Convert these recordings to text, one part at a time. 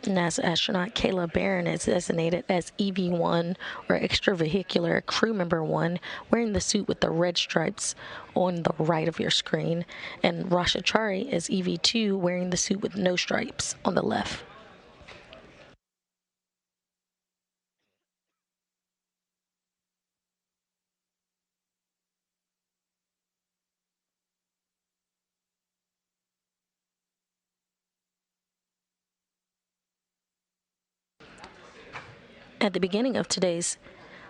NASA astronaut Kayla Barron is designated as EV-1 or extravehicular crew member 1, wearing the suit with the red stripes on the right of your screen, and Chari is EV-2, wearing the suit with no stripes on the left. At the beginning of today's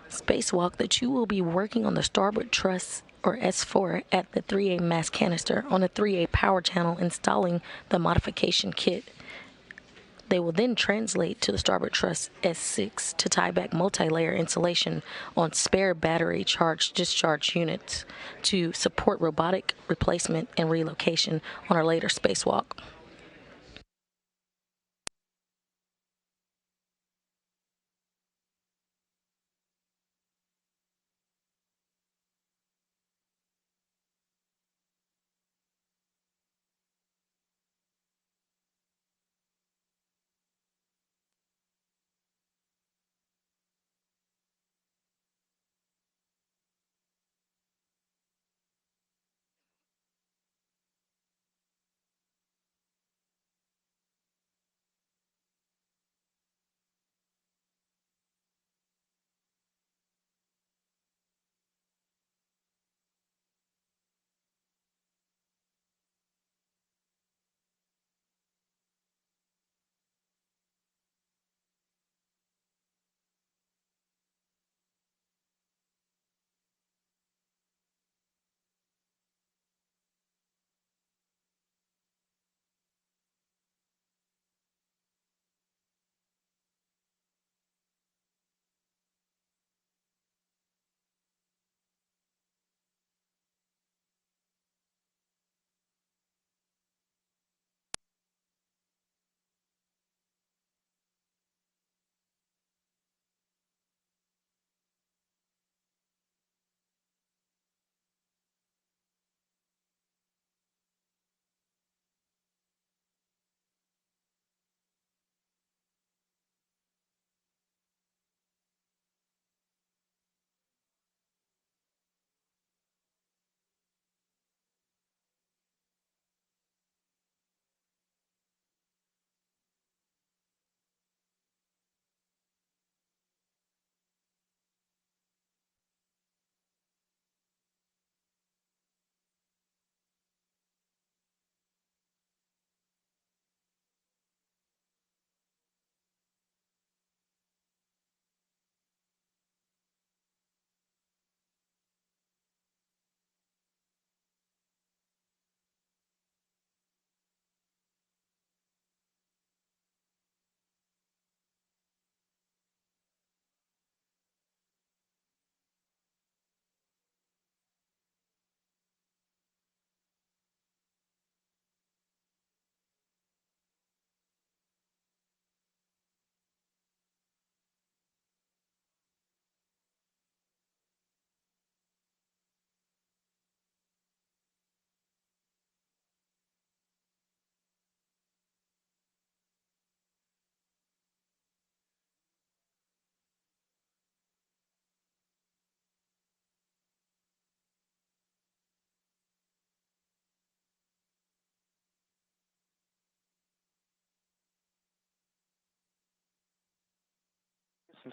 spacewalk, the two will be working on the starboard truss, or S4, at the 3A mass canister on the 3A power channel, installing the modification kit. They will then translate to the starboard truss S6 to tie back multi-layer insulation on spare battery charge discharge units to support robotic replacement and relocation on our later spacewalk.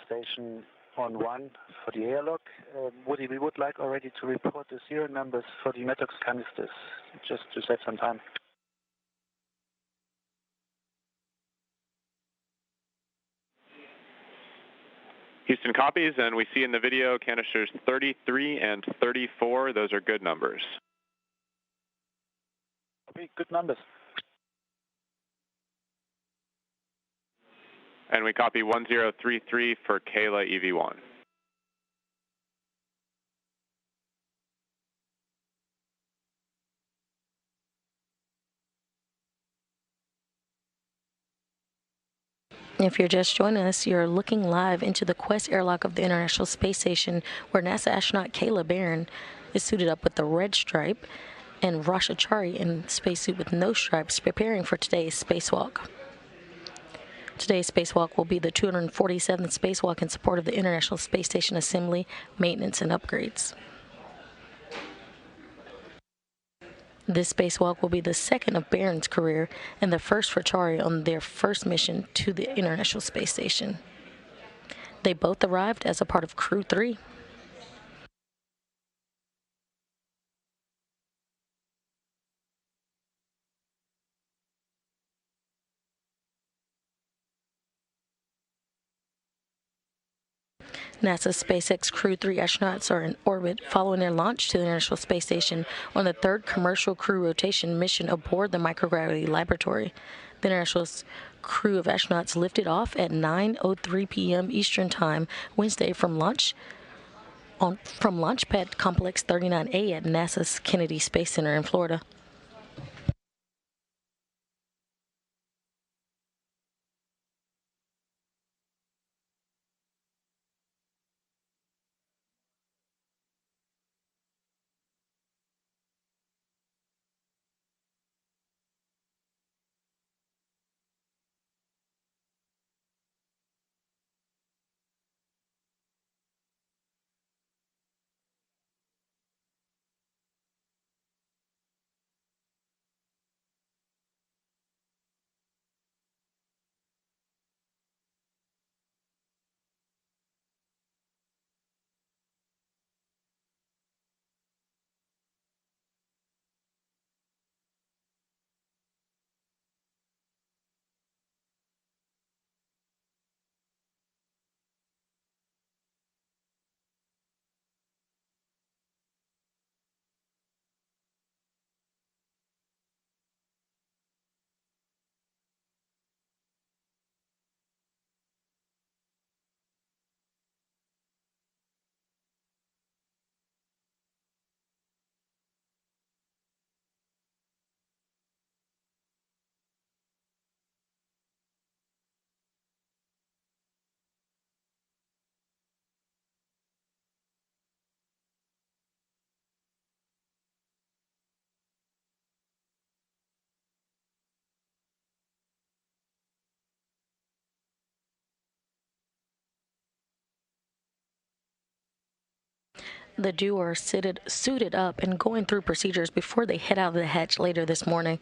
Station on 1 for the airlock. Woody, we would like already to report the serial numbers for the Metox canisters, just to save some time. Houston copies, and we see in the video canisters 33 and 34. Those are good numbers. Okay, good numbers. And we copy 1033 for Kayla EV1. If you're just joining us, you're looking live into the Quest airlock of the International Space Station, where NASA astronaut Kayla Barron is suited up with the red stripe, and Chari in spacesuit with no stripes, preparing for today's spacewalk. Today's spacewalk will be the 247th spacewalk in support of the International Space Station assembly, maintenance, and upgrades. This spacewalk will be the second of Barron's career and the first for Chari on their first mission to the International Space Station. They both arrived as a part of Crew 3. NASA's SpaceX Crew 3 astronauts are in orbit following their launch to the International Space Station on the third commercial crew rotation mission aboard the microgravity laboratory. The International crew of astronauts lifted off at 9:03 p.m. Eastern Time Wednesday from Launchpad Complex 39A at NASA's Kennedy Space Center in Florida. The duo are suited up and going through procedures before they head out of the hatch later this morning.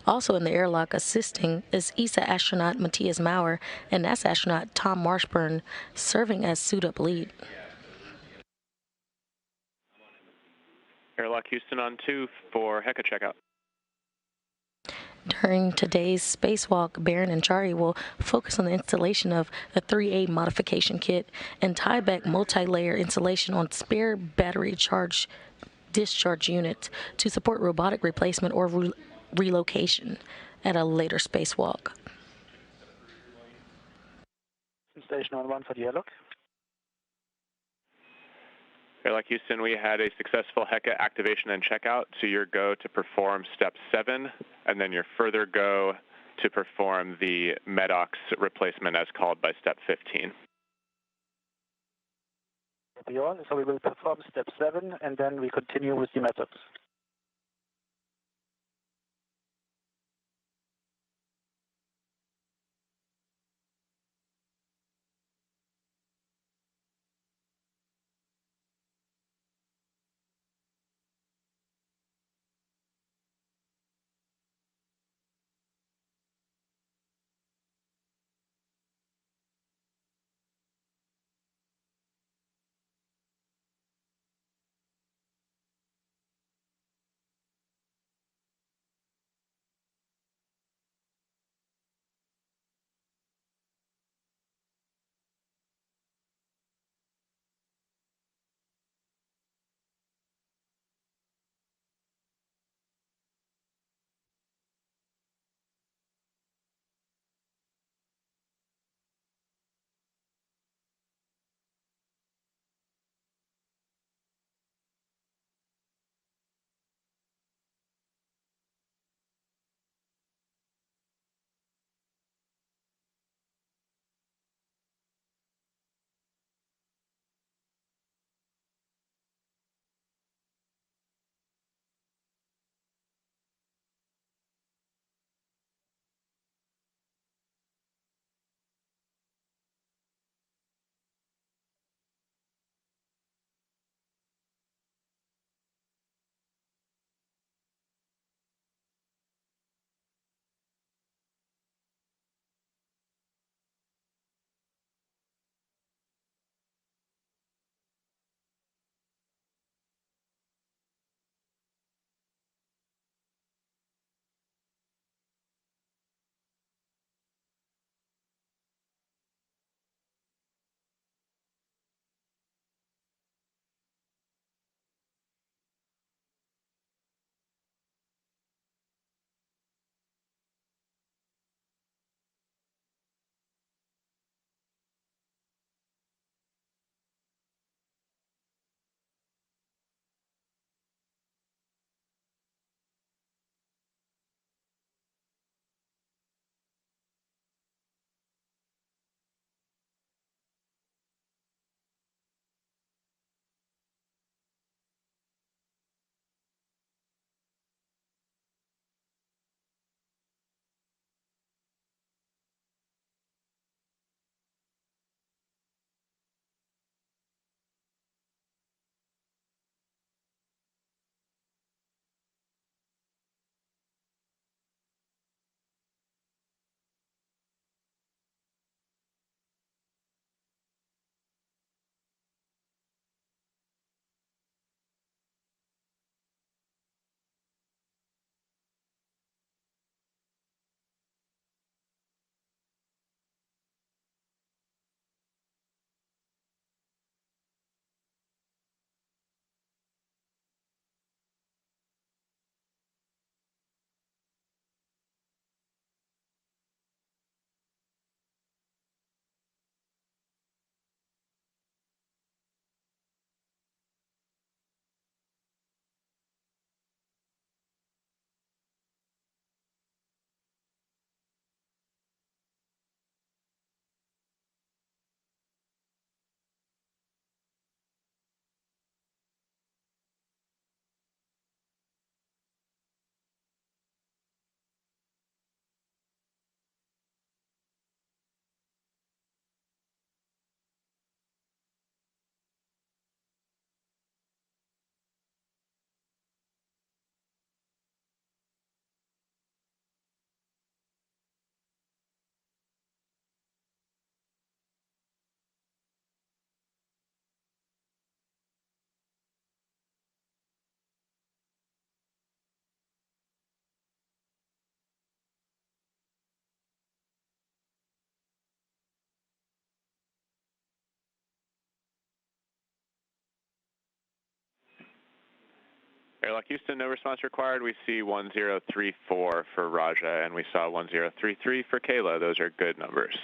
Also in the airlock assisting is ESA astronaut Matthias Maurer and NASA astronaut Tom Marshburn, serving as suit-up lead. Airlock Houston on 2 for HECA checkout. During today's spacewalk, Barron and Chari will focus on the installation of a 3A modification kit and tie-back multi-layer insulation on spare battery discharge units to support robotic replacement or relocation at a later spacewalk. Station on 1 for the airlock. Airlock Houston, we had a successful HECA activation and checkout, so your go to perform step 7, and then your further go to perform the MEDOX replacement as called by step 15. So we will perform step 7, and then we continue with the methods. Airlock Houston, no response required. We see 1034 for Raja, and we saw 1033 for Kayla. Those are good numbers.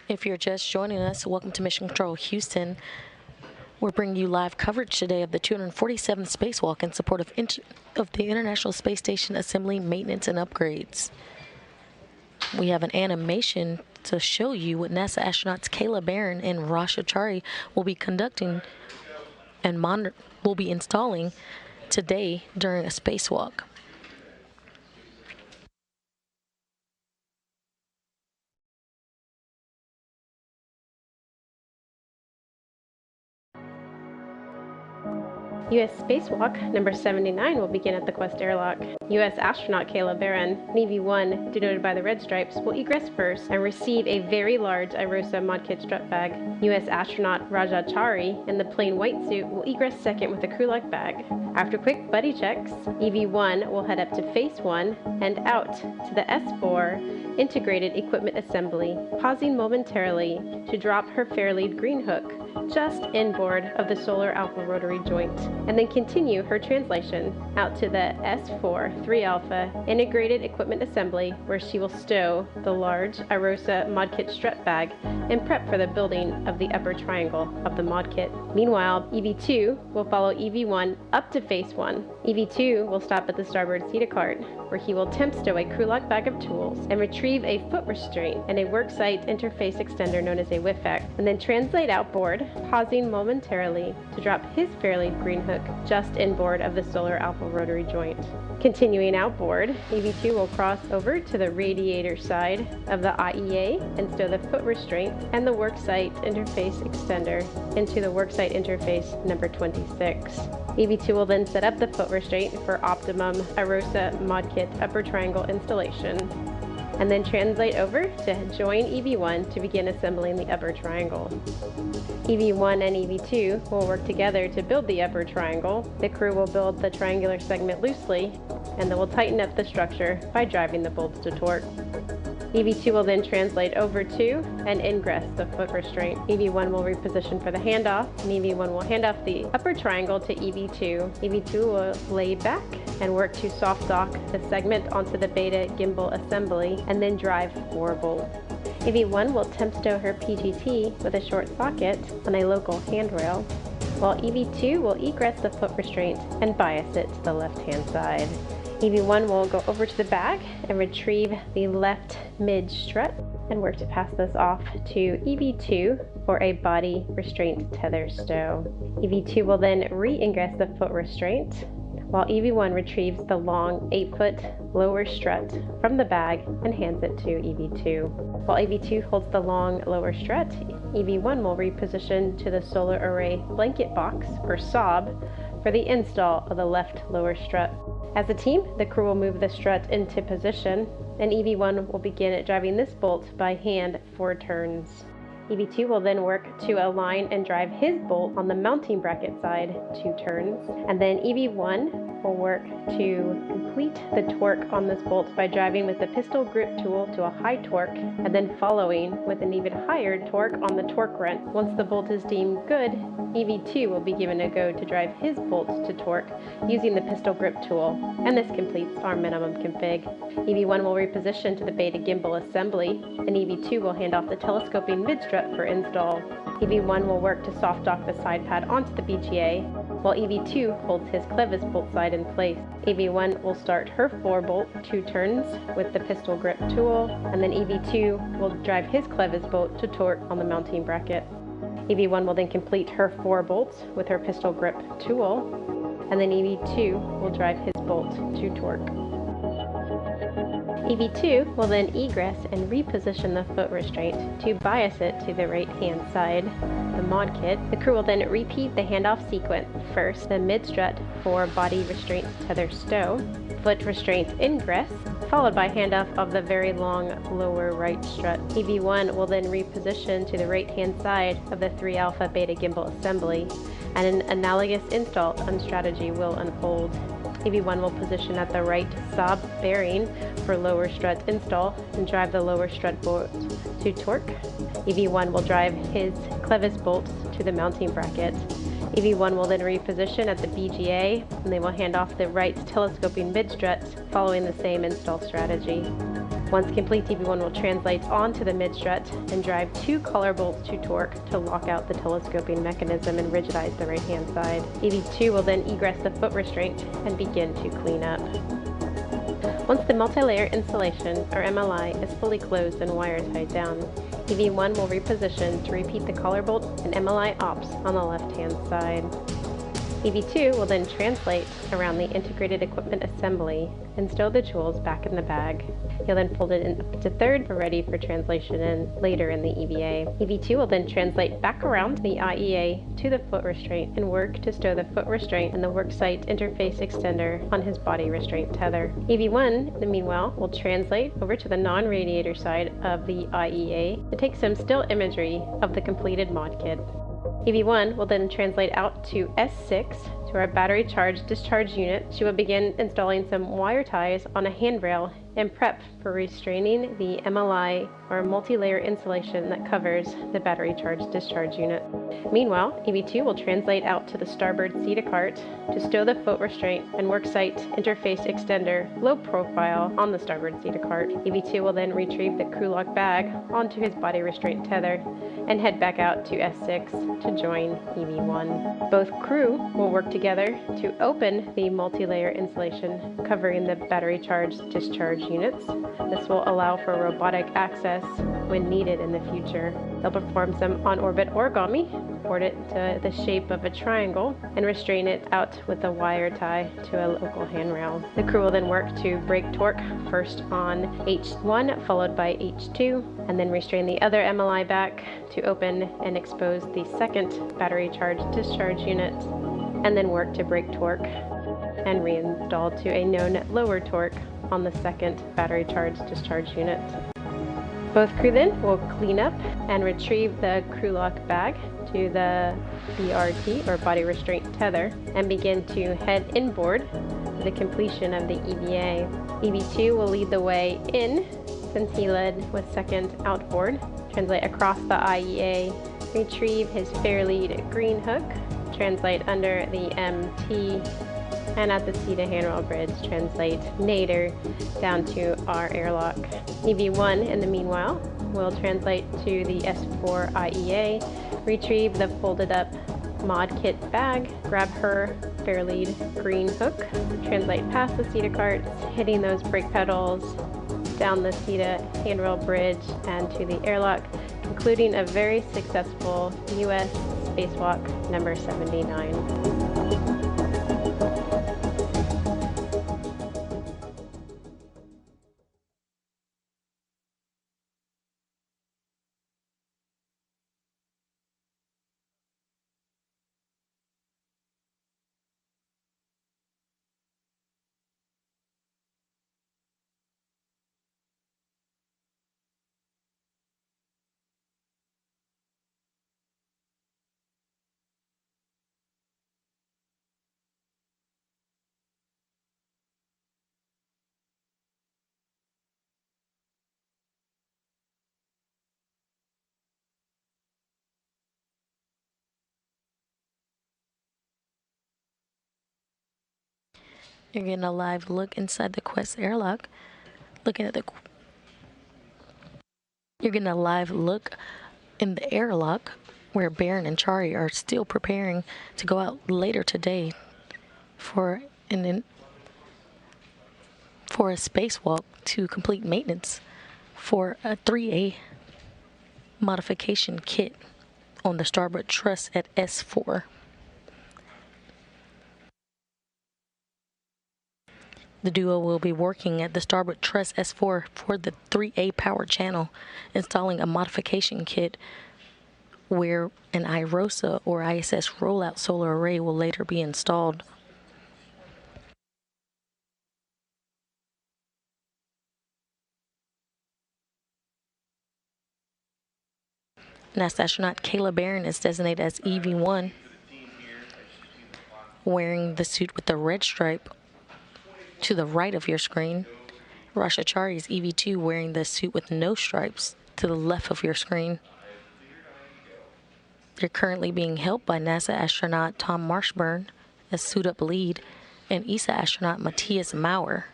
If you're just joining us, welcome to Mission Control Houston. We're bringing you live coverage today of the 247th Spacewalk in support of the International Space Station assembly, maintenance, and upgrades. We have an animation to show you what NASA astronauts Kayla, Barron, and Chari will be conducting and will be installing today during a spacewalk. U.S. Spacewalk number 79 will begin at the Quest Airlock. U.S. astronaut Kayla, Barron, Navy 1, denoted by the red stripes, will egress first and receive a very large IROSA mod kit strut bag. U.S. astronaut Raja Chari, in the plain white suit, will egress second with a crew-like bag. After quick buddy checks, EV1 will head up to Phase 1 and out to the S4 Integrated Equipment Assembly, pausing momentarily to drop her Fairlead green hook just inboard of the solar alpha rotary joint, and then continue her translation out to the S4 3 alpha integrated equipment assembly, where she will stow the large IROSA mod kit strut bag and prep for the building of the upper triangle of the mod kit. Meanwhile, EV2 will follow EV1 up to phase 1. EV2 will stop at the starboard CETA cart, where he will temp stow a crew lock bag of tools and retrieve a foot restraint and a worksite interface extender known as a WIFAC, and then translate outboard, pausing momentarily to drop his fairlead green hook just inboard of the solar alpha rotary joint. Continuing outboard, EV2 will cross over to the radiator side of the IEA and stow the foot restraint and the worksite interface extender into the worksite interface number 26. EV2 will then set up the foot restraint for optimum IROSA mod kit upper triangle installation, and then translate over to join EV1 to begin assembling the upper triangle. EV1 and EV2 will work together to build the upper triangle. The crew will build the triangular segment loosely, and then will tighten up the structure by driving the bolts to torque. EV2 will then translate over to and ingress the foot restraint. EV1 will reposition for the handoff, and EV1 will hand off the upper triangle to EV2. EV2 will lay back and work to soft dock the segment onto the beta gimbal assembly and then drive 4 bolts. EV1 will temp stow her PGT with a short socket on a local handrail, while EV2 will egress the foot restraint and bias it to the left-hand side. EV1 will go over to the bag and retrieve the left mid strut and work to pass this off to EV2 for a body restraint tether stow. EV2 will then re-ingress the foot restraint, while EV1 retrieves the long 8-foot lower strut from the bag and hands it to EV2. While EV2 holds the long lower strut, EV1 will reposition to the solar array blanket box, or SOB, for the install of the left lower strut. As a team, the crew will move the strut into position, and EV1 will begin driving this bolt by hand 4 turns. EV2 will then work to align and drive his bolt on the mounting bracket side 2 turns, and then EV1 will work to complete the torque on this bolt by driving with the pistol grip tool to a high torque, and then following with an even higher torque on the torque wrench. Once the bolt is deemed good, EV2 will be given a go to drive his bolt to torque using the pistol grip tool, and this completes our minimum config. EV1 will reposition to the beta gimbal assembly, and EV2 will hand off the telescoping mid-strut for install. EV1 will work to soft dock the side pad onto the BGA, while EV2 holds his clevis bolt side in place. EV1 will start her 4 bolt 2 turns with the pistol grip tool, and then EV2 will drive his clevis bolt to torque on the mounting bracket. EV1 will then complete her 4 bolts with her pistol grip tool, and then EV2 will drive his bolt to torque. EV2 will then egress and reposition the foot restraint to bias it to the right-hand side of the mod kit. The crew will then repeat the handoff sequence. First, the mid-strut for body restraint tether stow, foot restraint ingress, followed by handoff of the very long lower right strut. EV1 will then reposition to the right-hand side of the 3 alpha beta gimbal assembly, and an analogous install strategy will unfold. EV1 will position at the right SOB bearing for lower strut install and drive the lower strut bolt to torque. EV1 will drive his clevis bolts to the mounting bracket. EV1 will then reposition at the BGA, and they will hand off the right telescoping mid-strut following the same install strategy. Once complete, EV1 will translate onto the mid-strut and drive 2 collar bolts to torque to lock out the telescoping mechanism and rigidize the right-hand side. EV2 will then egress the foot restraint and begin to clean up. Once the multi-layer installation, or MLI, is fully closed and wire tied down, EV1 will reposition to repeat the collar bolt and MLI ops on the left-hand side. EV2 will then translate around the integrated equipment assembly and stow the tools back in the bag. He'll then fold it in up to third for ready for translation in later in the EVA. EV2 will then translate back around the IEA to the foot restraint and work to stow the foot restraint and the worksite interface extender on his body restraint tether. EV1, in the meanwhile, will translate over to the non-radiator side of the IEA to take some still imagery of the completed mod kit. EV1 will then translate out to S6 to our battery charge discharge unit. She will begin installing some wire ties on a handrail and prep for restraining the MLI, or multi-layer insulation that covers the battery charge discharge unit. Meanwhile, EV2 will translate out to the starboard CETA cart to stow the foot restraint and worksite interface extender low profile on the starboard CETA cart. EV2 will then retrieve the crew lock bag onto his body restraint tether and head back out to S6 to join EV1. Both crew will work together to open the multi-layer insulation covering the battery charge discharge units. This will allow for robotic access when needed in the future. They'll perform some on-orbit origami, board it to the shape of a triangle, and restrain it out with a wire tie to a local handrail. The crew will then work to break torque first on H1 followed by H2, and then restrain the other MLI back to open and expose the second battery charge discharge unit, and then work to break torque and reinstall to a known lower torque on the second battery charge discharge unit. Both crew then will clean up and retrieve the crew lock bag to the BRT, or body restraint tether, and begin to head inboard for the completion of the EVA. EV2 will lead the way in, since he led with second outboard, translate across the IEA, retrieve his fair lead green hook, translate under the MT, and at the CETA handrail bridge, translate nadir down to our airlock. EV1, in the meanwhile, will translate to the S4 IEA, retrieve the folded up mod kit bag, grab her fair lead green hook, translate past the CETA carts, hitting those brake pedals, down the CETA handrail bridge and to the airlock, concluding a very successful US spacewalk number 79. You're getting a live look inside the Quest airlock. You're getting a live look in the airlock where Barron and Chari are still preparing to go out later today for a spacewalk to complete maintenance for a 3A modification kit on the starboard truss at S4. The duo will be working at the starboard truss S4 for the 3A power channel, installing a modification kit where an IROSA or ISS rollout solar array will later be installed. NASA astronaut Kayla Barron is designated as EV1, wearing the suit with the red stripe to the right of your screen. Rasha Chari is EV2, wearing the suit with no stripes to the left of your screen. They're currently being helped by NASA astronaut Tom Marshburn as suit-up lead and ESA astronaut Matthias Maurer.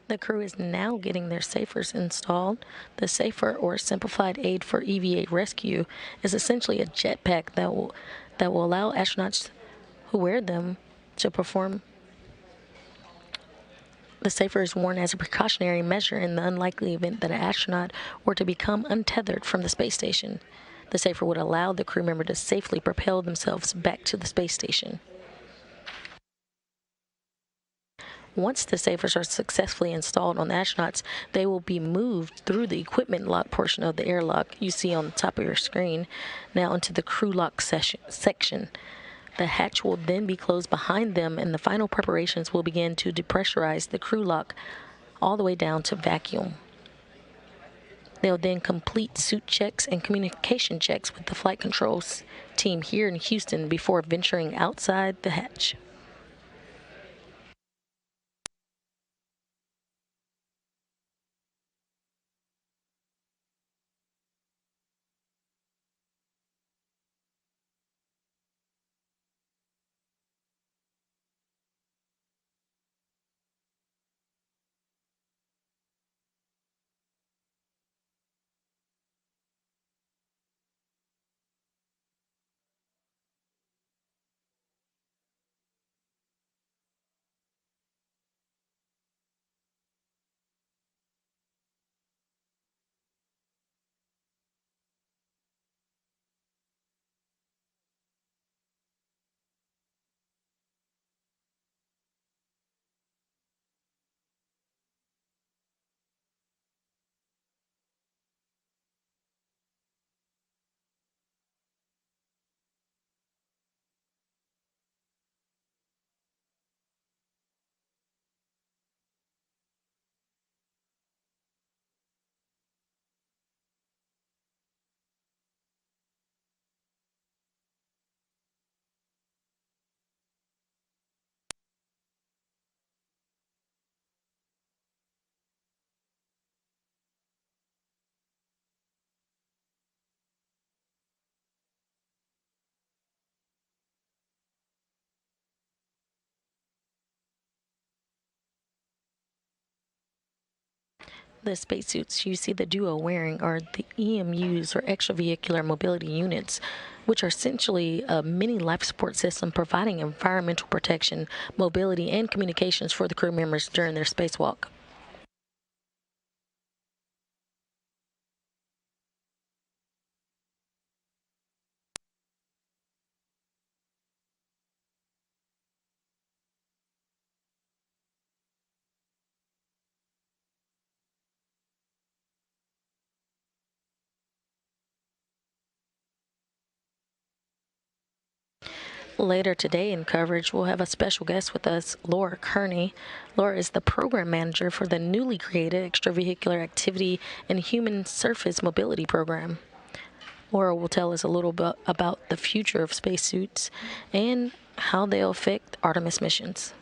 The crew is now getting their safers installed. The safer, or simplified aid for EVA rescue, is essentially a jetpack that will allow astronauts who wear them to perform. The safer is worn as a precautionary measure in the unlikely event that an astronaut were to become untethered from the space station. The safer would allow the crew member to safely propel themselves back to the space station. Once the safers are successfully installed on the astronauts, they will be moved through the equipment lock portion of the airlock you see on the top of your screen, now into the crew lock section. The hatch will then be closed behind them, and the final preparations will begin to depressurize the crew lock all the way down to vacuum. They'll then complete suit checks and communication checks with the flight controls team here in Houston before venturing outside the hatch. The spacesuits you see the duo wearing are the EMUs, or extravehicular mobility units, which are essentially a mini life support system providing environmental protection, mobility, and communications for the crew members during their spacewalk. Later today in coverage, we'll have a special guest with us, Laura Kearney. Laura is the program manager for the newly created Extravehicular Activity and Human Surface Mobility Program. Laura will tell us a little bit about the future of spacesuits and how they'll affect Artemis missions.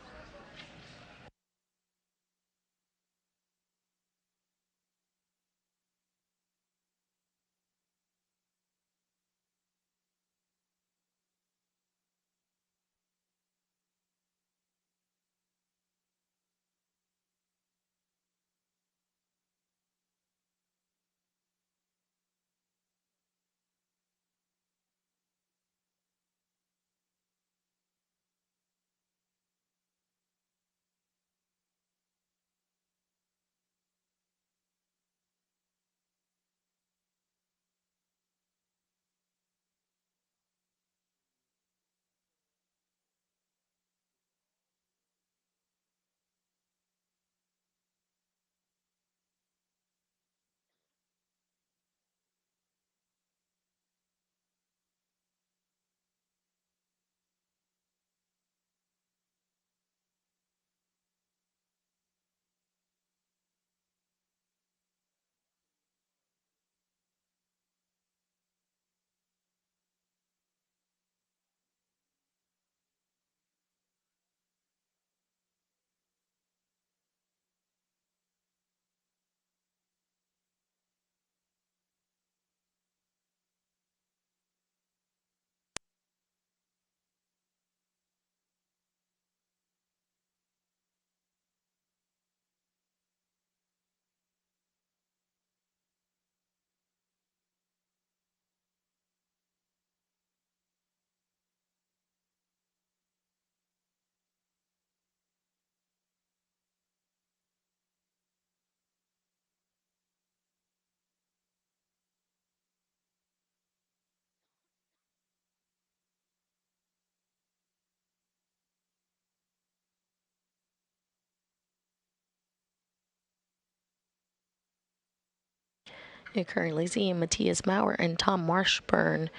You're currently seeing Matthias Maurer and Tom Marshburn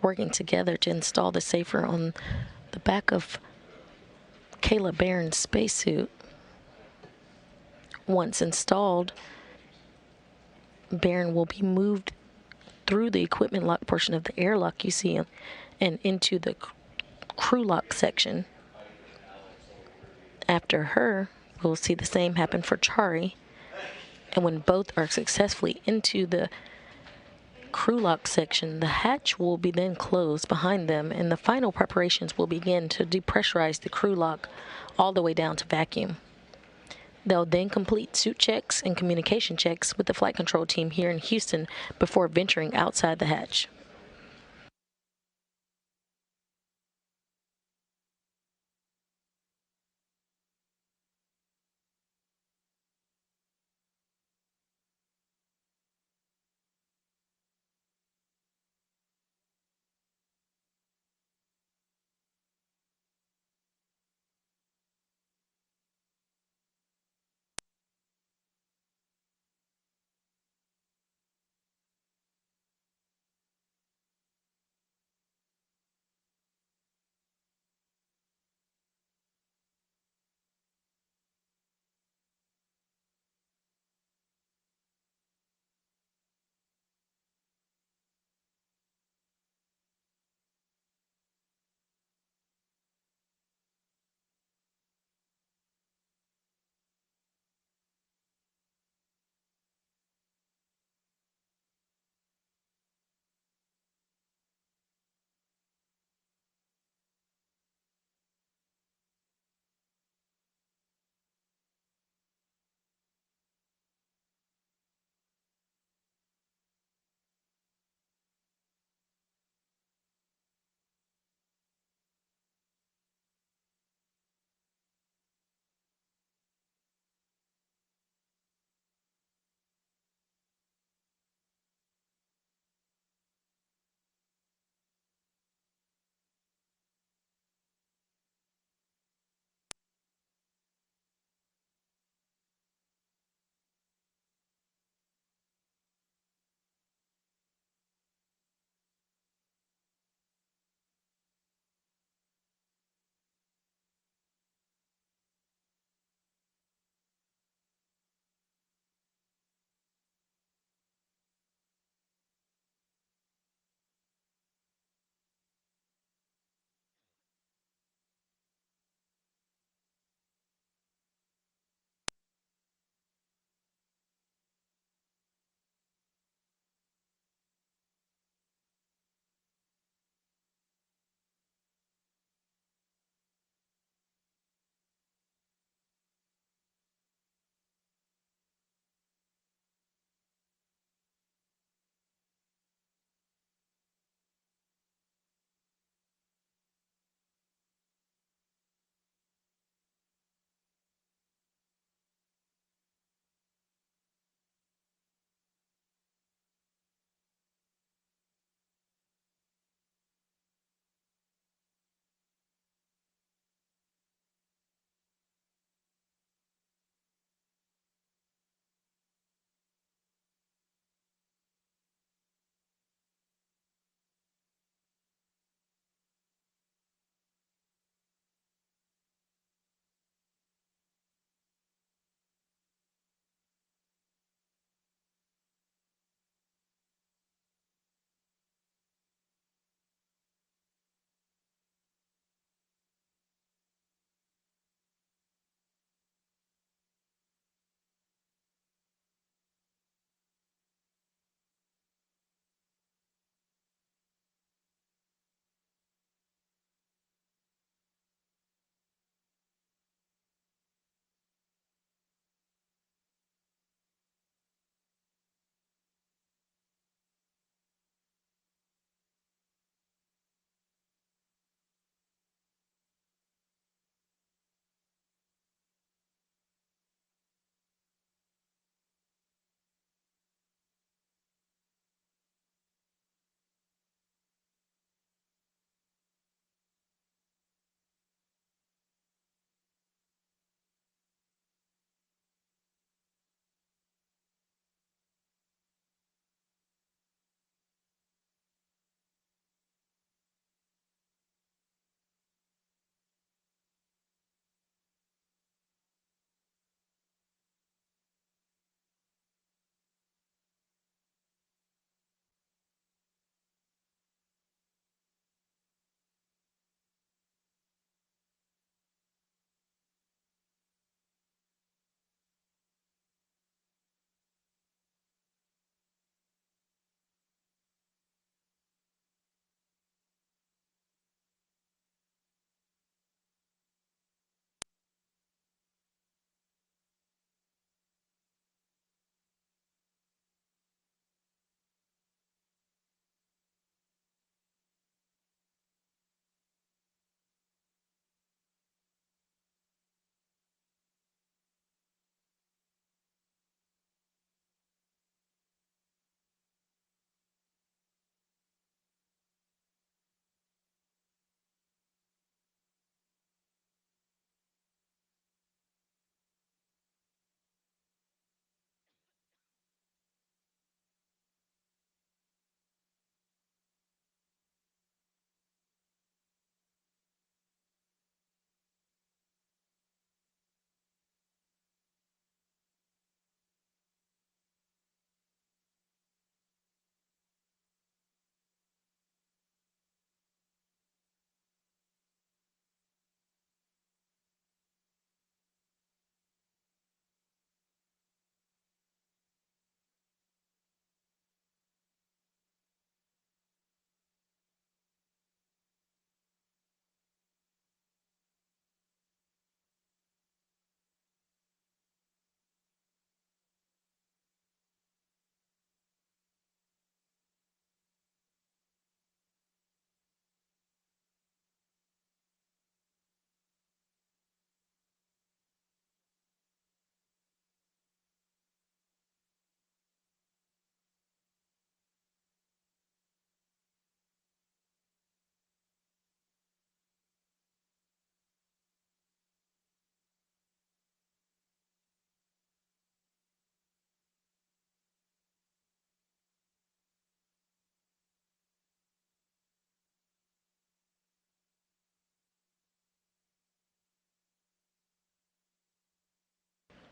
working together to install the safer on the back of Kayla Barron's spacesuit. Once installed, Barron will be moved through the equipment lock portion of the airlock you see and into the crew lock section. After her, we'll see the same happen for Chari. And when both are successfully into the crew lock section, the hatch will be then closed behind them, and the final preparations will begin to depressurize the crew lock all the way down to vacuum. They'll then complete suit checks and communication checks with the flight control team here in Houston before venturing outside the hatch.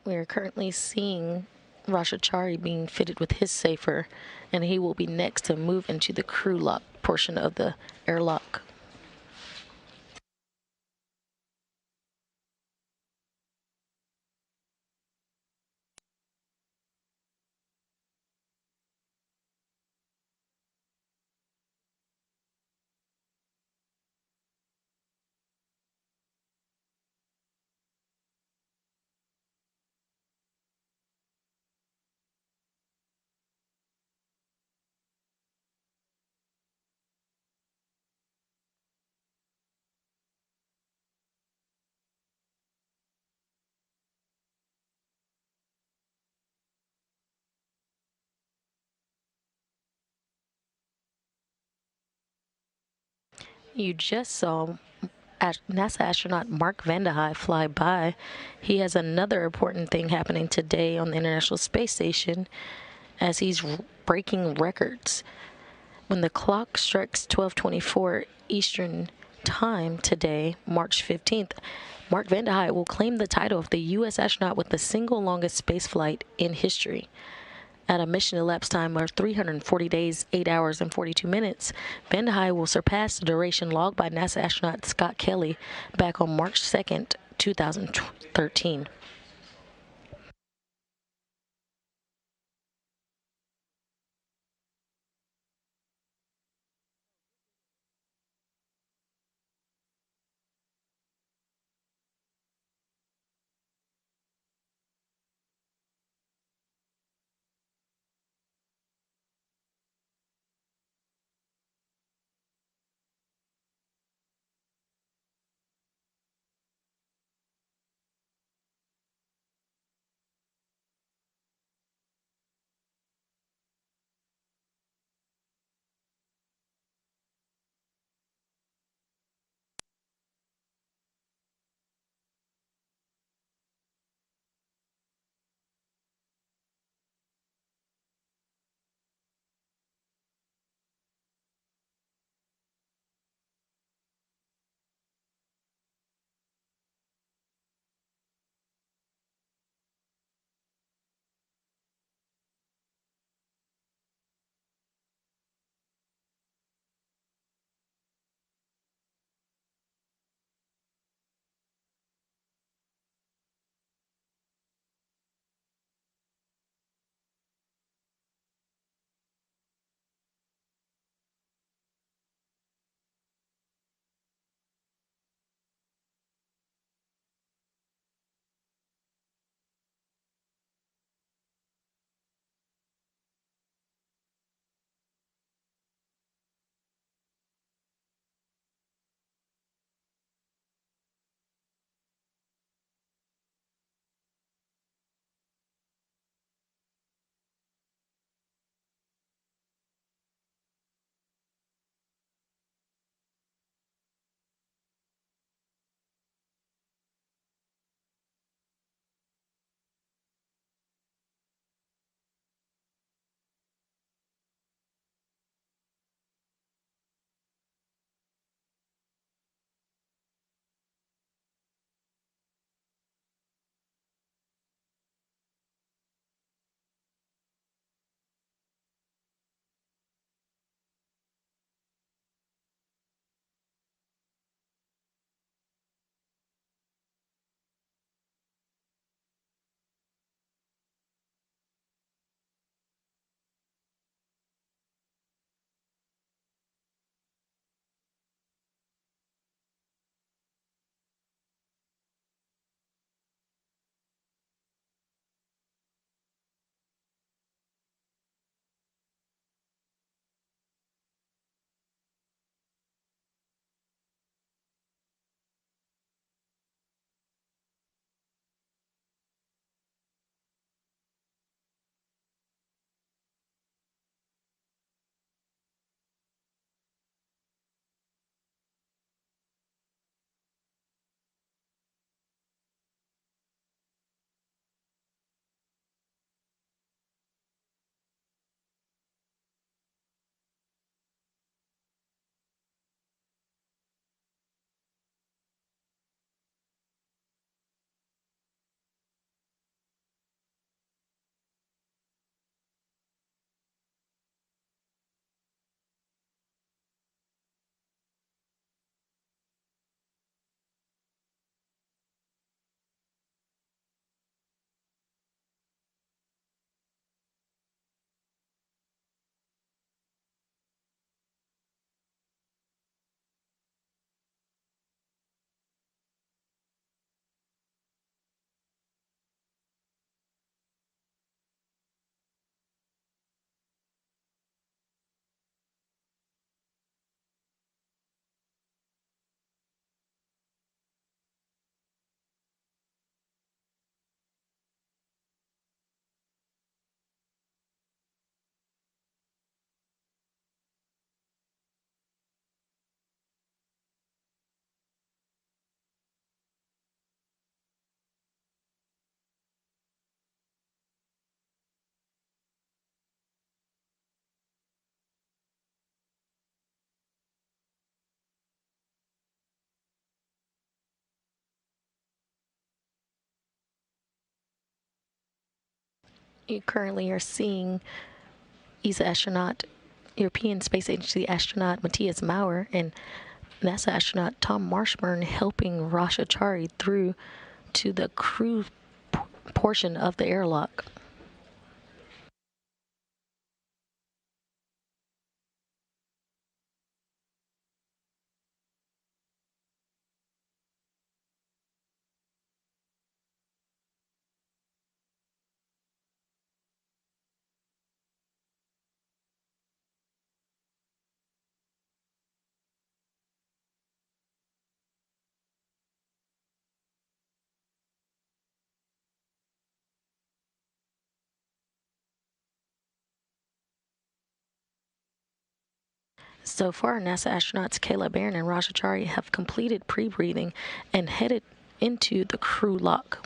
We are currently seeing Chari being fitted with his safer, and he will be next to move into the crew lock portion of the airlock. You just saw NASA astronaut Mark Vande Hei fly by. He has another important thing happening today on the International Space Station as he's breaking records. When the clock strikes 12:24 Eastern Time today, March 15th, Mark Vande Hei will claim the title of the U.S. astronaut with the single longest space flight in history. At a mission elapsed time of 340 days, 8 hours, and 42 minutes, Vande Hei will surpass the duration logged by NASA astronaut Scott Kelly back on March 2nd, 2013. You currently are seeing ESA astronaut, European Space Agency astronaut Matthias Maurer, and NASA astronaut Tom Marshburn helping Rasha Chari through to the crew portion of the airlock. So far, NASA astronauts Kayla, Barron, and Rasha Chari have completed pre-breathing and headed into the crew lock.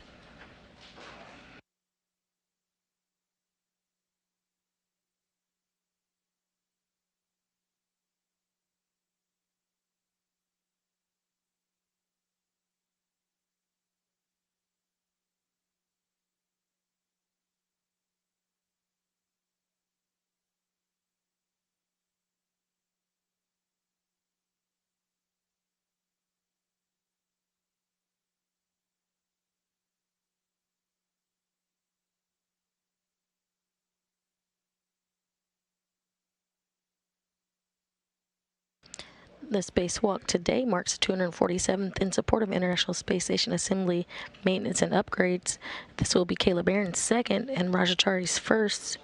The spacewalk today marks the 247th in support of International Space Station Assembly, Maintenance, and Upgrades. This will be Kayla Barron's second and Rasha Chari's first.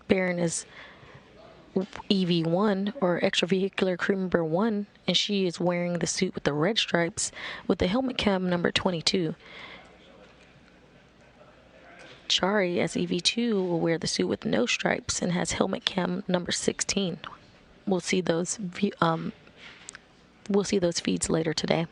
Barron is EV1, or Extravehicular Crew Member 1, and she is wearing the suit with the red stripes with the helmet cam number 22. Chari, as EV2, will wear the suit with no stripes and has helmet cam number 16. We'll see those feeds later today.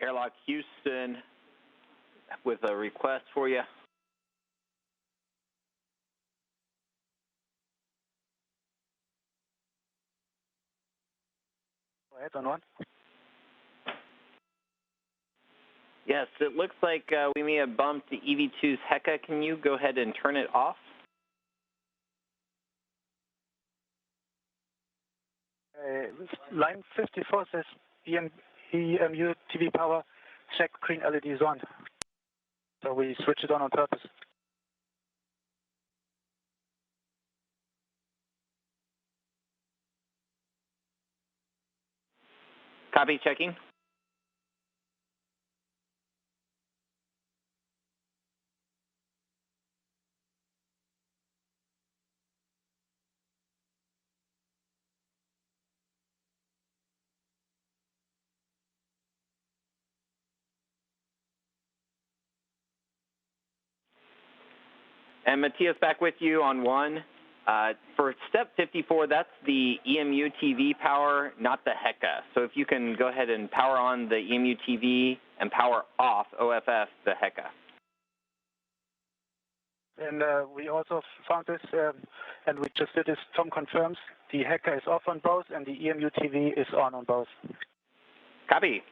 Airlock Houston with a request for you. Go ahead on one. Yes, it looks like we may have bumped the EV2's HECA. Can you go ahead and turn it off? Okay, line 54 says EMU TV power, check green LED is on. So we switch it on purpose. Copy, checking. And Matthias, back with you on 1. For step 54, that's the EMU TV power, not the HECA. So if you can go ahead and power on the EMU TV and power off OFF, the HECA. And we also found this, and we just did this. Tom confirms the HECA is off on both, and the EMU TV is on both. Copy.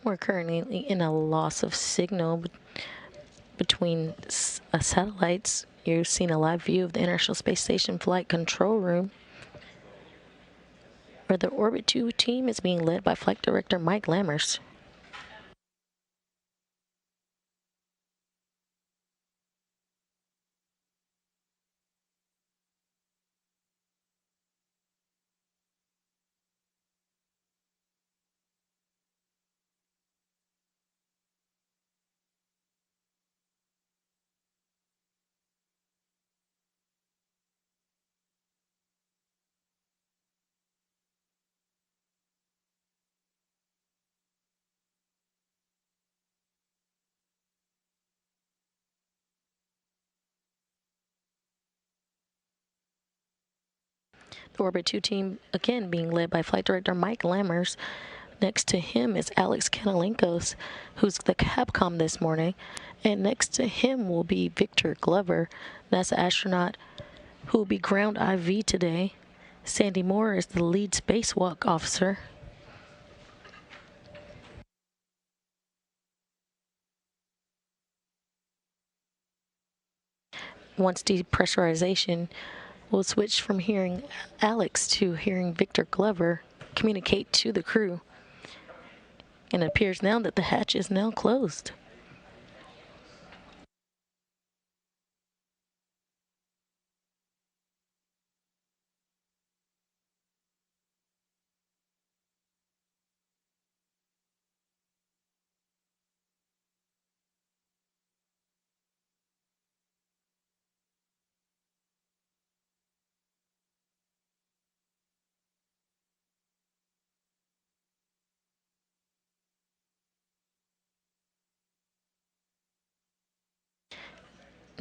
We're currently in a loss of signal between satellites. You've seen a live view of the International Space Station Flight Control Room, where the Orbit 2 team is being led by Flight Director Mike Lammers. The Orbit 2 team, again, being led by Flight Director Mike Lammers. Next to him is Alex Kanalenkos, who's the Capcom this morning. And next to him will be Victor Glover, NASA astronaut, who will be ground IV today. Sandy Moore is the lead spacewalk officer. Once depressurization, we'll switch from hearing Alex to hearing Victor Glover communicate to the crew. And it appears now that the hatch is now closed.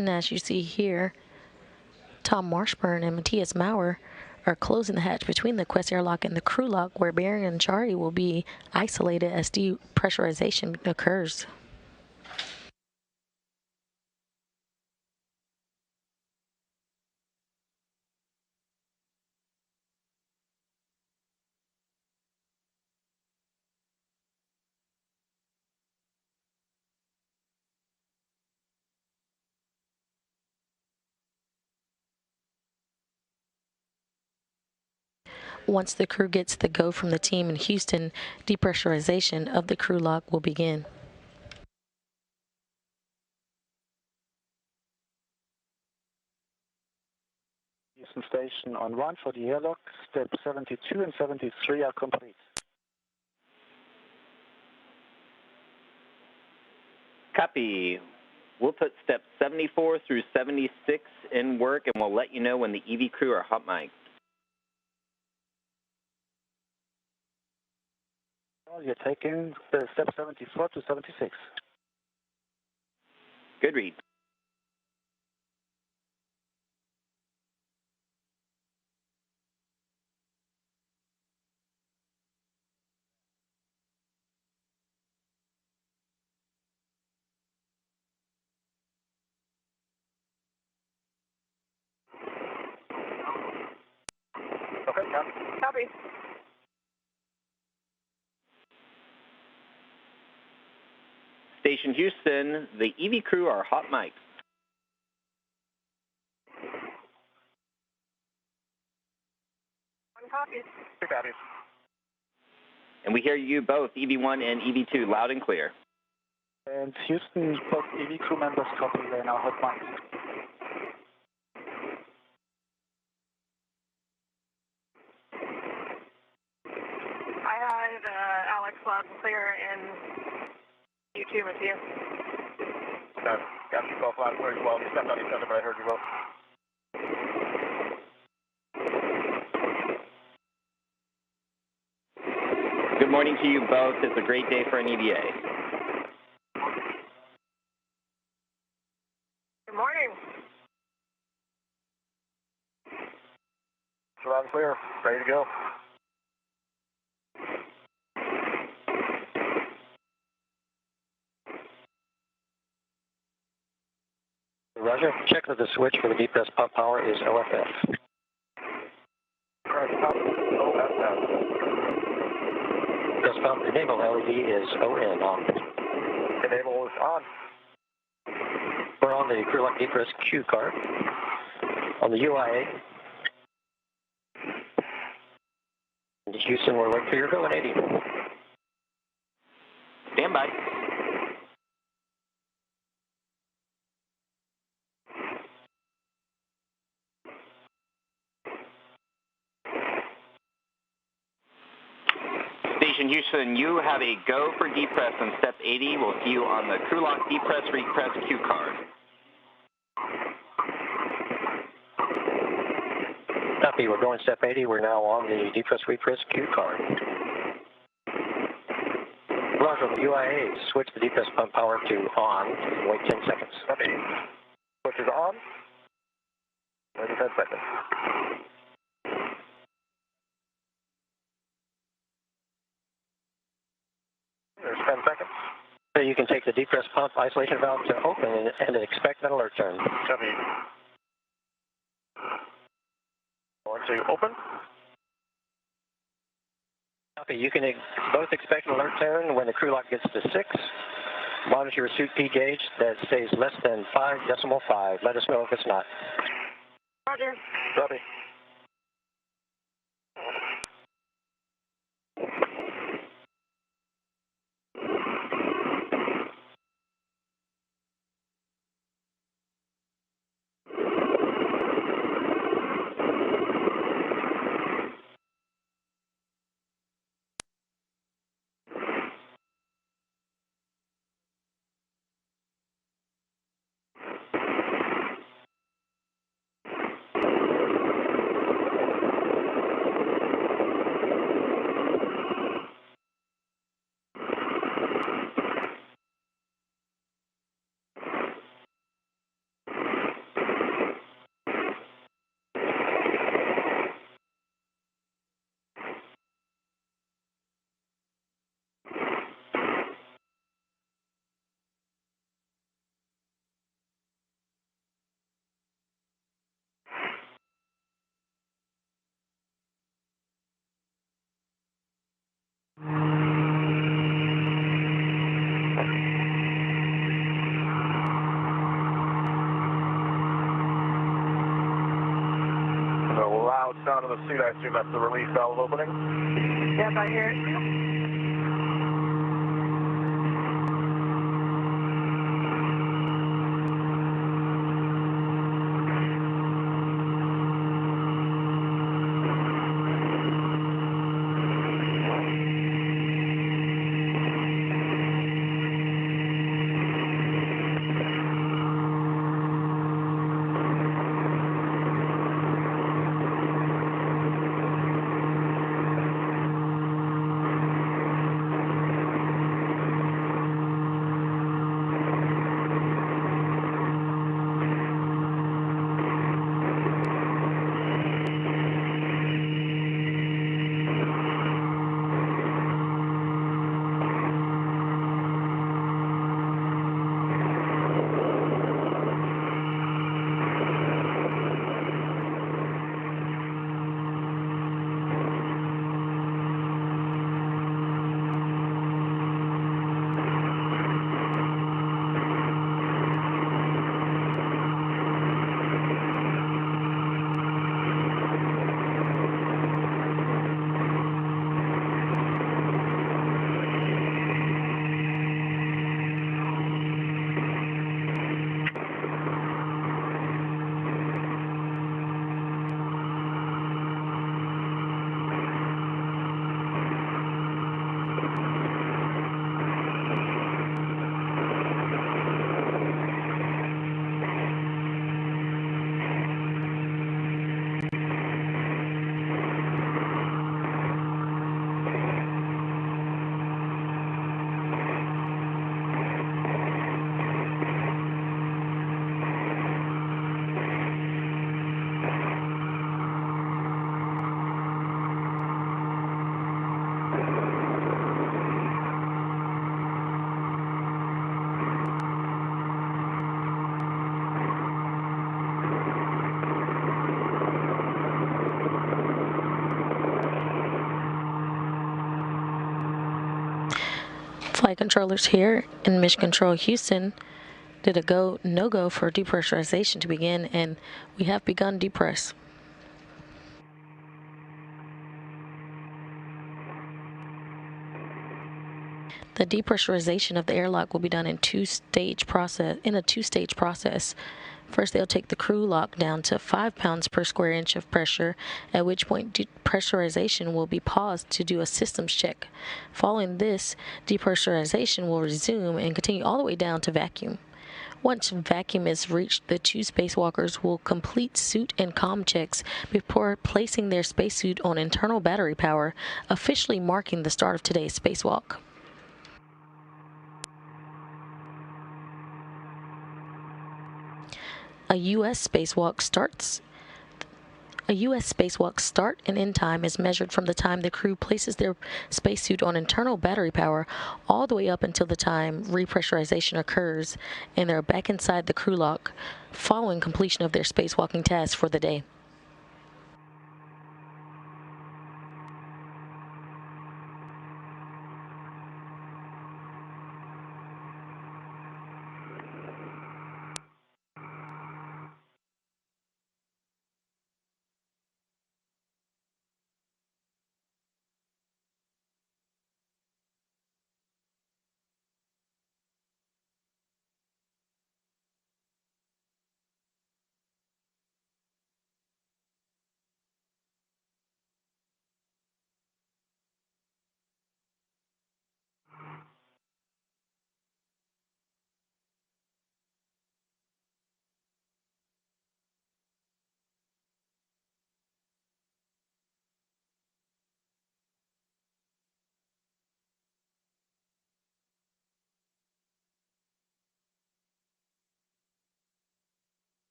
And as you see here, Tom Marshburn and Matthias Maurer are closing the hatch between the Quest airlock and the crew lock, where Barron and Chari will be isolated as depressurization occurs. Once the crew gets the go from the team in Houston, depressurization of the crew lock will begin. Houston Station on 1 for the airlock. Step 72 and 73 are complete. Copy. We'll put steps 74 through 76 in work, and we'll let you know when the EV crew are hot mic'd. You're taking step 74 to 76. Good read. Okay, copy. Station Houston, the EV crew are hot mic'd. One copy. Two copies. And we hear you both, EV1 and EV2, loud and clear. And Houston, both EV crew members copy. They are now hot mics. I had Alex loud and clear in U2 with you. Got you both loud and clear as well. You stepped on each other, but I heard you both. Good morning to you both. It's a great day for an EVA. Good morning. Loud and clear. Ready to go. Roger. Check that the switch for the depress pump power is OFF. Current pump OFF. Depress pump enable LED is ON. Enable is on. We're on the crew lock depress Q card. On the UIA. Houston, we're waiting for your go at 80. Stand by. Station Houston, you have a go for depress on step 80. We'll see you on the crew lock depress repress Q card. Copy, we're going step 80. We're now on the depress repress Q card. Roger, the UIA, switch the depress pump power to on. Wait 10 seconds. Copy. Switch is on. Wait 10 seconds. There's 10 seconds. So you can take the depress pump isolation valve to open and expect an alert turn. Copy. Going to open. Copy. You can both expect an alert turn when the crew lock gets to 6. Monitor your suit P gauge that stays less than 5.5. Let us know if it's not. Roger. Copy. Sound of the suit, I assume that's the relief valve opening? Yep, I hear it. Flight controllers here in Mission Control Houston did a go, no-go for depressurization to begin, and we have begun depress. The depressurization of the airlock will be done in a two-stage process. First, they'll take the crew lock down to 5 pounds per square inch of pressure, at which point depressurization will be paused to do a systems check. Following this, depressurization will resume and continue all the way down to vacuum. Once vacuum is reached, the two spacewalkers will complete suit and comm checks before placing their spacesuit on internal battery power, officially marking the start of today's spacewalk. A U.S. spacewalk start and end time is measured from the time the crew places their spacesuit on internal battery power all the way up until the time repressurization occurs and they're back inside the crew lock following completion of their spacewalking task for the day.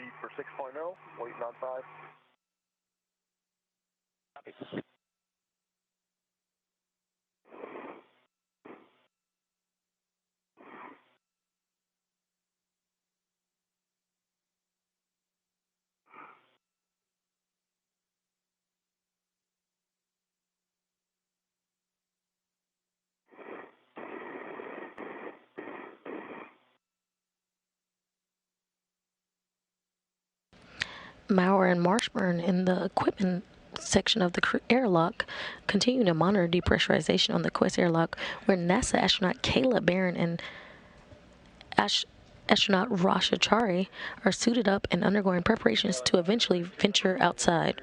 speed for 6.0, waiting on 5. Copy. Maurer and Marshburn in the equipment section of the airlock continue to monitor depressurization on the Quest airlock, where NASA astronaut Kayla, Barron, and astronaut Chari are suited up and undergoing preparations to eventually venture outside.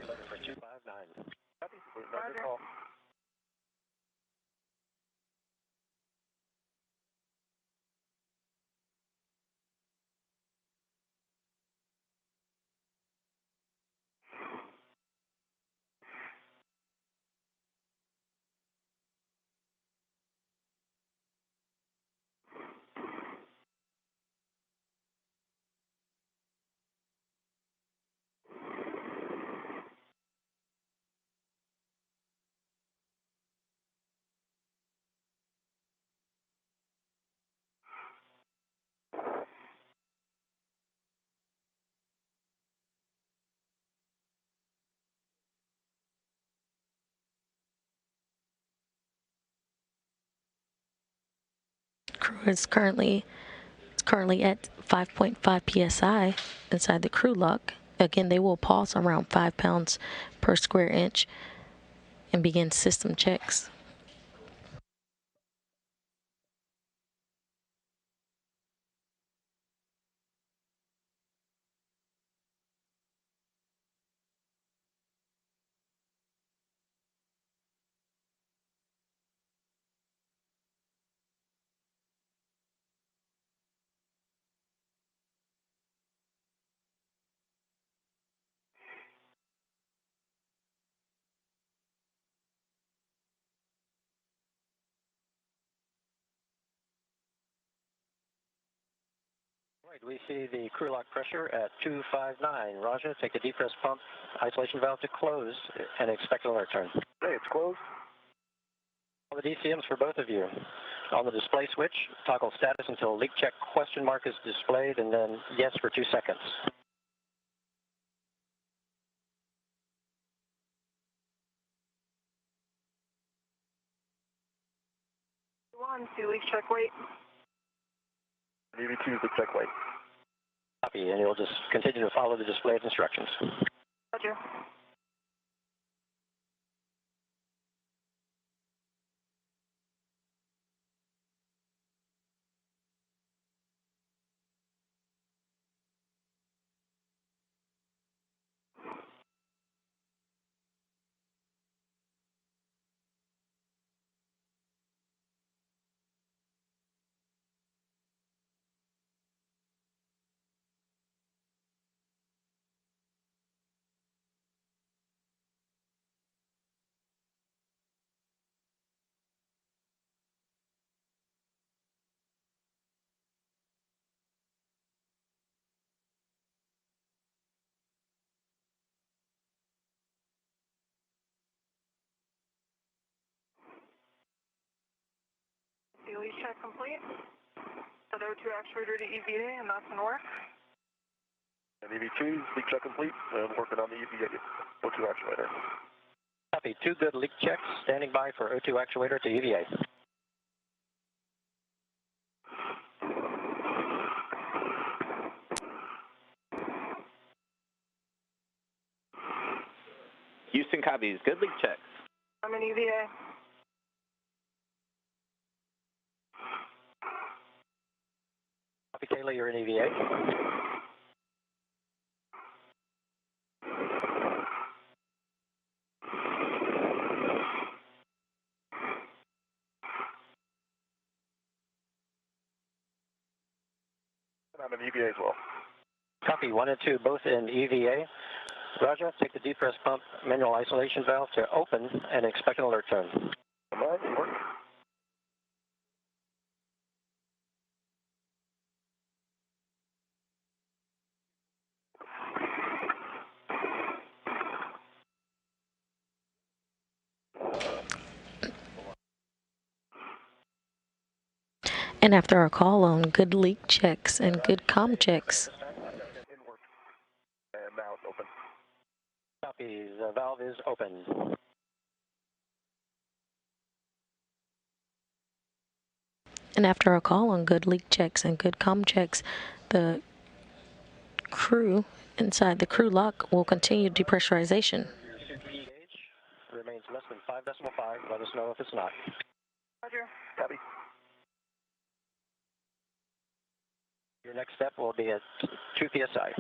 Crew is currently at 5.5 psi inside the crew lock. Again, they will pulse around 5 pounds per square inch and begin system checks. Right, we see the crew lock pressure at 259. Roger, take the depress pump isolation valve to close and expect an alert turn. Hey, it's closed. All the DCMs for both of you. On the display switch, toggle status until leak check question mark is displayed, and then yes for 2 seconds. 1, 2 leak check, wait. EV2 is the check weight. Copy, and you'll just continue to follow the displayed instructions. Roger. Leak check complete. Set O2 actuator to EVA, and that's in work. And EV2, leak check complete, and working on the EVA O2 actuator. Copy, 2 good leak checks, standing by for O2 actuator to EVA. Houston copies. Good leak checks. I'm in EVA. Copy, Kayla, you're in EVA. And I'm in EVA as well. Copy, 1 and 2 both in EVA. Roger, take the depress pump manual isolation valve to open and expect an alert turn. Come on, work. And after our call on good leak checks and good comm checks, In work. And now it's open. Copy. The valve is open. and after our call on good leak checks and good comm checks, the crew inside the crew lock will continue depressurization. Gauge remains less than 5.5. Let us know if it's not. Roger. Copy. Your next step will be at 2 psi.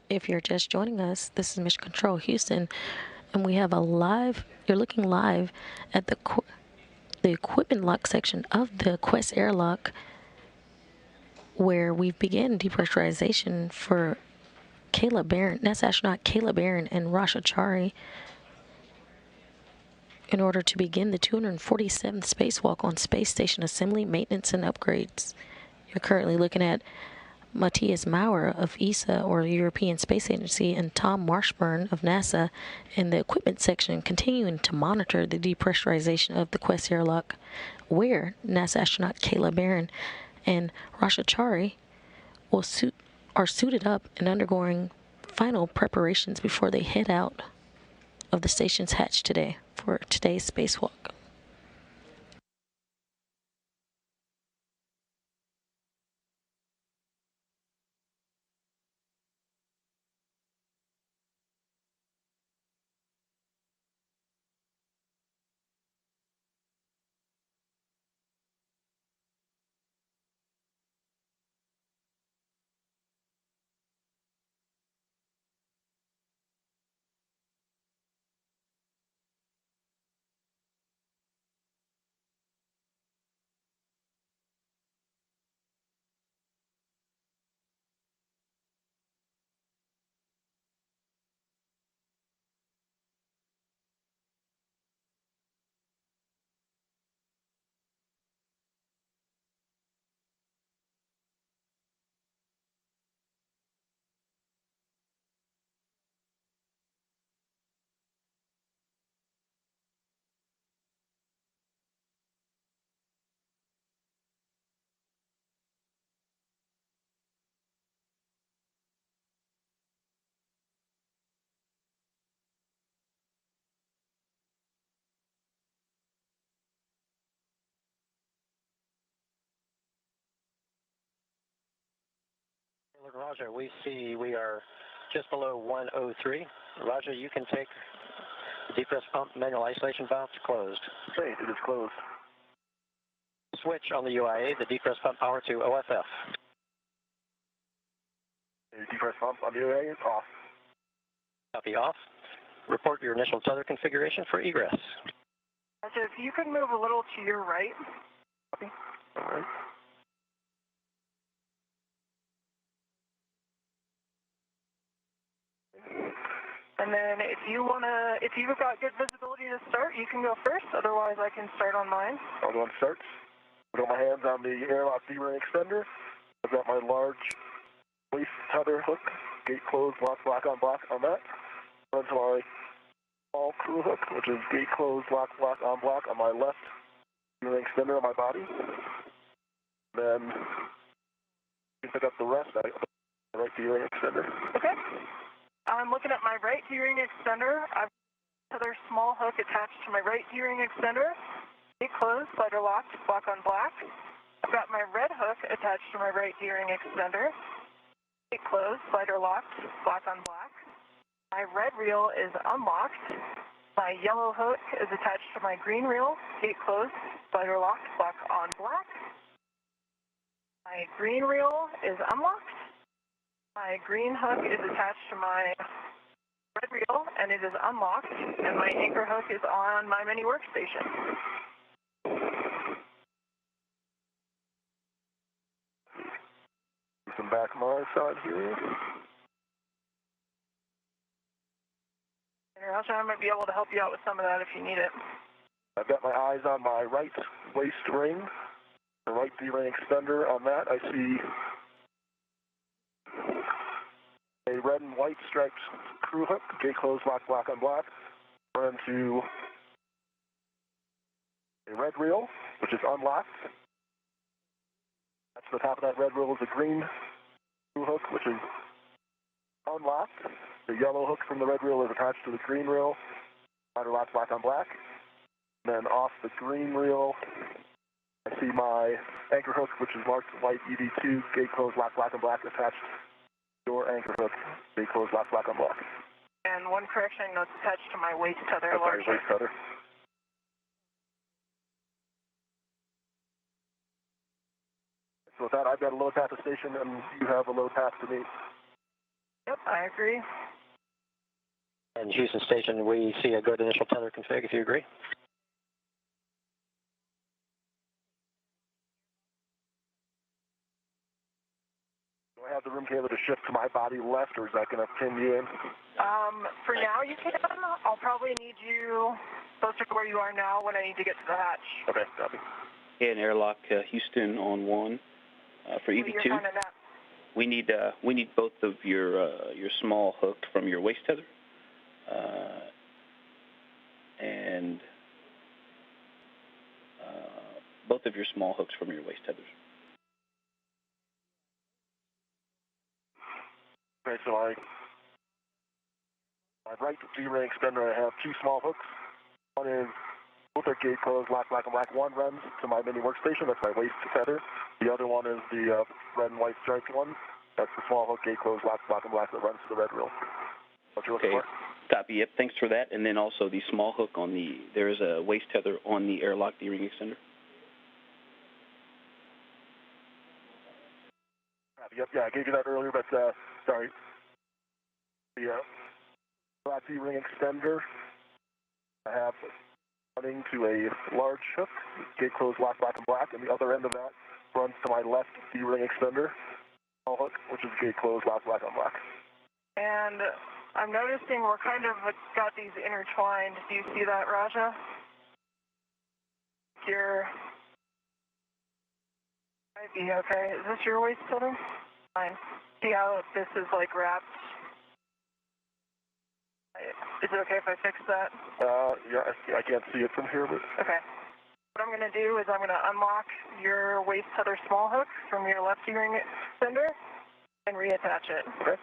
If you're just joining us, this is Mission Control Houston, and we have you're looking live at the equipment lock section of the Quest Airlock, where we've begun depressurization for Kayla Barron, NASA astronaut Kayla Barron and Rasha Chari, in order to begin the 247th spacewalk on space station assembly, maintenance, and upgrades. You're currently looking at Matthias Maurer of ESA, or the European Space Agency, and Tom Marshburn of NASA in the equipment section, continuing to monitor the depressurization of the Quest airlock, where NASA astronaut Kayla Barron and Rasha Chari are suited up and undergoing final preparations before they head out of the station's hatch today for today's spacewalk. Roger, we see we are just below 103. Roger, you can take depress pump manual isolation valve closed. Great, it is closed. Switch on the UIA, the depress pump power to OFF. The depress pump on the UA is off. Copy off. Report your initial tether configuration for egress. So if you could move a little to your right. Copy. All right. And then if you've got good visibility to start, you can go first. Otherwise, I can start on mine. I'll go on starts. I've got my hands on the airlock D-ring extender. I've got my large waist tether hook, gate closed, lock, block on that. Run to my small crew hook, which is gate closed, lock, block on my left D-ring extender on my body. Then you can pick up the rest. I got the right D-ring extender. Okay. I'm looking at my right D-ring extender. I've got another small hook attached to my right D-ring extender. Gate closed, slider locked, block on black. I've got my red hook attached to my right D-ring extender. Gate closed, slider locked, block on black. My red reel is unlocked. My yellow hook is attached to my green reel. Gate closed, slider locked, block on black. My green reel is unlocked. My green hook is attached to my red reel, and it is unlocked, and my anchor hook is on my mini workstation. Some back my side here. And I might be able to help you out with some of that if you need it. I've got my eyes on my right waist ring, the right D-ring extender. On that, I see a red and white striped crew hook, gate closed, lock, block on black. Run into a red reel, which is unlocked. That's the top of that red reel is a green crew hook, which is unlocked. The yellow hook from the red reel is attached to the green reel. Slider lock, black on black. And then off the green reel, I see my anchor hook, which is marked white ED2, gate closed, lock, black on black, attached to your anchor hook, gate closed, lock, black on black. And one correction, it's attached to my waist tether. That's my waist tether. So with that, I've got a load path to station, and you have a load path to me. Yep, I agree. And Houston Station, we see a good initial tether config, if you agree. Do I have the room, Kayla, to shift to my body left, or is that going to pin you in? For now you can. I'll probably need you closer to where you are now when I need to get to the hatch. Okay, copy. Okay, and airlock Houston on 1 for EV2. We need both of your small hook from your waist tether, and both of your small hooks from your waist tethers. Okay, so my right D-ring extender, I have two small hooks. One is both are gate closed, lock, black, and black. One runs to my mini workstation. That's my waist tether. The other one is the red and white striped one. That's the small hook, gate closed, lock, black, and black that runs to the red reel. What you're looking for? Copy. Yep. Thanks for that. And then also the small hook on there is a waist tether on the airlock D-ring extender. Yep. Yeah, I gave you that earlier, but sorry. The airlock D-ring extender, I have running to a large hook, gate closed, lock, black, and black, and the other end of that runs to my left D-ring extender, small hook, which is gate closed, lock, black, on black. And I'm noticing we're kind of got these intertwined. Do you see that, Raja? Might be okay. Is this your waist tether? Fine. See how this is like wrapped? Is it okay if I fix that? Yeah, I can't see it from here, but... Okay. What I'm going to do is I'm going to unlock your waist tether small hook from your left D-ring extender and reattach it. Okay.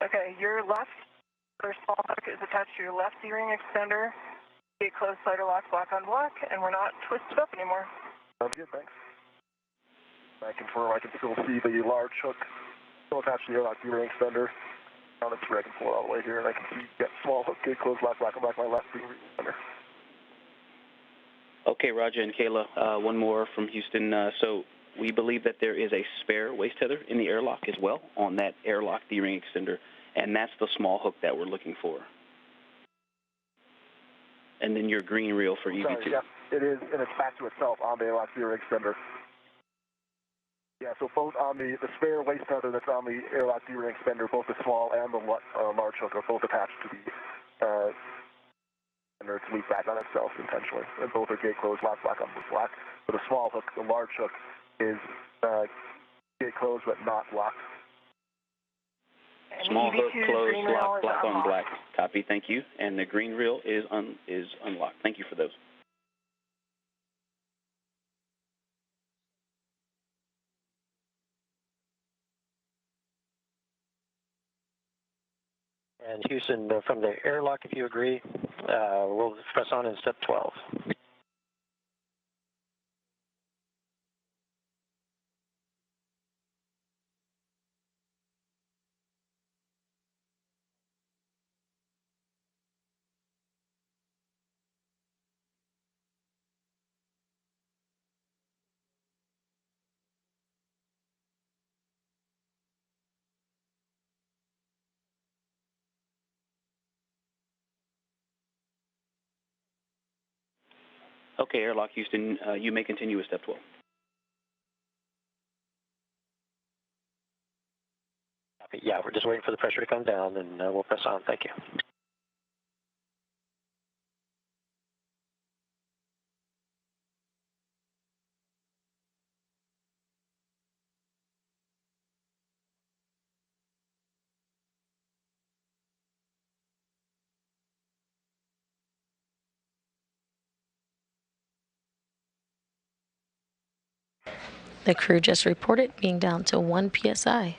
Okay, your left tether small hook is attached to your left D-ring extender. Gate closed, slider lock, black on black, and we're not twisted up anymore. Sounds good, thanks. I confirm I can still see the large hook still attached to the airlock D-ring extender. Down its rig and pull it all the way here, and I can see small hook, gate closed, lock, black, and black, my left D-ring extender. Okay, Raja and Kayla, one more from Houston. So We believe that there is a spare waste tether in the airlock as well on that airlock D-ring extender, and that's the small hook that we're looking for. And then your green reel for EV2. Sorry, yes, it is, and it's attached to itself on the airlock D-ring extender. Yeah, so both on the spare waste tether that's on the airlock D-ring extender, both the small and the large hook are both attached to the extender to loop back on itself intentionally. And both are gate closed, lock, block on block. For the small hook, the large hook is gate closed but not locked. Small hook closed, lock, black on black. Copy, thank you. And the green reel is unlocked. Thank you for those. And Houston, from the airlock, if you agree, we'll press on in step 12. Okay, airlock Houston, you may continue with step 12. Yeah, we're just waiting for the pressure to come down, and we'll press on. Thank you. The crew just reported being down to 1 psi.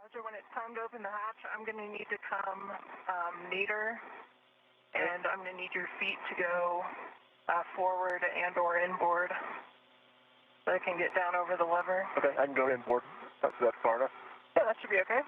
Roger, when it's time to open the hatch, I'm going to need to come nadir, and I'm going to need your feet to go forward and or inboard so I can get down over the lever. Okay, I can go inboard. That's far enough. Yeah, that should be okay.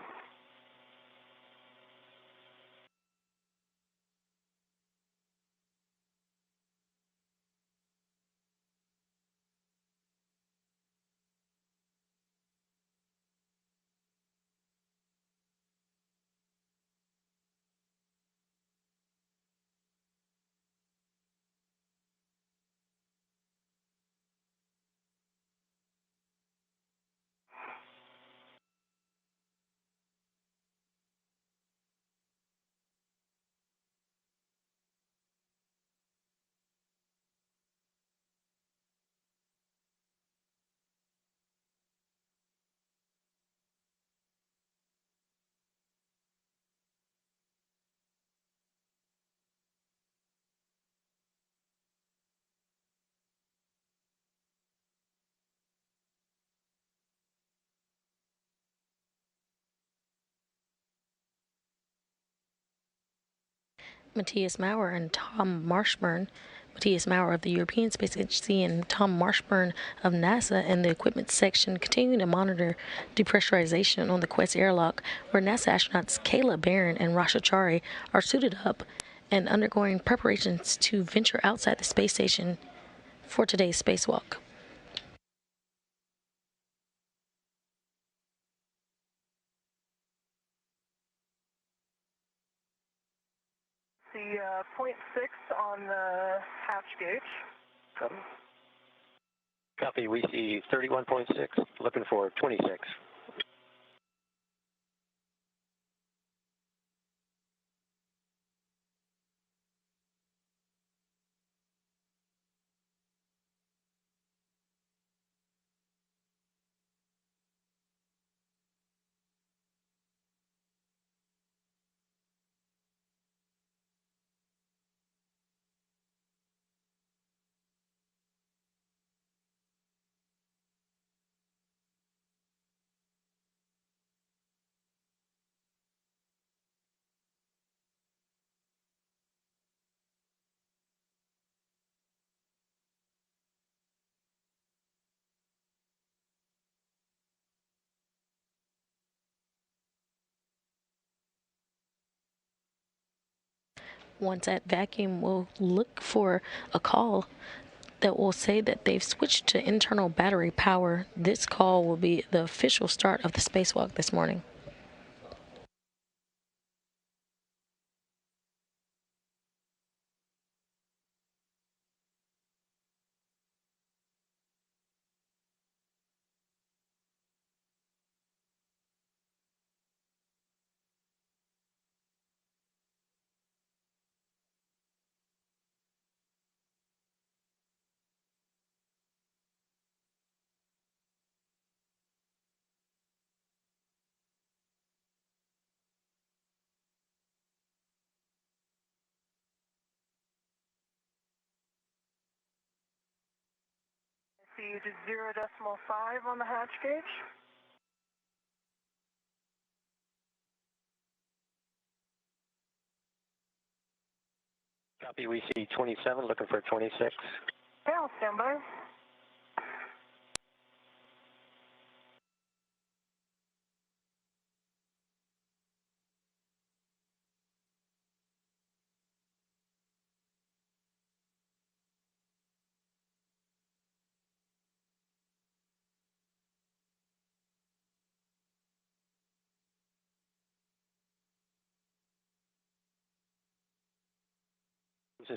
Matthias Maurer and Tom Marshburn, Matthias Maurer of the European Space Agency and Tom Marshburn of NASA, and the equipment section continue to monitor depressurization on the Quest airlock, where NASA astronauts Kayla, Barron, and Chari are suited up and undergoing preparations to venture outside the space station for today's spacewalk. See .6 on the hatch gauge. Copy, we see 31.6, looking for 26. Once at vacuum, we'll look for a call that will say that they've switched to internal battery power. This call will be the official start of the spacewalk this morning. See just 0.5 on the hatch gauge. Copy, we see 27, looking for 26. Okay, I'll stand by.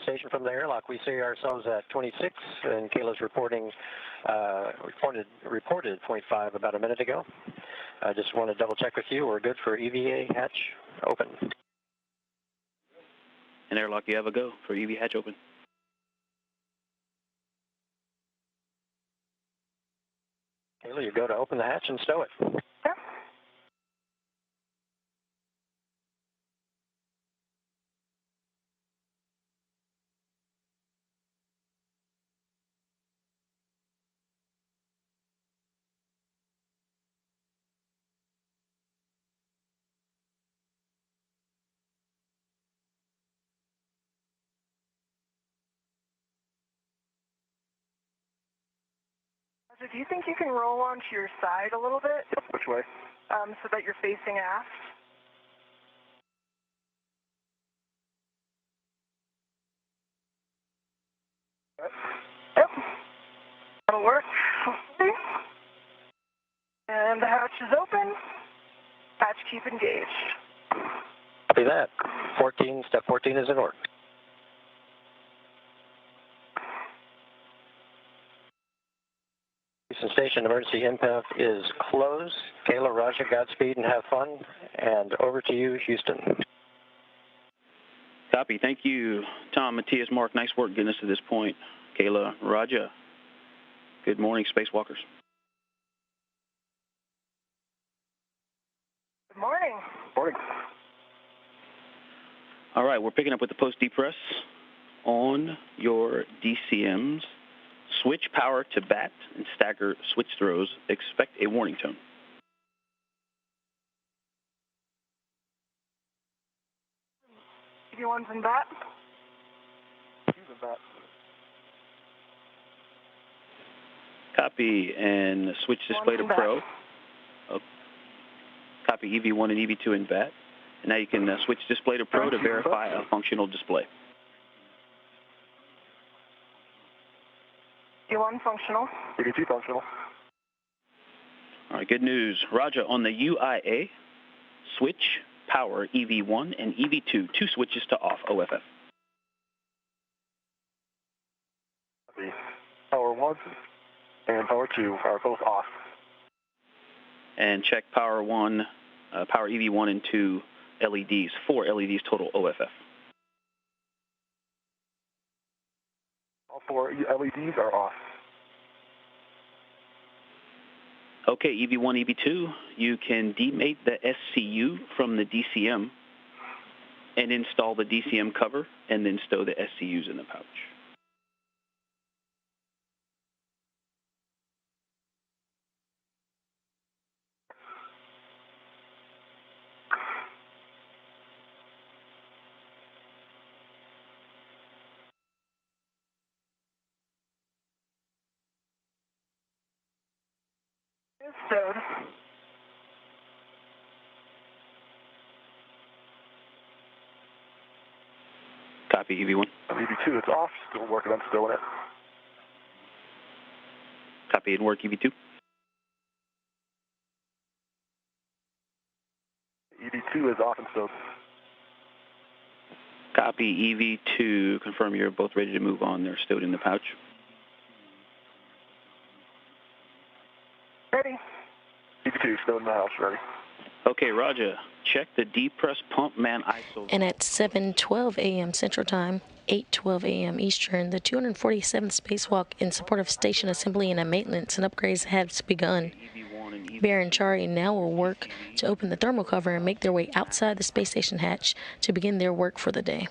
Station from the airlock, we see ourselves at 26, and Kayla's reported 0.5 about a minute ago. I just want to double check with you. We're good for EVA hatch open. And airlock, you have a go for EV hatch open. Kayla, you go to open the hatch and stow it. Yep. So do you think you can roll onto your side a little bit? Which way? So that you're facing aft. Yep. That'll work. And the hatch is open. Hatch keep engaged. Copy that. 14, step 14 is in order. Houston Station, emergency IMPAV is closed. Kayla, Raja, Godspeed and have fun. And over to you, Houston. Copy. Thank you, Tom, Matthias, Mark. Nice work getting us to this point. Kayla, Raja. Good morning, spacewalkers. Good morning. Morning. All right, we're picking up with the post-depress on your DCMs. Switch power to bat and stagger switch throws. Expect a warning tone. EV1's in bat. He's in bat. Copy, and switch display to Pro. Oh, copy EV1 and EV2 in bat. And now you can switch display to Pro to verify a functional display. EV1 functional. EV2 functional. All right, good news. Roger, on the UIA, switch power EV1 and EV2, two switches to off OFF. Copy. Power 1 and power 2 are both off. And check power EV1 and 2 LEDs, 4 LEDs total OFF. All 4 LEDs are off. Okay, EV1, EV2, you can demate the SCU from the DCM and install the DCM cover and then stow the SCUs in the pouch. It's stowed. Copy, EV1. EV2, it's off. Still working on stowing it. Copy and work, EV2. EV2 is off and stowed. Copy, EV2. Confirm you're both ready to move on. They're stowed in the pouch. Ready. EV2 stowed in the house, ready. Okay, Roger. Check the depress pump man ISO. And at 7:12 a.m. Central Time, 8:12 a.m. Eastern, the 247th Spacewalk in support of station assembly and maintenance and upgrades has begun. Barron and Chari now will work to open the thermal cover and make their way outside the space station hatch to begin their work for the day.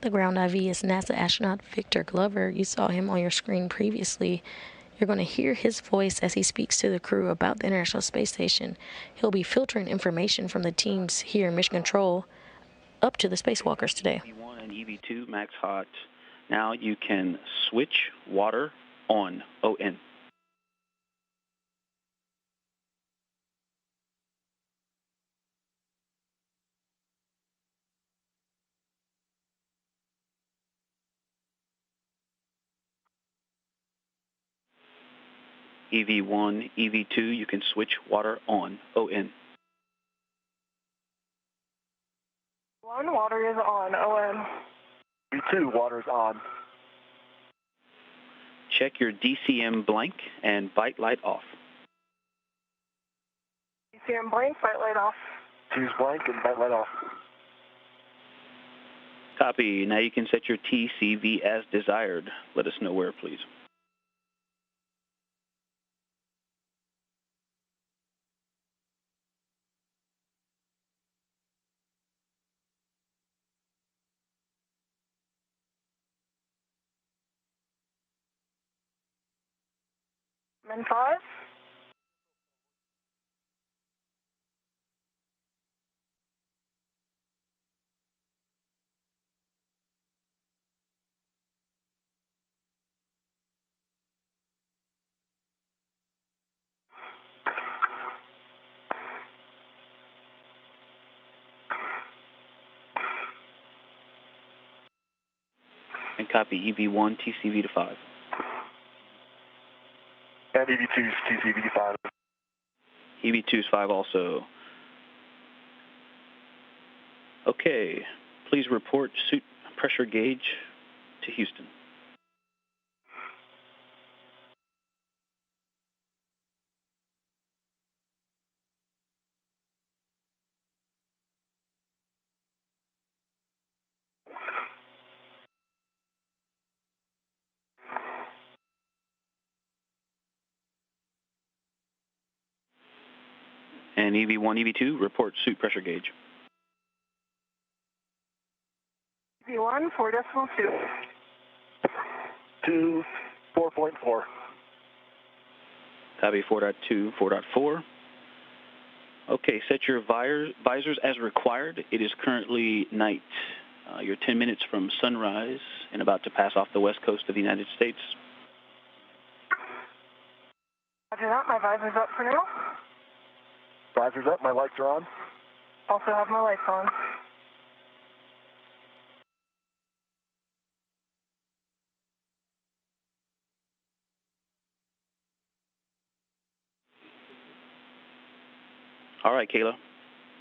The ground IV is NASA astronaut Victor Glover. You saw him on your screen previously. You're going to hear his voice as he speaks to the crew about the International Space Station. He'll be filtering information from the teams here in Mission Control up to the spacewalkers today. EV1 and EV2 max hot. Now you can switch water on, ON. EV1, EV2, you can switch water on, ON. One, water is on, ON. EV2, water's on. Check your DCM blank and bite light off. DCM blank, bright light off. Two's blank and bite light off. Copy. Now you can set your TCV as desired. Let us know where, please. Min 5. And copy EV1 TCV to 5. And EV2's TCV 5. EV2's 5 also. Okay, please report suit pressure gauge to Houston. And EV1, EV2, report suit pressure gauge. EV1, 4.2. To 4.4. Copy 4.2, 4.4. Okay, set your visors as required. It is currently night. You're 10 minutes from sunrise and about to pass off the west coast of the United States. Roger that, my visor's up for now. Visor's up, my lights are on. Also have my lights on. All right, Kayla,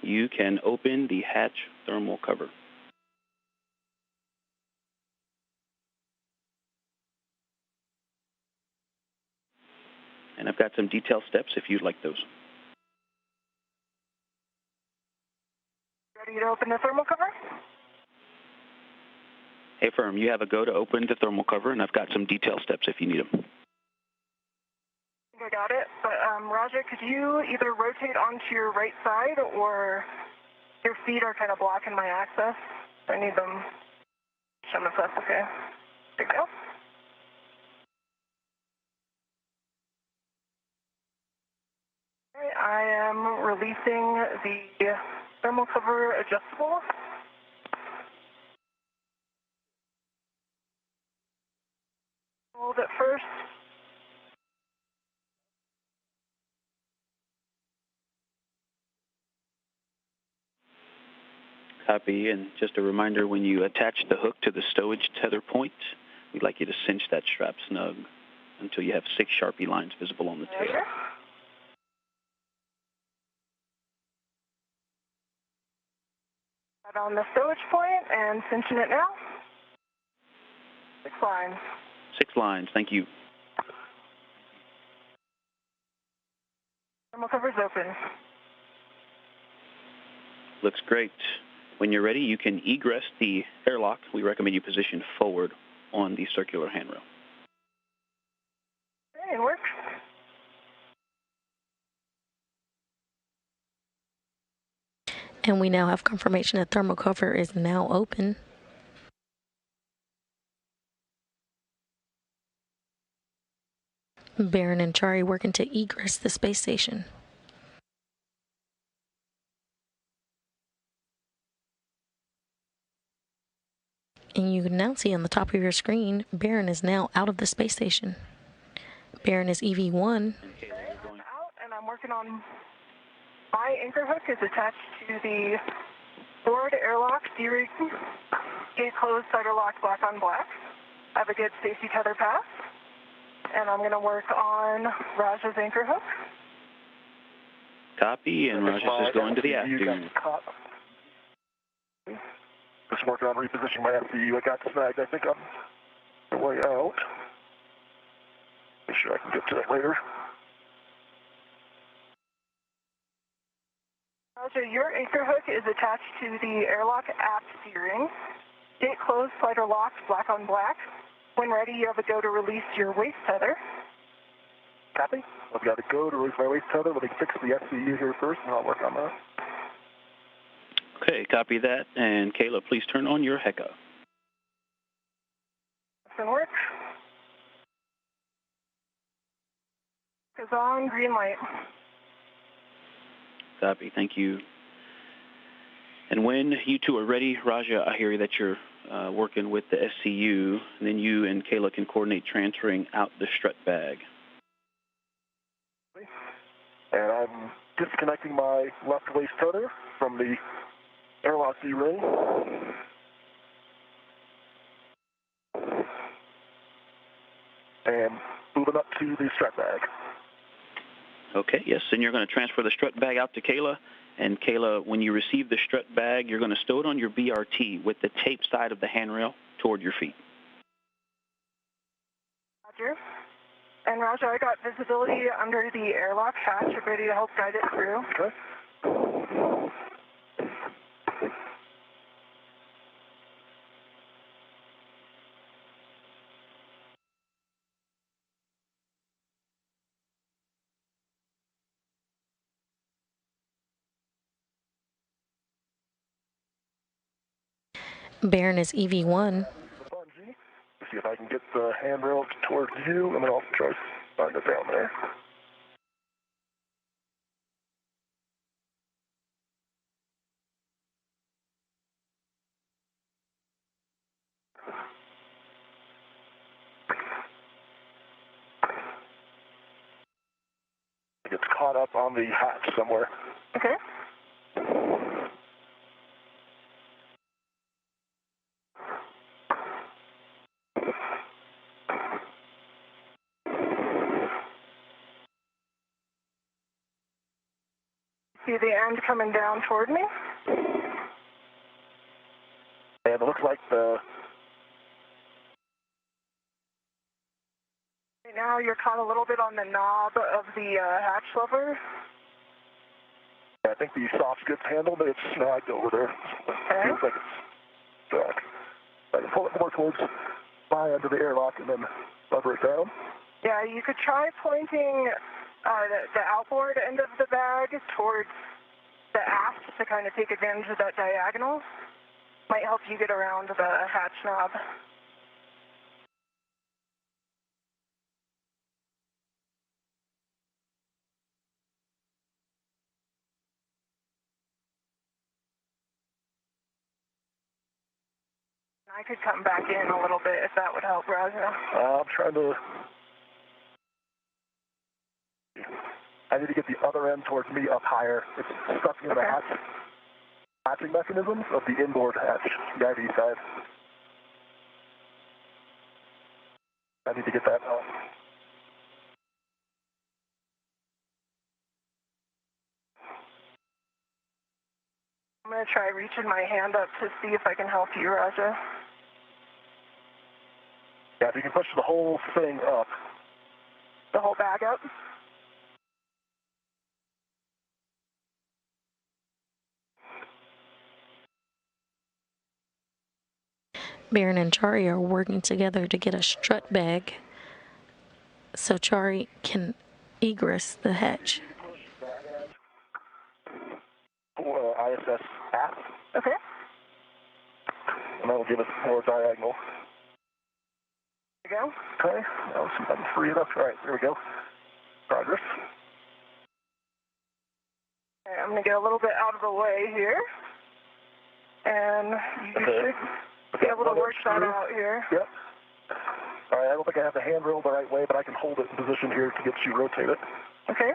you can open the hatch thermal cover. And I've got some detailed steps if you'd like those. Ready to open the thermal cover? Hey, firm, you have a go to open the thermal cover, and I've got some detailed steps if you need them. I think I got it, but Roger, could you either rotate onto your right side or your feet are kind of blocking my access? I need them. Show me if that's okay. There you go. Okay, I am releasing the thermal cover adjustable. Hold it first. Copy, and just a reminder, when you attach the hook to the stowage tether point, we'd like you to cinch that strap snug until you have 6 Sharpie lines visible on the tail. Okay. Got on the stowage point and cinching it now. 6 lines. 6 lines, thank you. Thermal cover's open. Looks great. When you're ready, you can egress the airlock. We recommend you position forward on the circular handrail. Okay, it works. And we now have confirmation that thermal cover is now open. Barron and Chari working to egress the space station. And you can now see on the top of your screen, Barron is now out of the space station. Barron is EV1. Out, and I'm working on my anchor hook is attached to the forward airlock D-ring, gate closed, cider locked, black on black. I have a good safety tether pass, and I'm going to work on Raj's anchor hook. Copy, and Rajas is going to the aft tube. Just working on repositioning my FCU. I got snagged. I think I'm the way out. Make sure I can get to that later. Roger, your anchor hook is attached to the airlock aft D-ring. Gate closed, slider locked, black on black. When ready, you have a go to release your waist tether. Copy. I've got to go to release my waist tether. Let me fix the FCU here first, and I'll work on that. Okay, copy that. And Kayla, please turn on your HECA. Doesn't work. Goes on, green light. Copy, thank you. And when you two are ready, Raja, I hear that you're working with the SCU, and then you and Kayla can coordinate transferring out the strut bag. And I'm disconnecting my left waist tether from the airlock D-ring. And moving up to the strut bag. Okay, yes, and you're going to transfer the strut bag out to Kayla. And Kayla, when you receive the strut bag, you're going to stow it on your BRT with the tape side of the handrail toward your feet. Roger. And Roger, I got visibility under the airlock hatch. I'm ready to help guide it through. Okay. Barron is EV1. Bungee. See if I can get the handrail towards you, and then I'll try to find it down there. It gets caught up on the hatch somewhere. Okay. See the end coming down toward me? And it looks like the... Right now you're caught a little bit on the knob of the hatch lever. I think the soft goods handle, but it's snagged over there. Okay. Feels like it's stuck. I can pull it more towards my end of the airlock and then lever it down. Yeah, you could try pointing the outboard end of the bag towards the aft to kind of take advantage of that diagonal. Might help you get around the hatch knob. I could come back in a little bit if that would help, Raja. I'm trying to... I need to get the other end towards me up higher. It's stuck in the hatching mechanisms of the inboard hatch, the IV side. I need to get that out. I'm going to try reaching my hand up to see if I can help you, Raja. Yeah, if you can push the whole thing up. The whole bag up? Barron and Chari are working together to get a strut bag so Chari can egress the hatch. ISS app. Okay. And that'll give us more diagonal. There you go. Okay, now see if I can free it up. All right, there we go. Progress. Okay, I'm going to get a little bit out of the way here. And you should be able to work that out here. Yep. All right, I don't think I have the handrail the right way, but I can hold it in position here to get you rotate it. Okay.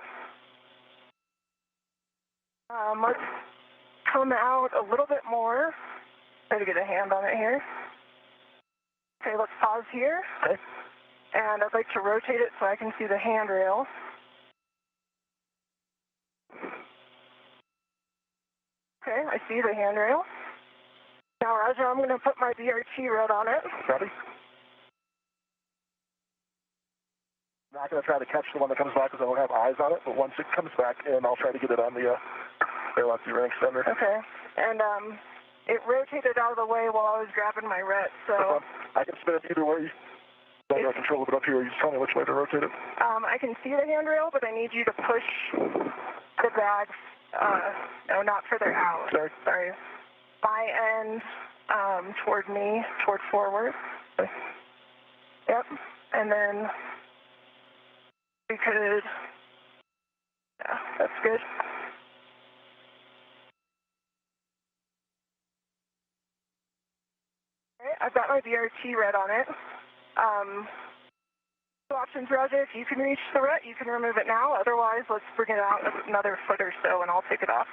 Let's come out a little bit more. Try to get a hand on it here. Okay, let's pause here. Okay. And I'd like to rotate it so I can see the handrail. Okay, I see the handrail. Now, Raja, I'm going to put my BRT rod on it. Ready? I'm not going to try to catch the one that comes back because I don't have eyes on it, but once it comes back in, I'll try to get it on the airlock ring extender. Okay. And it rotated out of the way while I was grabbing my ret, so... I can spin it either way. I don't control it up here. You just tell me which way to rotate it. I can see the handrail, but I need you to push the bag, no, not further out. Sorry. My end toward me, toward forward. Okay. Yep. And then we could, yeah, that's good. All right, I've got my BRT red on it. Two options, Raja. If you can reach the ret, you can remove it now. Otherwise, let's bring it out another foot or so, and I'll take it off.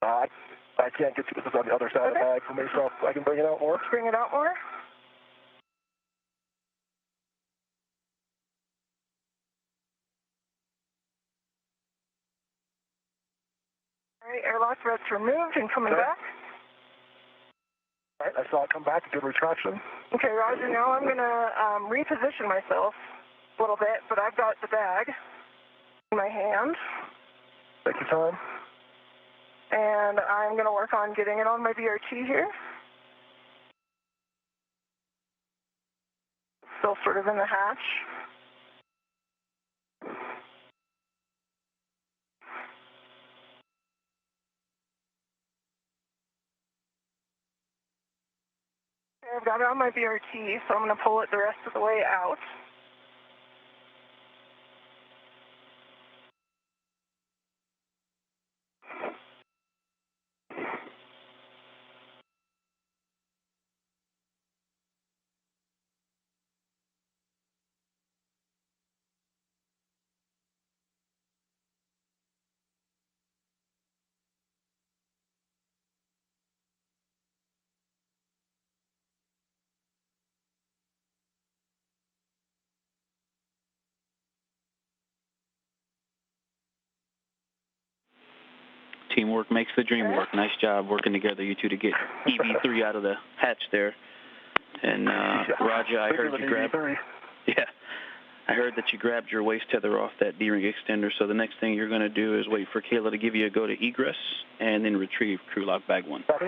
I can't get to this on the other side of the bag for me, so I can bring it out more. Bring it out more. All right, airlock red's removed and coming back. All right, I saw it come back. Good retraction. Okay, Roger. Now I'm going to reposition myself a little bit, but I've got the bag in my hand. Take your time. And I'm going to work on getting it on my BRT here. Still sort of in the hatch. I've got it on my BRT, so I'm going to pull it the rest of the way out. Teamwork makes the dream work. Nice job working together, you two, to get EV3 out of the hatch there. And Raja, I heard you grab. Yeah, I heard that you grabbed your waist tether off that D-ring extender. So the next thing you're going to do is wait for Kayla to give you a go to egress, and then retrieve crew lock bag 1. Copy.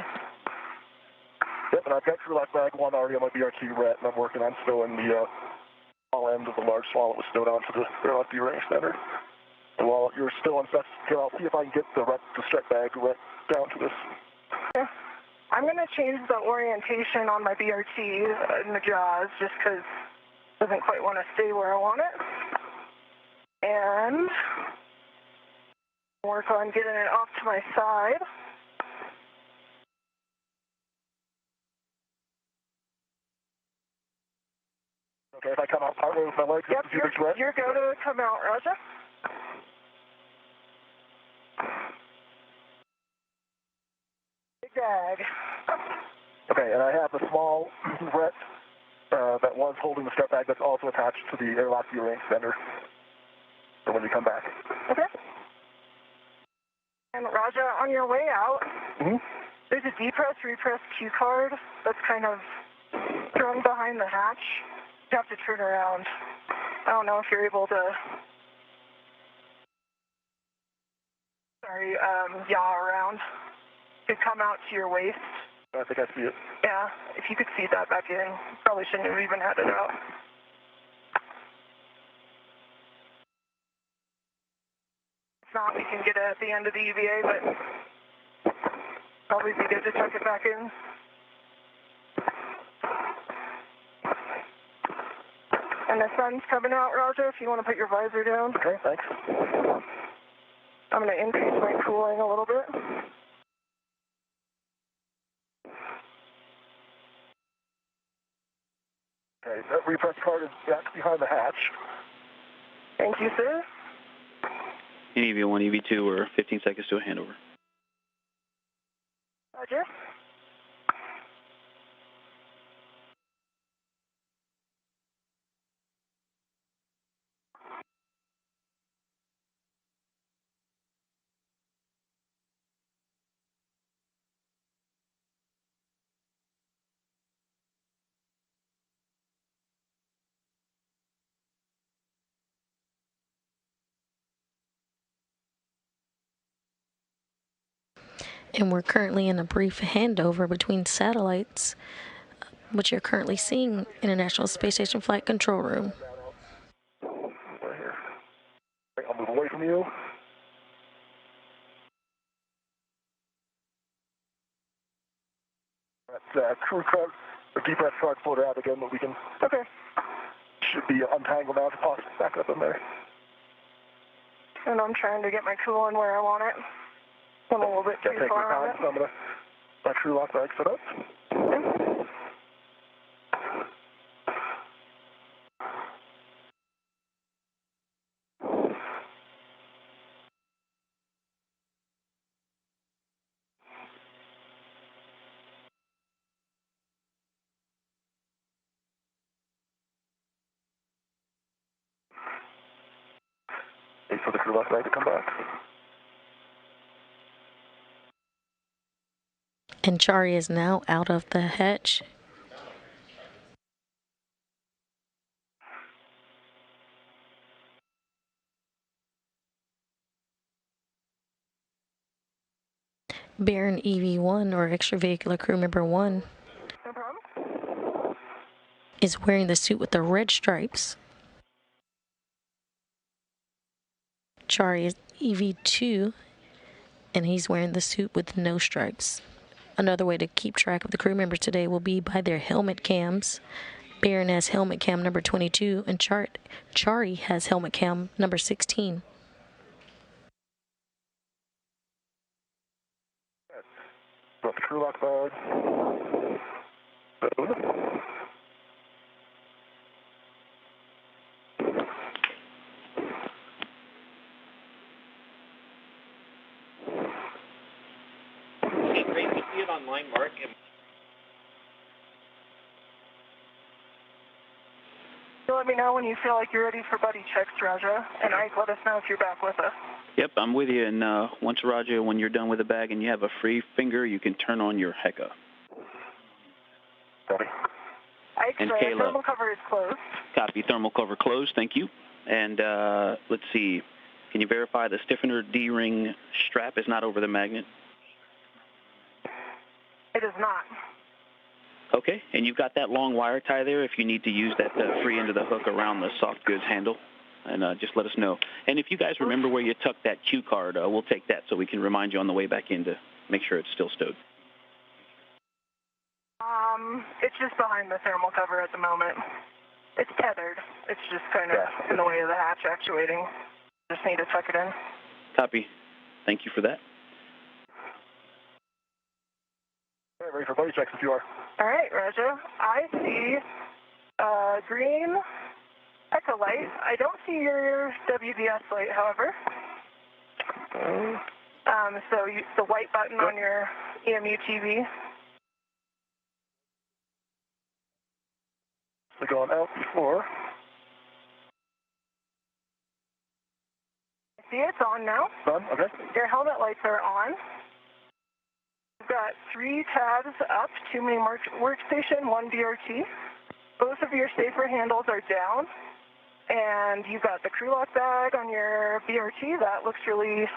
Yep, and I've got crew lock bag 1 already on my BRT ret, and I'm working on stowing the small end of the large swallow that was stowed onto the Airlock D-ring extender. And while you're still on Struts, I'll see if I can get the strut bag down to this. Okay. I'm going to change the orientation on my BRT in the jaws just because it doesn't quite want to stay where I want it. And work on getting it off to my side. Okay, if I come out partway with my legs, yep, you're go to come out, Raja. Big bag. Okay, and I have a small ret that was holding the strut bag that's also attached to the Airlock D-ring extender for when you come back. Okay. And Raja, on your way out, there's a depress, repress cue card that's kind of thrown behind the hatch. You have to turn around. I don't know if you're able to, yaw around. It could come out to your waist. I think I see it. Yeah, if you could feed that back in, probably shouldn't have even had it out. If not, we can get it at the end of the EVA, but probably be good to tuck it back in. And the sun's coming out, Raja, if you want to put your visor down. Okay, thanks. I'm going to increase my cooling a little bit. Okay, that repress card is back behind the hatch. Thank you, sir. In EV1, EV2, we're 15 seconds to a handover. Roger. And we're currently in a brief handover between satellites, which you're currently seeing International Space Station Flight Control Room. Right here. I'll move away from you. That crew card, the depress card floated out again, but we can. Okay. Should be untangled now to toss it back up in there. And I'm trying to get my coolant where I want it. I'm a little bit too far on it. So I'm going to my crew lock bag set up. Okay. Wait for the crew lock bag to come back. And Chari is now out of the hatch. Barron EV1, or extravehicular crew member 1, No problem. is wearing the suit with the red stripes. Chari is EV2, and he's wearing the suit with no stripes. Another way to keep track of the crew members today will be by their helmet cams. Barron has helmet cam number 22, and Chari has helmet cam number 16. Got the crew lock bag. Hey, great to see it online, Mark. Let me know when you feel like you're ready for buddy checks, Raja, and Ike, let us know if you're back with us. Yep, I'm with you. And once, Roger, when you're done with the bag and you have a free finger, you can turn on your HECA. Copy. Ike, And the Kayla. thermal cover is closed. Copy. Thermal cover closed. Thank you. And let's see. Can you verify the stiffener D-ring strap is not over the magnet? It is not. Okay. And you've got that long wire tie there if you need to use that free end of the hook around the soft goods handle. And just let us know. And if you guys remember where you tucked that cue card, we'll take that so we can remind you on the way back in to make sure it's still stowed. It's just behind the thermal cover at the moment. It's tethered. It's just kind of in the way of the hatch actuating. Just need to tuck it in. Copy. Thank you for that. All right, ready for buddy checks if you are. All right, Raja. I see green echo light. I don't see your WBS light, however. So the white button on your EMU TV. We're going out before. I see it's on now. Done? Okay. Your helmet lights are on. You've got 3 tabs up, 2 main workstation, 1 BRT. Both of your safer handles are down. And you've got the crew lock bag on your BRT. That looks really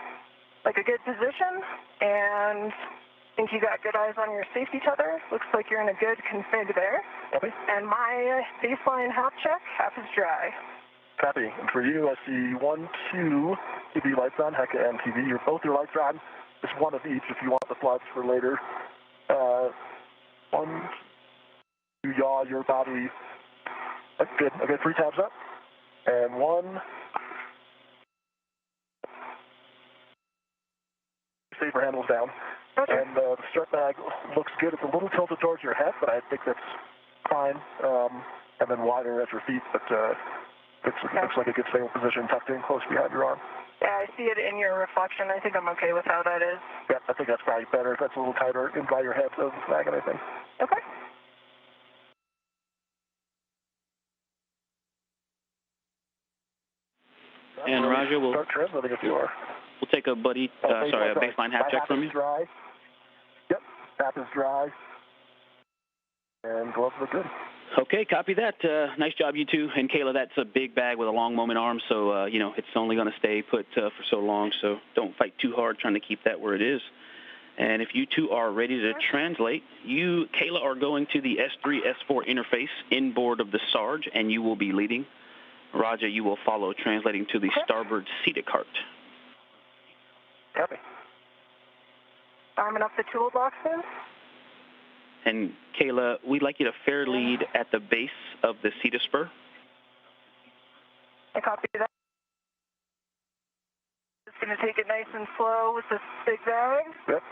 like a good position. And I think you got good eyes on your safety tether. Looks like you're in a good config there. Copy. And my baseline half check, half is dry. Copy. And for you, I see 1, 2 TV lights on, HECA and TV. Both your lights are on. Just one of each if you want the floods for later. 1, 2, yaw your body. That's good. Okay, 3 tabs up. And 1. Safer handles down. Okay. And the strut bag looks good. It's a little tilted towards your head, but I think that's fine. And then wider at your feet, but looks like a good stable position, tucked in close behind your arm. Yeah, I see it in your reflection. I think I'm okay with how that is. Yeah, I think that's probably better if that's a little tighter in by your head, so it's flagging, I think. Okay. And Roger, we'll start translating if you are. We'll take a buddy, a baseline half check from you. Dry. Yep, half is dry. And gloves look good. Okay, copy that. Nice job, you two. And Kayla, that's a big bag with a long moment arm, so, it's only going to stay put for so long, so don't fight too hard trying to keep that where it is. And if you two are ready to translate, you, Kayla, are going to the S3, S4 interface inboard of the Sarge, and you will be leading. Roger, you will follow, translating to the starboard seated cart. Copy. Arming up the toolboxes. And Kayla, we'd like you to fair lead at the base of the CETA spur. I copy that. Just going to take it nice and slow with this big bag. Yep.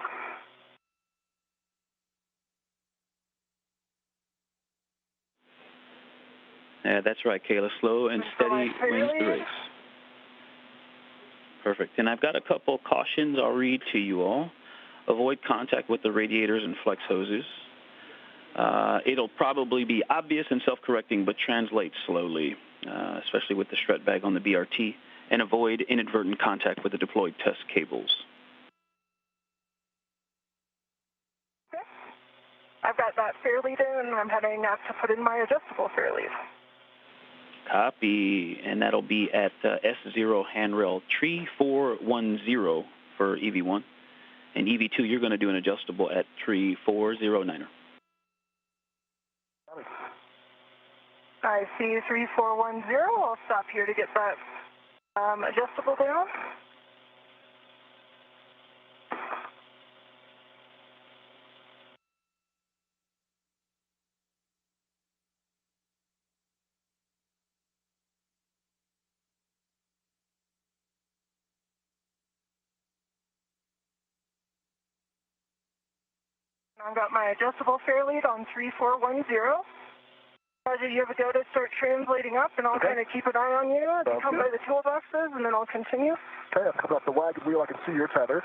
Yeah, that's right, Kayla. Slow and steady wins the race. Perfect. And I've got a couple cautions I'll read to you all. Avoid contact with the radiators and flex hoses. It'll probably be obvious and self-correcting, but translate slowly, especially with the strut bag on the BRT, and avoid inadvertent contact with the deployed test cables. Okay. I've got that fair lead in, and I'm heading out to put in my adjustable fair lead. Copy, and that'll be at S0 handrail tree 410 for EV1. And EV2, you're going to do an adjustable at tree 409er. I see 3410. I'll stop here to get that adjustable down. I've got my adjustable fair lead on 3410. Roger, you have a go to start translating up, and I'll kind of keep an eye on you as you come by the toolboxes, and then I'll continue. Okay, I've come up the wagon wheel. I can see your tether.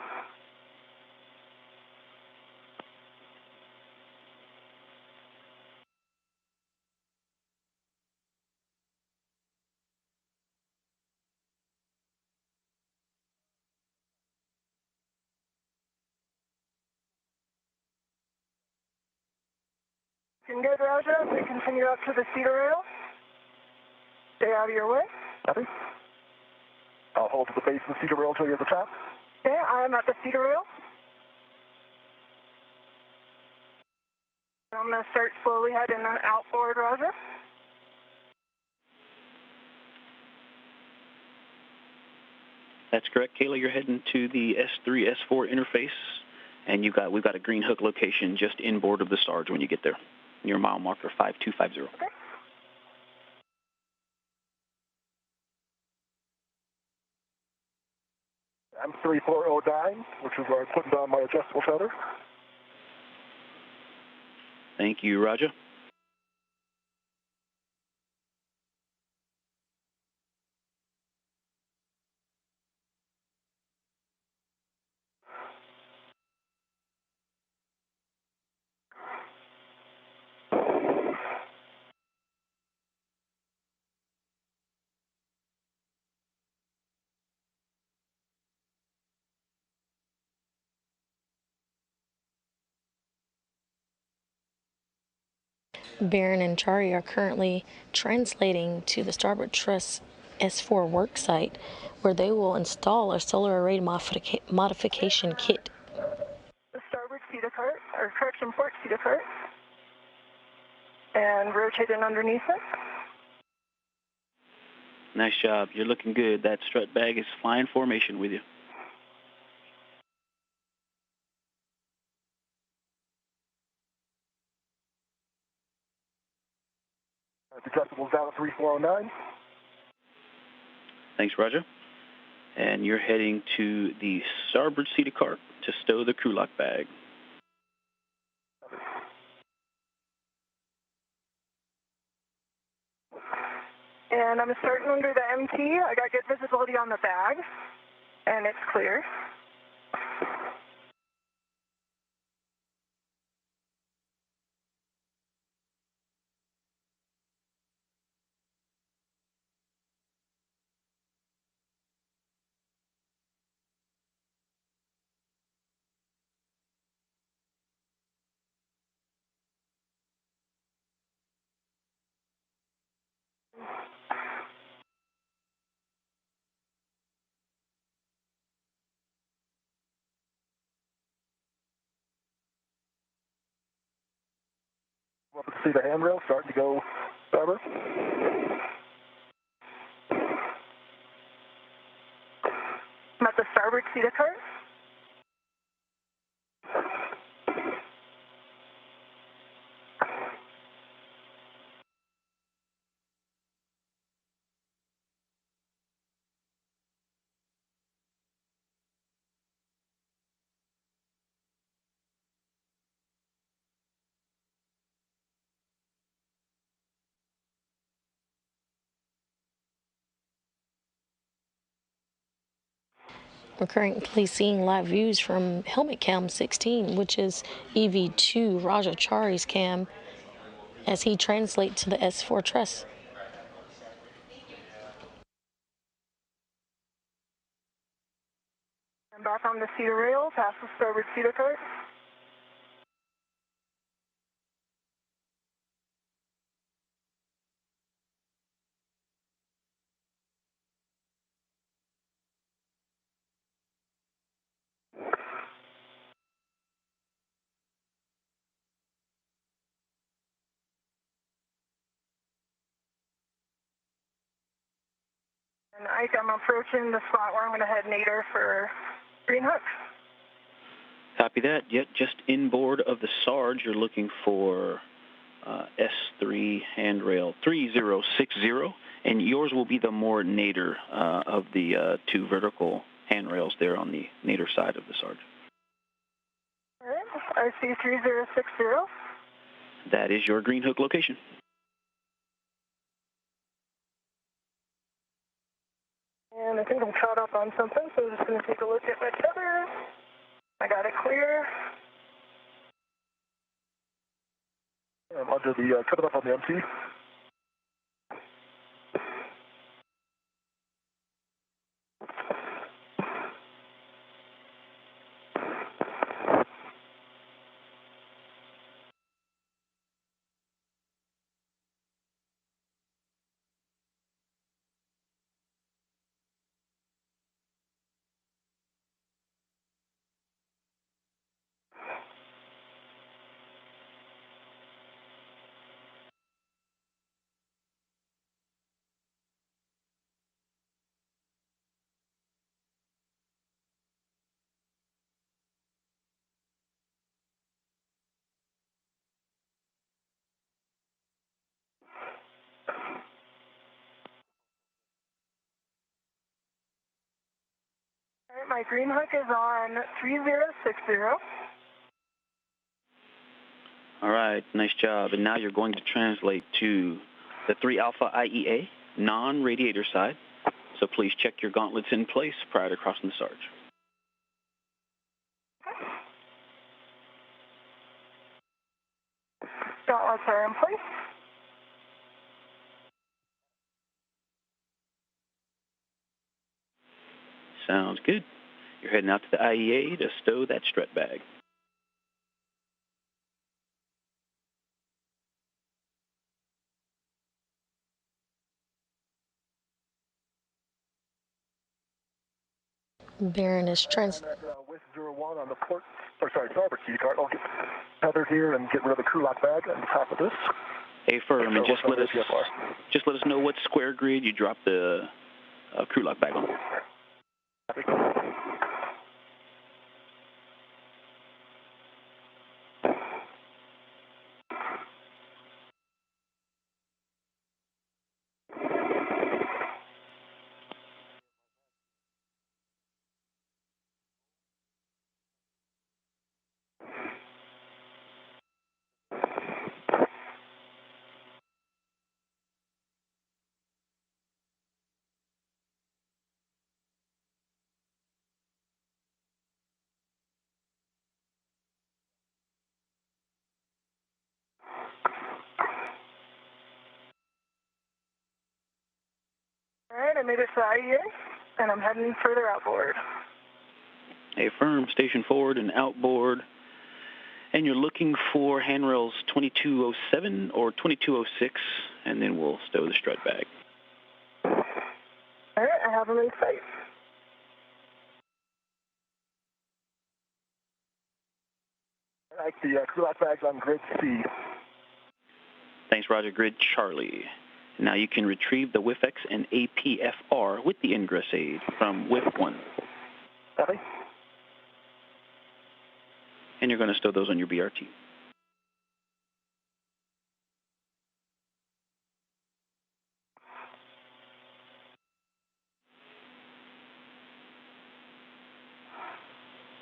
Looking good, Roger. We continue up to the cedar rail. Stay out of your way. Copy. I'll hold to the base of the cedar rail until you're at the top. Okay, I am at the cedar rail. I'm going to start slowly heading out forward, Roger. That's correct, Kayla. You're heading to the S3, S4 interface, and we've got a green hook location just inboard of the Sarge when you get there, near mile marker 5250. Okay. I'm 3409, which is where I'm putting down my adjustable tether. Thank you, Roger. Barron and Chari are currently translating to the starboard truss S4 work site, where they will install a solar array modification kit. The starboard cedar cart, or correction, port cedar cart, and rotate it underneath it. Nice job. You're looking good. That strut bag is flying formation with you. The adjustible's down at 3409. Thanks, Roger. And you're heading to the starboard cedar cart to stow the crew lock bag. And I'm starting under the MT. I got good visibility on the bag, and it's clear. Up to see the handrail starting to go starboard. I'm at the starboard cedar cart. We're currently seeing live views from helmet cam 16, which is EV2 Raja Chari's cam, as he translates to the S4 truss. I'm back on the cedar rail, past the starboard cedar cart. And I'm approaching the spot where I'm going to head nadir for green hook. Copy that. Yep, just inboard of the Sarge, you're looking for S3 handrail 3060, and yours will be the more nadir of the two vertical handrails there on the nadir side of the Sarge. All right, I see 3060. That is your green hook location. And I think I'm caught up on something, so I'm just going to take a look at my tether. I got it clear. I'm under the, cut it up on the MT. All right, my green hook is on 3060. All right, nice job. And now you're going to translate to the 3 Alpha IEA, non-radiator side. So please check your gauntlets in place prior to crossing the Sarge. Gauntlets are in place. Sounds good. You're heading out to the IEA to stow that strut bag. Barron is With 01 on the port, or sorry, starboard key card. I'll get tethered here and get rid of the crew lock bag on top of this. Affirm, and just let us know what square grid you drop the crew lock bag on. All right, I made it to the IEA, and I'm heading further outboard. Affirm, station forward and outboard. And you're looking for handrails 2207 or 2206, and then we'll stow the strut bag. All right, I have them in sight. I like the crew lock bags on grid C. Thanks, Roger. Grid Charlie. Now you can retrieve the WIFX and APFR with the ingress aid from WIF 1. Copy. And you're going to stow those on your BRT.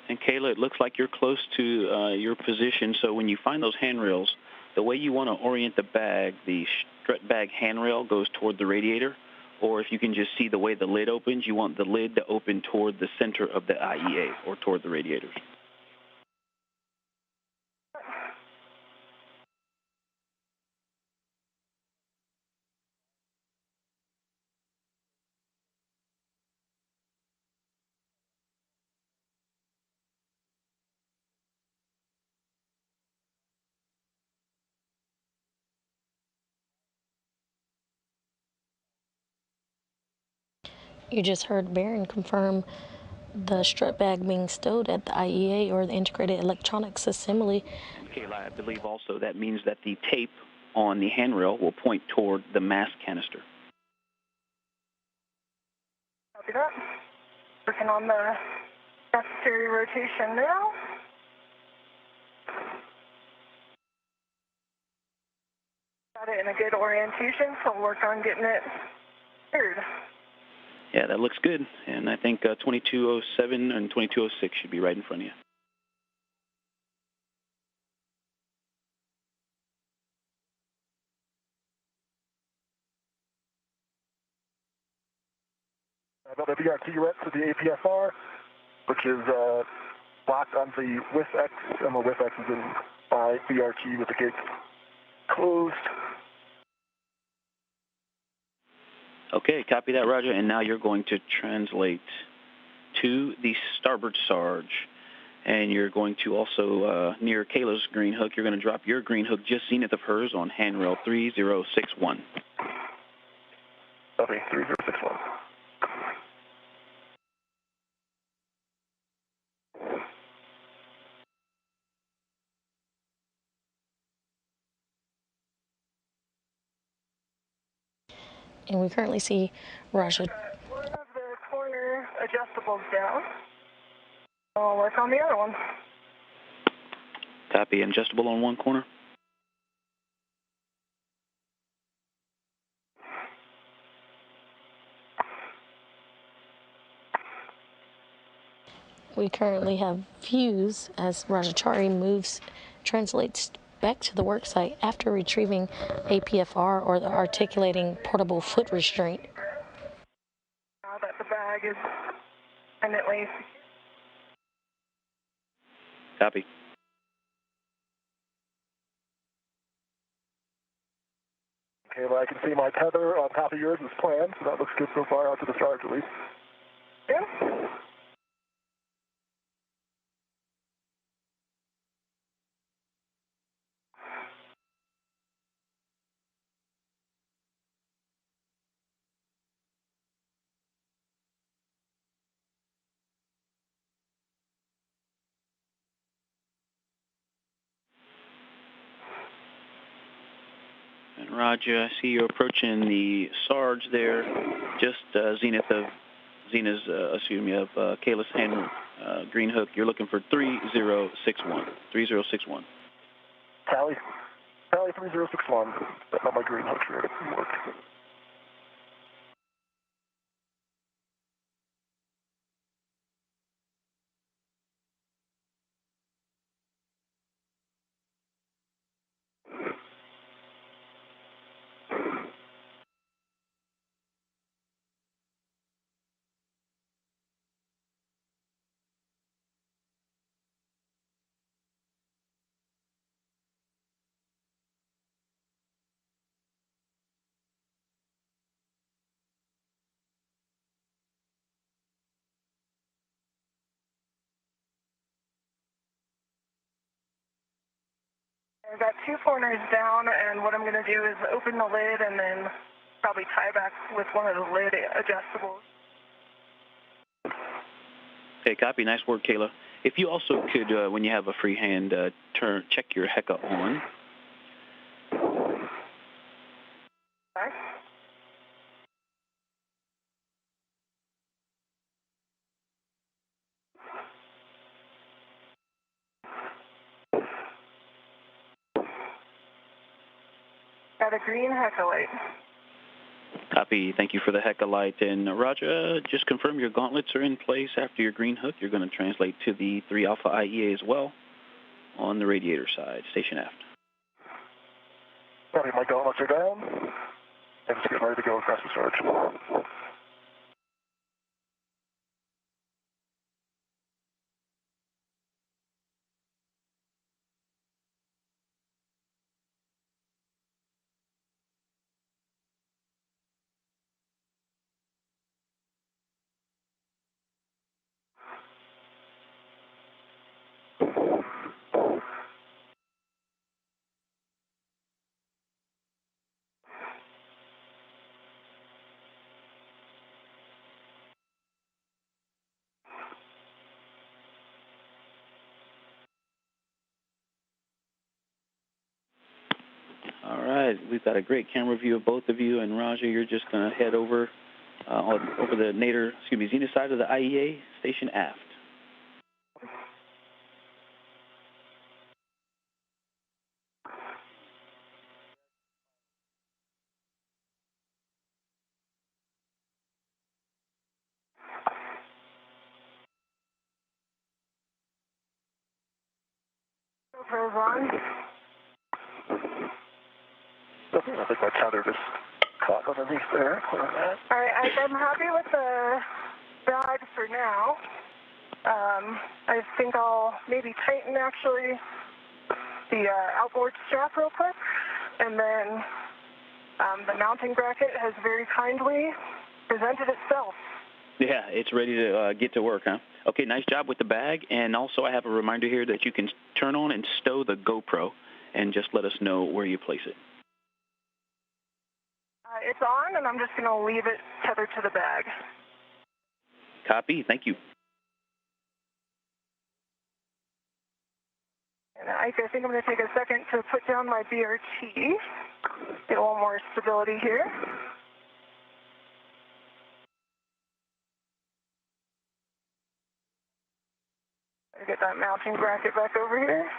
And Kayla, it looks like you're close to your position, so when you find those handrails, the way you want to orient the bag, the strut bag handrail goes toward the radiator, or if you can just see the way the lid opens, you want the lid to open toward the center of the IEA or toward the radiators. You just heard Barron confirm the strut bag being stowed at the IEA, or the Integrated Electronics Assembly. And Kayla, I believe also that means that the tape on the handrail will point toward the mass canister. Copy that. Working on the necessary rotation now. Got it in a good orientation, so I'll work on getting it cleared. Yeah, that looks good. And I think 2207 and 2206 should be right in front of you. Got the BRT rep to the APFR, which is locked on the WIF X, and the WIF X is in by BRT with the gate closed. Okay, copy that, Roger. And now you're going to translate to the starboard Sarge. And you're going to also, near Kayla's green hook, you're going to drop your green hook just zenith of hers on handrail 3061. Copy, 3061. And we currently see Raja. One of the corner adjustables down. I'll work on the other one. Copy, adjustable on one corner. We currently have views as Chari translates back to the worksite after retrieving APFR or the articulating portable foot restraint. Now that the bag is independently. Copy. Okay, well, I can see my tether on top of yours is planned, so that looks good so far out to the Sarge at least. Yeah. And Roger, I see you approaching the Sarge there, just zenith of Kayla's hand green hook. You're looking for 3061. 3061. Tally 3061. That's not my green hook here. It doesn't work. I've got two corners down, and what I'm going to do is open the lid and then probably tie back with one of the lid adjustables. Okay, copy. Nice work, Kayla. If you also could, when you have a free hand, check your HECA on. Okay. Got a green HECA light. Copy. Thank you for the HECA light. And Roger, just confirm your gauntlets are in place after your green hook. You're going to translate to the 3 Alpha IEA as well on the radiator side, station aft. Copy, my gauntlets are down. I'm just getting ready to go across the Sarge. All right, we've got a great camera view of both of you, and Roger, you're just going to head over over the zenith side of the IEA, station aft. GoPro's on. I think my tether just caught underneath there. All right, I'm happy with the bag for now. I think I'll maybe tighten actually the outboard strap real quick, and then the mounting bracket has very kindly presented itself. Yeah, it's ready to get to work, huh? Okay, nice job with the bag, and also I have a reminder here that you can turn on and stow the GoPro, and just let us know where you place it. It's on, and I'm just going to leave it tethered to the bag. Copy, thank you. And Ike, I think I'm going to take a second to put down my BRT, get a little more stability here. Get that mounting bracket back over here.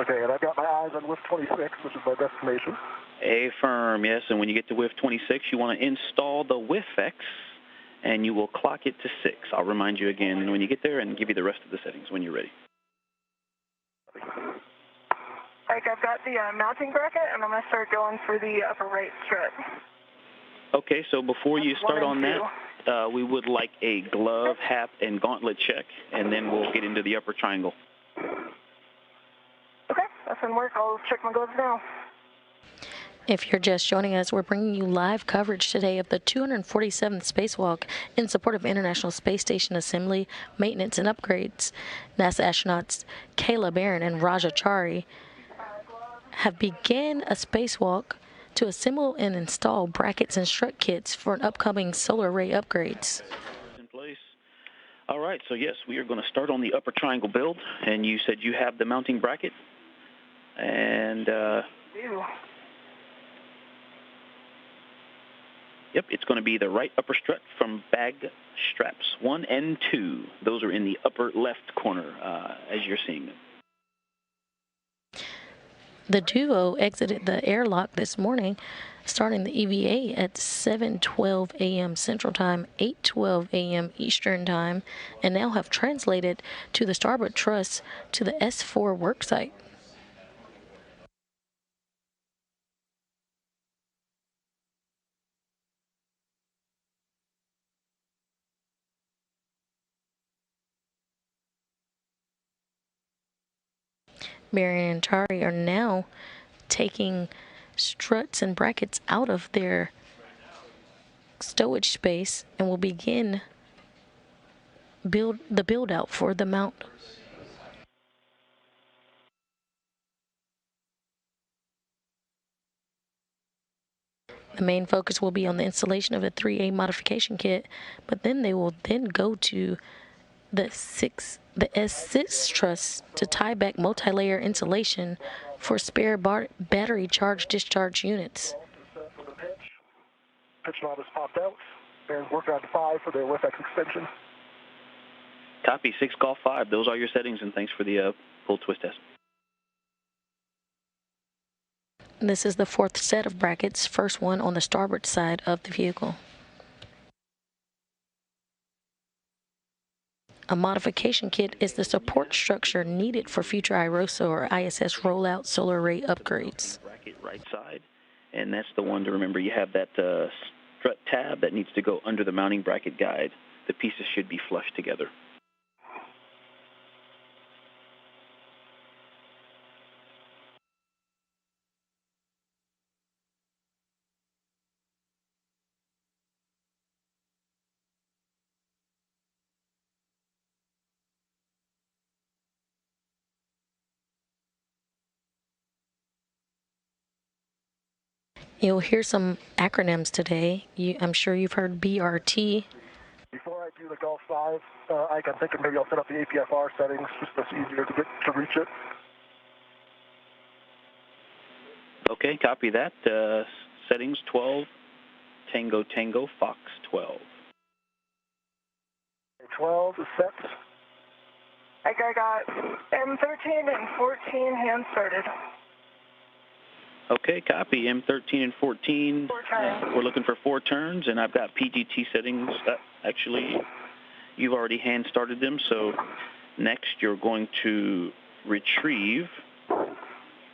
Okay, and I've got my eyes on whiff 26, which is my destination. Affirm, yes, and when you get to whiff 26, you want to install the WiFX, and you will clock it to 6. I'll remind you again when you get there and give you the rest of the settings when you're ready. Like, I've got the mounting bracket, and I'm going to start going for the upper right strut. Okay, so before you start on that, we would like a glove, hat, and gauntlet check, and then we'll get into the upper triangle. Okay, that's going to work. I'll check my gloves now. If you're just joining us, we're bringing you live coverage today of the 247th Spacewalk in support of International Space Station Assembly, Maintenance, and Upgrades. NASA astronauts Kayla, Barron, and Chari have begun a spacewalk to assemble and install brackets and strut kits for an upcoming solar array upgrades. In place. All right, so yes, we are going to start on the upper triangle build, and you said you have the mounting bracket, and yep, it's going to be the right upper strut from bag straps 1 and 2. Those are in the upper left corner, as you're seeing them. The duo exited the airlock this morning, starting the EVA at 7:12 a.m. Central Time, 8:12 a.m. Eastern Time, and now have translated to the starboard truss to the S4 worksite. Barron and Chari are now taking struts and brackets out of their stowage space and will begin build out for the mount. The main focus will be on the installation of the 3A modification kit, but then they will then go to the S6 truss to tie back multi-layer insulation for spare battery charge-discharge units. Pitch knob is popped out. Barron's working on 5 for their WiFX extension. Copy, 6 Golf 5. Those are your settings, and thanks for the pull twist test. This is the 4th set of brackets, first one on the starboard side of the vehicle. A modification kit is the support structure needed for future IROSA or ISS rollout solar array upgrades. Bracket right side, and that's the one to remember. You have that strut tab that needs to go under the mounting bracket guide. The pieces should be flush together. You'll hear some acronyms today. I'm sure you've heard BRT. Before I do the Golf 5, I'm thinking maybe I'll set up the APFR settings just so it's easier to reach it. Okay, copy that. Settings 12, Tango Tango, Fox 12. 12 is set. I got M13 and 14 hand started. Okay, copy. M13 and 14. We're looking for 4 turns, and I've got PGT settings. Actually, you've already hand started them, so next you're going to retrieve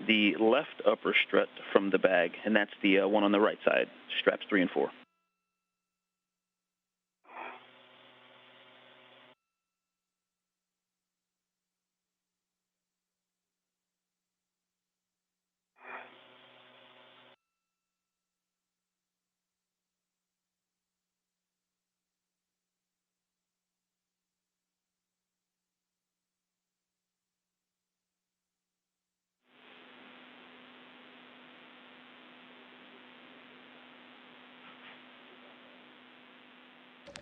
the left upper strut from the bag, and that's the one on the right side, straps 3 and 4.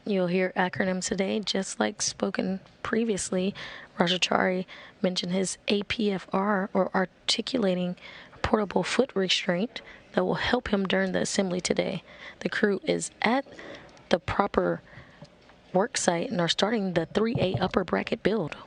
You'll hear acronyms today, just like spoken previously. Roger Chari mentioned his APFR, or articulating portable foot restraint, that will help him during the assembly today. The crew is at the proper work site and are starting the 3A upper bracket build.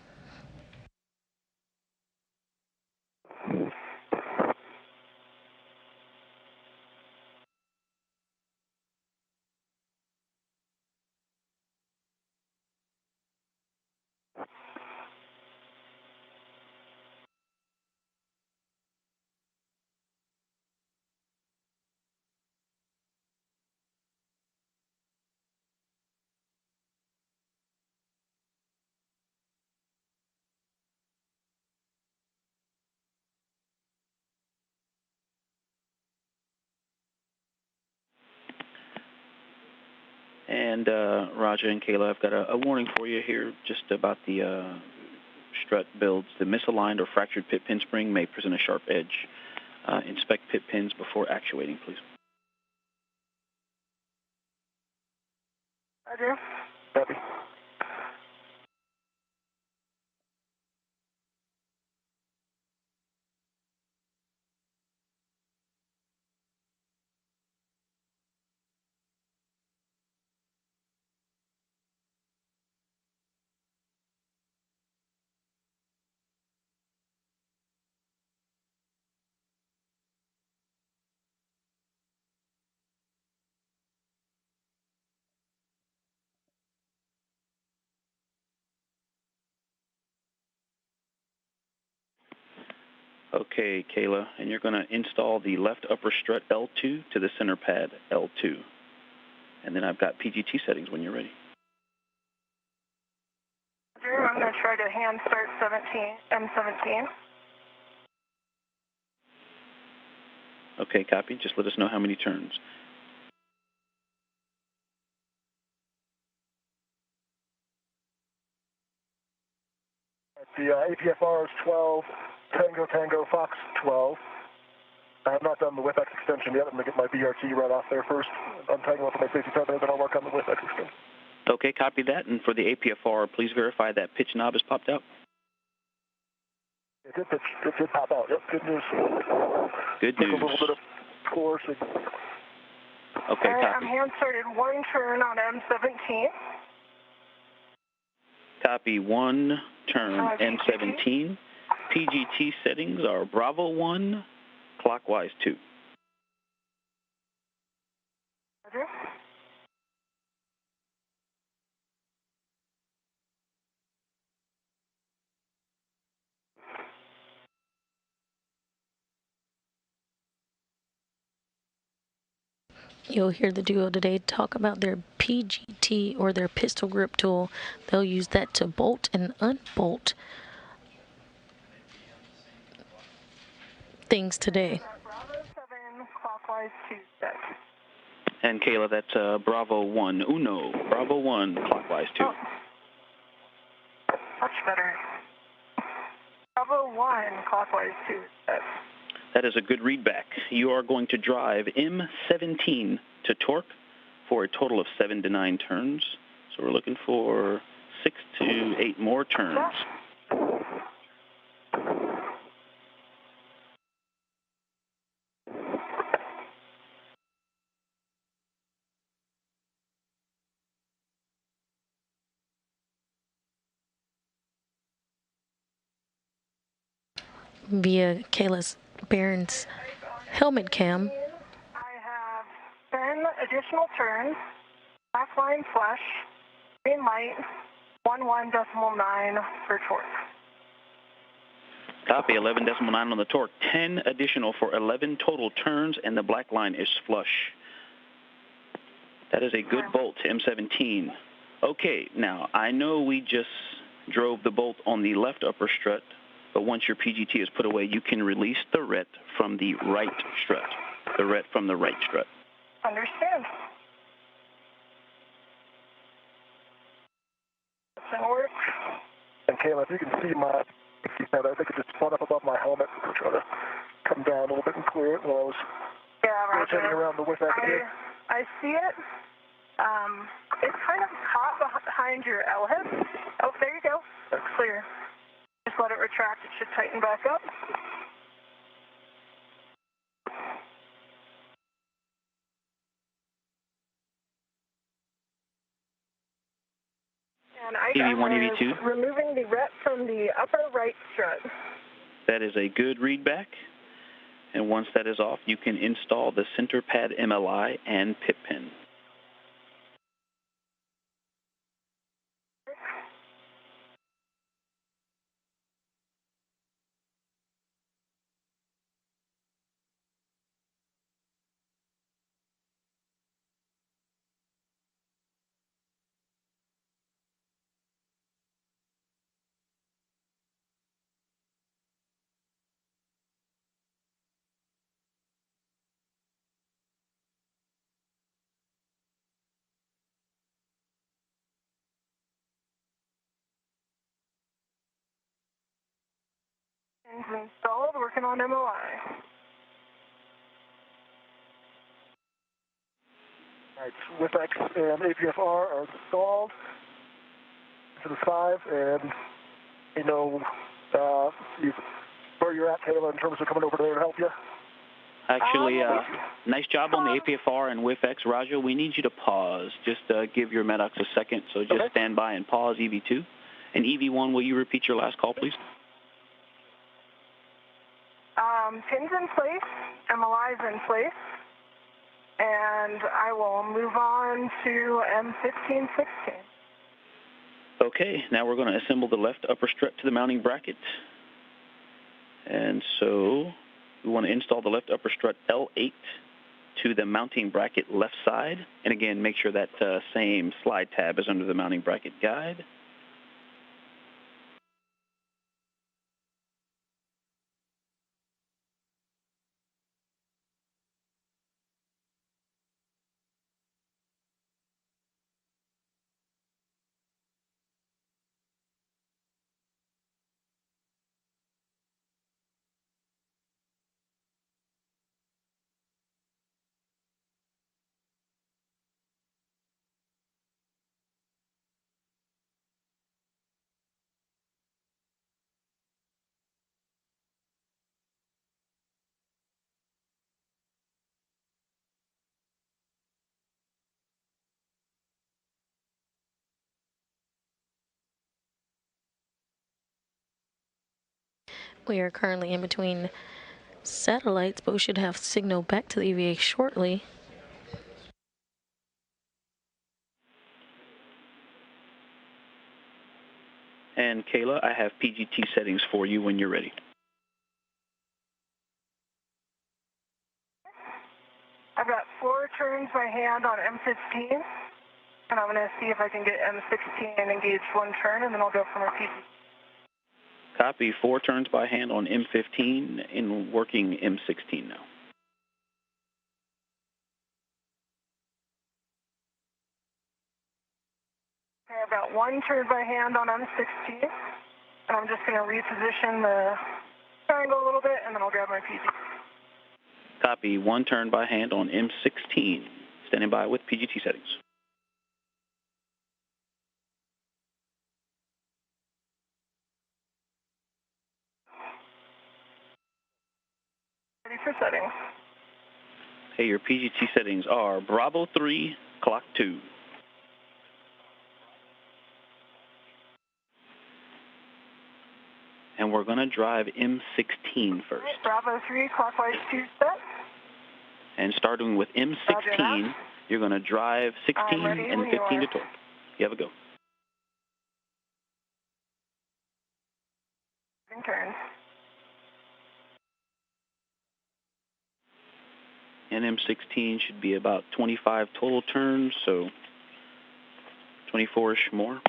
And Roger and Kayla, I've got a warning for you here just about the strut builds. The misaligned or fractured pit pin spring may present a sharp edge. Inspect pit pins before actuating, please. Roger. Copy. Okay, Kayla, and you're going to install the left upper strut L2 to the center pad L2. And then I've got PGT settings when you're ready. Roger, I'm going to try to hand start M17. Okay, copy. Just let us know how many turns. The APFR is 12, Tango Tango Fox 12. I have not done the WIFX extension yet. I'm going to get my BRT right off there first. Untangle with my safety tether, then I'll work on the WIFX extension. Okay, copy that. And for the APFR, please verify that pitch knob has popped out. It did pop out. Yep, good news. Good Took news. a little bit of force. Okay, All right, copy. I'm hand started one turn on M17. Copy, one turn M17. PGT settings are Bravo 1, clockwise 2. Roger. You'll hear the duo today talk about their PGT, or their pistol grip tool. They'll use that to bolt and unbolt things today. Bravo 7, clockwise 2 set. And Kayla, that's Bravo 1, Uno, Bravo 1, clockwise 2. Oh. Much better. Bravo 1, clockwise 2 set. That is a good readback. You are going to drive M17 to torque for a total of 7 to 9 turns. So we're looking for 6 to 8 more turns. Via Kayla's Barron's helmet cam. I have 10 additional turns, back line flush, green light, 11.9 for torque. Copy, 11.9 on the torque. 10 additional for 11 total turns, and the black line is flush. That is a good bolt to M17. Okay, now, I know we just drove the bolt on the left upper strut, but once your PGT is put away, you can release the ret from the right strut. The ret from the right strut. Understand. That's going to work. And Kayla, if you can see my, I think it just spun up above my helmet. I'm trying to come down a little bit and clear it while I was rotating around the WIFX here. I see it. It's kind of caught behind your L hip. Oh, there you go. That's clear. Just let it retract. It should tighten back up. And I EV1, EV2. Removing the ret from the upper right strut. That is a good readback. And once that is off, you can install the center pad MLI and pip pin. Engine installed, working on MOI. All right, WIFX and APFR are installed to the 5, and you know where you're at, Kayla, in terms of coming over there to help you. Actually, nice job on the APFR and WIFX. Raja, we need you to pause. Just give your Medox a second, so just stand by and pause EV2. And EV1, will you repeat your last call, please? Pins in place, MLI's in place, and I will move on to M1516. Okay, now we're going to assemble the left upper strut to the mounting bracket. And so we want to install the left upper strut L8 to the mounting bracket left side. And again, make sure that same slide tab is under the mounting bracket guide. We are currently in between satellites, but we should have signal back to the EVA shortly. And Kayla, I have PGT settings for you when you're ready. I've got 4 turns by hand on M15, and I'm going to see if I can get M16 and engage 1 turn, and then I'll go for my PGT. Copy, 4 turns by hand on M15 and working M16 now. Okay, I've got 1 turn by hand on M16, and I'm just going to reposition the triangle a little bit, and then I'll grab my PGT. Copy, 1 turn by hand on M16. Standing by with PGT settings. Ready for settings. Hey, your PGT settings are Bravo 3, Clock 2. And we're going to drive M16 first. Right, Bravo 3, clockwise 2 set. And starting with M16, you're going to drive 16 and 15 to torque. You have a go. Turn. and M16 should be about 25 total turns, so 24-ish more.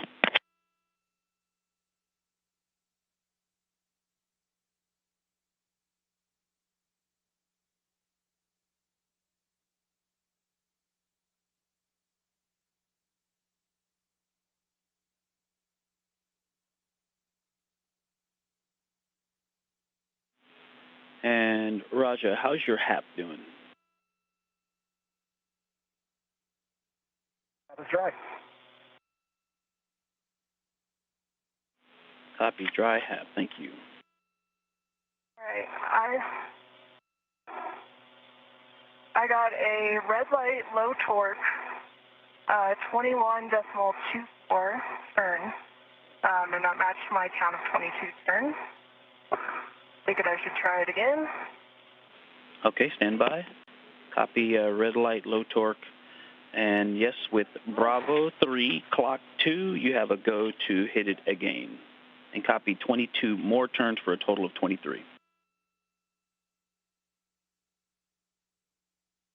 And Raja, how's your HAP doing? That's dry. Copy, dry HAP, thank you. All right, I got a red light, low torque, 21.24 turn, and that matched my count of 22 turns. Figured I should try it again. Okay, stand by. Copy, red light, low torque. And yes, with Bravo 3, clock 2, you have a go to hit it again. And copy 22 more turns for a total of 23.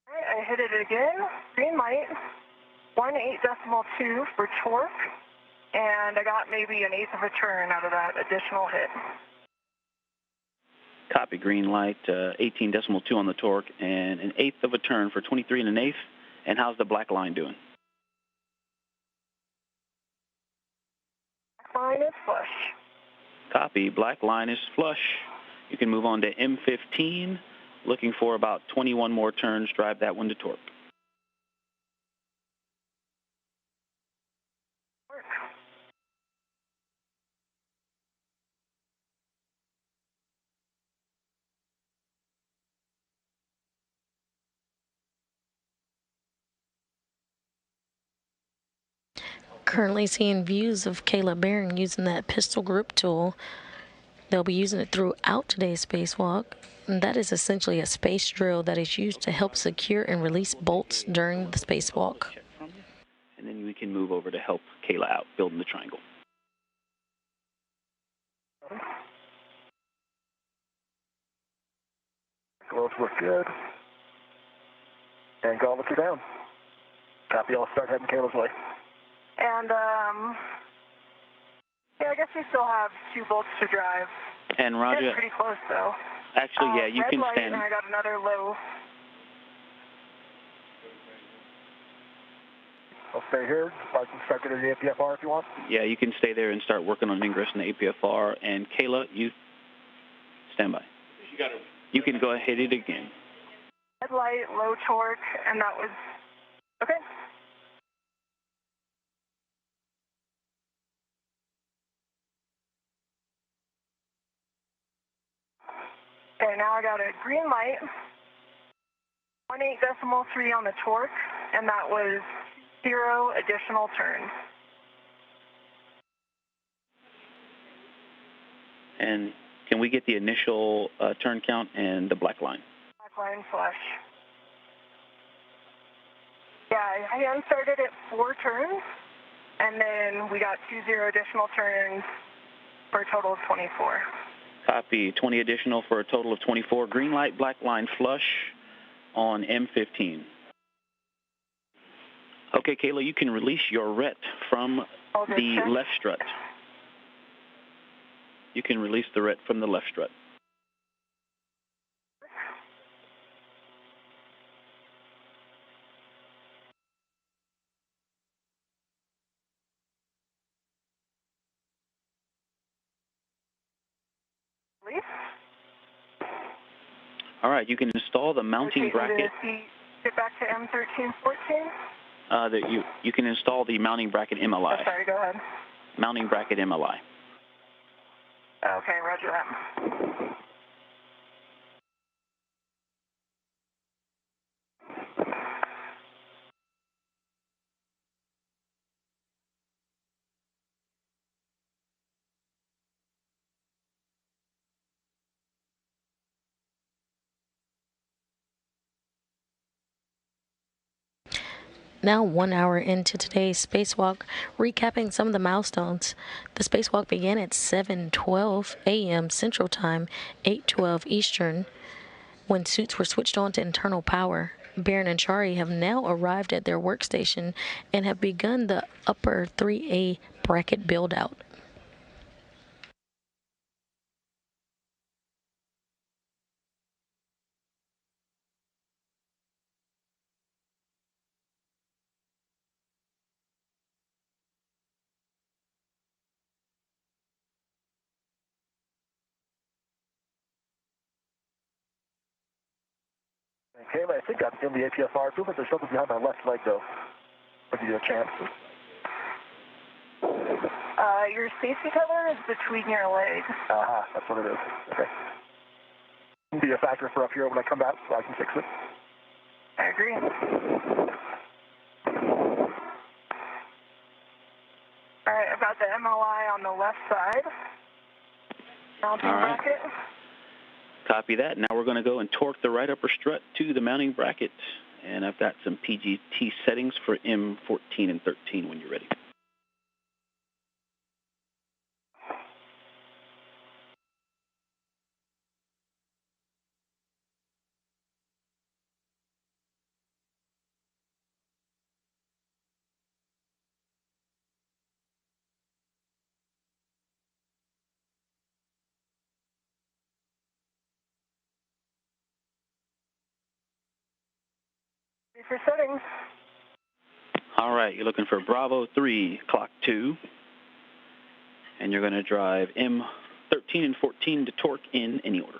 All right, I hit it again. Green light, 18.2 for torque, and I got maybe an eighth of a turn out of that additional hit. Copy, green light, 18.2 on the torque, and an eighth of a turn for 23 and an eighth. And how's the black line doing? Black line is flush. Copy, black line is flush. You can move on to M15, looking for about 21 more turns, drive that one to torque. Currently seeing views of Kayla Barron using that pistol grip tool. They'll be using it throughout today's spacewalk. And that is essentially a space drill that is used to help secure and release bolts during the spacewalk. And then we can move over to help Kayla out, building the triangle. Gloves look good. And gauntlets are down. Copy, I'll start heading Kayla's way. And, yeah, I guess we still have 2 bolts to drive. And Roger, it's pretty close, though. Actually, yeah, you can light, stand. And I got another low. I'll stay here. I can start getting the APFR if you want. Yeah, you can stay there and start working on ingress in the APFR. And Kayla, you stand by. You can go ahead hit it again. Red light, low torque, and that was okay. Okay, now I got a green light, 18.3 on the torque, and that was 0 additional turns. And can we get the initial turn count and the black line? Black line flush. Yeah, I started at 4 turns, and then we got 20 additional turns for a total of 24. Copy, 20 additional for a total of 24. Green light, black line flush on M15. Okay, Kayla, you can release your ret from the left strut. You can release the ret from the left strut. All right, you can install the mounting bracket. Get back to M1314. You can install the mounting bracket MLI. Oh, sorry, go ahead. Mounting bracket MLI. Okay, roger that. Now 1 hour into today's spacewalk, recapping some of the milestones. The spacewalk began at 7:12 a.m. Central Time, 8:12 Eastern, when suits were switched on to internal power. Barron and Chari have now arrived at their workstation and have begun the upper 3A bracket build-out. Kayla, I think I'm in the APSR. It feels like there's something behind my left leg, though. If you get a chance. Your safety tether is between your legs. Aha, that's what it is. Okay. Be a factor for up here when I come back so I can fix it. I agree. All right, about the MLI on the left side. Mounting bracket. Copy that. Now we're going to go and torque the right upper strut to the mounting bracket. And I've got some PGT settings for M14 and 13 when you're ready. For settings. All right, you're looking for Bravo 3, clock 2. And you're going to drive M13 and 14 to torque in any order.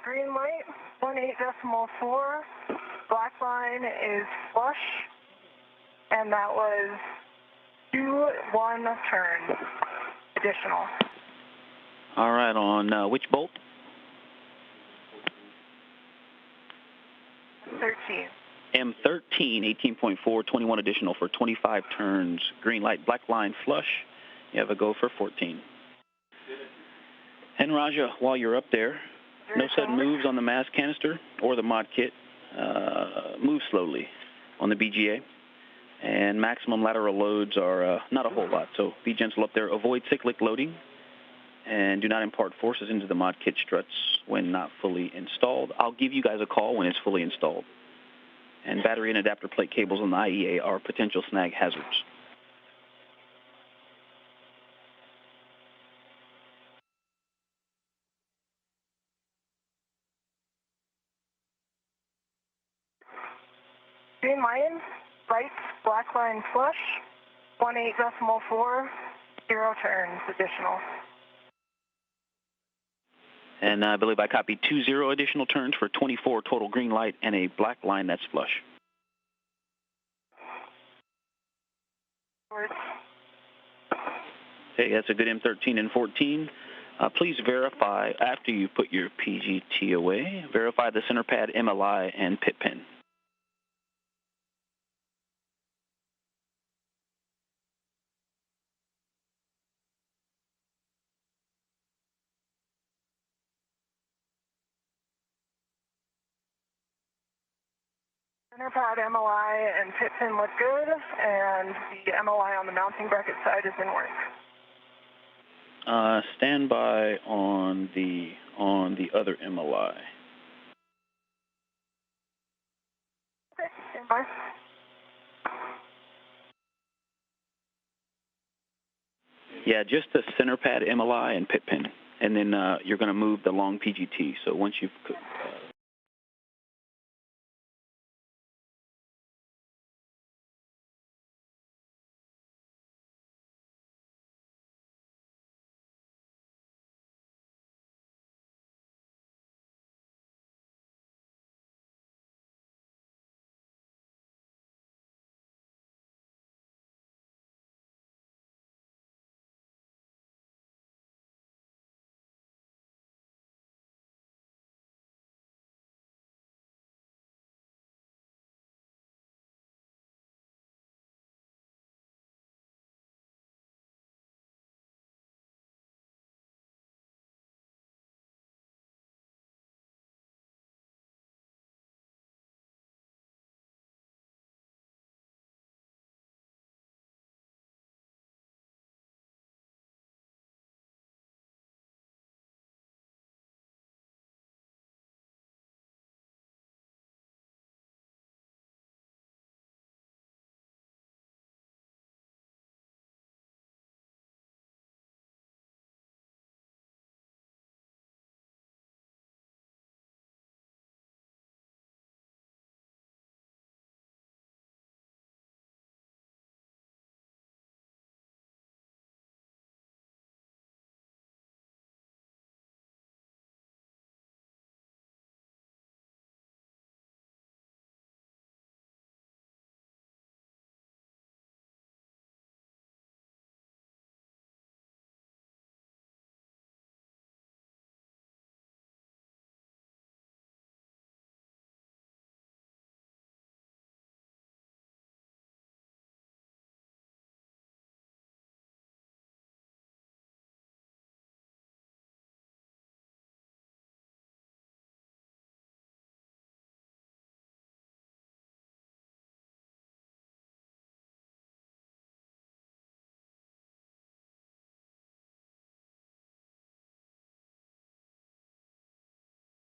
Green light, 18.4. Black line is flush, and that was 2-1 turn additional. All right, on which bolt? 13. M13, 18.4, 21 additional for 25 turns. Green light, black line flush. You have a go for 14. And Raja, while you're up there, no sudden moves on the mass canister or the mod kit. Move slowly on the BGA. And maximum lateral loads are not a whole lot, so be gentle up there. Avoid cyclic loading. And do not impart forces into the mod kit struts when not fully installed. I'll give you guys a call when it's fully installed. And battery and adapter plate cables on the IEA are potential snag hazards. Green line, right, black line flush, 18.4, 0 turns additional. And I believe I copied 20 additional turns for 24 total green light and a black line that's flush. Okay, that's a good M13 and 14. Please verify, after you put your PGT away, verify the center pad MLI and pit pin. Center pad MLI and pit pin look good, and the MLI on the mounting bracket side is in work. Stand by on the other MLI. Okay, stand by. Yeah, just the center pad MLI and pit pin. And then you're going to move the long PGT. So once you've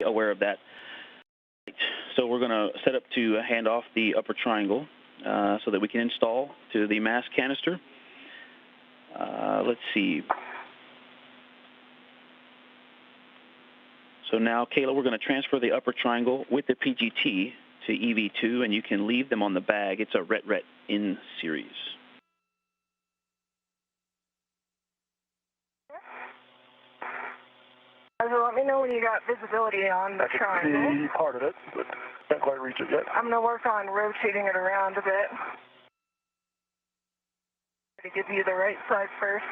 aware of that. So we're going to set up to hand off the upper triangle so that we can install to the mass canister. Let's see. So now, Kayla, we're going to transfer the upper triangle with the PGT to EV2, and you can leave them on the bag. It's a RET in series. So let me know when you got visibility on the triangle. I can see part of it, but can't quite reach it yet. I'm going to work on rotating it around a bit to give you the right side first.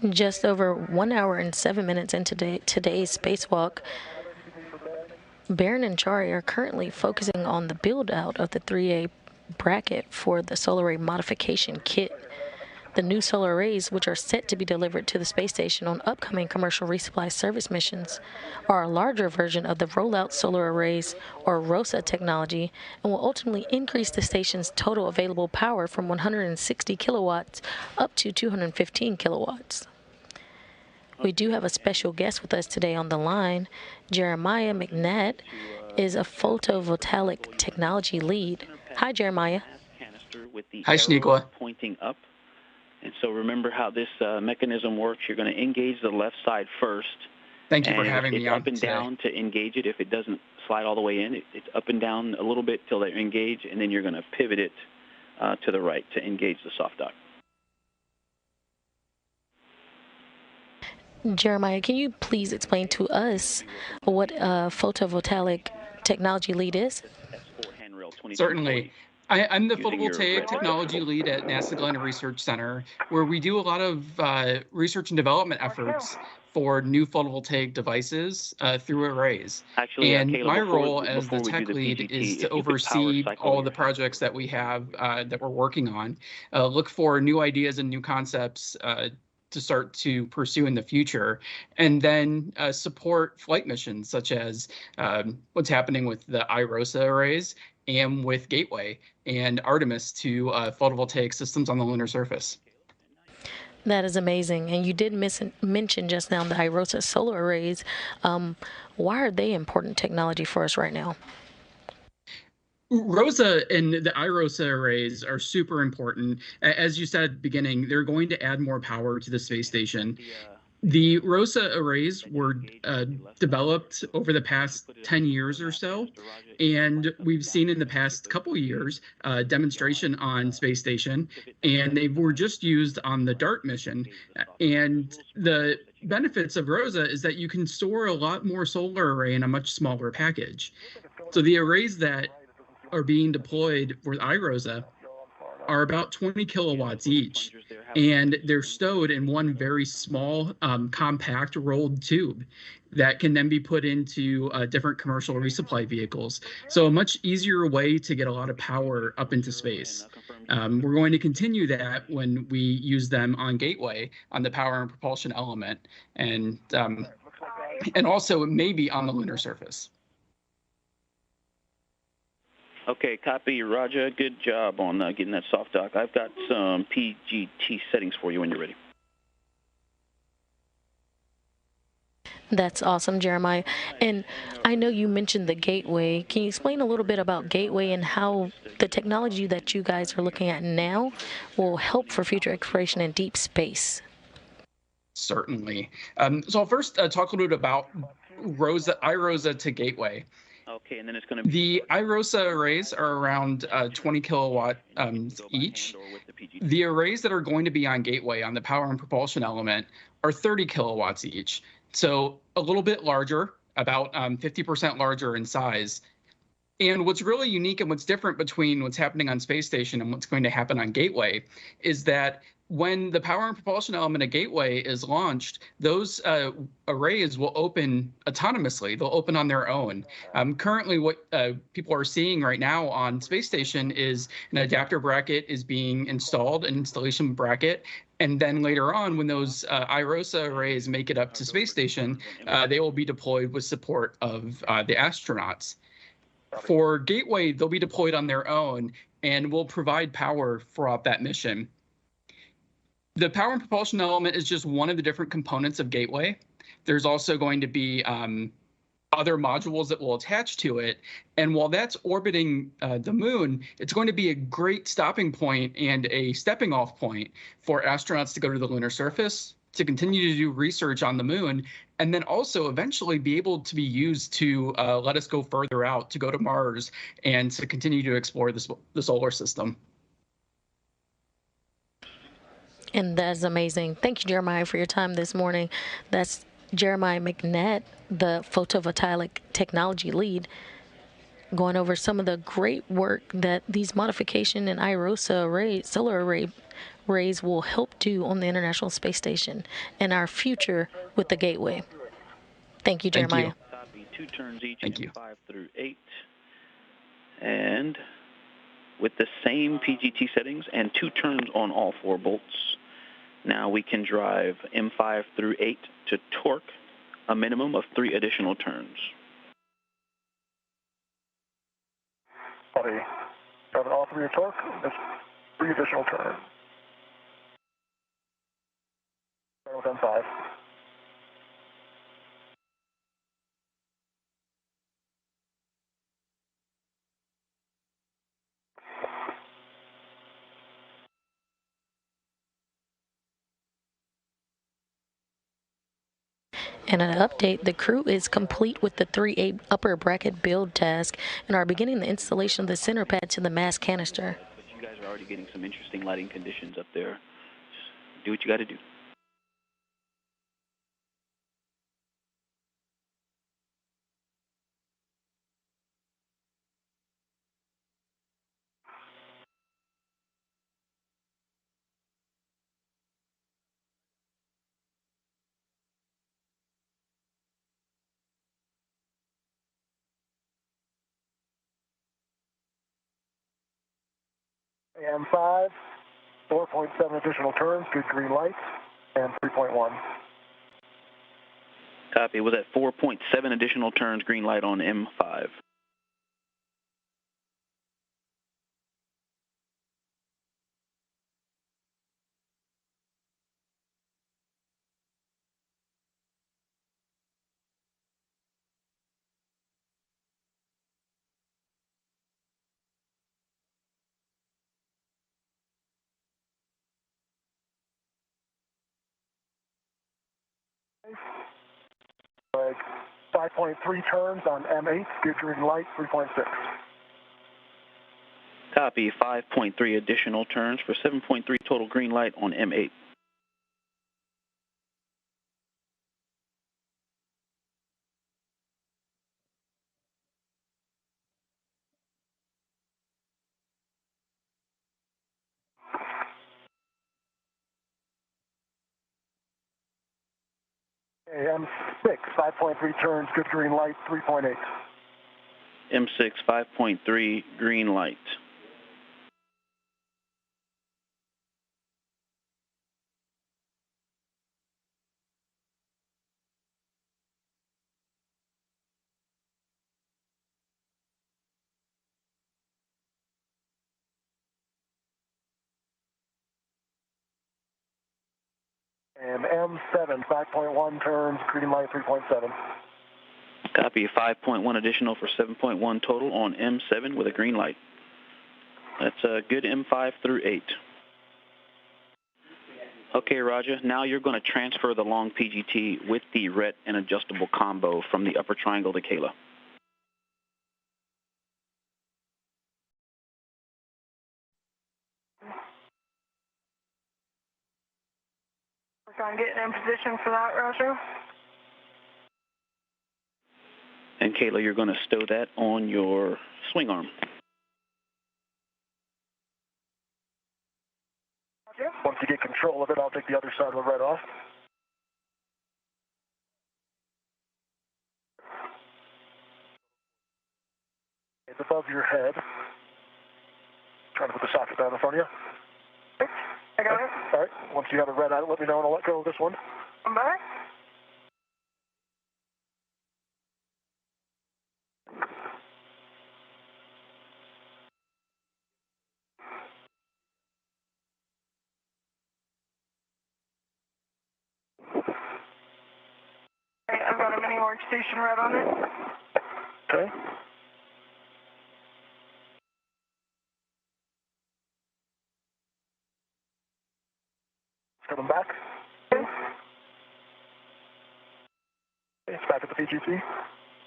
Just over 1 hour and 7 minutes into today's spacewalk, Barron and Chari are currently focusing on the build-out of the 3A bracket for the solar array modification kit. The new solar arrays, which are set to be delivered to the space station on upcoming commercial resupply service missions, are a larger version of the rollout solar arrays, or ROSA technology, and will ultimately increase the station's total available power from 160 kilowatts up to 215 kilowatts. We do have a special guest with us today on the line. Jeremiah McNatt is a photovoltaic technology lead. Hi, Jeremiah. Hi, Shaniqua. Pointing up. And so remember how this mechanism works. You're going to engage the left side first. Thank you for having me on It's up and today. down to engage it. If it doesn't slide all the way in, it's up and down a little bit till they engage, and then you're going to pivot it to the right to engage the soft dock. Jeremiah, can you please explain to us what a photovoltaic technology lead is? Certainly. I'm the photovoltaic technology lead at NASA Glenn Research Center, where we do a lot of research and development efforts for new photovoltaic devices through arrays. Actually, and Kayla, my role as the tech lead PGT, is to oversee all of the projects that we have that we're working on, look for new ideas and new concepts to start to pursue in the future, and then support flight missions such as what's happening with the IROSA arrays and with Gateway and Artemis to photovoltaic systems on the lunar surface. That is amazing. And you did mention just now the IROSA solar arrays. Why are they important technology for us right now? ROSA and the IROSA arrays are super important. As you said at the beginning, they're going to add more power to the space station. The ROSA arrays were developed over the past 10 years or so, and we've seen in the past couple years a demonstration on space station, and they were just used on the DART mission. And the benefits of ROSA is that you can store a lot more solar array in a much smaller package. So the arrays that are being deployed for IROSA are about 20 kilowatts each, and they're stowed in one very small, compact rolled tube that can then be put into different commercial resupply vehicles. So a much easier way to get a lot of power up into space. We're going to continue that when we use them on Gateway, on the power and propulsion element, and also maybe on the lunar surface. Okay, copy, Roger. Good job on getting that soft dock. I've got some PGT settings for you when you're ready. That's awesome, Jeremiah. And I know you mentioned the Gateway. Can you explain a little bit about Gateway and how the technology that you guys are looking at now will help for future exploration in deep space? Certainly. So I'll first talk a little bit about IROSA to Gateway. Okay, and then it's going to be... The IROSA arrays are around 20 kilowatt each. The arrays that are going to be on Gateway on the power and propulsion element are 30 kilowatts each. So a little bit larger, about 50% larger in size. And what's really unique and what's different between what's happening on Space Station and what's going to happen on Gateway is that when the power and propulsion element of Gateway is launched, those arrays will open autonomously. They'll open on their own. Currently, what people are seeing right now on Space Station is an adapter bracket is being installed, an installation bracket, and then later on, when those IROSA arrays make it up to Space Station, they will be deployed with support of the astronauts. For Gateway, they'll be deployed on their own and will provide power throughout that mission. The power and propulsion element is just one of the different components of Gateway. There's also going to be other modules that will attach to it. And while that's orbiting the moon, it's going to be a great stopping point and a stepping off point for astronauts to go to the lunar surface, to continue to do research on the moon, and then also eventually be able to be used to let us go further out, to go to Mars, and to continue to explore the solar system. And that's amazing. Thank you, Jeremiah, for your time this morning. That's Jeremiah McNett, the photovoltaic technology lead, going over some of the great work that these modification and IROSA solar arrays will help do on the International Space Station and our future with the Gateway. Thank you, Jeremiah. Thank you. Copy. 2 turns each, Thank you. 5 through 8. And with the same PGT settings and 2 turns on all 4 bolts, now we can drive M5 through 8 to torque a minimum of 3 additional turns. Buddy, driving all 3 of torque, that's 3 additional turns. Start with M5. And an update, the crew is complete with the 3A upper bracket build task and are beginning the installation of the center pad to the mass canister. But you guys are already getting some interesting lighting conditions up there. Just do what you got to do. AM5, 4.7 additional turns, good green lights, and 3.1. Copy. Was at 4.7 additional turns, green light on M5. Like 5.3 turns on M8, good green light, 3.6. Copy. 5.3 additional turns for 7.3 total green light on M8. M6, 5.3 turns, good green light, 3.8. M6, 5.3 green light. And M7, 5.1 turns, green light, 3.7. Copy. 5.1 additional for 7.1 total on M7 with a green light. That's a good M5 through 8. Okay, Roger. Now you're going to transfer the long PGT with the RET and adjustable combo from the upper triangle to Kayla. Work on getting in position for that, Roger. And Kayla, you're going to stow that on your swing arm. Once you get control of it, I'll take the other side of the red off. It's above your head. Trying to put the socket down in front of you. I got it. All right. Once you have it red out, let me know and I'll let go of this one. I'm back. got a mini workstation red on it. Okay. It's coming back. Okay. It's back at the PGC.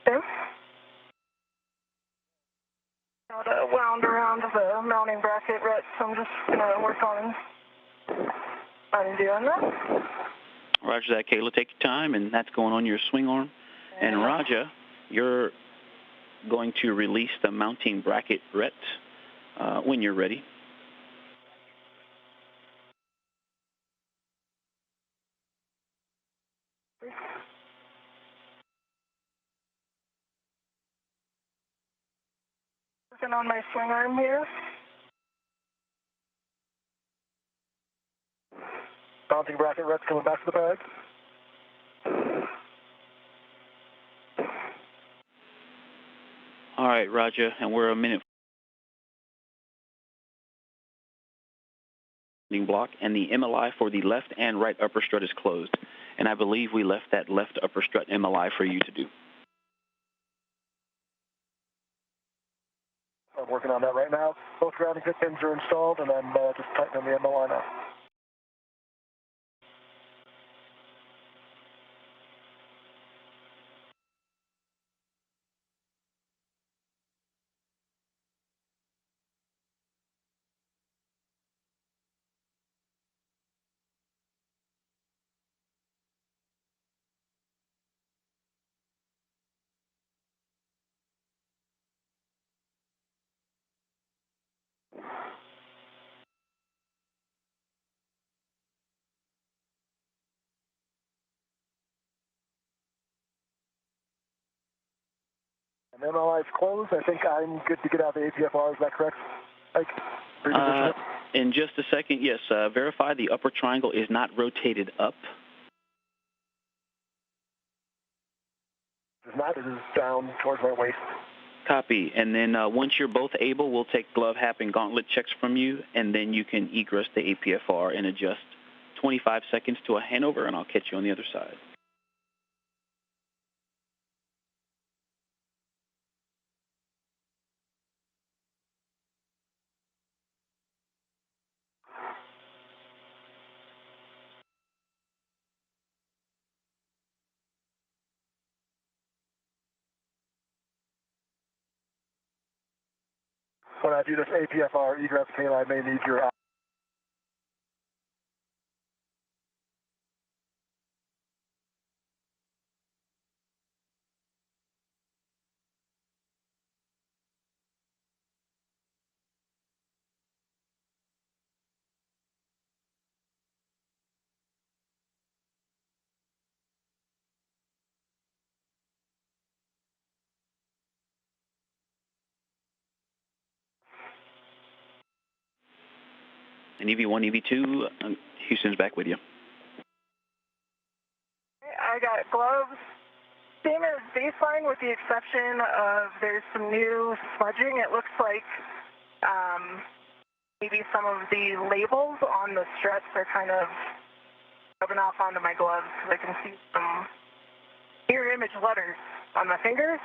Okay. Got wound around the mounting bracket red, so I'm just gonna work on doing that. Roger that, Kayla. Take your time, and that's going on your swing arm. And Roger, you're going to release the mounting bracket ret when you're ready. Working on my swing arm here. Mounting bracket red's coming back to the bag. All right, Roger, and we're a minute block, and the MLI for the left and right upper strut is closed. And I believe we left that left upper strut MLI for you to do. I'm working on that right now. Both grounding fit pins are installed, and I'm just tightening the MLI now. And MLI is closed. I think I'm good to get out of the APFR. Is that correct, Mike? In just a second, yes. Verify the upper triangle is not rotated up. It's not. It is down towards my waist. Copy. And then once you're both able, we'll take glove, hap, and gauntlet checks from you, and then you can egress the APFR and adjust 25 seconds to a handover, and I'll catch you on the other side. When I do this APFR egress, Kayla, I may need your And EV1, EV2, Houston's back with you. I got gloves. Same as baseline with the exception of there's some new smudging. It looks like maybe some of the labels on the struts are kind of rubbing off onto my gloves because I can see some mirror image letters on my fingers.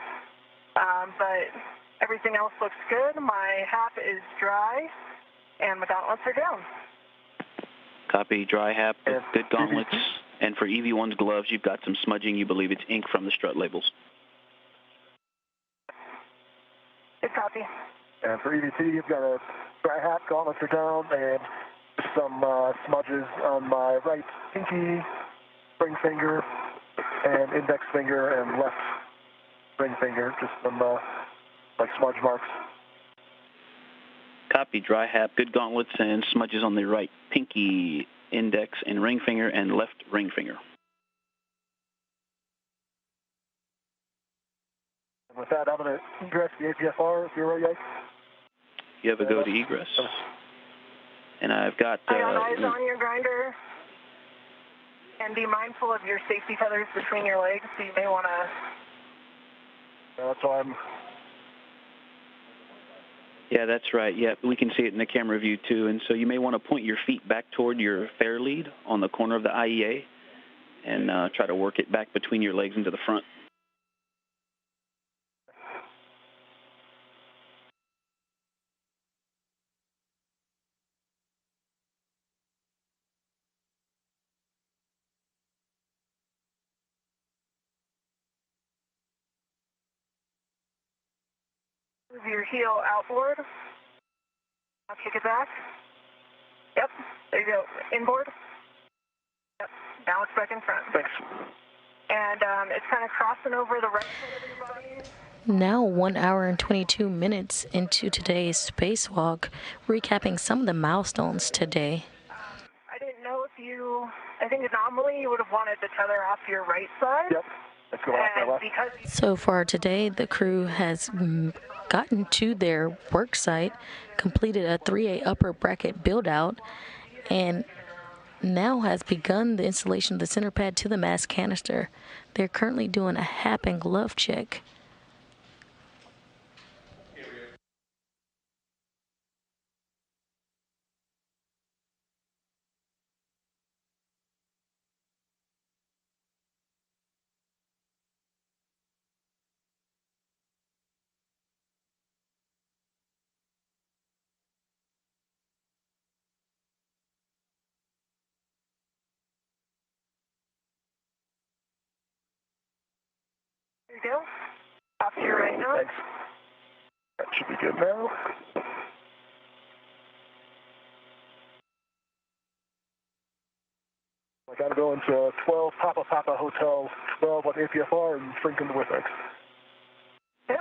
But everything else looks good. My hap is dry and my gauntlets are down. Copy. Dry hap, good gauntlets. And for EV1's gloves, you've got some smudging. You believe it's ink from the strut labels. Good copy. And for EV2, you've got a dry hat, gauntlets are down, and some smudges on my right pinky, ring finger, and index finger, and left ring finger, just some like smudge marks. Copy. Dry hat, good gauntlets, and smudges on the right pinky, index, and ring finger, and left ring finger. And with that, I'm going to egress the APFR if you're ready. You have a go to egress. And I've got... I got eyes on your grinder. And be mindful of your safety tethers between your legs, so you may want to... That's why I'm... Yeah, that's right. Yeah, we can see it in the camera view, too. And so you may want to point your feet back toward your fair lead on the corner of the IEA. and try to work it back between your legs into the front. Move your heel outboard. Now kick it back. Yep, there you go. Inboard. Yep, now it's back in front. Thanks. And it's kind of crossing over the right foot of your body. Now 1 hour and 22 minutes into today's spacewalk, recapping some of the milestones today. I didn't know if you, I think normally you would have wanted the tether off your right side. Yep. Let's go off my left. So far today, the crew has gotten to their work site, completed a 3A upper bracket build out, and now has begun the installation of the center pad to the mass canister. They're currently doing a hap and glove check. There you go. Off to your right now. Thanks. That should be good now. I gotta go into 12 Papa Hotel, 12 on APFR, and shrink into WIFX. Yep.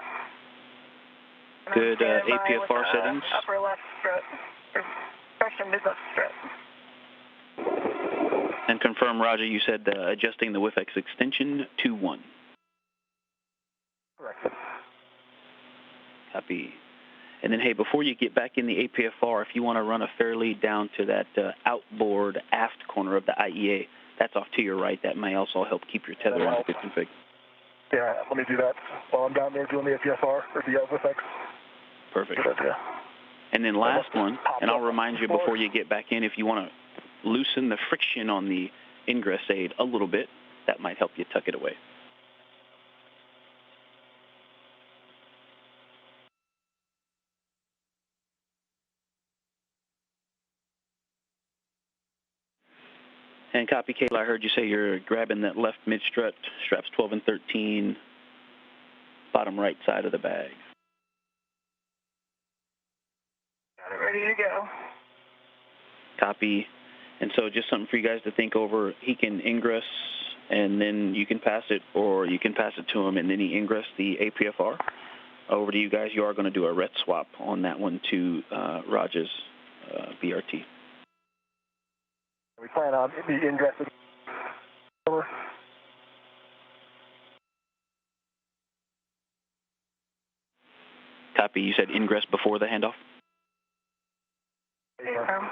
Good APFR settings. Upper left strut. Or mid left strut. And confirm, Roger, you said adjusting the WIFX extension to 1. Correct. Copy. And then, hey, before you get back in the APFR, if you want to run a fairlead down to that outboard aft corner of the IEA, that's off to your right. That may also help keep your tether in a good config. Yeah, let me do that while I'm down there doing the APFR or the WIFX. Perfect. Good idea. And then last one, and I'll remind you before you get back in, if you want to loosen the friction on the ingress aid a little bit, that might help you tuck it away. And copy, Kayla, I heard you say you're grabbing that left mid-strut, straps 12 and 13, bottom right side of the bag. Got it ready to go. Copy. And so just something for you guys to think over. He can ingress, and then you can pass it, or you can pass it to him, and then he ingress the APFR. Over to you guys. You are going to do a ret swap on that one to Raj's BRT. We plan on the ingress. Over. Copy. You said ingress before the handoff? Yeah.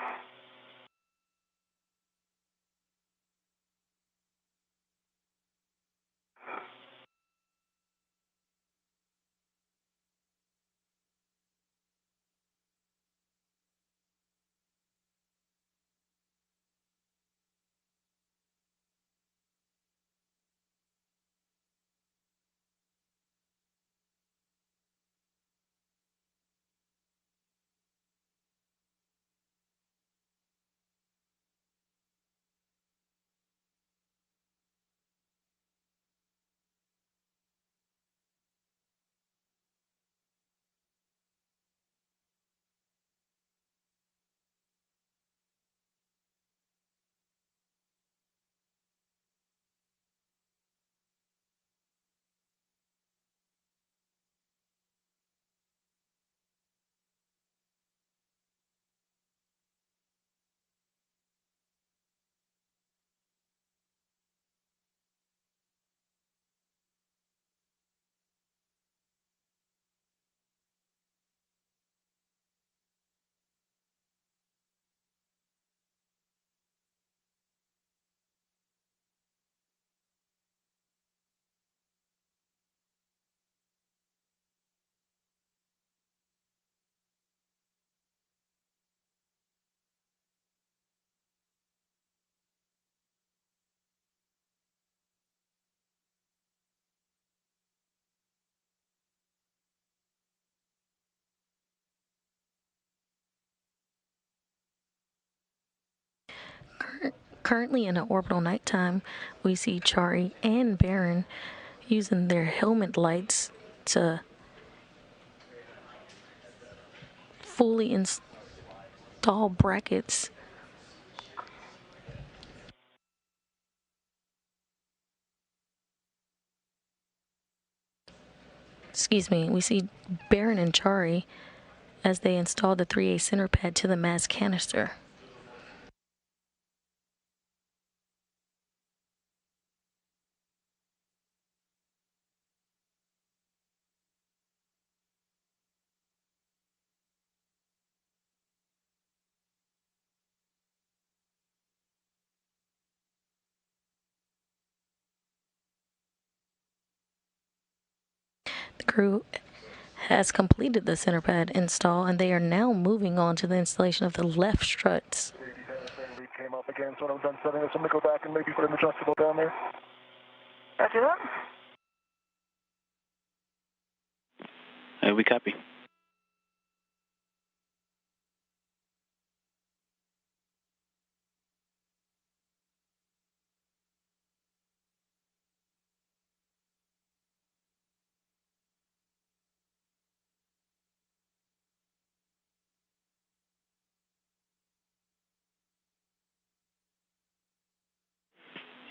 Currently in an orbital nighttime, we see Chari and Barron using their helmet lights to fully install brackets. Excuse me, we see Barron and Chari as they install the 3A center pad to the mass canister. The crew has completed the center pad install, and they are now moving on to the installation of the left struts. Came up again, so when I'm done setting this, I'm going to go back and maybe put an adjustable down there. Roger that. We copy.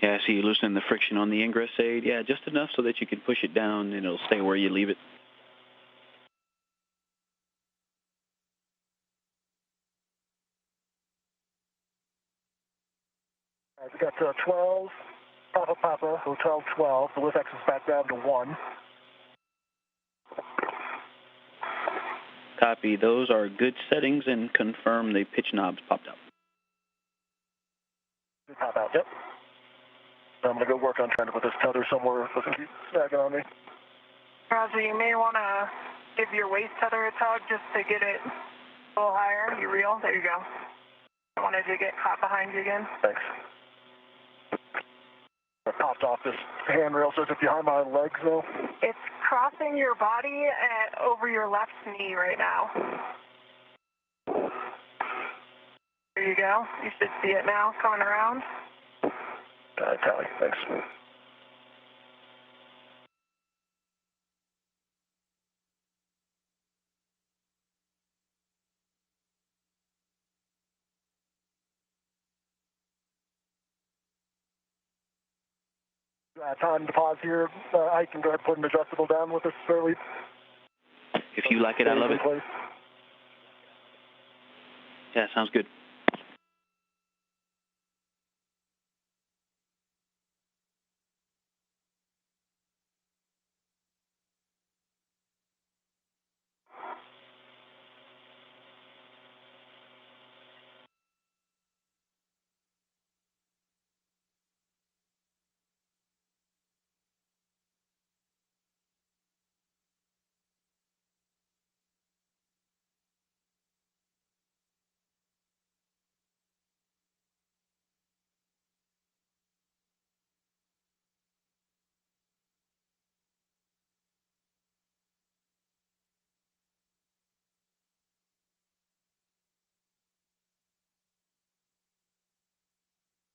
Yeah, I see you loosening the friction on the ingress aid. Yeah, just enough so that you can push it down and it'll stay where you leave it. All right, we got 12, Papa, Hotel 12. The lift X is back down to 1. Copy. Those are good settings and confirm the pitch knobs popped out. Pop out, yep. I'm going to go work on trying to put this tether somewhere so it doesn't keep snagging on me. Roger, you may want to give your waist tether a tug just to get it a little higher. You reel? There you go. I wanted to get caught behind you again. Thanks. I popped off this handrail, so it's behind my legs, though. It's crossing your body over your left knee right now. There you go. You should see it now coming around. Tally, thanks. Time to pause here. I can go ahead and put an adjustable down with this fairly. If you like it, I love it. Yeah, sounds good.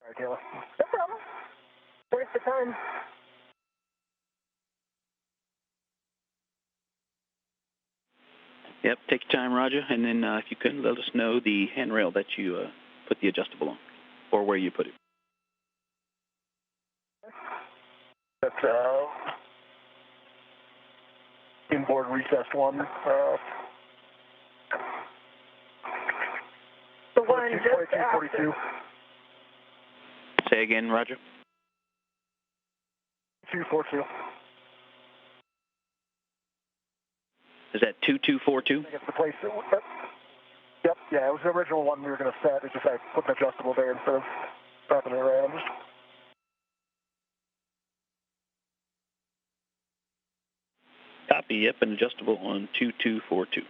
All right, Kayla. No problem. Waste the time. Yep, take your time, Roger, and then if you could, let us know the handrail that you put the adjustable on, or where you put it. That's inboard recessed one. The one just 42, after. 42. Say again, Roger. 242. Is that 2242? I think it's the place. Yep, yeah, it was the original one we were going to set. It's just I put an adjustable there instead of wrapping it around. Copy, yep, an adjustable on 2242.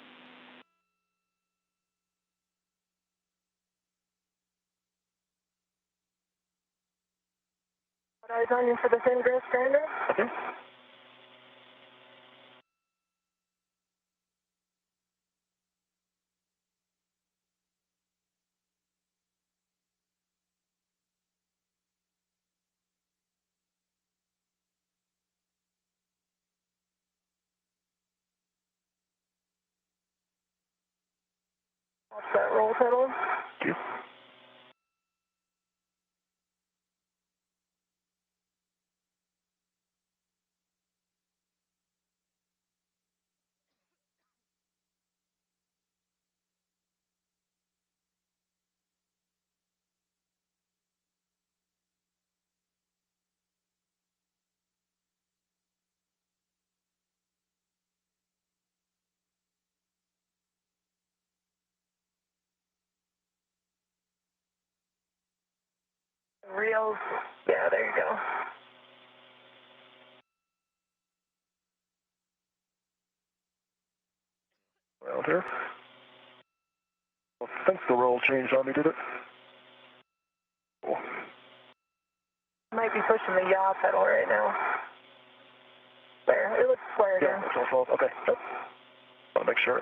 What eyes on you for the thin grass grinder? Okay. roll settle. Thank you. Reels. Yeah, there you go. Around here. I think the roll changed on me, did it? Cool. Might be pushing the yaw pedal right now. There, it looks square again. Yeah, it's all okay. Yep. Want to make sure.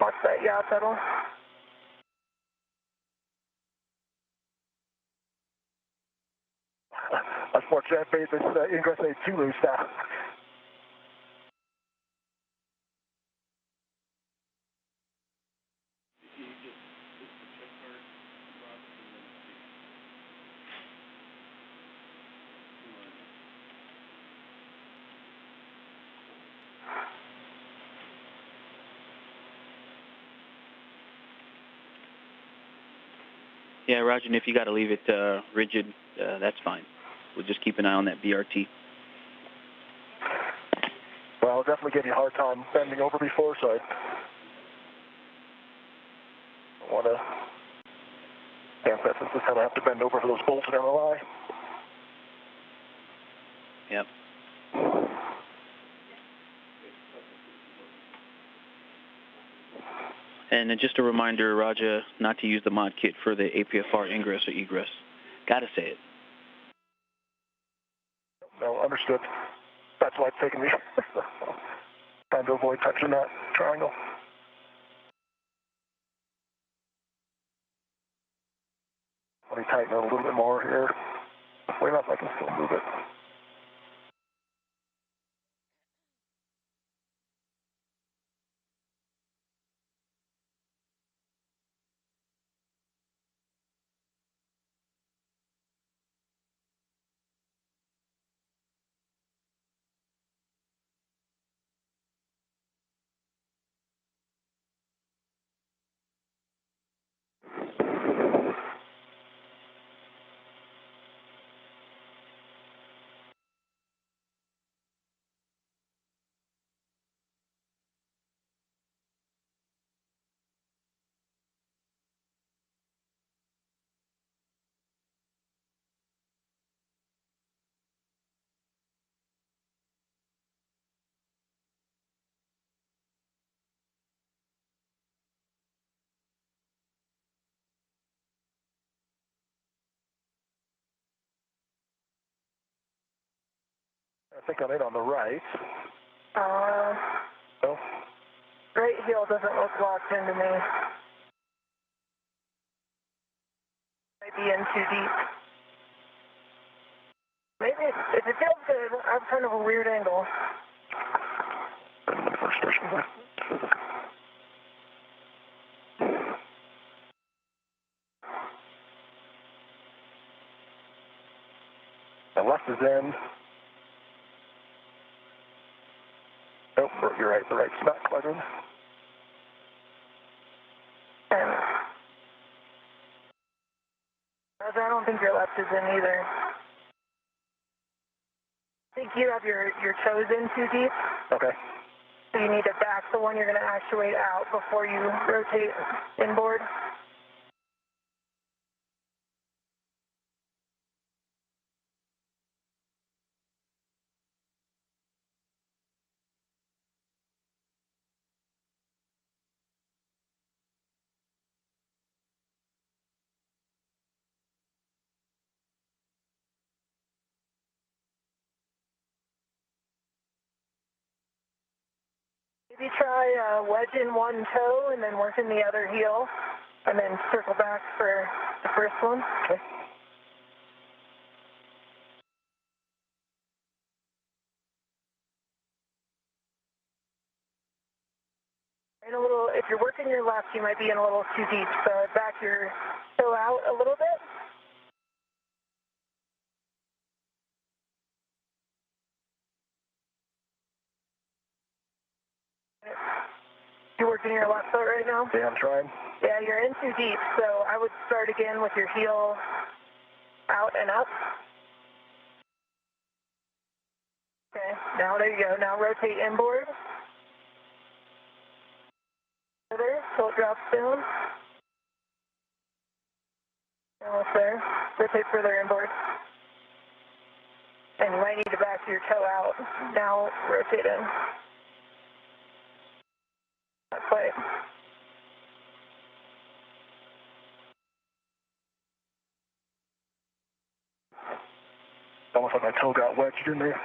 Watch that yaw pedal. Unfortunately, I made this ingress aid too loose now. Yeah, Roger, and if you got to leave it rigid, that's fine. We'll just keep an eye on that BRT. Well, I'll definitely give you a hard time bending over before, so I want to dance that since this time I have to bend over for those bolts in MLI. Yep. And then just a reminder, Raja, not to use the mod kit for the APFR ingress or egress. Gotta say it. No, understood. That's why it's taking me trying to avoid touching that triangle. Let me tighten it a little bit more here. Way enough, I can still move it. I think I'm in on the right. No? Right heel doesn't look locked into me. Might be in too deep. Maybe if it feels good, I have kind of a weird angle. First station. The left is in. Nope, you're right. The right's not quite in. I don't think your left is in either. I think you have your toes in too deep. Okay. So you need to back the one you're going to actuate out before you rotate inboard. Maybe try wedging one toe and then working the other heel, and then circle back for the first one. Okay. Right a little, if you're working your left, you might be in a little too deep. So back your toe out a little bit. You're working your left foot right now? Yeah, I'm trying. Yeah, you're in too deep, so I would start again with your heel out and up. Okay, now there you go. Now rotate inboard. Further, till it drops down. Almost there. Rotate further inboard. And you might need to back your toe out. Now rotate in. Not quite. Almost like my toe got wedged in there.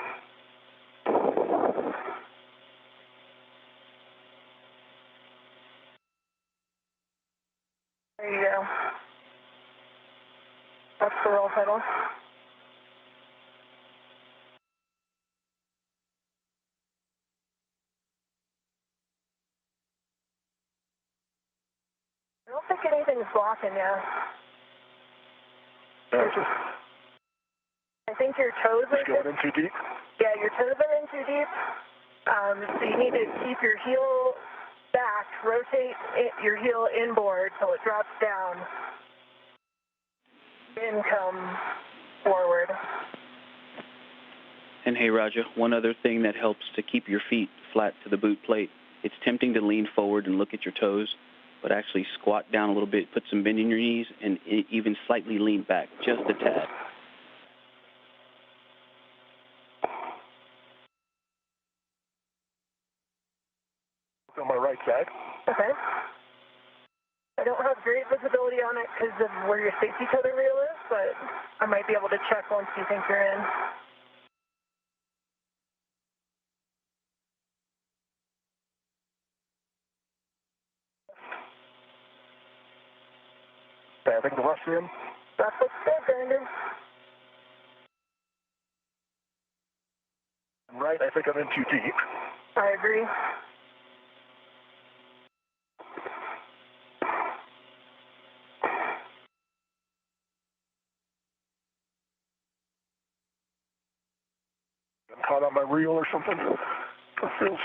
There you go. That's the roll pedal. I don't think anything's blocking you. I think your toes are going in too deep? Yeah, your toes are in too deep. So you need to keep your heel back, rotate your heel inboard till it drops down. Then come forward. And hey, Raja, one other thing that helps to keep your feet flat to the boot plate, it's tempting to lean forward and look at your toes, but actually squat down a little bit, put some bend in your knees, and even slightly lean back, just a tad. On my right side. Okay. I don't have great visibility on it because of where your safety tether reel is, but I might be able to check once you think you're in. Yeah, I think the left's in. That looks good, Brandon. Right, I think I'm in too deep. I agree. I'm caught on my reel or something. It feels...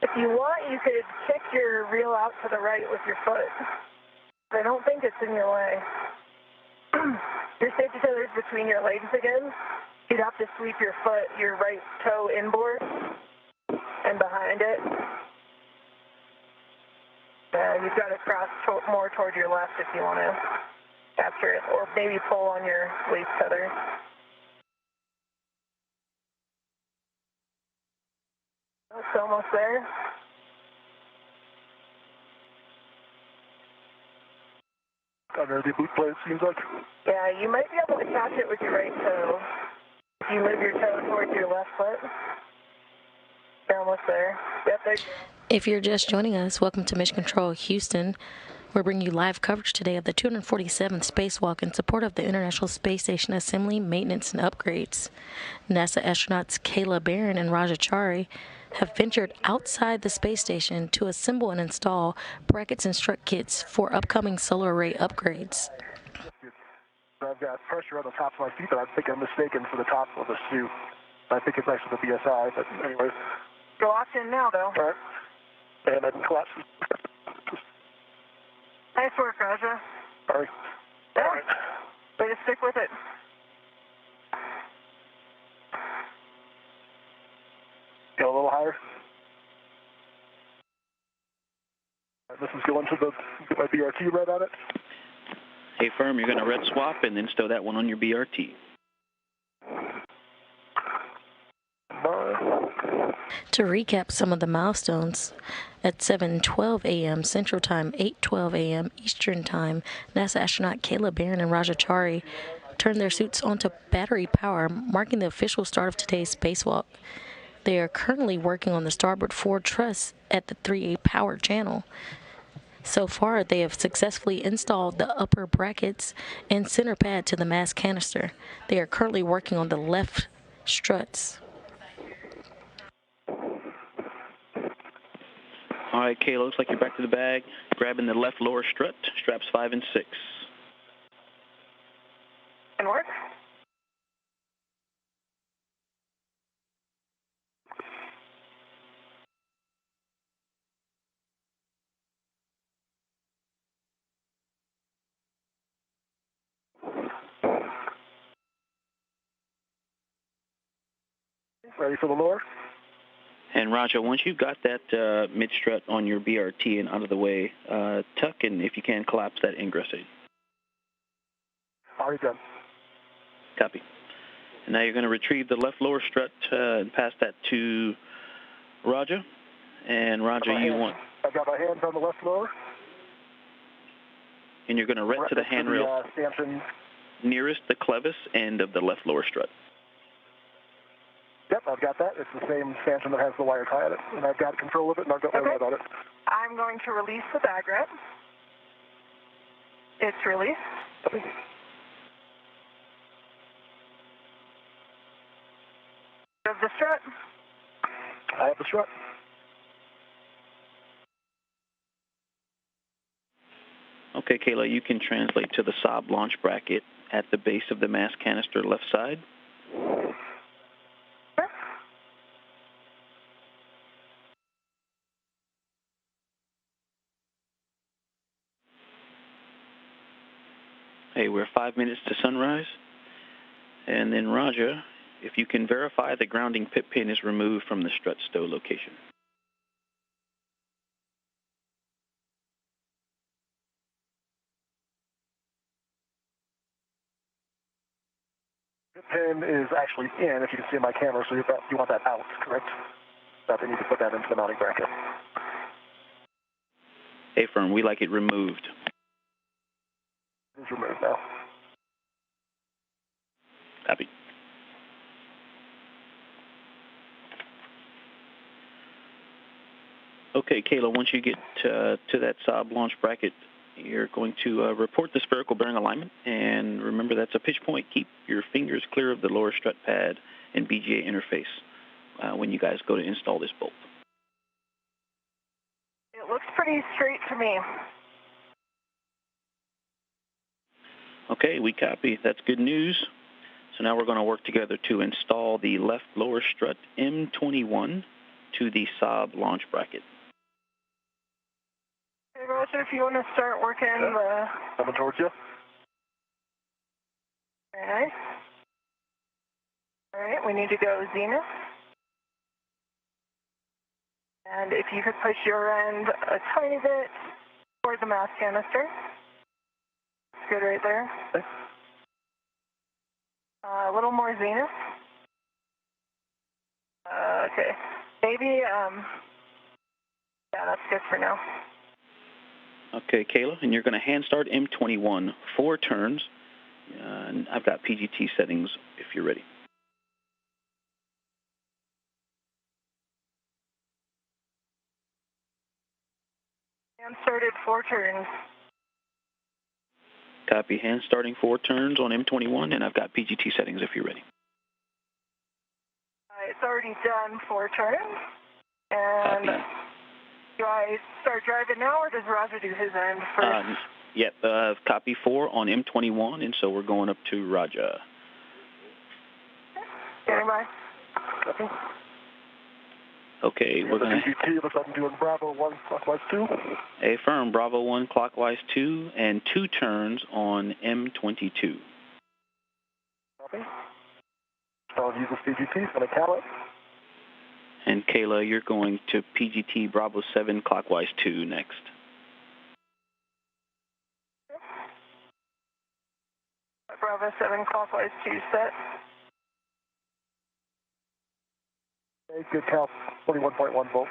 If you want, you could kick your reel out to the right with your foot. I don't think it's in your way. Your safety tether is between your legs again. You'd have to sweep your foot, your right toe inboard and behind it. You've got to cross more toward your left if you want to capture it, or maybe pull on your waist tether. It's almost there. Under the boot plate, seems like. Yeah, you might be able to catch it with your right toe. If you move your toe towards your left foot. You're almost there. Yep, there you go. If you're just joining us, welcome to Mission Control Houston. We're bringing you live coverage today of the 247th Spacewalk in support of the International Space Station Assembly, Maintenance, and Upgrades. NASA astronauts Kayla, Barron, and Chari have ventured outside the space station to assemble and install brackets and strut kits for upcoming solar array upgrades. I've got pressure on the tops of my feet, but I think I'm mistaken for the top of the suit. I think it's actually the BSI, but anyways. You're locked in now, though. All right. And I can collapse. Nice work, Raja. All right. Yeah. All right. Way to stick with it. Go a little higher. This is going to get my BRT red on it. Hey, firm, you're going to red swap and then stow that one on your BRT. To recap some of the milestones, at 7:12 a.m. Central Time, 8:12 a.m. Eastern Time, NASA astronaut Kayla, Barron, and Chari turned their suits onto battery power, marking the official start of today's spacewalk. They are currently working on the starboard forward truss at the 3A power channel. So far, they have successfully installed the upper brackets and center pad to the mass canister. They are currently working on the left struts. All right, Kayla, looks like you're back to the bag, grabbing the left lower strut, straps 5 and 6. Can work. Ready for the lower? And Roger, once you've got that mid-strut on your BRT and out of the way, tuck and, if you can, collapse that ingress aid. Already done. Copy. And now you're going to retrieve the left lower strut and pass that to Roger. And Roger, you want... I've got my hands on the left lower. And you're going to ret to the handrail stanchion nearest the clevis end of the left lower strut. Yep, I've got that. It's the same stanchion that has the wire tie on it, and I've got control of it, and I've got my red on it. I'm going to release the bag ret. It's released. Okay. Of the strut. I have the strut. Okay, Kayla, you can translate to the Saab launch bracket at the base of the mass canister left side. Hey, we're 5 minutes to sunrise. And then, Roger, if you can verify the grounding pit pin is removed from the strut stow location. The pin is actually in, if you can see in my camera, so you want that out, correct? That they need to put that into the mounting bracket. Hey, firm, we like it removed. It's removed now. Copy. Okay, Kayla, once you get to that Saab launch bracket, you're going to report the spherical bearing alignment, and remember that's a pitch point. Keep your fingers clear of the lower strut pad and BGA interface when you guys go to install this bolt. It looks pretty straight to me. Okay, we copy. That's good news. So now we're going to work together to install the left lower strut M21 to the Saab launch bracket. Hey, Roger, if you want to start working the... Coming towards you. Very nice. All right, we need to go zenith. And if you could push your end a tiny bit toward the mass canister. It's good right there. Okay. A little more zenith. Okay. Maybe, yeah, that's good for now. Okay, Kayla, and you're going to hand start M21, 4 turns. And I've got PGT settings if you're ready. And started 4 turns. Copy, hand starting 4 turns on M21, and I've got PGT settings if you're ready. It's already done 4 turns. And Copy. do I start driving now, or does Roger do his end first? Yep, copy 4 on M21, and so we're going up to Raja. Standing by. Copy. Okay, we're going to... PGT, looks like I'm doing Bravo 1, clockwise 2. A firm, Bravo 1, clockwise 2, and 2 turns on M22. Copy. I'll use this PGT, it's going to count it. And Kayla, you're going to PGT Bravo 7, clockwise 2 next. Bravo 7, clockwise 2 set. Okay, good count, 41.1 volts.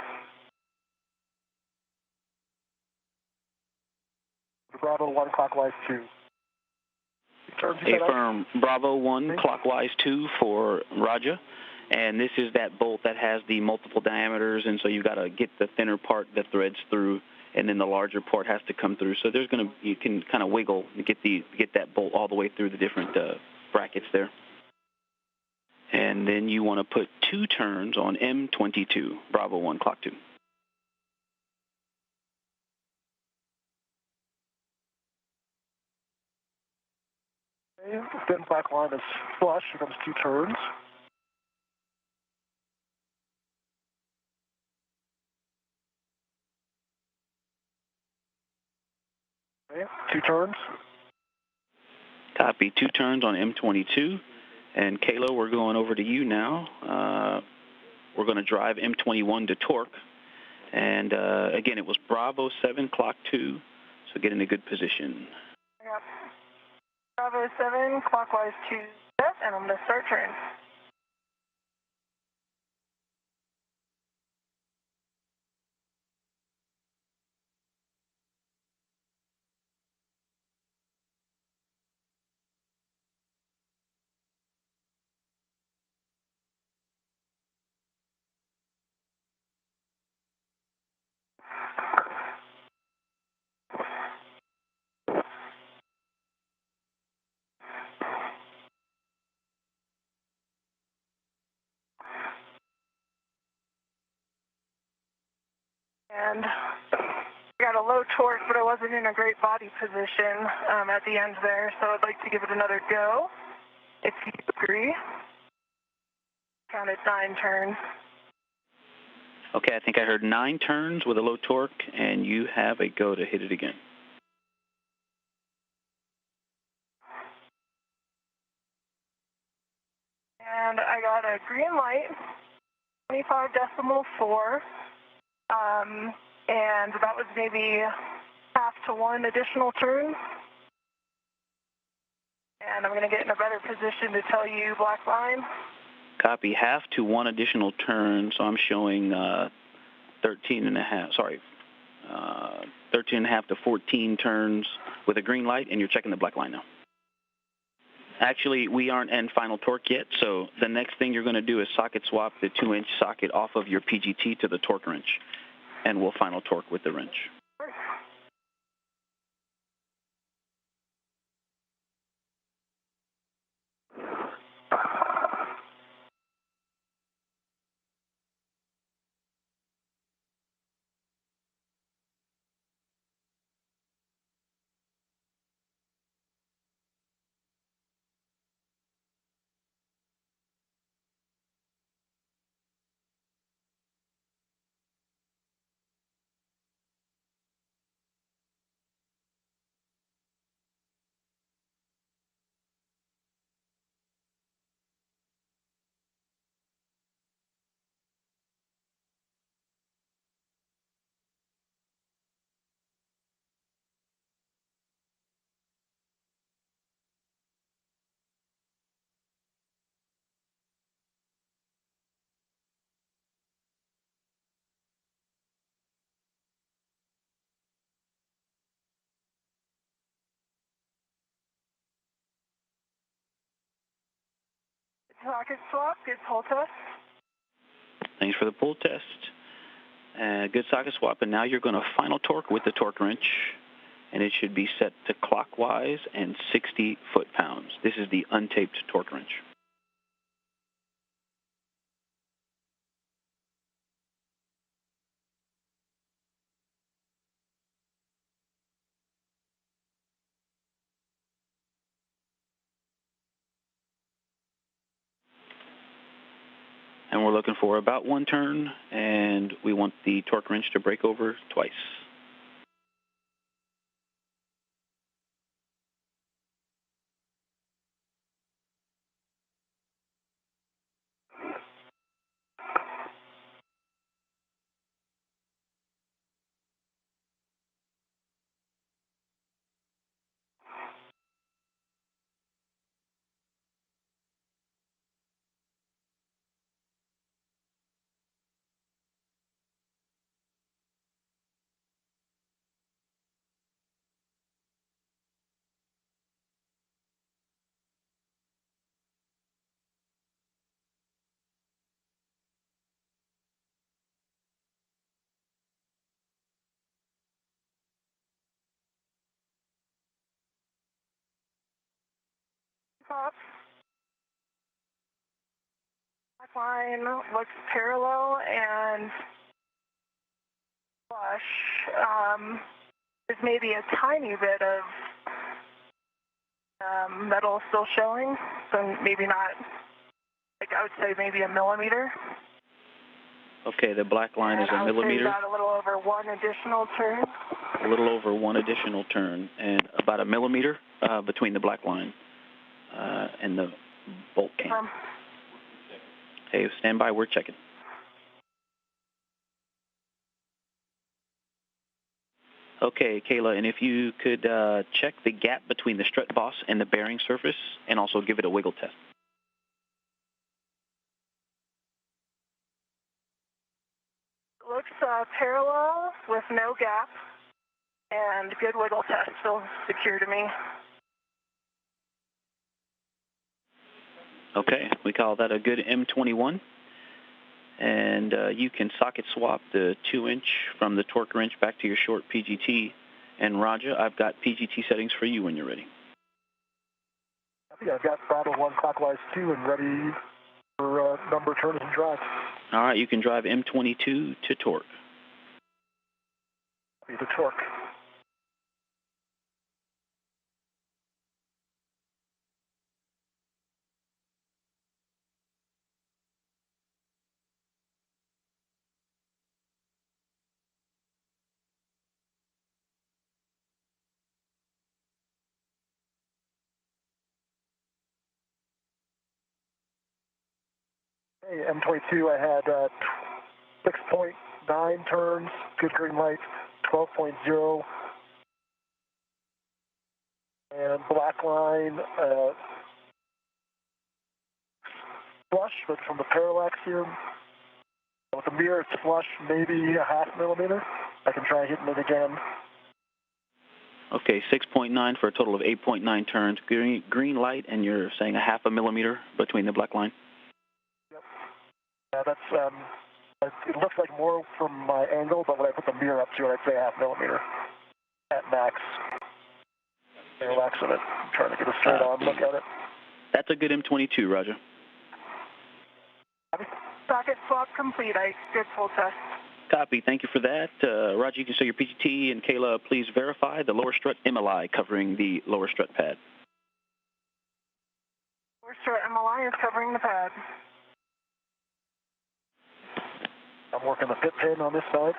Bravo 1, clockwise 2. A firm, Bravo 1, clockwise 2 for Raja. And this is that bolt that has the multiple diameters, and so you've got to get the thinner part that threads through, and then the larger part has to come through. So there's going to, you can kind of wiggle and get that bolt all the way through the different brackets there. And then you want to put 2 turns on M22, Bravo 1, clock 2. Then black line is flush, here comes 2 turns. Okay, 2 turns. Copy, 2 turns on M22. And Kayla, we're going over to you now. We're going to drive M21 to torque. And again, it was Bravo 7, clock 2, so get in a good position. Yep. Bravo 7, clockwise 2 set, and I'm going to start turn. And I got a low torque, but I wasn't in a great body position at the end there, so I'd like to give it another go, if you agree. Counted 9 turns. Okay, I think I heard 9 turns with a low torque, and you have a go to hit it again. And I got a green light, 25.4, and that was maybe half to 1 additional turn. And I'm going to get in a better position to tell you black line. Copy, half to 1 additional turn, so I'm showing 13 and a half to 14 turns with a green light, and you're checking the black line now. Actually, we aren't in final torque yet, so the next thing you're going to do is socket swap the 2-inch socket off of your PGT to the torque wrench, and we'll final torque with the wrench. Socket swap, good pull test. Thanks for the pull test. Good socket swap, and now you're going to final torque with the torque wrench, and it should be set to clockwise and 60 foot-pounds. This is the untaped torque wrench. And we're looking for about 1 turn, and we want the torque wrench to break over twice. Top. Black line looks parallel and flush. There's maybe a tiny bit of Metal still showing, so maybe not, like I would say maybe a millimeter. Okay, the black line is a millimeter. I would say about a little over one additional turn. A little over one additional turn, and about a millimeter between the black line and the bolt cam. Okay, stand by, we're checking. Okay, Kayla, and if you could check the gap between the strut boss and the bearing surface, and also give it a wiggle test. Looks parallel with no gap, and good wiggle test, still secure to me. Okay, we call that a good M21. And you can socket swap the 2-inch from the torque wrench back to your short PGT. And Roger, I've got PGT settings for you when you're ready. Yeah, I've got throttle 1 clockwise 2 and ready for number turns and drive. All right, you can drive M22 to torque. The torque. Hey, M22, I had 6.9 turns, good green light, 12.0. And black line, flush, but from the parallax here. With the mirror, it's flush, maybe a half millimeter. I can try hitting it again. Okay, 6.9 for a total of 8.9 turns. Green light, and you're saying a half a millimeter between the black line? Yep. Yeah, that's, it looks like more from my angle, but when I put the mirror up to it, I'd say a half millimeter at max. Parallax on it. I'm trying to get a straight on look at it. That's a good M22, Roger. Socket swap complete. I did full test. Copy. Thank you for that. Roger, you can show your PGT, and Kayla, please verify the lower strut MLI covering the lower strut pad. Lower strut MLI is covering the pad. I'm working the pit pin on this side.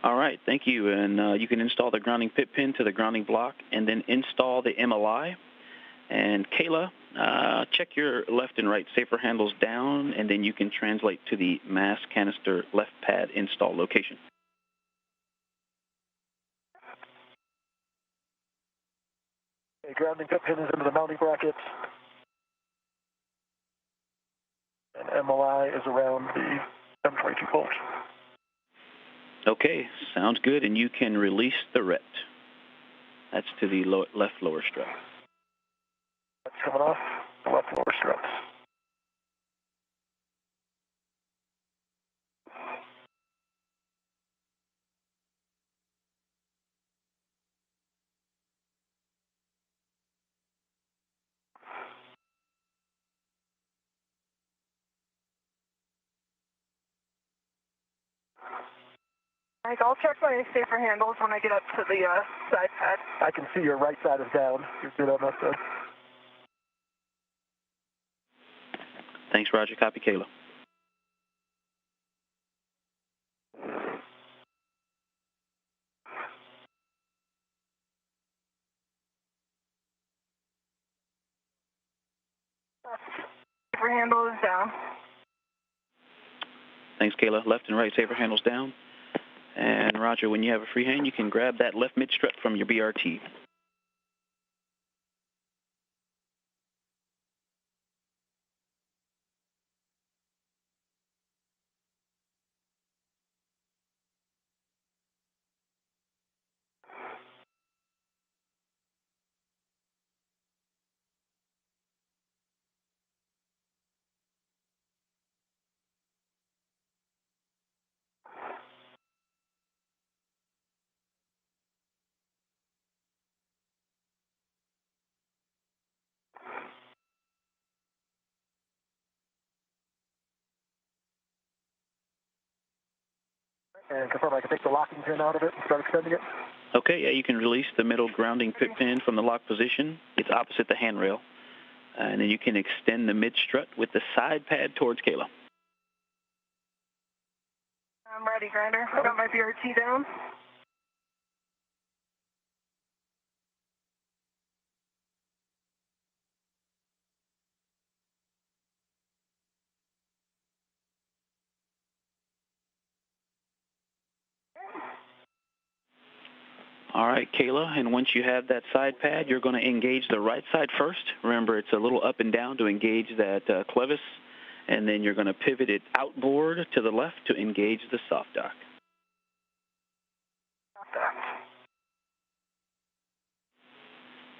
All right, thank you. And you can install the grounding pit pin to the grounding block and then install the MLI. And Kayla, check your left and right safer handles down, and then you can translate to the mass canister left pad install location. Okay, grounding pit pin is into the mounting bracket. And MLI is around the M22 bolt. Okay, sounds good, and you can release the ret. That's to the left lower strut. That's coming off the left lower struts. Mike, I'll check my safer handles when I get up to the side pad. I can see your right side is down. You're good on that side. Thanks, Roger. Copy, Kayla. Safer handle is down. Thanks, Kayla. Left and right safer handles down. And Roger, when you have a free hand, you can grab that left mid strut from your BRT. And confirm I can take the locking pin out of it and start extending it. Okay, yeah, you can release the middle grounding pit pin from the lock position. It's opposite the handrail. And then you can extend the mid-strut with the side pad towards Kayla. I'm ready, Grinder. I've got my BRT down. All right, Kayla, and once you have that side pad, you're going to engage the right side first. Remember, it's a little up and down to engage that clevis, and then you're going to pivot it outboard to the left to engage the soft dock.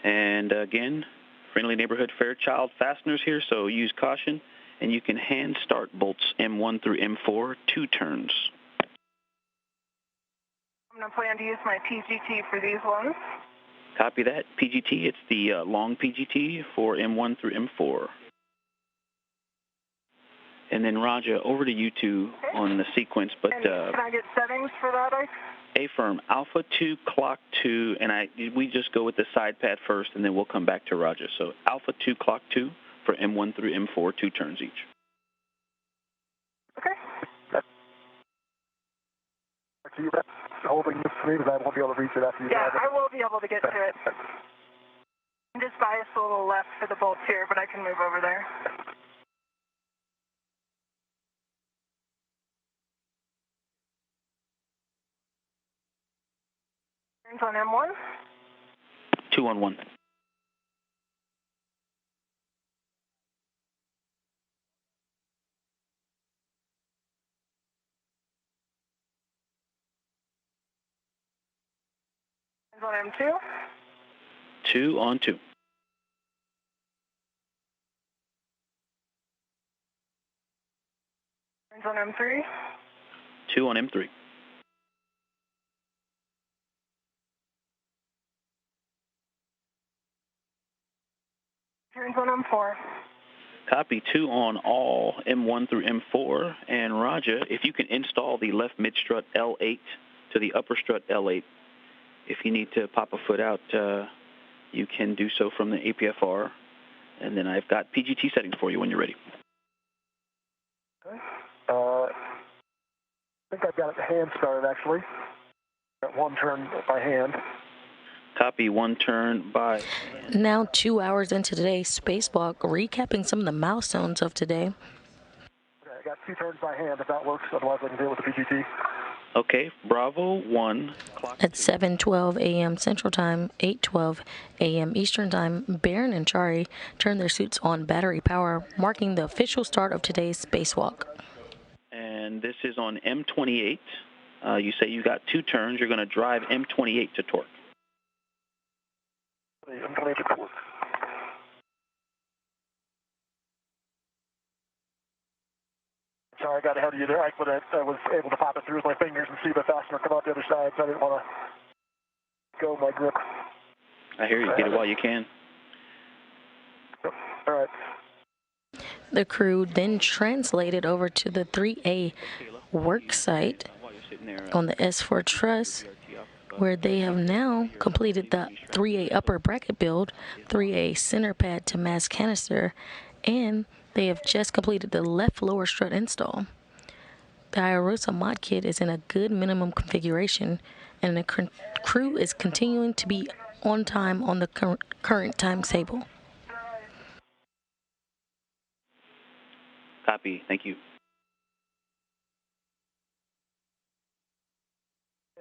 And again, friendly neighborhood Fairchild fasteners here, so use caution, and you can hand start bolts M1 through M4, 2 turns. I'm going to plan to use my PGT for these ones. Copy that. PGT, it's the long PGT for M1 through M4. And then, Raja, over to you two on the sequence. But and can I get settings for that? A-firm, Alpha 2, Clock 2, and we just go with the side pad first, and then we'll come back to Raja. So Alpha 2, Clock 2 for M1 through M4, 2 turns each. Okay. Are you holding this for me because I won't be able to reach it after you Yeah, have it? I will be able to get to it. I'm just biased a little left for the bolts here, but I can move over there. Turns on M1. 2 on 1. Turns on M2. 2 on 2. Turns on M3. 2 on M3. Turns on M4. Copy. 2 on all M1 through M4. And Raja, if you can install the left mid strut L8 to the upper strut L8. If you need to pop a foot out, you can do so from the APFR. And then I've got PGT settings for you when you're ready. Okay. I think I've got it hand started, actually. Got 1 turn by hand. Copy. 1 turn by hand. Now 2 hours into today's spacewalk, recapping some of the milestones of today. Okay, I got 2 turns by hand if that works. Otherwise, I can do it with the PGT. Okay, Bravo 1. At 7:12 a.m. Central Time, 8:12 a.m. Eastern Time, Barron and Chari turned their suits on battery power, marking the official start of today's spacewalk. And this is on M28. You say you got 2 turns. You're going to drive M28 to torque. M28 to torque. Sorry, I got ahead of you there. I was able to pop it through with my fingers and see the fastener come out the other side, so I didn't want to go my grip. I hear you. Get it while you can. All right. The crew then translated over to the 3A work site on the S4 truss, where they have now completed the 3A upper bracket build, 3A center pad to mass canister, and they have just completed the left lower strut install. The ISS mod kit is in a good minimum configuration, and the crew is continuing to be on time on the current timetable. Copy. Thank you.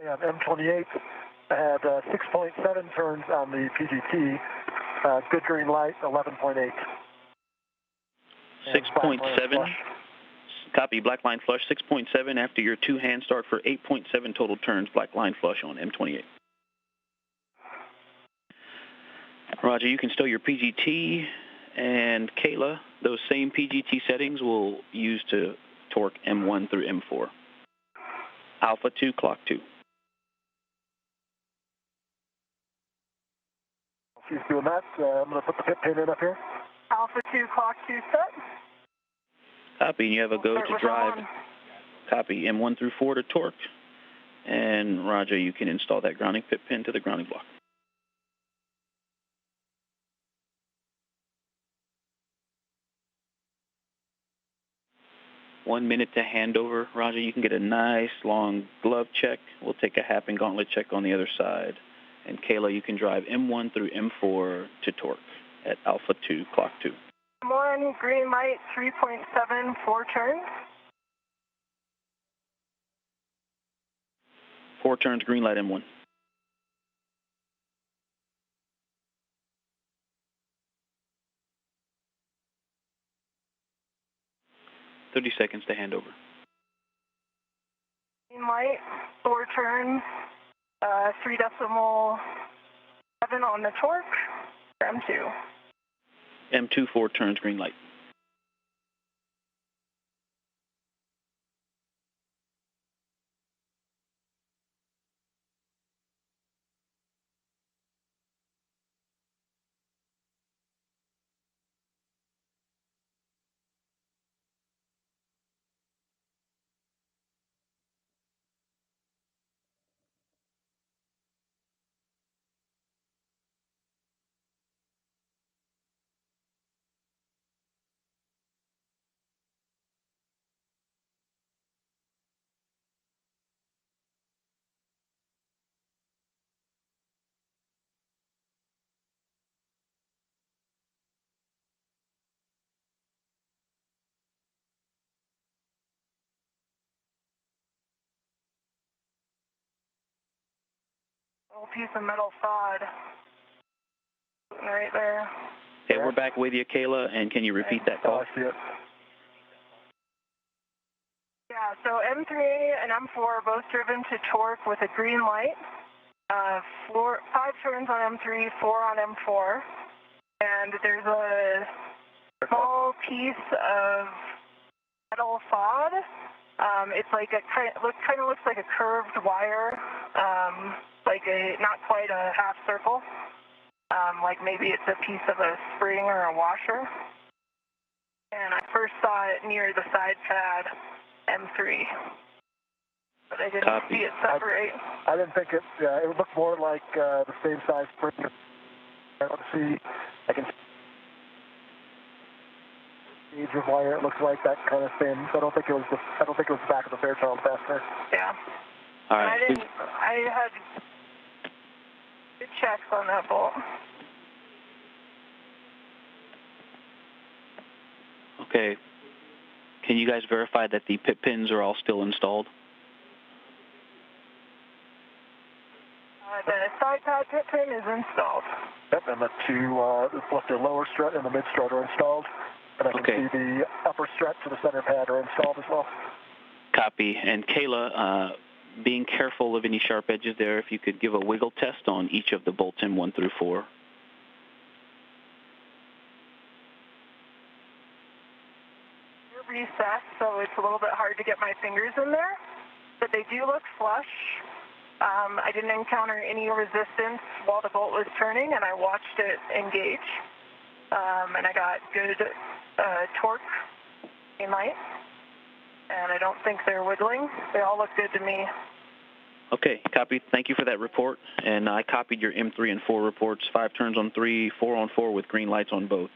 Yeah, M28 had 6.7 turns on the PGT. Good green light, 11.8. 6.7. Copy. Black line flush. 6.7 after your 2 hand start for 8.7 total turns. Black line flush on M28. Roger, you can stow your PGT. And Kayla, those same PGT settings we'll use to torque M1 through M4. Alpha 2, Clock 2. She's doing that. I'm going to put the pit pin in up here. Alpha 2, Clock 2 set. Copy, and you have a go to drive. Copy, M1 through 4 to torque. And Roger, you can install that grounding pit pin to the grounding block. One minute to handover. Roger, you can get a nice long glove check. We'll take a hap and gauntlet check on the other side. And Kayla, you can drive M1 through M4 to torque at Alpha 2, clock 2. M1, green light, 3.7, 4 turns. 4 turns, green light M1. $30 seconds to handover. Green light, 4 turns, 3.7 on the torque, M2. M2, 4 turns, green light. Little piece of metal sod right there. Okay, we're back with you, Kayla, and can you repeat that call? I see it. Yeah, so M3 and M4 are both driven to torque with a green light. 5 turns on M3, 4 on M4. And there's a small piece of metal sod. It's like kind of looks like a curved wire, like not quite a half circle. Like maybe it's a piece of a spring or a washer. And I first saw it near the side pad M3, but I didn't see it separate. I didn't think it. It looked more like the same size spring. I don't see. I can see the wire. It looks like that kind of thing. So I don't think it was the back of the Fairchild fastener. Yeah. All right. I had good checks on that bolt. Okay. Can you guys verify that the pit pins are all still installed? The side pad pit pin is installed. Yep, and the the lower strut and the mid strut are installed. And I can see the upper strut to the center pad are installed as well. Copy. And Kayla, being careful of any sharp edges there, if you could give a wiggle test on each of the bolts M1 through 4. Recessed, so it's a little bit hard to get my fingers in there, but they do look flush. I didn't encounter any resistance while the bolt was turning, and I watched it engage, and I got good torque in light, and I don't think they're wiggling. They all look good to me. Okay, copy. Thank you for that report, and I copied your M3 and 4 reports, 5 turns on 3, 4 on 4 with green lights on both.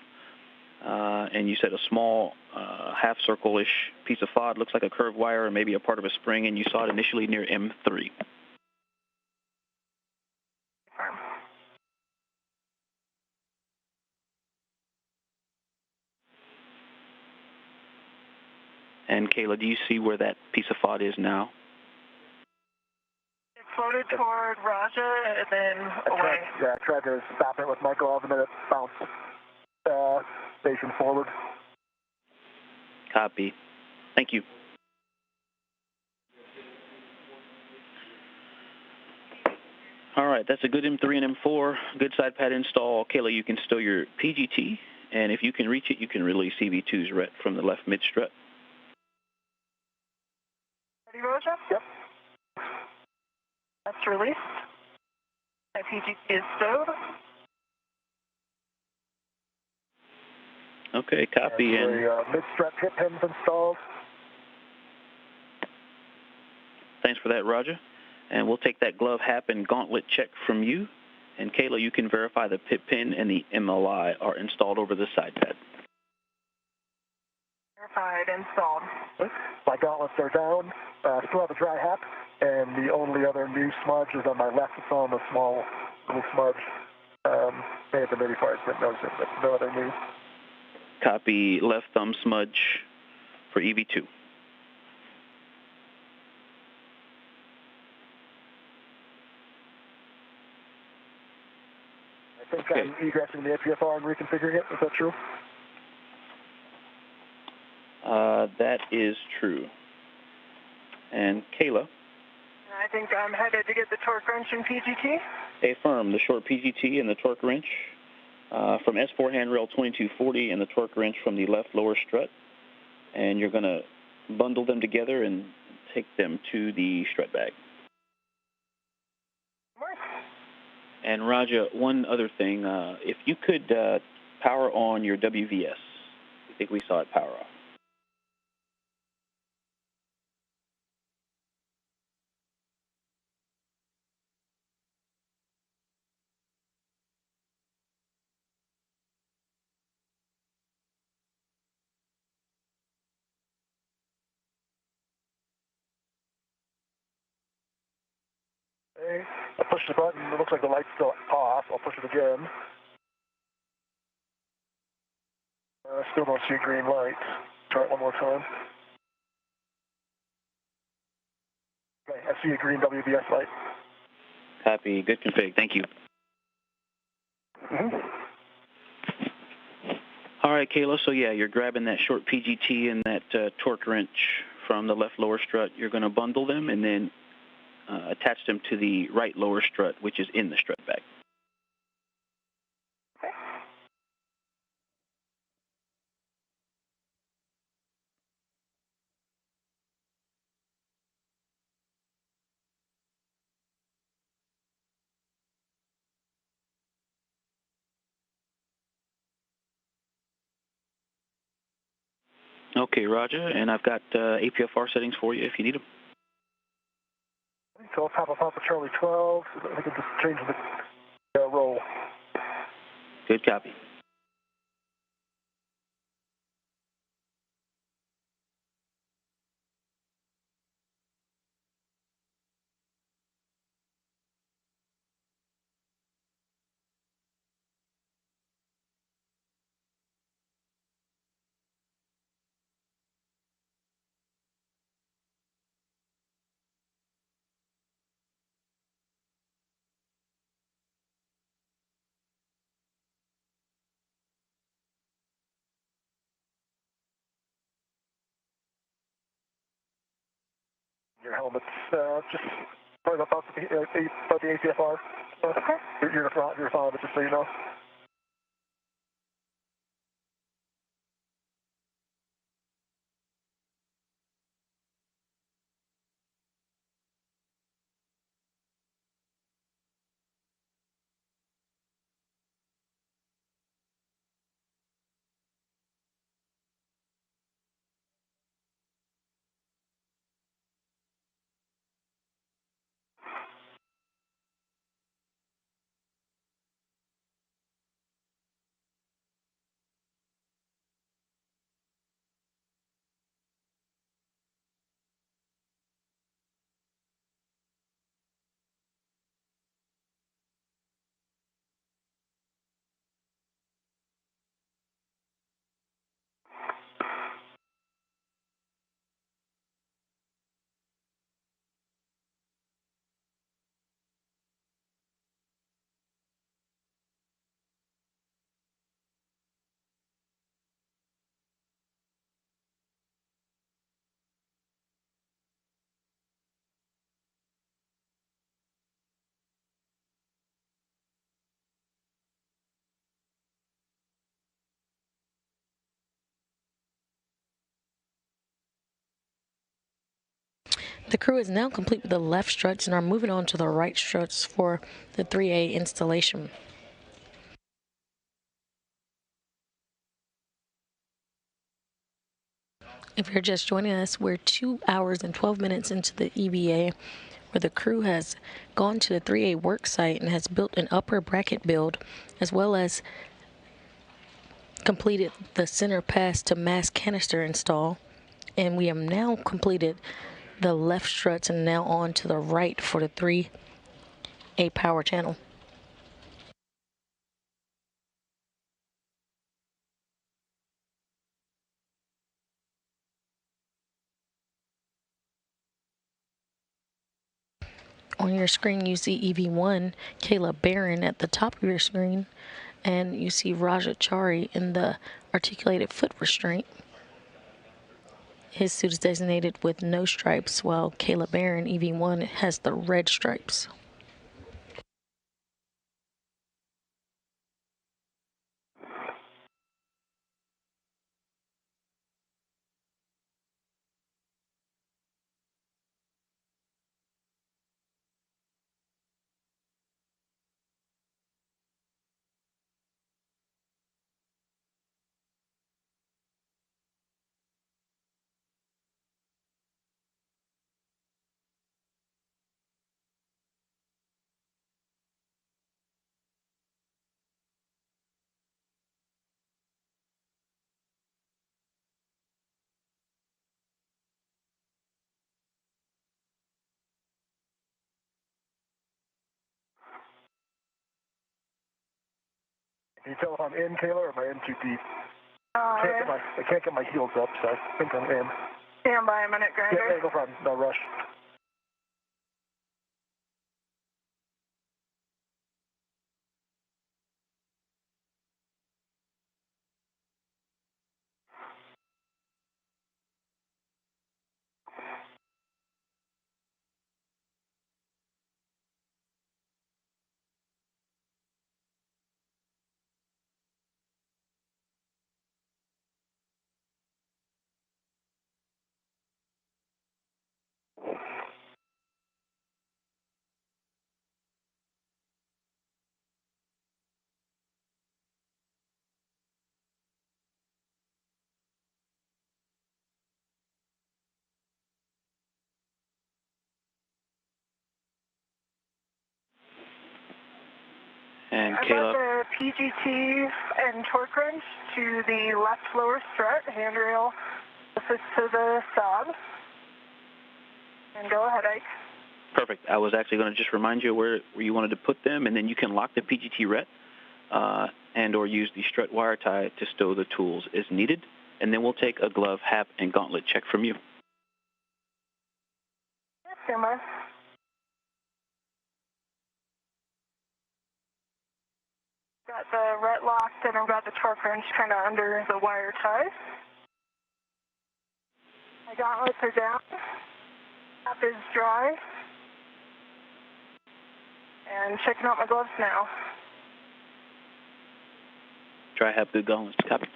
And you said a small half circle-ish piece of FOD, looks like a curved wire or maybe a part of a spring, and you saw it initially near M3. And Kayla, do you see where that piece of FOD is now? It floated toward Raja and then away. I tried to stop it with my glove and then it bounced station forward. Copy. Thank you. All right, that's a good M3 and M4, good side pad install. Kayla, you can stow your PGT, and if you can reach it, you can release CV2's ret from the left mid strut. Ready, Raja? Yep. That's released. My PGT is stowed. Okay, copy. And the mid-strut pit pins installed. Thanks for that, Roger. And we'll take that glove, hat, and gauntlet check from you. And Kayla, you can verify the pit pin and the MLI are installed over the side pad. Verified, installed. My gauntlets are down. Still have a dry hat, and the only other new smudge is on my left thumb, a small little smudge. May have been maybe before I didn't notice it, but no other new. Copy left thumb smudge for EV2. I think I'm egressing the APFR and reconfiguring it. Is that true? That is true. And Kayla? I think I'm headed to get the torque wrench and PGT. Affirm the short PGT and the torque wrench from S4 handrail 2240 and the torque wrench from the left lower strut. And you're going to bundle them together and take them to the strut bag. And Raja, one other thing, if you could power on your WVS. I think we saw it power off. Okay. I push the button. It looks like the light's still off. I'll push it again. I still don't see a green light. Try it one more time. Okay, I see a green WVS light. Copy. Good config. Thank you. Mm-hmm. All right, Kayla. So, yeah, you're grabbing that short PGT and that torque wrench from the left lower strut. You're going to bundle them and then attach them to the right lower strut, which is in the strut bag. Okay, Roger, and I've got APFR settings for you if you need them. So I'll Papa Charlie 12. I can just change the roll. Good copy. Your helmet's just right about the APFR. You're fine, but just so you know. The crew is now complete with the left struts and are moving on to the right struts for the 3A installation. If you're just joining us, we're 2 hours and 12 minutes into the EVA where the crew has gone to the 3A work site and has built an upper bracket build, as well as completed the center pass to mass canister install. And we have now completed the left struts and now on to the right for the 3A power channel. On your screen, you see EV1, Kayla Barron at the top of your screen, and you see Chari in the articulated foot restraint. His suit is designated with no stripes, while Kayla Barron, EV1, has the red stripes. Can you tell if I'm in, Kayla, or am I in too deep? I can't get my heels up, so I think I'm in. Stand by a minute, Grinder. Yeah, no problem. No rush. And I've Kayla, got the PGT and torque wrench to the left lower strut, handrail assist to the sub. And go ahead, Ike. perfect. I was actually going to just remind you where you wanted to put them, and then you can lock the PGT ret and or use the strut wire tie to stow the tools as needed. And then we'll take a glove, hap, and gauntlet check from you. Yes, stand by. Got the ret locked, and I've got the torque wrench kind of under the wire tie. My gauntlets are down. Hap is dry. And checking out my gloves now. Try hap, good gauntlets. Copy.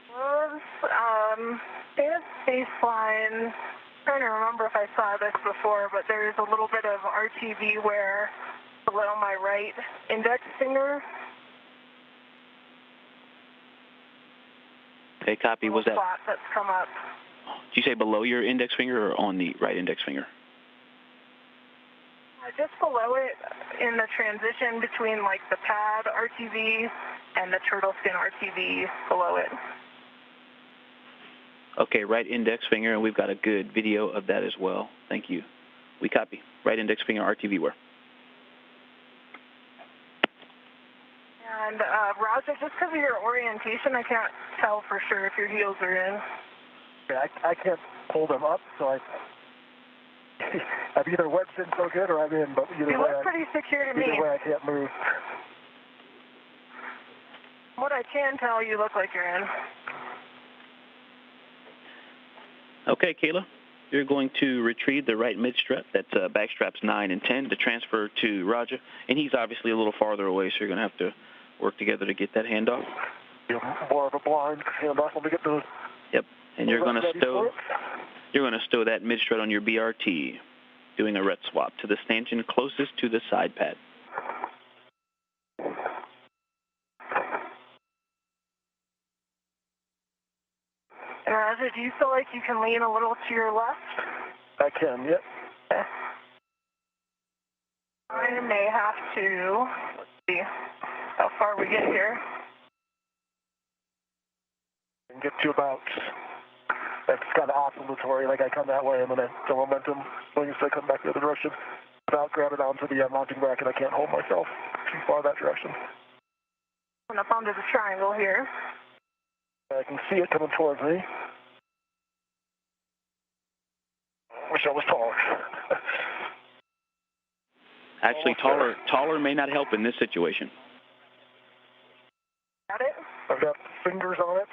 Gloves, baseline. Trying to remember if I saw this before, but there's a little bit of RTV wear below my right index finger. Okay, copy. Was that? Spot that's come up. Did you say below your index finger or on the right index finger? Just below it, in the transition between like the pad RTV and the turtle skin RTV below it. Okay, right index finger, and we've got a good video of that as well. Thank you. We copy. Right index finger RTV wear. And Roger, just because of your orientation, I can't tell for sure if your heels are in. Yeah, I can't pull them up, so I've either wedged in so good or I'm in, but either You way, look pretty secure to me. either way I can't move. What I can tell, you look like you're in. Okay, Kayla, you're going to retrieve the right mid strap. That's back straps 9 and 10 to transfer to Roger. And he's obviously a little farther away, so you're going to have to work together to get that handoff. You're more of a blind handoff when we get those. Yep. And you're going to stow that mid strut on your BRT, doing a ret swap to the stanchion closest to the side pad. And Roger, do you feel like you can lean a little to your left? I can, yep. Okay. I may have to, let's see how far we get here. And get to about, that's kind of oscillatory, like I come that way and then the momentum swings, so I come back the other direction. Without grabbing onto the mounting bracket, I can't hold myself too far that direction. Coming up onto the triangle here. I can see it coming towards me. Wish I was taller. Actually, taller may not help in this situation. Got it? I've got fingers on it.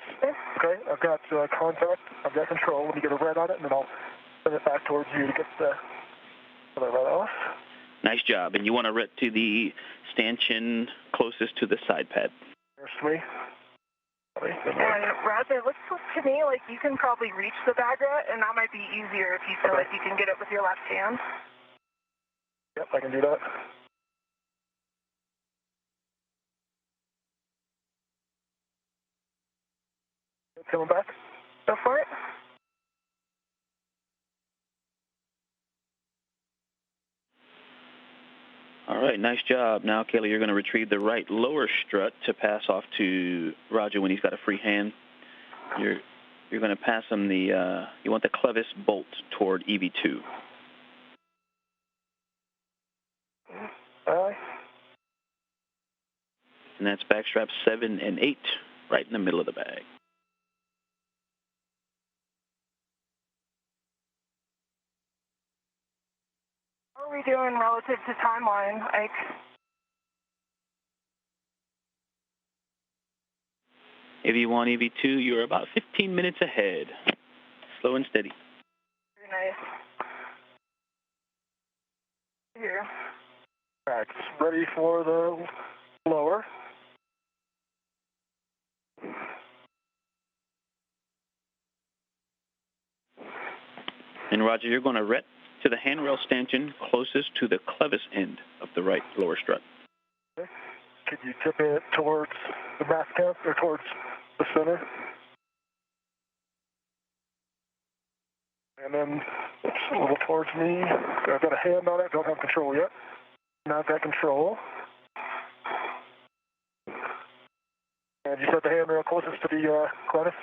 Okay, I've got contact. I've got control. Let me get a red on it, and then I'll send it back towards you to get the red off. Nice job. And you want to ret to the stanchion closest to the side pad. There's me. And Roger, it looks to me like you can probably reach the bag rat, and that might be easier if you feel like you can get it with your left hand. Yep, I can do that. Coming back. Go for it. All right, nice job. Now, Kayla, you're going to retrieve the right lower strut to pass off to Roger when he's got a free hand. You're going to pass him the, you want the clevis bolt toward EV2. And that's backstraps 7 and 8, right in the middle of the bag. How are we doing relative to timeline, Ike? EV1, EV2, you're about 15 minutes ahead. Slow and steady. Very nice. Here. All right, ready for the lower. And Roger, you're going to ret to the handrail stanchion closest to the clevis end of the right lower strut. Okay. Could you tip it towards the mass camp or towards the center? And then it's a little towards me. I've got a hand on it, don't have control yet. Now I've got control. And you set the handrail closest to the clevis?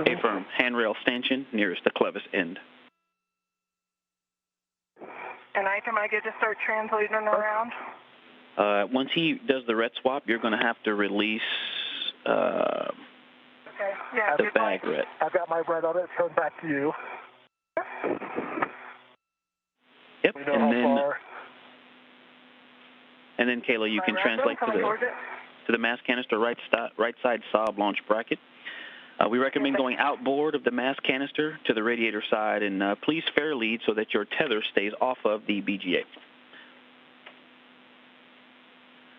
Affirm. Handrail stanchion nearest the clevis end. And Ike, am I good to start translating around? Once he does the ret swap, you're going to have to release Okay. Yeah, the bag ret. I've got my red on it. It's coming back to you. Yep. We know how far. And then Kayla, you can translate to the mass canister right side sob launch bracket. We recommend going outboard of the mass canister to the radiator side, and please fair lead so that your tether stays off of the BGA.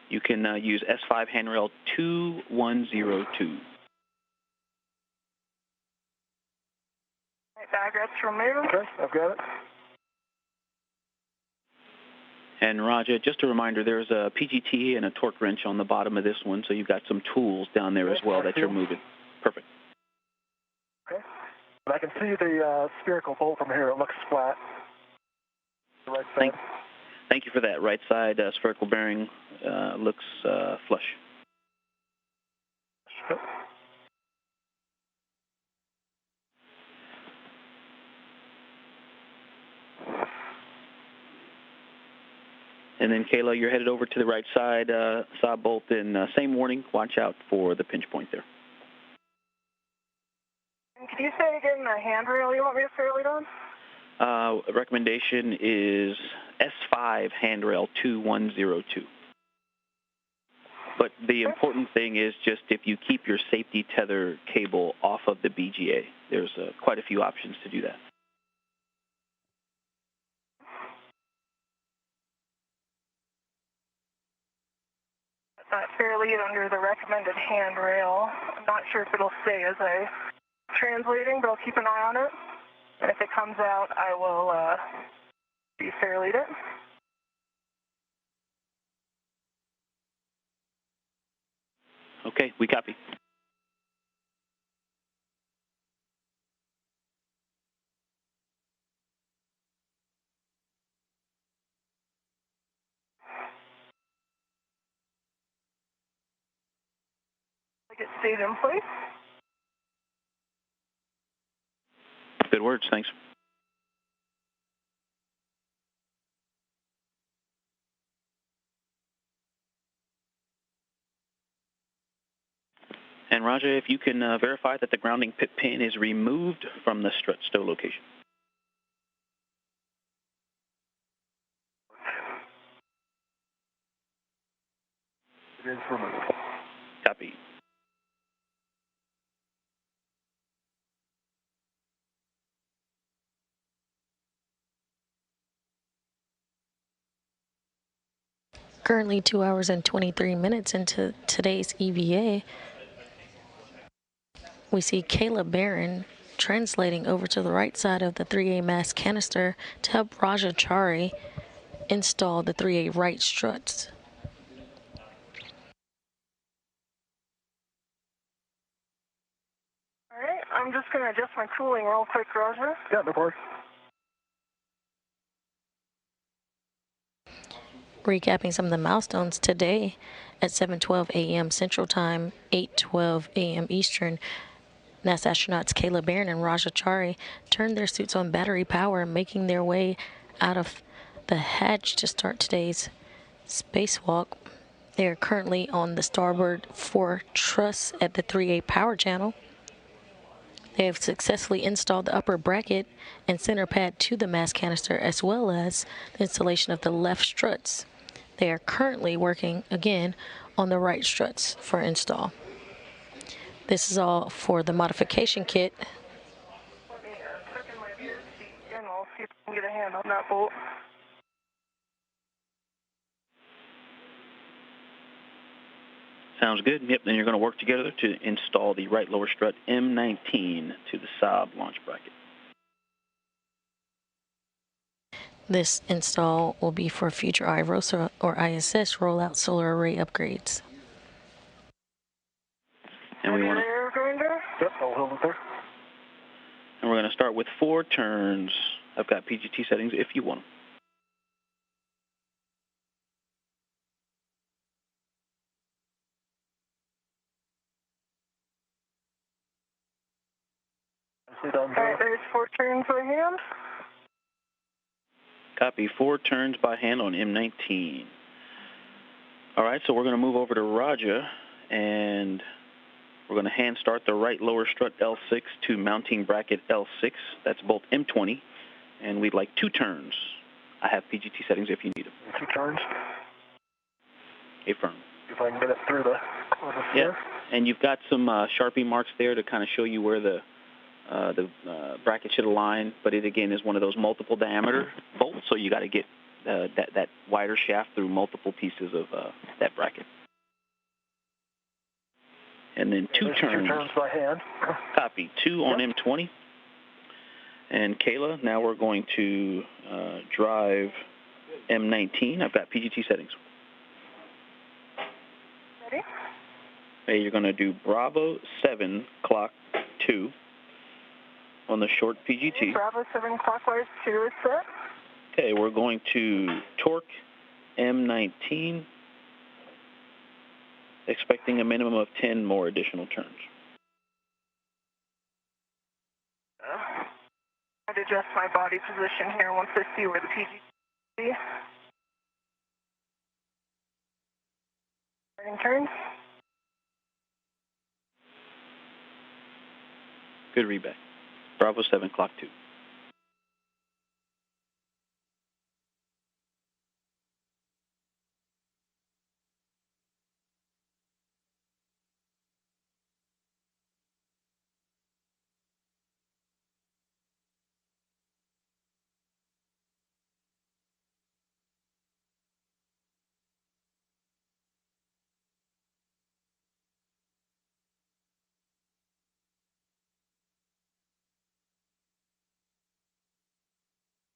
You can use S5 handrail 2102. Bag ret's removed. Okay, I've got it. And Roger, just a reminder, there's a PGT and a torque wrench on the bottom of this one, so you've got some tools down there as well that you're moving. Perfect. Okay. And I can see the spherical bolt from here. It looks flat. The right side. Thank you for that. Right side spherical bearing looks flush. Yep. And then, Kayla, you're headed over to the right side sob bolt, and same warning, watch out for the pinch point there. And could you say again the handrail you want me to fair lead on? Recommendation is S5 handrail 2102. But the important thing is just if you keep your safety tether cable off of the BGA, there's quite a few options to do that. Fair lead under the recommended handrail. I'm not sure if it'll stay as I translating, but I'll keep an eye on it. And if it comes out, I will fair lead it. Okay, we copy. Like it stayed in place. Good words, thanks. And Roger, if you can verify that the grounding pit pin is removed from the strut stow location. It is removed. Copy. Currently 2 hours and 23 minutes into today's EVA, we see Kayla Barron translating over to the right side of the 3A mass canister to help Raja Chari install the 3A right struts. All right, I'm just going to adjust my cooling real quick, Roger. Yeah, no problem. Recapping some of the milestones today at 7:12 a.m. Central Time, 8:12 a.m. Eastern. NASA astronauts Kayla Barron and Raja Chari turned their suits on battery power, making their way out of the hatch to start today's spacewalk. They are currently on the starboard 4 truss at the 3A power channel. They have successfully installed the upper bracket and center pad to the mass canister, as well as the installation of the left struts. They are currently working, again, on the right struts for install. This is all for the modification kit. Let me check in my rear seat and I'll see if I can get a hand on that bolt. Sounds good. Yep, then you're going to work together to install the right lower strut M19 to the Saab launch bracket. This install will be for future IROSA or ISS rollout solar array upgrades. And we want to. There, Grinder? Yep, I'll hold it there. And we're going to start with 4 turns. I've got PGT settings if you want them. All right, there's 4 turns by hand. Copy. 4 turns by hand on M19. All right, so we're going to move over to Raja, and we're going to hand start the right lower strut L6 to mounting bracket L6. That's bolt M20, and we'd like 2 turns. I have PGT settings if you need them. 2 turns. Affirm. If I can get it through the Yeah, and you've got some Sharpie marks there to kind of show you where the bracket should align, but it again is one of those multiple diameter bolts, so you got to get that wider shaft through multiple pieces of that bracket. And then 2 turns. 2 turns by hand. Copy. 2 on M20. And Kayla, now we're going to drive M19. I've got PGT settings. Ready? Okay, you're going to do Bravo 7 clock 2 on the short PGT. Bravo 7 clockwise 2 is set. Okay, we're going to torque M19, expecting a minimum of 10 more additional turns. I'd adjust my body position here once I see where the PG is. Turns. Good readback. Bravo 7 clock 2.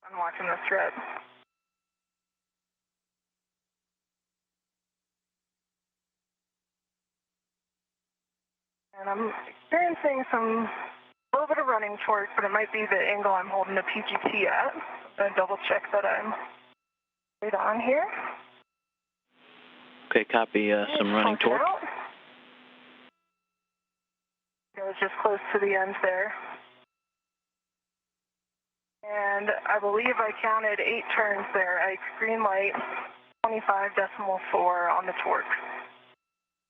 I'm watching the Strut. And I'm experiencing a little bit of running torque, but it might be the angle I'm holding the PGT at. I'm going to double check that I'm right on here. Okay, copy. Some running torque. It was just close to the end there. And I believe I counted 8 turns there. I green light 25.4 on the torque.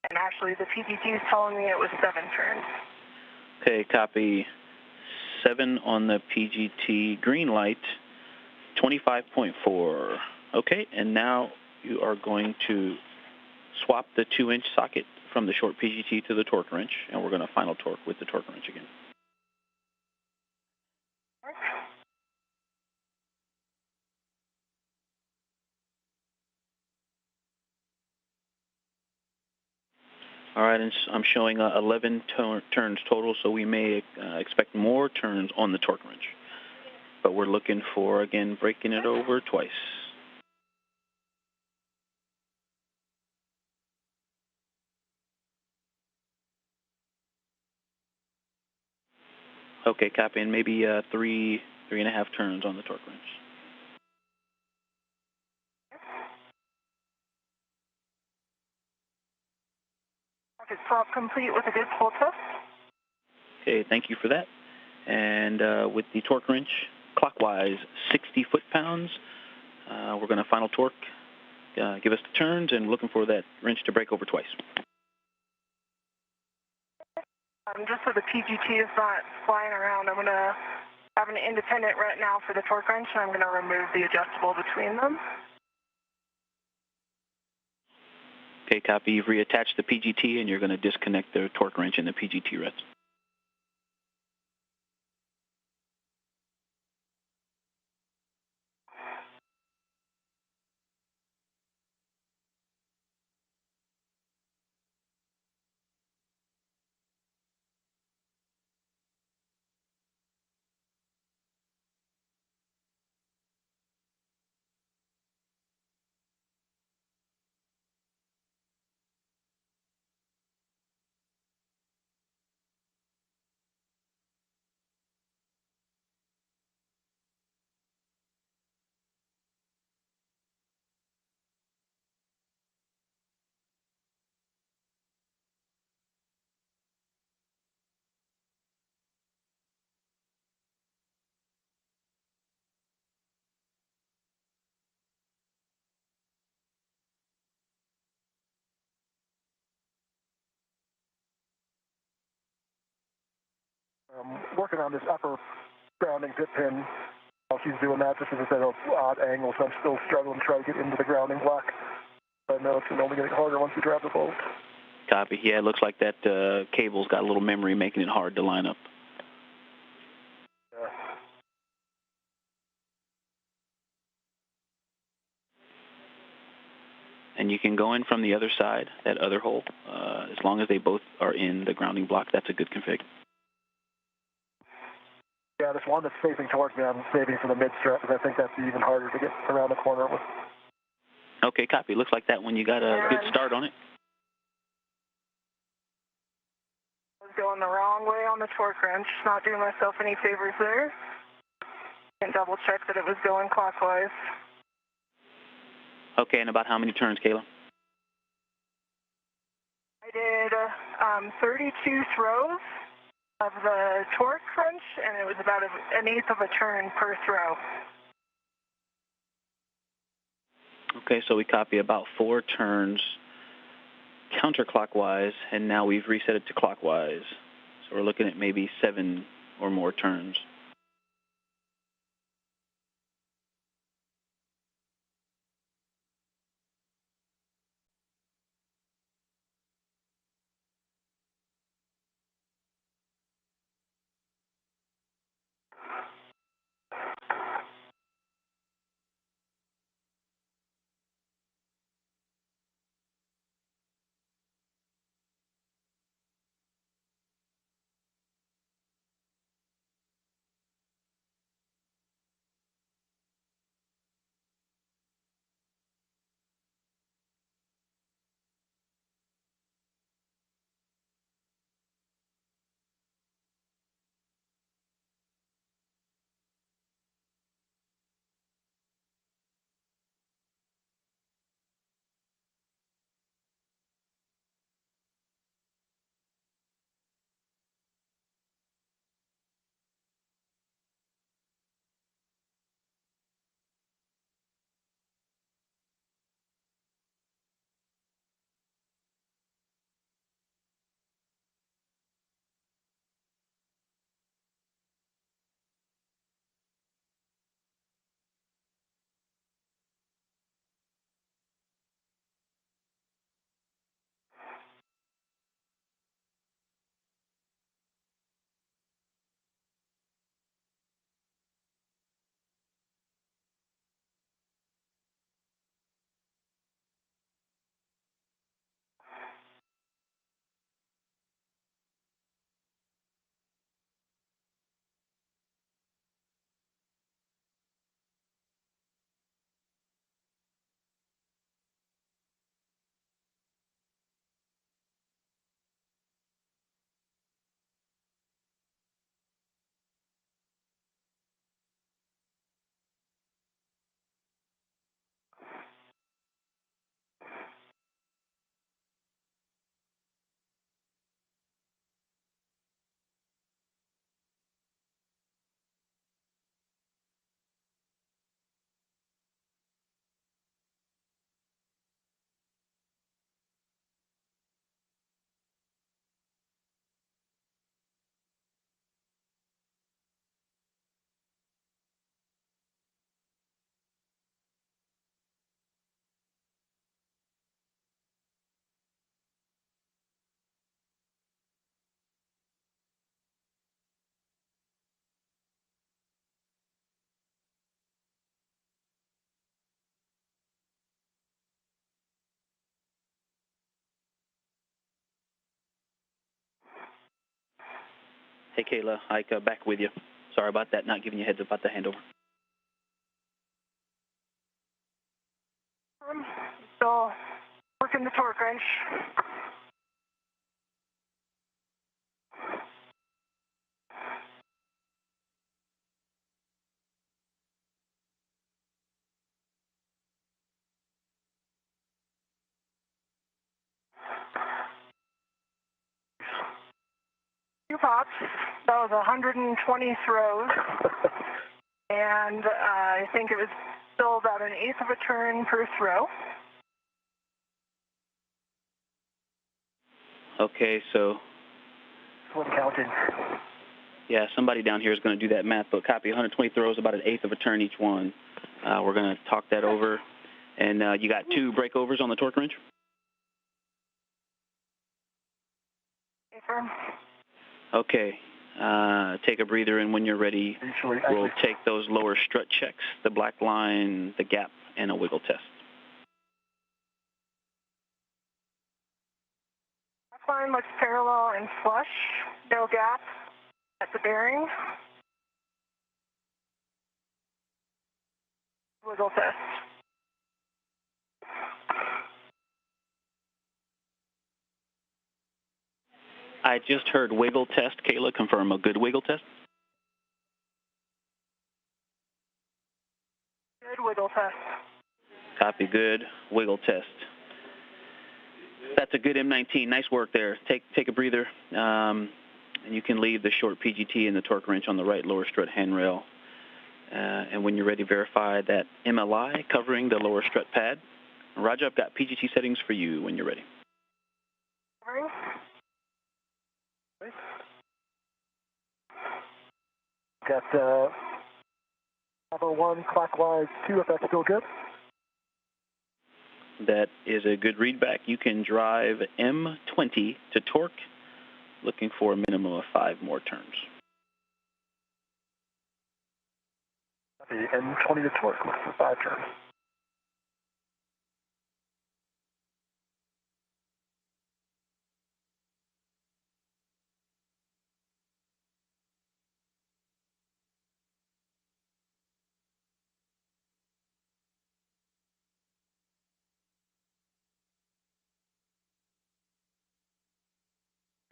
And actually, the PGT is telling me it was 7 turns. Okay, copy. 7 on the PGT, green light, 25.4. Okay, and now you are going to swap the 2-inch socket from the short PGT to the torque wrench, and we're going to final torque with the torque wrench again. All right, and I'm showing 11 turns total, so we may expect more turns on the torque wrench. But we're looking for, again, breaking it over twice. Okay, copy, and maybe 3.5 turns on the torque wrench. Okay, swap complete with a good pull test. Okay, thank you for that. And with the torque wrench, clockwise 60 foot-pounds. We're going to final torque, give us the turns, and looking for that wrench to break over twice. Just so the PGT is not flying around, I'm going to have an independent right now for the torque wrench, and I'm going to remove the adjustable between them. Okay, copy. You've reattached the PGT, and you're going to disconnect the torque wrench and the PGT reds. I'm working on this upper grounding tip pin while she's doing that. This is at an odd angle, so I'm still struggling to try to get into the grounding block. I know it's only getting harder once you grab the bolt. Copy. Yeah, it looks like that cable's got a little memory making it hard to line up. Yeah. And you can go in from the other side, that other hole. As long as they both are in the grounding block, that's a good config. Yeah, this one that's facing towards me, I'm saving for the mid-strut, because I think that's even harder to get around the corner with. Okay, copy. Looks like that one you got a good start on it. I was going the wrong way on the torque wrench, not doing myself any favors there. And double check that it was going clockwise. Okay, and about how many turns, Kayla? I did 32 throws of the torque wrench, and it was about an eighth of a turn per throw. Okay, so we copy about 4 turns counterclockwise, and now we've reset it to clockwise. So we're looking at maybe 7 or more turns. Hey, Kayla, Ike, back with you. Sorry about that, not giving you a heads up about the handover. Still working the torque wrench. Two pops. That was 120 throws. And I think it was still about an eighth of a turn per throw. Okay, so. One counting. Yeah, somebody down here is going to do that math, but copy 120 throws, about an eighth of a turn each one. We're going to talk that over. And you got 2 breakovers on the torque wrench? Okay. Take a breather, and when you're ready, we'll take those lower strut checks, the black line, the gap, and a wiggle test. Black line looks parallel and flush. No gap at the bearing. Wiggle test. I just heard wiggle test. Kayla, confirm a good wiggle test? Good wiggle test. Copy, good wiggle test. That's a good M19. Nice work there. Take a breather, and you can leave the short PGT and the torque wrench on the right lower strut handrail. And when you're ready, verify that MLI covering the lower strut pad. Roger, I've got PGT settings for you when you're ready. Got 501 clockwise 2, if that's still good. That is a good readback. You can drive M20 to torque, looking for a minimum of 5 more turns. The M20 to torque, looking for 5 turns.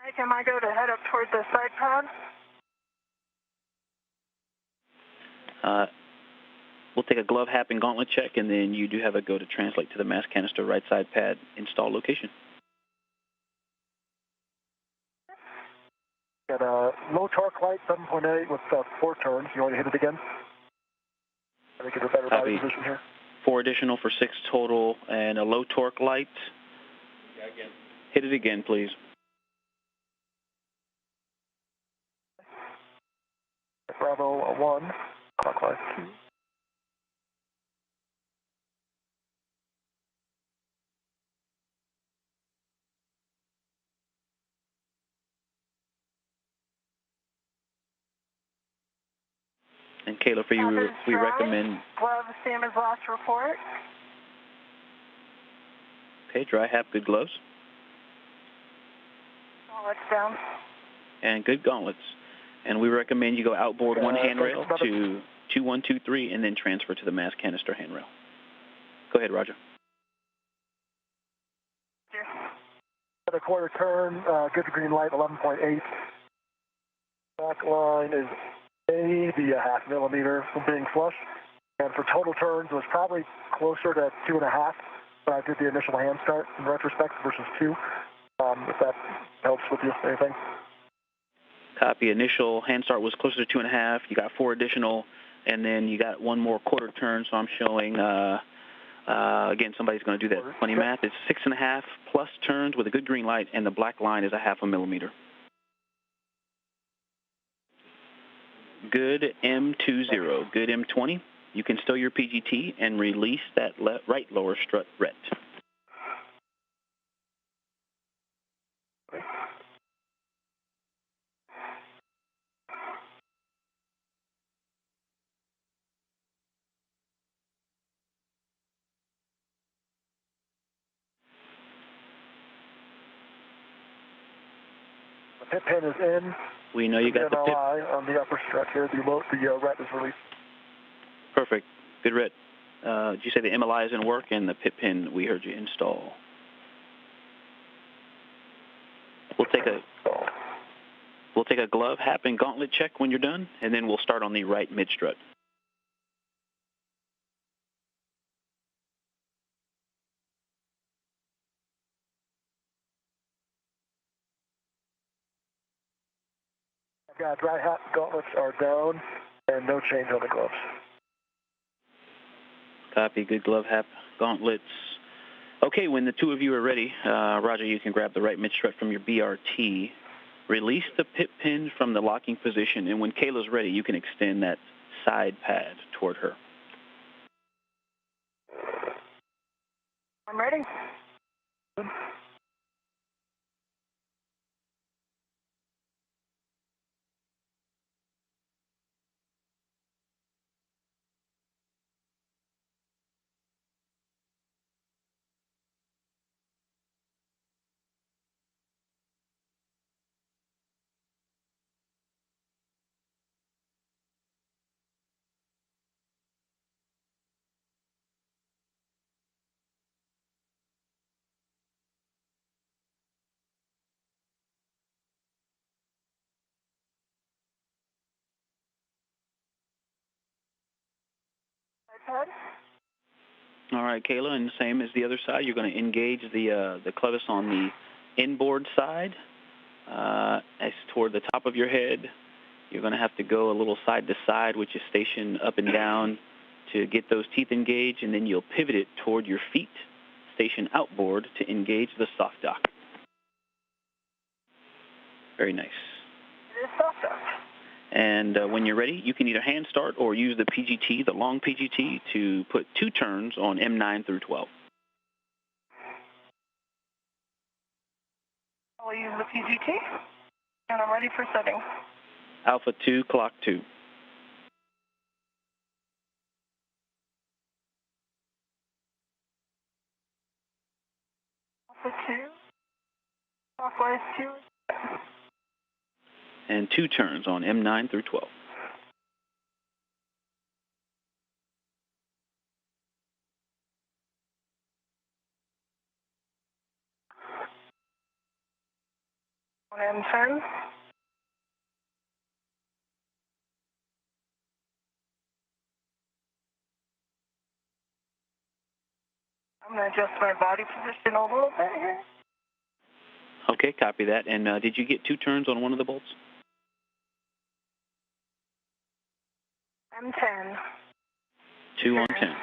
Hey, can I go to head up toward the side pad? We'll take a glove, hat, and gauntlet check, and then you do have a go to translate to the mass canister right side pad install location. Got a low torque light, 7.8 with 4 turns. You want to hit it again? I think it's a better body position here. 4 additional for 6 total, and a low torque light. Yeah, again. Hit it again, please. Bravo 1, clockwise 2. And Kayla, for you, we recommend. Glove, same as last report. Okay, dry hat, good gloves. Gauntlets down. And good gauntlets. And we recommend you go outboard 1 handrail to 2123 and then transfer to the mass canister handrail. Go ahead, Roger. Got a quarter turn, good to green light, 11.8. Back line is maybe a half millimeter from being flush. And for total turns, it was probably closer to 2.5. But I did the initial hand start in retrospect versus 2. If that helps with you, anything. Copy. Initial hand start was closer to 2.5. You got 4 additional, and then you got 1 more quarter turn. So I'm showing, again, somebody's going to do that funny math. It's 6.5 plus turns with a good green light, and the black line is a half a millimeter. Good M20, good M20. You can stow your PGT and release that right lower strut ret. Pit pin is in. We know you got the pit. On the upper strut here. The ret is released. Perfect. Good ret. Did you say the MLI is in work and the pit pin we heard you install? We'll take a glove, hap, and gauntlet check when you're done, and then we'll start on the right mid-strut. Yeah, dry hat gauntlets are down, and no change on the gloves. Copy. Good glove, hap, gauntlets. Okay, when the two of you are ready, Roger, you can grab the right mid-strut from your BRT, release the pit pin from the locking position, and when Kayla's ready, you can extend that side pad toward her. I'm ready. All right, Kayla, and the same as the other side, you're going to engage the clevis on the inboard side. As toward the top of your head, you're going to have to go a little side to side, which is station up and down to get those teeth engaged, and then you'll pivot it toward your feet, station outboard to engage the soft dock. Very nice. It is soft dock. And when you're ready, you can either hand start or use the PGT, the long PGT, to put 2 turns on M9 through 12. I'll use the PGT, and I'm ready for setting. Alpha 2, clock 2. Alpha 2, clockwise 2. And 2 turns on M9 through 12. On M10. I'm going to adjust my body position a little bit here. Okay, copy that. And did you get 2 turns on one of the bolts? M10. 2 on 10.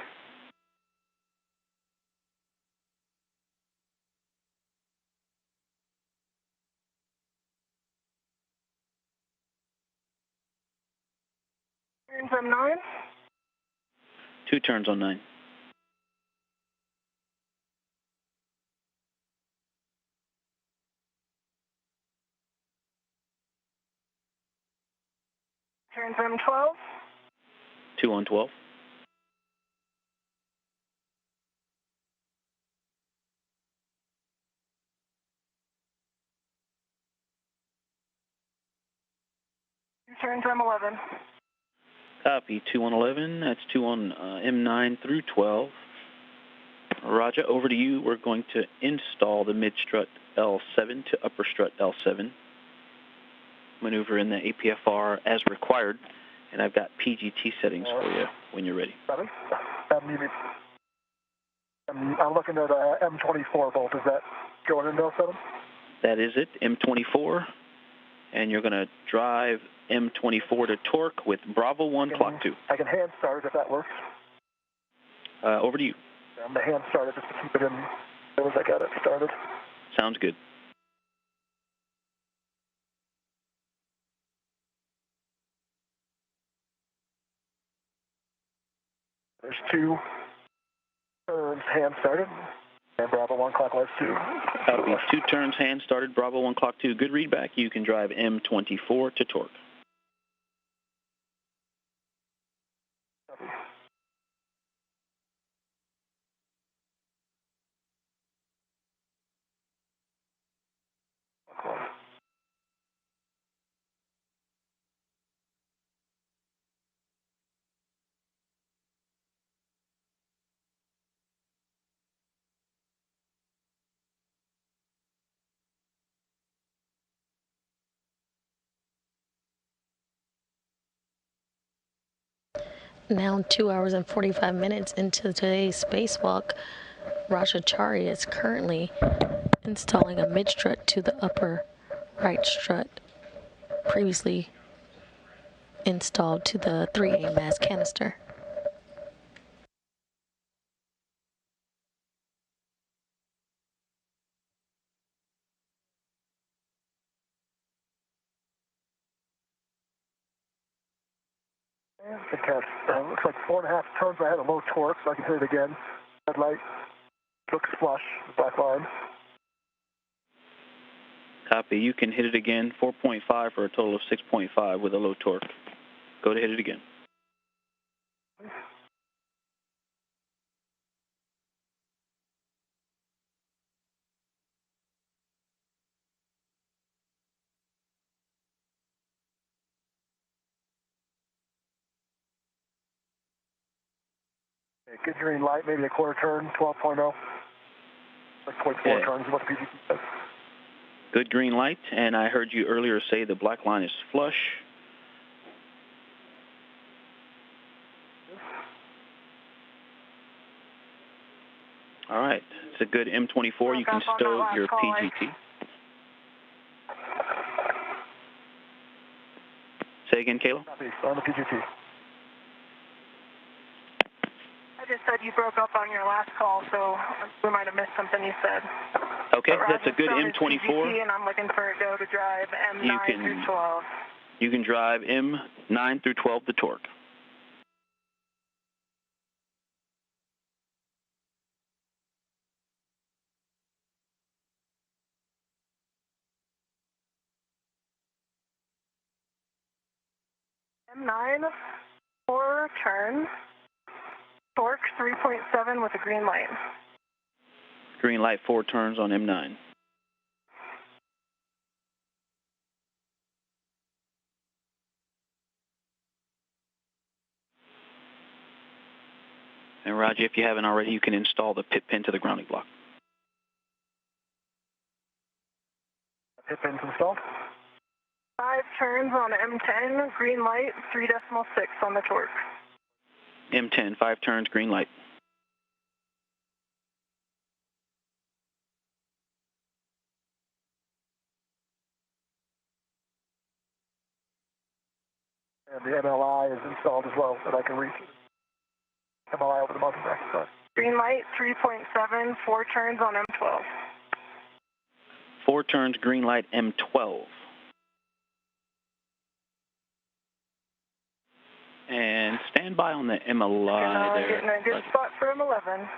Turns M9. 2 turns on 9. Turns M12. 2 on 12. Turns M11. Copy. 2 on 11. That's 2 on M9 through 12. Roger, over to you. We're going to install the mid-strut L7 to upper strut L7. Maneuver in the APFR as required, and I've got PGT settings for you when you're ready. 7. I'm looking at M24 bolt. Is that going into L7? That is it, M24, and you're going to drive M24 to torque with Bravo 1, clock 2. I can hand start it if that works. Over to you. I'm going to hand start it just to keep it in as soon as I got it started. Sounds good. There's 2 turns hand started, and Bravo 1 clockwise 2. Copy. 2 turns hand started, Bravo 1, clock 2. Good readback. You can drive M24 to torque. Now 2 hours and 45 minutes into today's spacewalk, Chari is currently installing a mid-strut to the upper right strut, previously installed to the 3A mass canister. Good catch. Looks like 4.5 turns. I had a low torque, so I can hit it again. Red light looks flush, black line. Copy. You can hit it again, 4.5 for a total of 6.5 with a low torque. Go to hit it again. Okay, good green light, maybe a quarter turn, 12.0. Like 0.4 turns is what the PGT says. Good green light, and I heard you earlier say the black line is flush. All right, it's a good M24. You can stow your PGT. Say again, Kayla? On the PGT. I just said you broke up on your last call, so we might have missed something you said. Okay, that's a good M24. PGT, and I'm looking for a go to drive M9 through 12. You can drive M9 through 12 the torque. M9, 4 turn, torque 3.7 with a green light. Green light, 4 turns on M9. And Roger, if you haven't already, you can install the pit pin to the grounding block. Pit pin's installed. 5 turns on M10, green light, 3.6 on the torque. M10, 5 turns, green light. And the MLI is installed as well, that I can reach. MLI over the mountain bracket side. Green light, 3.7, 4 turns on M12. 4 turns, green light, M12. And stand by on the MLI there. Getting a good spot for M11.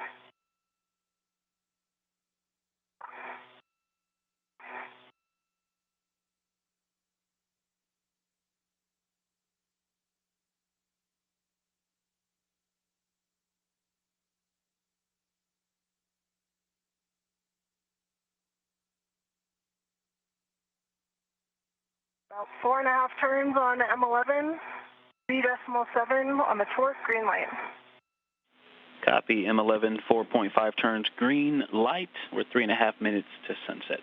About 4.5 turns on M11, 3.7 on the torque, green light. Copy, M11, 4.5 turns, green light. We're 3.5 minutes to sunset.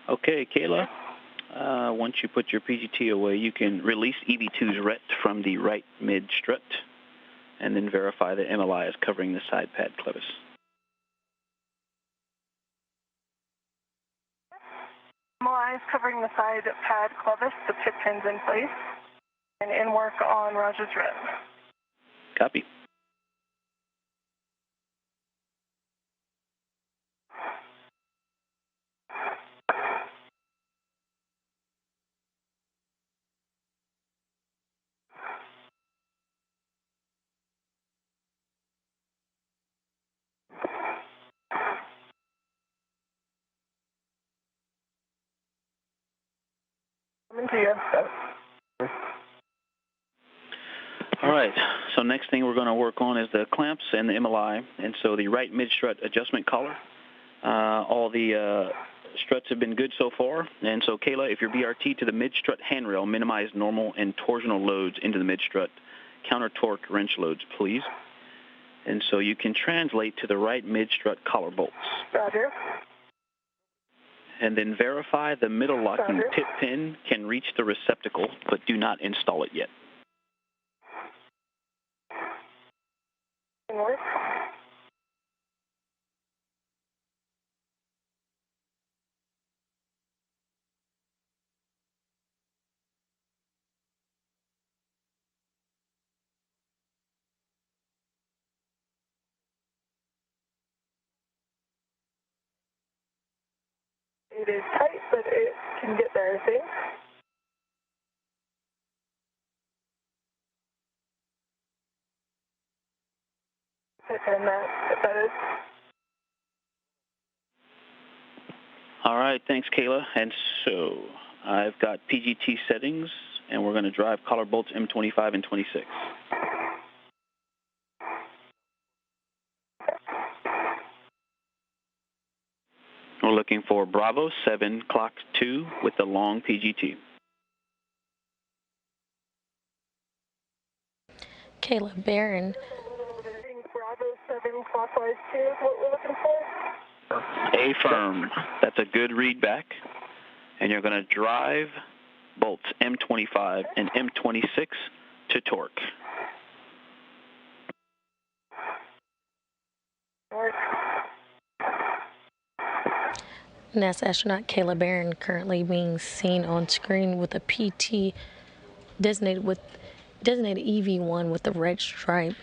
Okay, Kayla, once you put your PGT away, you can release EV2's ret from the right mid strut and then verify that MLI is covering the side pad clevis. MLI is covering the side pad clevis, the pit pin's in place, and in work on Roger's ret. Copy. Coming to you. All right, so next thing we're going to work on is the clamps and the MLI. And so the right mid-strut adjustment collar, all the struts have been good so far. And so Kayla, if your BRT to the mid-strut handrail, minimize normal and torsional loads into the mid-strut, counter torque wrench loads, please. And so you can translate to the right mid-strut collar bolts. Roger. and then verify the middle locking tip pin can reach the receptacle, but do not install it yet. North. It is tight, but it can get there, I think. And that is. All right, thanks, Kayla. And so I've got PGT settings, and we're going to drive collar bolts M25 and 26. We're looking for Bravo 7, clock 2 with the long PGT. Kayla, Barron. Bravo 7, clockwise 2 is what we're looking for. Affirm. That's a good read back. And you're going to drive bolts M25 and M26 to torque. North. NASA astronaut Kayla Barron currently being seen on screen with a PT designated EV1 with the red stripe.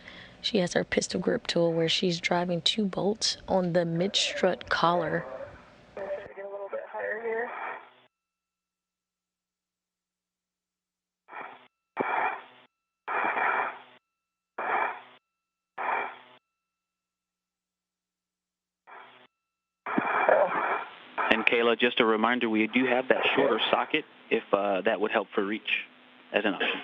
She has her pistol grip tool where she's driving 2 bolts on the mid-strut collar. I'm going to try to get a little bit higher here. And Kayla, just a reminder, we do have that shorter socket if that would help for reach as an option.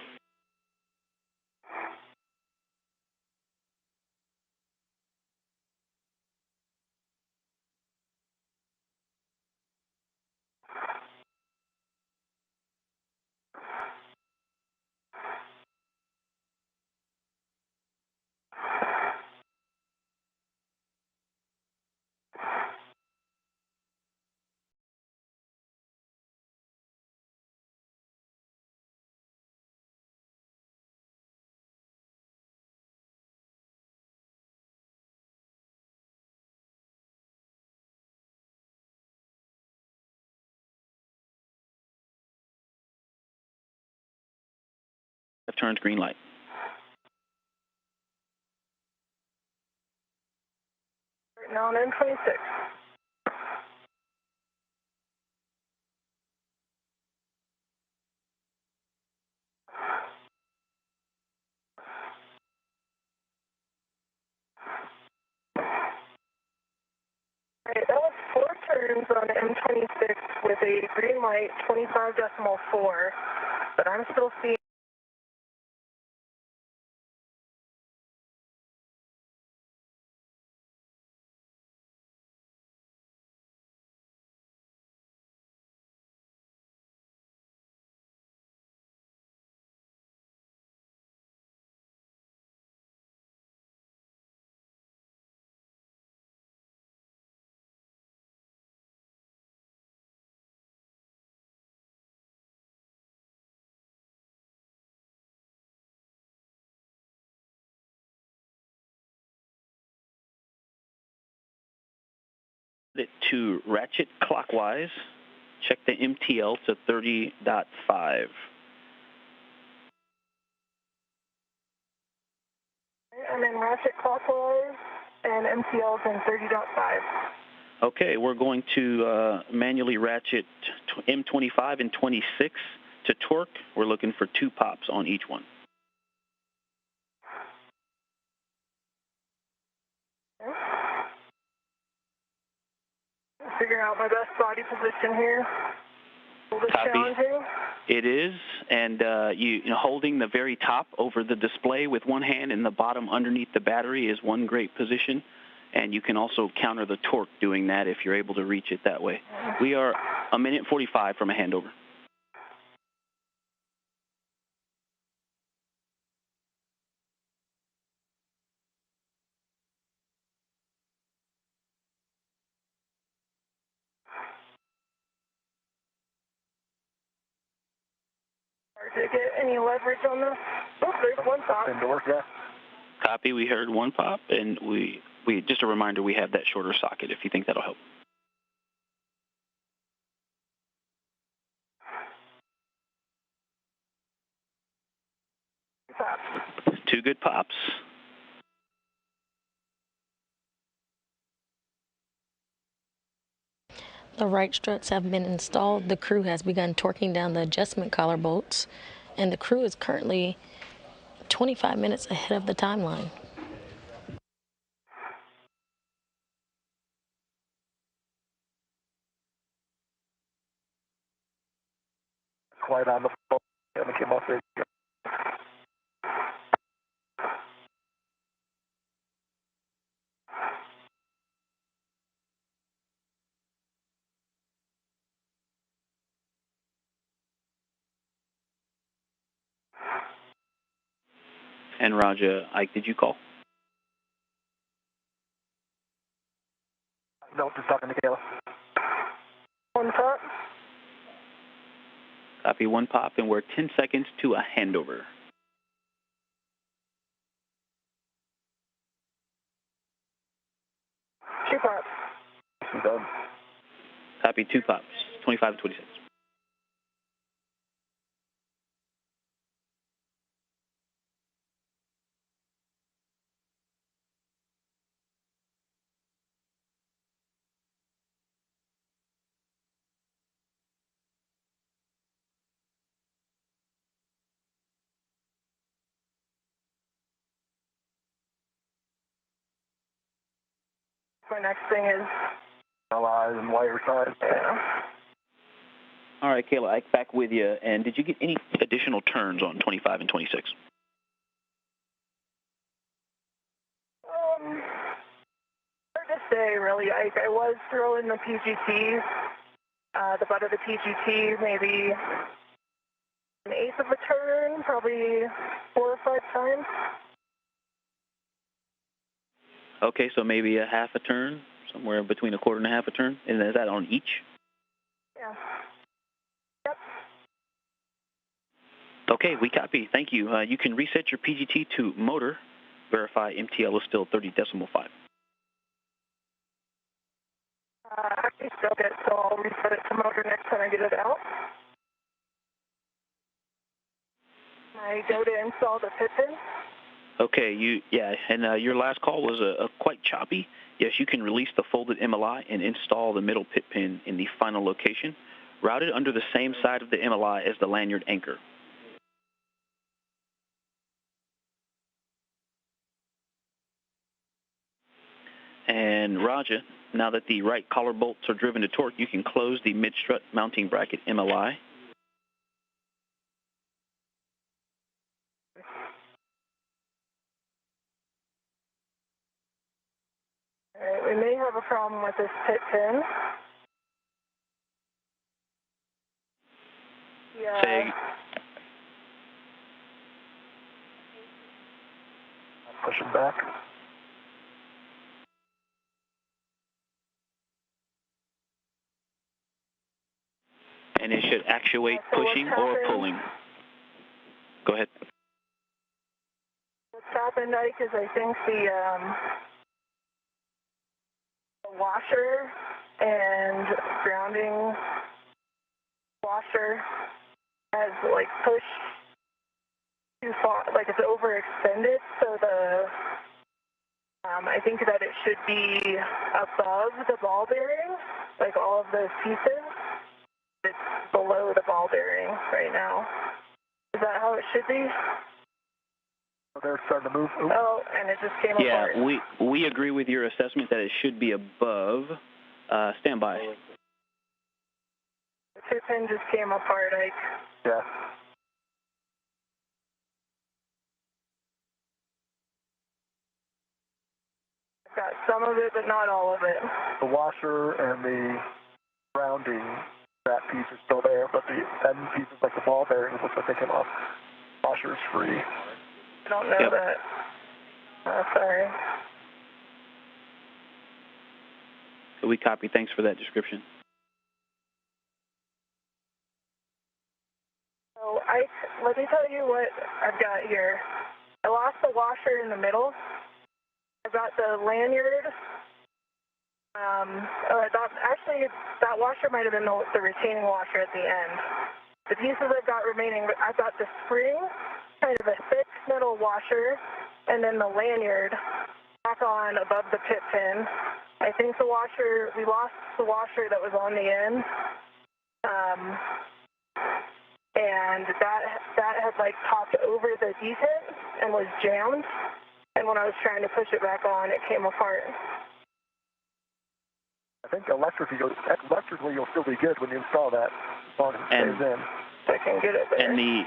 I've turned green light. Right now on M26. Alright, that was 4 turns on M26 with a green light, 25.4, but I'm still seeing It to ratchet clockwise. Check the MTL to 30.5. I'm in ratchet clockwise and MTL's in 30.5. Okay, we're going to manually ratchet M25 and 26 to torque. We're looking for 2 pops on each one. Figure out my best body position here. A little bit challenging. It is, and you know, holding the very top over the display with one hand and the bottom underneath the battery is one great position. And you can also counter the torque doing that if you're able to reach it that way. We are 1:45 from a handover. to get any leverage on this. Oh, there's one pop. Indoors, yeah. Copy. We heard one pop, and we just a reminder, we have that shorter socket if you think that'll help. Pops. 2 good pops. The right struts have been installed. The crew has begun torquing down the adjustment collar bolts, and the crew is currently 25 minutes ahead of the timeline. Quiet on the phone. And it came off there. And Roger, Ike, did you call? No, just talking to Kayla. One pop. Copy, 1 pop, and we're 10 seconds to a handover. Two pops. I'm done. Copy, 2 pops, 25 to 26. My next thing is Allies and wire side. yeah. All right, Kayla, Ike back with you. And did you get any additional turns on 25 and 26? Hard to say, really. I was throwing the PGT, the butt of the PGT, maybe an eighth of a turn, probably 4 or 5 times. Okay, so maybe a half a turn, somewhere between a quarter and a half a turn. And is that on each? Yeah. Yep. Okay, we copy. Thank you. You can reset your PGT to motor. Verify MTL is still 30.5. I can still get it, so I'll reset it to motor next time I get it out. I go to install the pit pin. Okay, and your last call was quite choppy. Yes, you can release the folded MLI and install the middle pit pin in the final location, routed under the same side of the MLI as the lanyard anchor. And Roger, now that the right collar bolts are driven to torque, you can close the mid-strut mounting bracket MLI. All right, we may have a problem with this pit pin. Yeah. Say, Pushing back. and it should actuate pushing or pulling. Go ahead. What's happened, Ike, is I think the washer and grounding washer has like pushed too far, like it's overextended, so the I think that it should be above the ball bearing, like all of those pieces. It's below the ball bearing right now. Is that how it should be? They're starting to move. Oops. Oh, and it just came apart. Yeah, we agree with your assessment that it should be above. Stand by. The tip pin just came apart, Ike. Yeah. I've got some of it, but not all of it. The washer and the grounding, that piece is still there, but the end pieces, like the ball bearings, looks like they came off. Washer is free. I don't know that. Sorry. We copy. Thanks for that description. So Ike, let me tell you what I've got here. I lost the washer in the middle. I've got the lanyard. Actually, that washer might have been the retaining washer at the end. The pieces I've got remaining, I've got the spring, kind of a thick metal washer, and then the lanyard back on above the pit pin. I think the washer, we lost the washer that was on the end. And that had like popped over the detent and was jammed. And when I was trying to push it back on, it came apart. I think electrically you'll still be good when you install that. As long as it stays in. I can get it there. And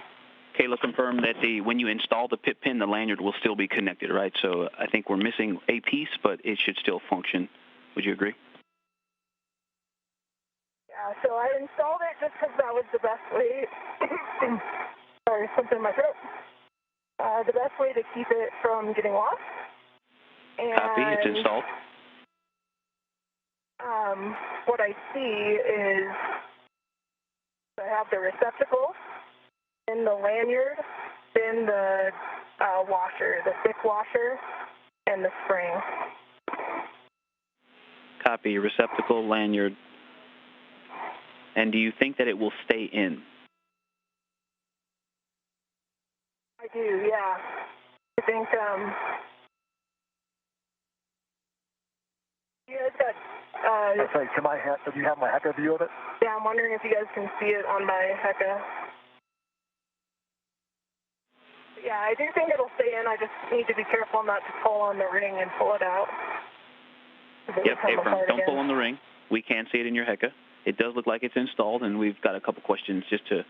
Kayla confirmed that when you install the pit pin, the lanyard will still be connected, right? So I think we're missing a piece, but it should still function. Would you agree? Yeah, so I installed it just because that was the best way. Sorry, something in my throat. The best way to keep it from getting lost. And Copy, it's installed. What I see is I have the receptacle, then the lanyard, then the washer, the thick washer, and the spring. Copy, receptacle, lanyard. And do you think that it will stay in? I do, yeah. I think, you guys got, do you have my HECA view of it? Yeah, I'm wondering if you guys can see it on my HECA. Yeah, I do think it'll stay in. I just need to be careful not to pull on the ring and pull it out. Yep, Abram, don't pull on the ring. We can see it in your HECA. It does look like it's installed, and we've got a couple questions just to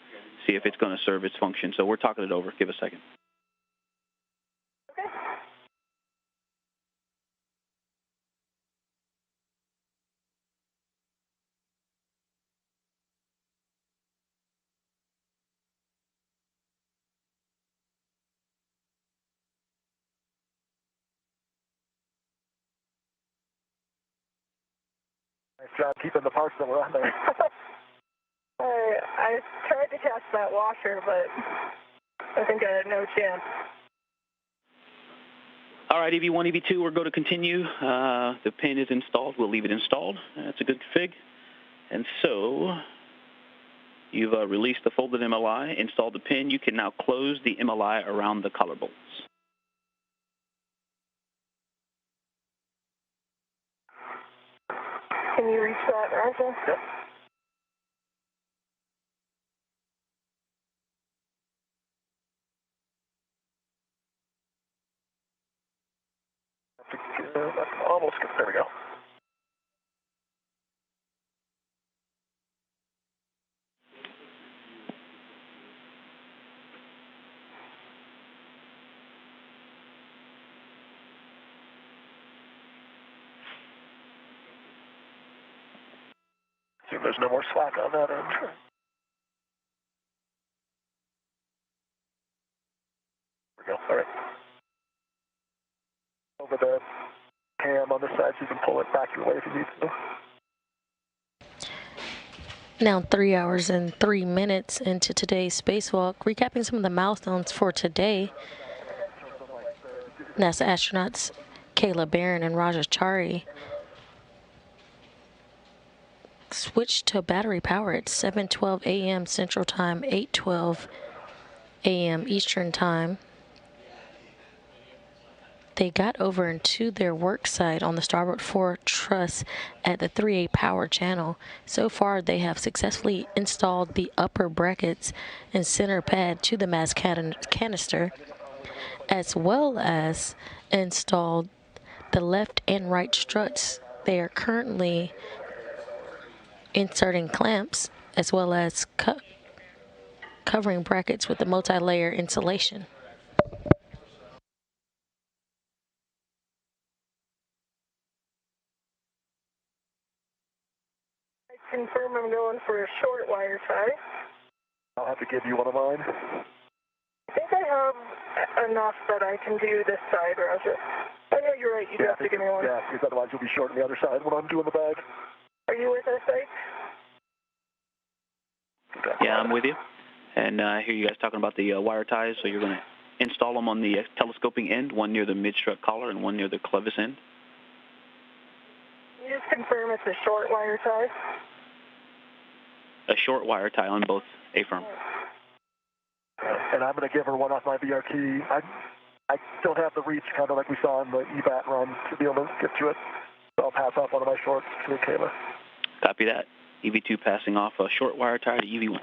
see if it's going to serve its function. So we're talking it over. Give us a second. Okay. Nice job keeping the parts that were on there. I tried to catch that washer, but I think I had no chance. All right, EV1, EV2, we're going to continue. The pin is installed. We'll leave it installed. That's a good config. And so you've released the folded MLI, installed the pin. You can now close the MLI around the collar bolts. Can you reach that, Roger? Yep. That's almost good. There we go. See if there's no more slack on that end. There we go. All right. Over the cam on this side so you can pull it back your way if you need to. Now 3 hours and 3 minutes into today's spacewalk, recapping some of the milestones for today. NASA astronauts Kayla, Barron, and Chari switched to battery power at 7:12 a.m. Central Time, 8:12 a.m. Eastern Time. They got over into their work site on the starboard fore truss at the 3A power channel. So far, they have successfully installed the upper brackets and center pad to the mass canister, as well as installed the left and right struts. They are currently inserting clamps as well as covering brackets with the multi-layer insulation. I confirm I'm going for a short wire tie. I'll have to give you one of mine. I think I have enough that I can do this side, Roger. I know you're right, you do have to give me one. Yeah, because otherwise you'll be short on the other side when I'm doing the bag. Are you with us, Ike? Yeah, I'm with you. And I hear you guys talking about the wire ties, so you're going to install them on the telescoping end, one near the mid-strut collar and one near the clevis end. Can you just confirm it's a short wire tie? A short wire tie on both A-firm. And I'm going to give her one off my BRT. I don't have the reach, kind of like we saw in the EVAT run, to be able to get to it. So I'll pass off one of my shorts to Kayla. Copy that. EV2 passing off a short wire tie to EV1.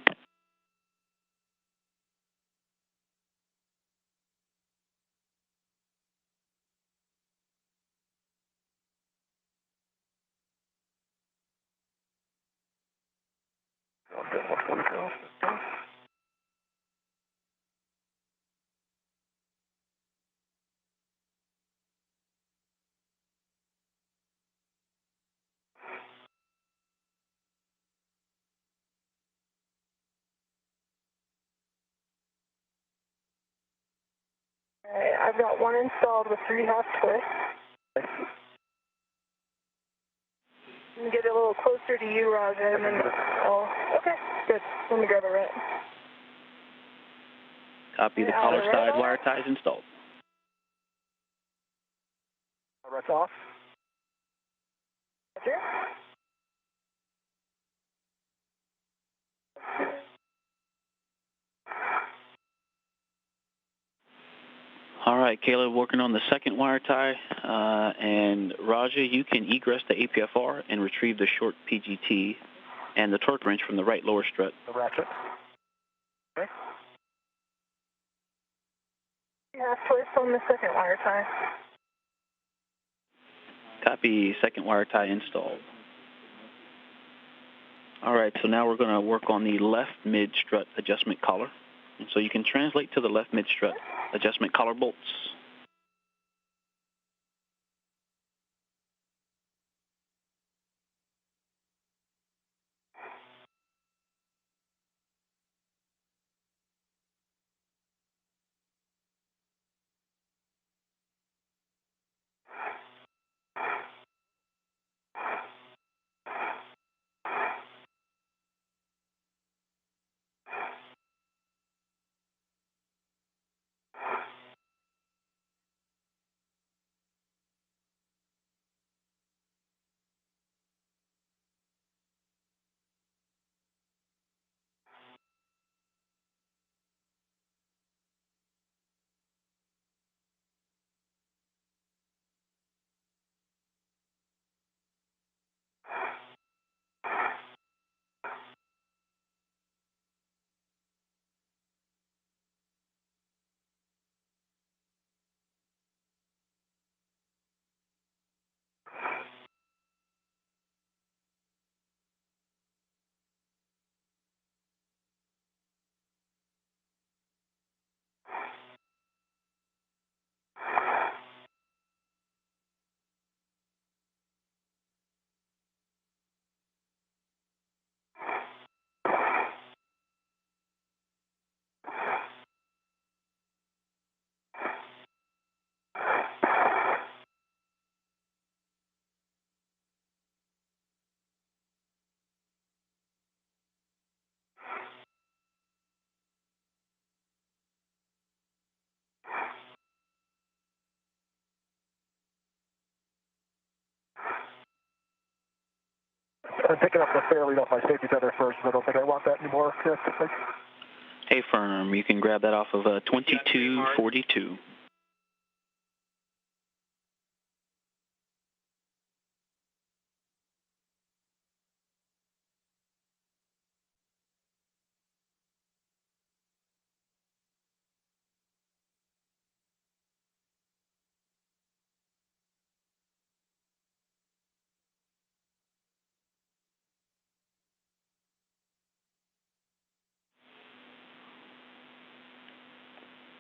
Alright, I've got one installed with 3/2 twist. Let me get a little closer to you, Roger, and then, oh, okay, good. Let me grab a right. Copy the collar side wire ties installed. Right's off. Roger. All right, Kayla, working on the second wire tie. And Raja, you can egress the APFR and retrieve the short PGT and the torque wrench from the right lower strut. The ratchet. Okay. 3/2 twist on the second wire tie. Copy, second wire tie installed. All right, so now we're going to work on the left mid-strut adjustment collar. And so you can translate to the left mid-strut adjustment collar bolts. I'm picking up the fairlead off my safety tether first, but I don't think I want that anymore. Hey, firm, you can grab that off of 2242.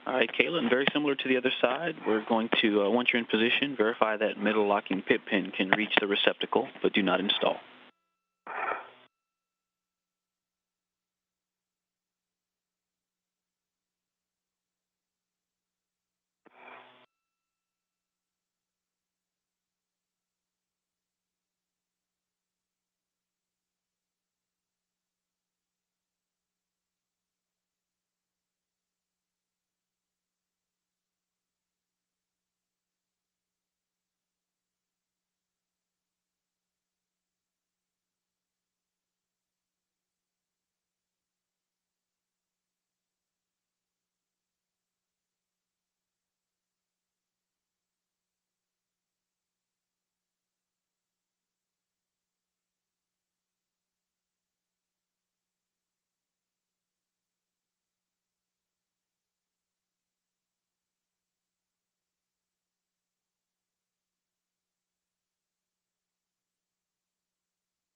All right, Kayla, and very similar to the other side, we're going to, once you're in position, verify that middle locking pit pin can reach the receptacle, but do not install.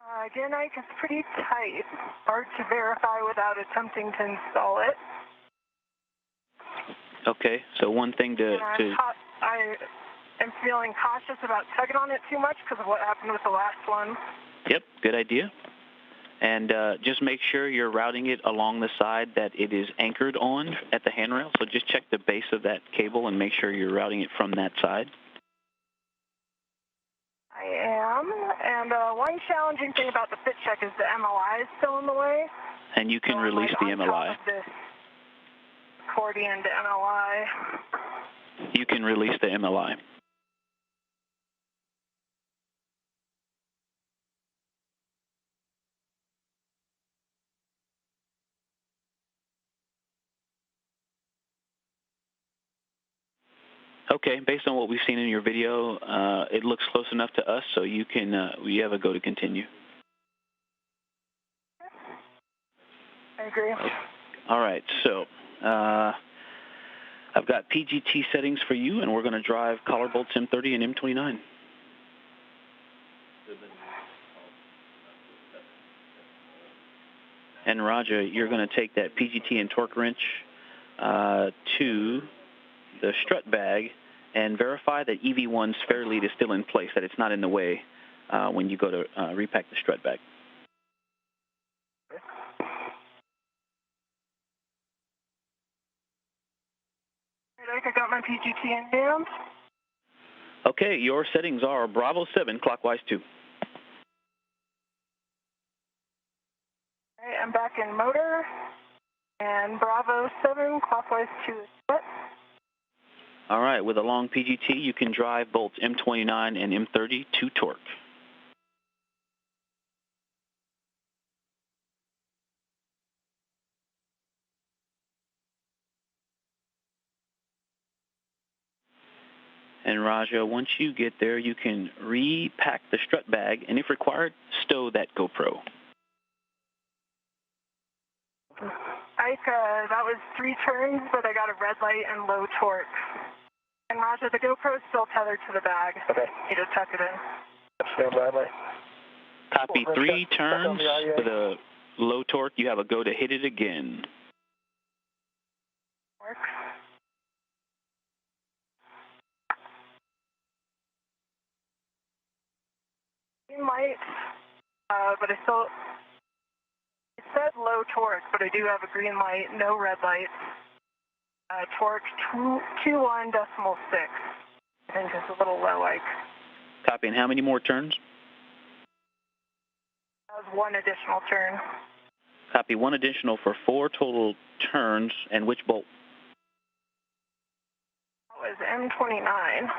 Again, Ike, it's pretty tight. Hard to verify without attempting to install it. Okay, so one thing I am feeling cautious about tugging on it too much because of what happened with the last one. Yep, good idea. And just make sure you're routing it along the side that it is anchored on at the handrail. So just check the base of that cable and make sure you're routing it from that side. I am. And one challenging thing about the fit check is the MLI is still in the way. And you can release the MLI. This accordion to MLI. You can release the MLI. Okay, based on what we've seen in your video, it looks close enough to us, so you can we have a go to continue. I agree. Okay. All right, so I've got PGT settings for you, and we're going to drive collar bolts M30 and M29. And Roger, you're going to take that PGT and torque wrench to the strut bag and verify that EV1's fair lead is still in place, that it's not in the way when you go to repack the strut bag. I got my PGT in hand. Okay, your settings are Bravo 7, clockwise 2. Okay, I'm back in motor, and Bravo 7, clockwise 2 is set. All right, with a long PGT, you can drive bolts M29 and M30 to torque. And Raja, once you get there, you can repack the strut bag, and if required, stow that GoPro. Ike, that was 3 turns, but I got a red light and low torque. And Raja, the GoPro is still tethered to the bag. Okay. You just tuck it in. Stand by, my. Copy 3 turns with a low torque. You have a go to hit it again. Work. Green light, but I still, it said low torque, but I do have a green light, no red light. Torque 21.6. I think it's a little low, like. Copy, and how many more turns? That was 1 additional turn. Copy, 1 additional for 4 total turns, and which bolt? That was M29.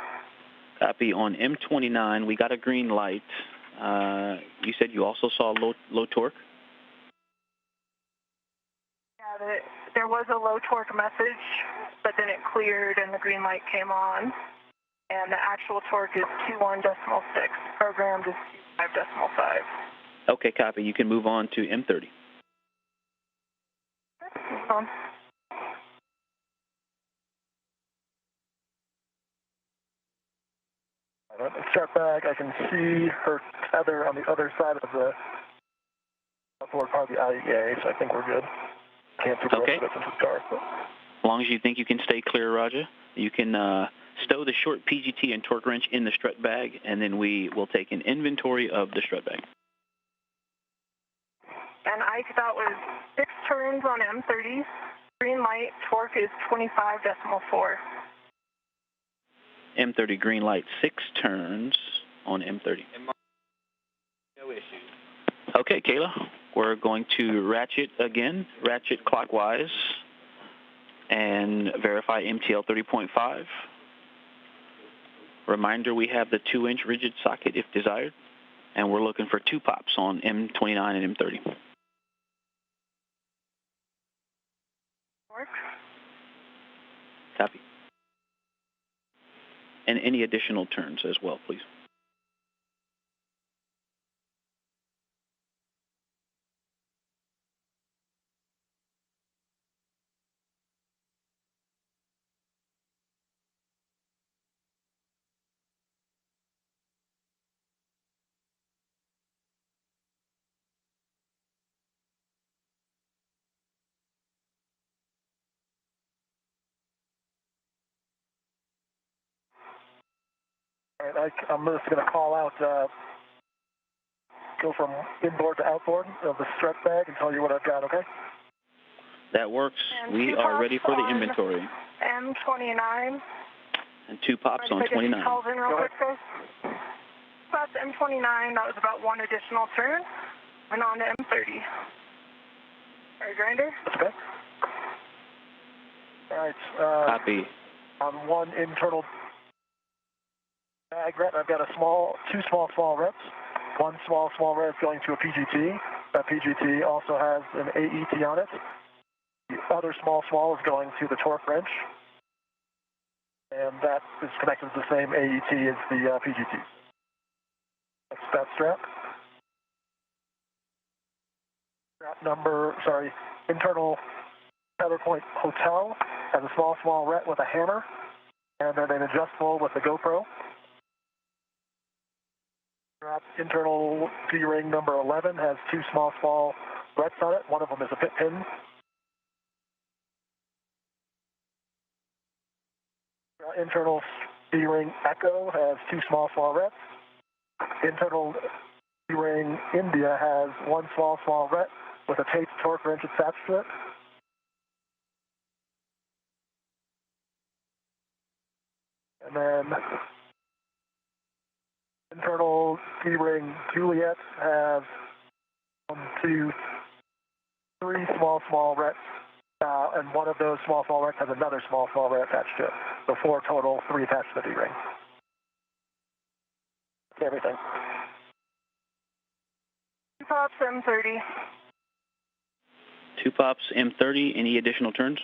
Copy, on M29, we got a green light. You said you also saw low torque? Yeah, there was a low torque message, but then it cleared and the green light came on. And the actual torque is 21.6. Programmed is 25.5. Okay, copy. You can move on to M30. The strut bag, I can see her tether on the other side of the floor, probably the IEA, so I think we're good. Can't see the rest of it since it's dark. But. As long as you think you can stay clear, Roger, you can stow the short PGT and torque wrench in the strut bag, and then we will take an inventory of the strut bag. And Ike, that was 6 turns on M30. Green light, torque is 25.4. M30 green light, 6 turns on M30. No issues. Okay, Kayla, we're going to ratchet again, ratchet clockwise, and verify MTL 30.5. Reminder, we have the 2-inch rigid socket if desired, and we're looking for 2 pops on M29 and M30. Work. Copy. And any additional turns as well, please. I'm just going to call out, go from inboard to outboard of the strut bag and tell you what I've got, okay? That works. We are ready for the inventory. M29. And 2 pops on 29. Calls in real quick, guys. That's M29. That was about 1 additional turn. And on to M30. All right, grinder. Okay. All right. Copy. On 1 internal bag ret, I've got 2 small reps. 1 small rep going to a PGT. That PGT also has an AET on it. The other small is going to the torque wrench. And that is connected to the same AET as the PGT. That's that strap. Internal tether point hotel has a small ret with a hammer, and then an adjustable with the GoPro. Internal P-ring number 11 has 2 small rets on it. One of them is a pit pin. Internal P-ring Echo has 2 small rets. Internal P-ring India has 1 small ret with a taped torque wrench attached to it. And then internal P-ring Juliet has 1, 2, 3 small rets, and one of those small rets has another small ret attached to it. So 4 total, 3 attached to the D-ring. That's everything. 2 pops, M30. 2 pops, M30. Any additional turns?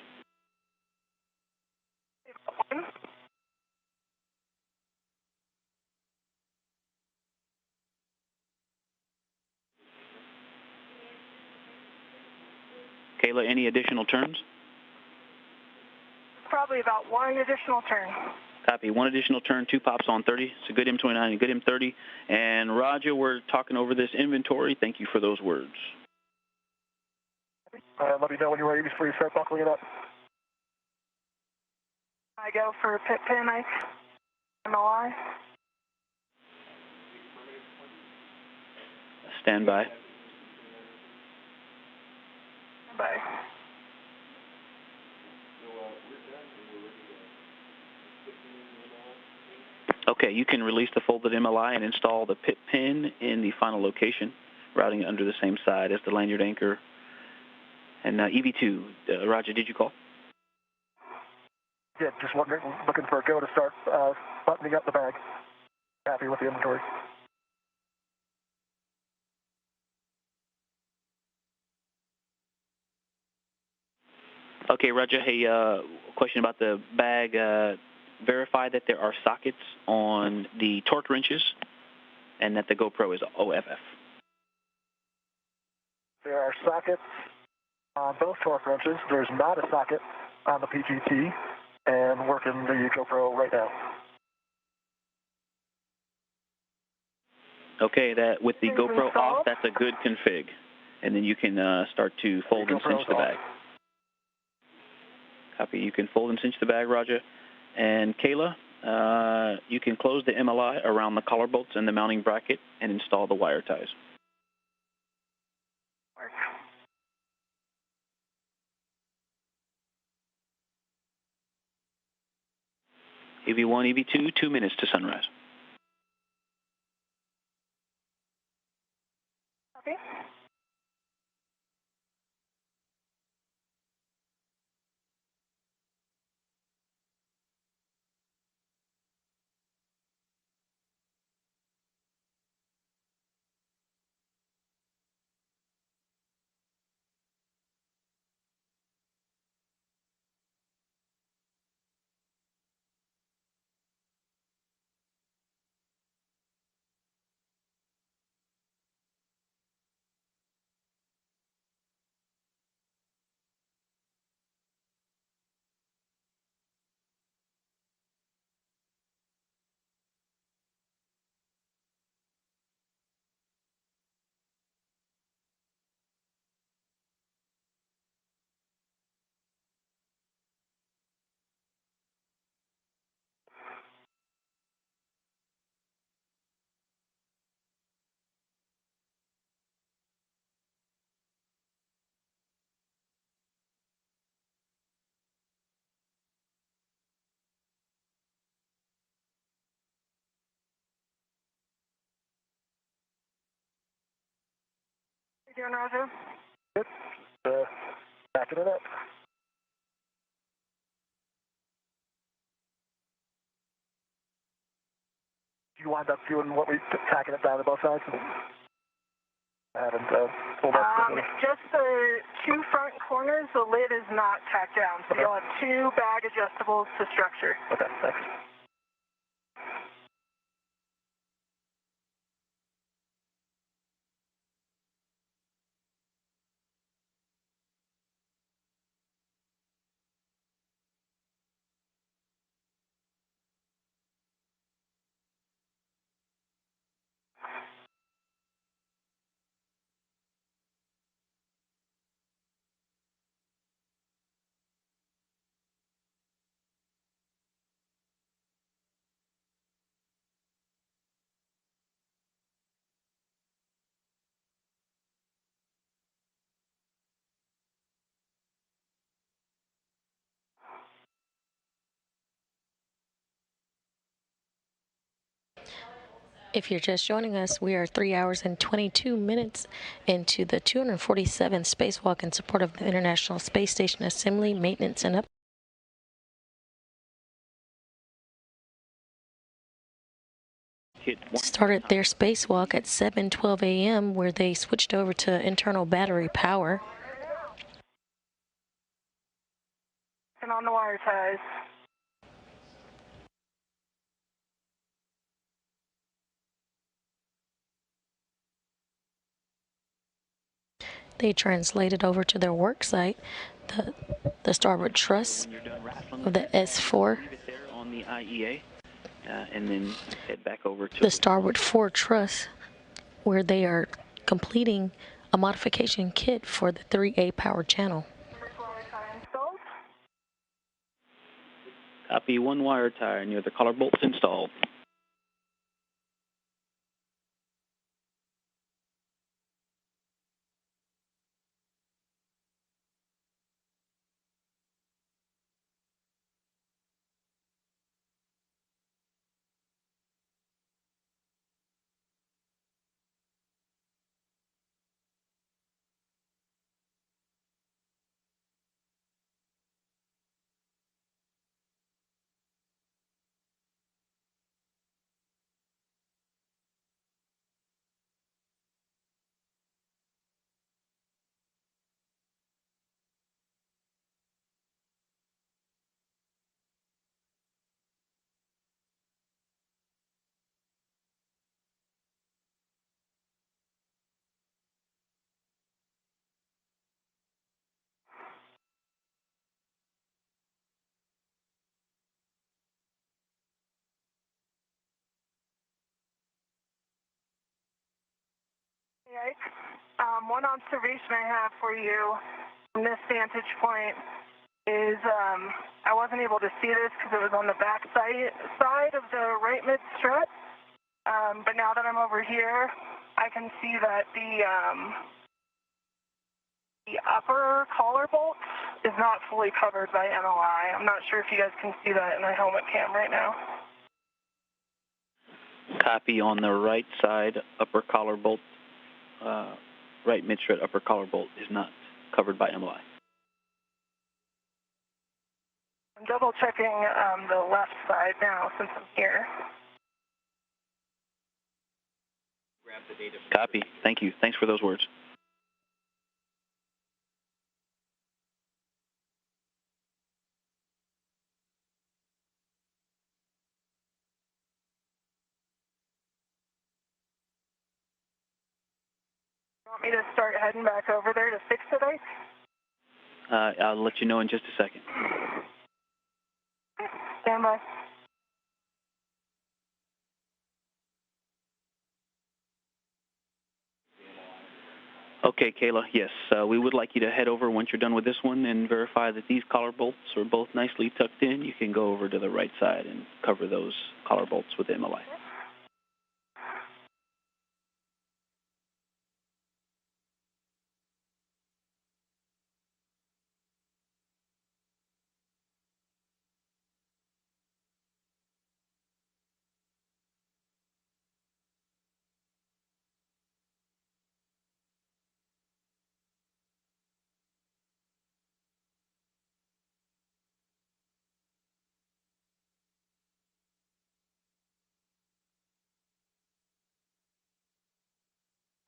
Kayla, any additional turns? Probably about 1 additional turn. Copy. 1 additional turn, 2 pops on 30. It's a good M29 and a good M30. And Roger, we're talking over this inventory. Thank you for those words. Let me know when you're ready before you start buckling it up. I go for pit pin, MLI. Stand by. Bye. Okay, you can release the folded MLI and install the pit pin in the final location, routing it under the same side as the lanyard anchor. And EV2, Roger, did you call? Yeah, just looking for a go to start buttoning up the bag. Happy with the inventory. Okay, Roger. Hey, question about the bag. Verify that there are sockets on the torque wrenches and that the GoPro is OFF. There are sockets on both torque wrenches. There's not a socket on the PGT, and working the GoPro right now. Okay, that with the GoPro off, that's a good config. And then you can start to fold and cinch the bag. Copy. You can fold and cinch the bag, Roger. And Kayla, you can close the MLI around the collar bolts and the mounting bracket and install the wire ties. EV1, EV2, 2 minutes to sunrise. Okay. You doing, Roger? Good. Backing it up. You wind up doing what we tacking it down to both sides? I haven't pulled up. Just the two front corners, the lid is not tacked down, so you'll have two bag adjustables to structure. Okay, thanks. If you're just joining us, we are 3 hours and 22 minutes into the 247th spacewalk in support of the International Space Station assembly, maintenance, and started their spacewalk at 7:12 a.m., where they switched over to internal battery power. And on the wire ties. They translated over to their work site, the starboard truss of the S4. On the IEA, and then head back over to the starboard 4 truss, where they are completing a modification kit for the 3A power channel. Copy, one wire tie near the collar bolts installed. One observation I have for you from this vantage point is I wasn't able to see this because it was on the back side of the right mid strut, but now that I'm over here, I can see that the upper collar bolt is not fully covered by MLI. I'm not sure if you guys can see that in the helmet cam right now. Copy, on the right side, upper collar bolt, right mid-strut upper collar bolt is not covered by MLI. I'm double checking the left side now since I'm here. Copy. Thank you. Thanks for those words. You want me to start heading back over there to fix it, Ike? I'll let you know in just a second. Stand by. Okay, Kayla, yes, we would like you to head over once you're done with this one and verify that these collar bolts are both nicely tucked in. You can go over to the right side and cover those collar bolts with MLI.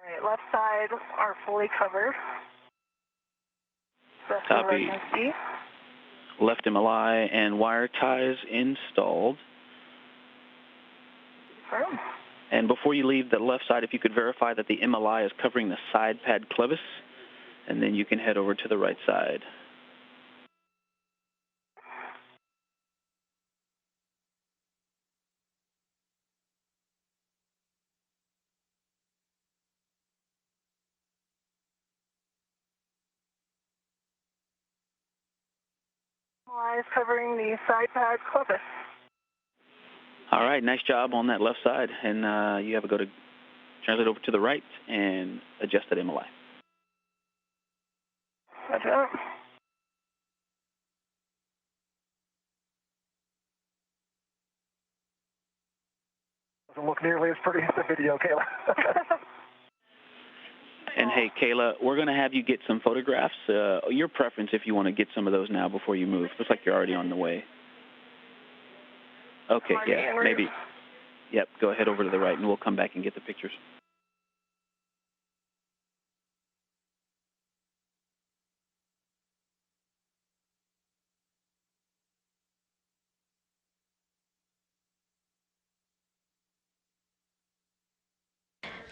Right, left side are fully covered. That's what I Copy. can see. Left MLI and wire ties installed. Confirm. And before you leave the left side, if you could verify that the MLI is covering the side pad clevis, and then you can head over to the right side. Is covering the side pad clevis. All right, nice job on that left side. And you have to go to translate over to the right and adjust that MLI. Roger. Doesn't look nearly as pretty as the video, Kayla. And hey, Kayla, we're going to have you get some photographs. Your preference if you want to get some of those now before you move. Looks like you're already on the way. Okay, yeah, maybe. Yep, go ahead over to the right, and we'll come back and get the pictures.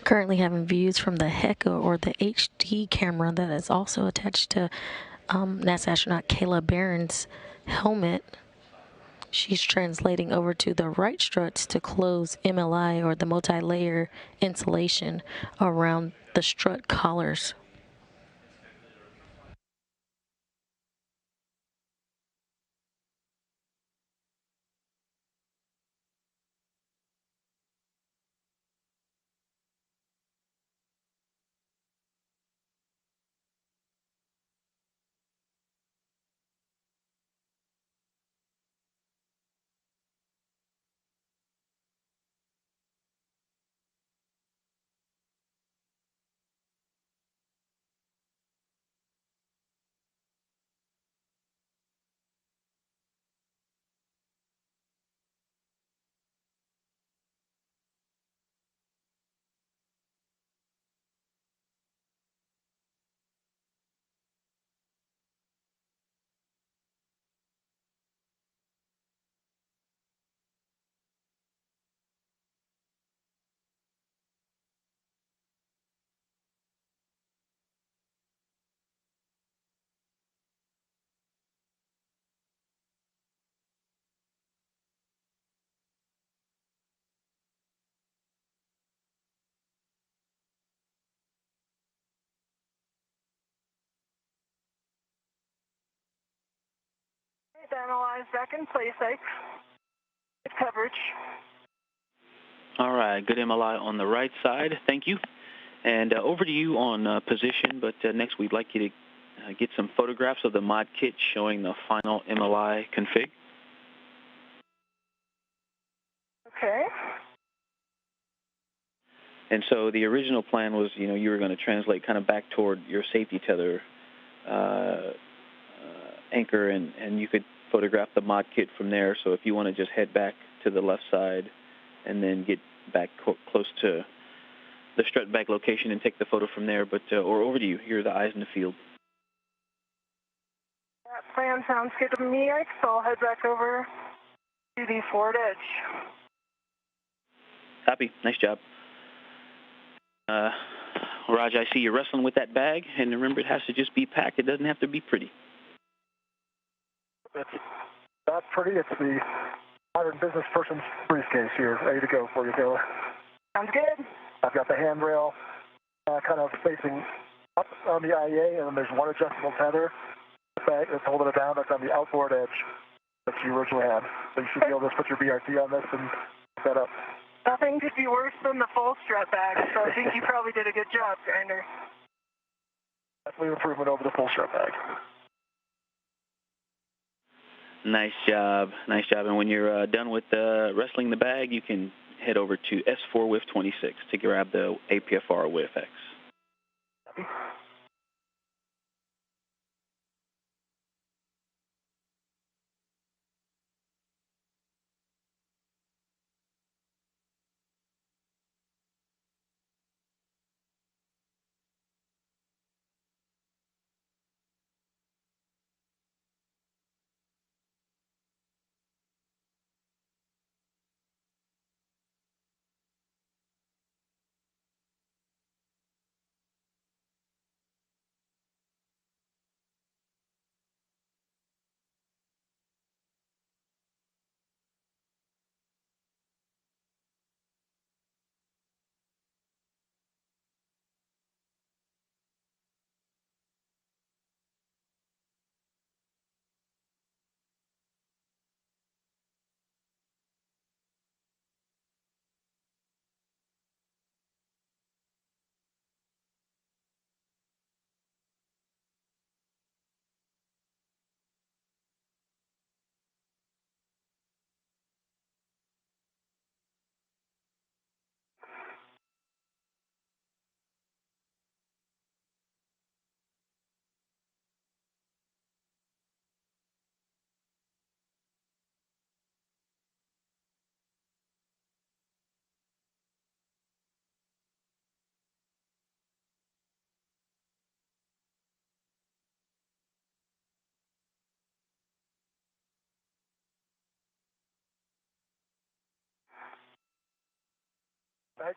Currently having views from the HECA or the HD camera that is also attached to NASA astronaut Kayla Barron's helmet. She's translating over to the right struts to close MLI or the multi-layer insulation around the strut collars. Analyze back in place, coverage. All right, good MLI on the right side. Thank you. And over to you on position, but next we'd like you to get some photographs of the mod kit showing the final MLI config. Okay. And so the original plan was, you were going to translate kind of back toward your safety tether anchor, and you could photograph the mod kit from there. So if you want to just head back to the left side and then get back close to the strut bag location and take the photo from there. But or over to you. Here are the eyes in the field. That plan sounds good to me, Ike, so I'll head back over to the forward edge. Copy. Nice job. Raj, I see you're wrestling with that bag, and remember, it has to just be packed. It doesn't have to be pretty. It's not pretty. It's the modern business person's briefcase here, ready to go for you, Kayla. Sounds good. I've got the handrail kind of facing up on the IEA, and then there's one adjustable tether bag that's holding it down. That's on the outboard edge that you originally had. So you should be able to just put your BRT on this and set up. Nothing could be worse than the full strut bag, so I think you probably did a good job, Grinder. Definitely an improvement over the full strut bag. Nice job. Nice job. And when you're done with wrestling the bag, you can head over to S4 WIF 26 to grab the APFR WIF X.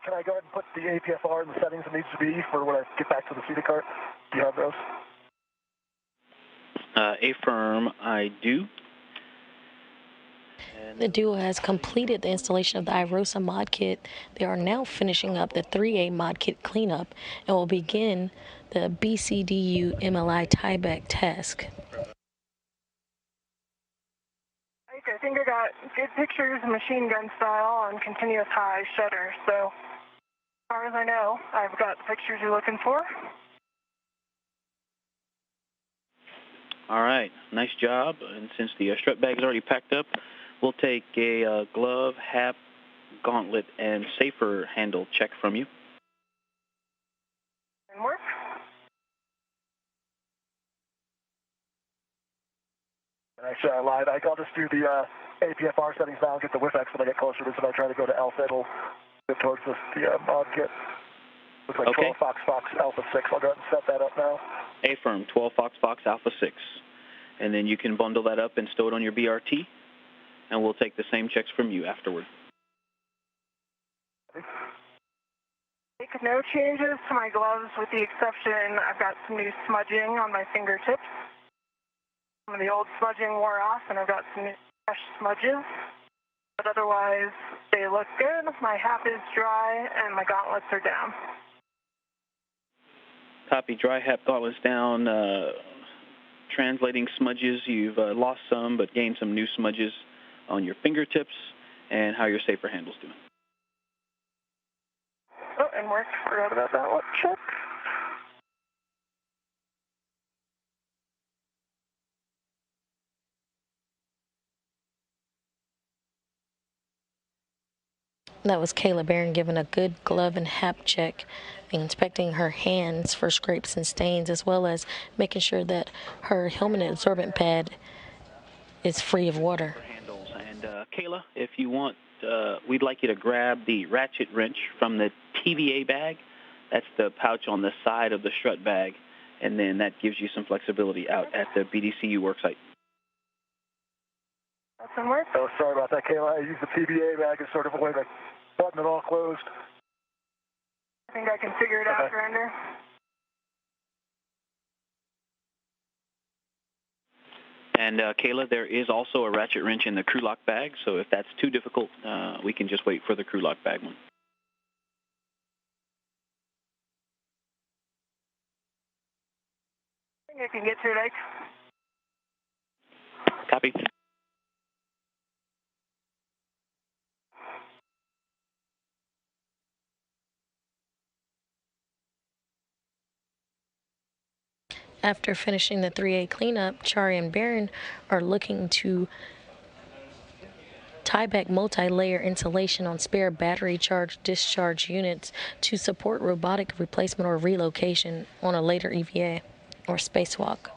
Can I go ahead and put the APFR in the settings it needs to be for when I get back to the CETA cart? Do you have those? Affirm, I do. The duo has completed the installation of the IROSA mod kit. They are now finishing up the 3A mod kit cleanup and will begin the BCDU MLI tieback task. I think I got good pictures, machine gun style, on continuous high shutter. So, as far as I know, I've got the pictures you're looking for. All right, nice job. And since the strut bag is already packed up, we'll take a glove, hap, gauntlet, and safer handle check from you. And work. Actually, I lied. I'll just do the APFR settings now and get the WIFX when I get closer to this. If I try to go to Alpha, it'll get towards the mod kit. Looks like Okay. 12 Fox Alpha 6. I'll go ahead and set that up now. Affirm, 12 Fox Alpha 6. And then you can bundle that up and stow it on your BRT, and we'll take the same checks from you afterward. Make no changes to my gloves with the exception I've got some new smudging on my fingertips. Some of the old smudging wore off and I've got some new fresh smudges. But otherwise, they look good. My hap is dry and my gauntlets are down. Copy, dry hap gauntlets down. Translating smudges, you've lost some but gained some new smudges on your fingertips, and how your safer handle's doing. Oh, and work. Forgot about that one. Check. That was Kayla Barron giving a good glove and hap check, inspecting her hands for scrapes and stains, as well as making sure that her helmet absorbent pad is free of water. Handles. And Kayla, if you want, we'd like you to grab the ratchet wrench from the TVA bag. That's the pouch on the side of the strut bag, and then that gives you some flexibility out at the BDCU worksite. That's in work. Oh, sorry about that, Kayla. I used the TBA bag as sort of a way to button it all closed. I think I can figure it out, Surrender. And Kayla, there is also a ratchet wrench in the crew lock bag, so if that's too difficult, we can just wait for the crew lock bag one. I think I can get to it, Ike. Copy. After finishing the 3A cleanup, Chari and Barron are looking to tie back multi-layer insulation on spare battery charge discharge units to support robotic replacement or relocation on a later EVA or spacewalk.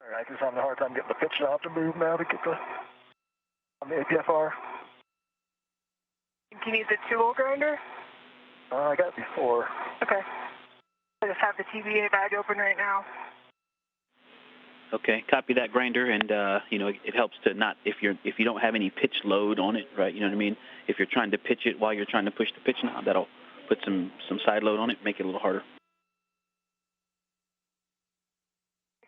All right, just having a hard time getting the pitch knob to move now to get on the APFR. Do you need the tool grinder? I got it before. Okay. I just have the TVA bag open right now. Okay, copy that, grinder, and it helps to not if you don't have any pitch load on it, right? You know what I mean? If you're trying to pitch it while you're trying to push the pitch knob, that'll put some side load on it, make it a little harder.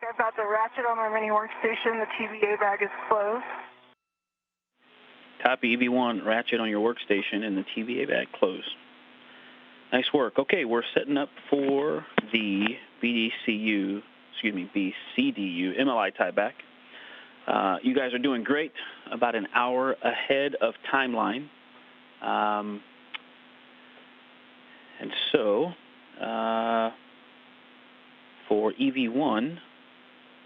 I've got the ratchet on my mini workstation. The TVA bag is closed. Copy, EV1, ratchet on your workstation, and the TVA bag closed. Nice work. Okay, we're setting up for the BCDU MLI tieback. You guys are doing great, about an hour ahead of timeline. And so, for EV1,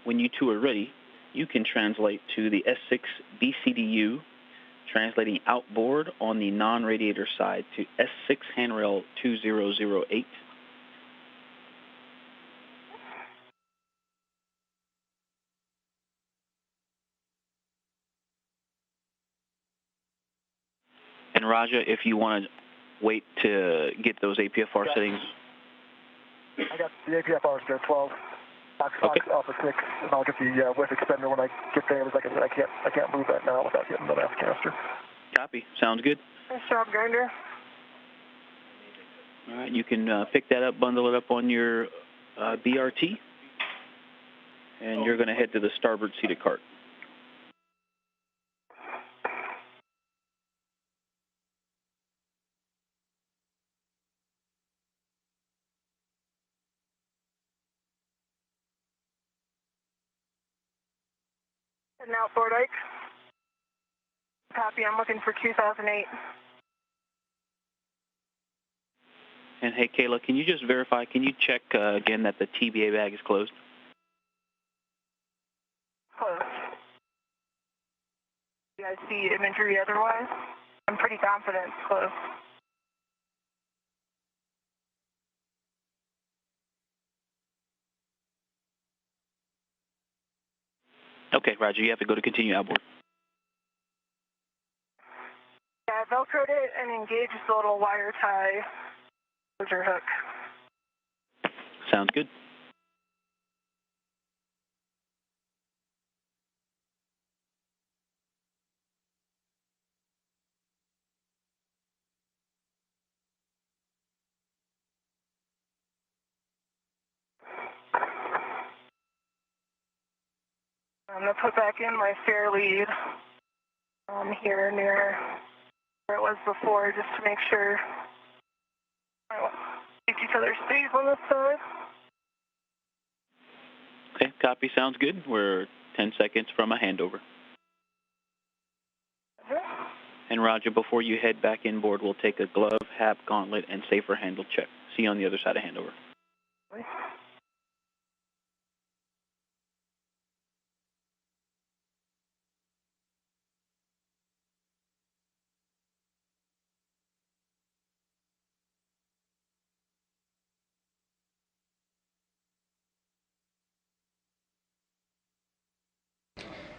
when you two are ready, you can translate to the S6 BCDU, translating outboard on the non-radiator side to S6 handrail 2008. And Raja, if you want to wait to get those APFR settings. I got the APFRs there, 12. Box Alpha 6, and I'll get the width extender when I get there. Like I said, I can't move that now without getting the mass canister. Copy. Sounds good. Nice job, Grinder. All right, you can pick that up, bundle it up on your BRT, and you're going to head to the starboard seated cart. Heading outboard, Ike. Copy, I'm looking for 2008. And hey, Kayla, can you just verify, can you check again that the TBA bag is closed? Closed. You guys see imagery otherwise? I'm pretty confident it's closed. Okay, Roger, you have to go to continue outboard. Yeah, I velcroed it and engaged the little wire tie closure hook. Sounds good. I'm going to put back in my fair lead here near where it was before, just to make sure each other stays on this side. Okay, copy. Sounds good. We're 10 seconds from a handover. And Roger, before you head back inboard, we'll take a glove, hap, gauntlet, and safer handle check. See you on the other side of handover.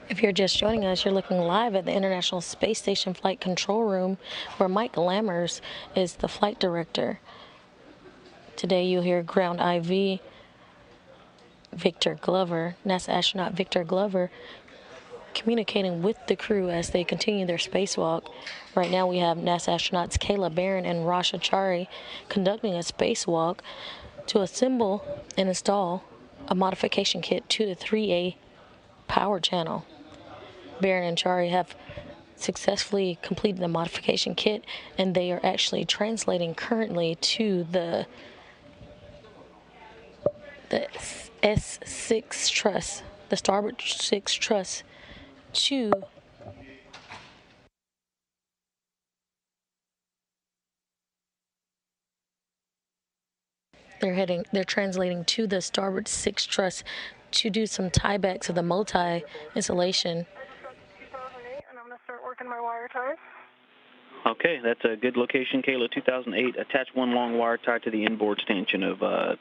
If you're just joining us, you're looking live at the International Space Station Flight Control Room, where Mike Lammers is the flight director. Today you'll hear Ground IV Victor Glover, NASA astronaut Victor Glover, communicating with the crew as they continue their spacewalk. Right now we have NASA astronauts Kayla, Barron, and Chari conducting a spacewalk to assemble and install a modification kit to the 3A power channel. Barron and Chari have successfully completed the modification kit, and they are actually translating currently to the S6 truss, the starboard 6 truss, to they're translating to the starboard 6 truss to do some tiebacks of the multi insulation. 2008, and I'm going to start working my wire ties. Okay, that's a good location, Kayla, 2008. Attach one long wire tie to the inboard stanchion of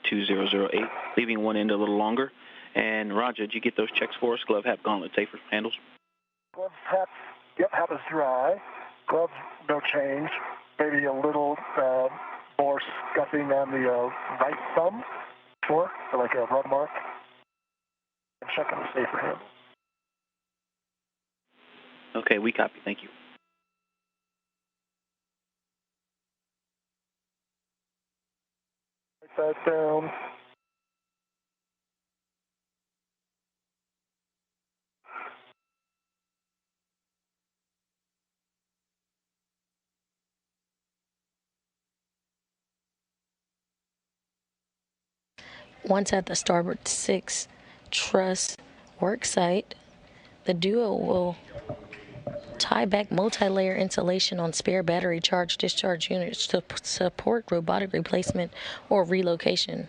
2008, leaving one end a little longer. And Roger, did you get those checks for us? Glove, hap, gauntlet, safer handles? Gloves, hap, yep, hap is dry. Gloves, no change. Maybe a little more scuffing on the right thumb, sure, for like a rub mark. And check on the safer handle. Okay, we copy. Thank you. Write that down. Once at the starboard 6 truss work site, the duo will High-back multi-layer insulation on spare battery charge discharge units to support robotic replacement or relocation.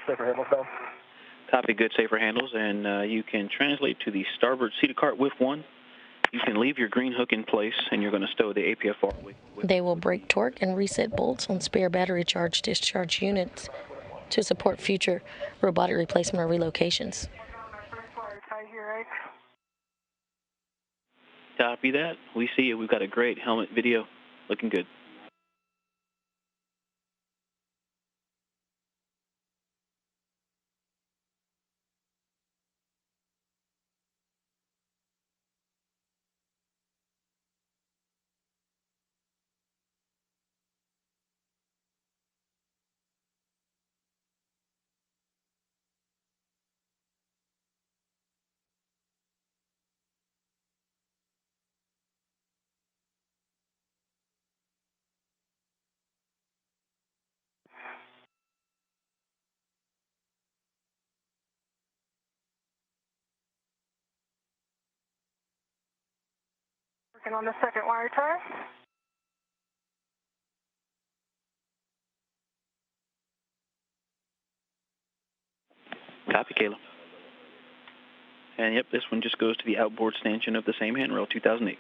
Safer handles down. Copy, good, safer handles, and you can translate to the starboard seated cart with 1. You can leave your green hook in place, and you're going to stow the APFR. They will break torque and reset bolts on spare battery charge discharge units to support future robotic replacement or relocations. Copy that. We see you. We've got a great helmet video. Looking good. Working on the second wire tie. Copy, Kayla. And yep, this one just goes to the outboard stanchion of the same handrail, 2008.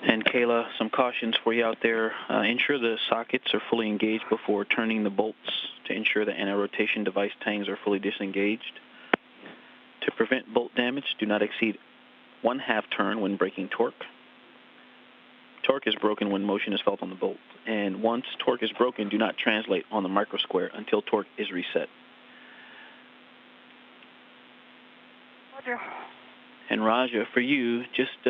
And Kayla, some cautions for you out there. Ensure the sockets are fully engaged before turning the bolts to ensure the anti-rotation device tangs are fully disengaged. To prevent bolt damage, do not exceed 1/2 turn when breaking torque. Torque is broken when motion is felt on the bolt. And once torque is broken, do not translate on the micro square until torque is reset. Roger. And Raja, for you, just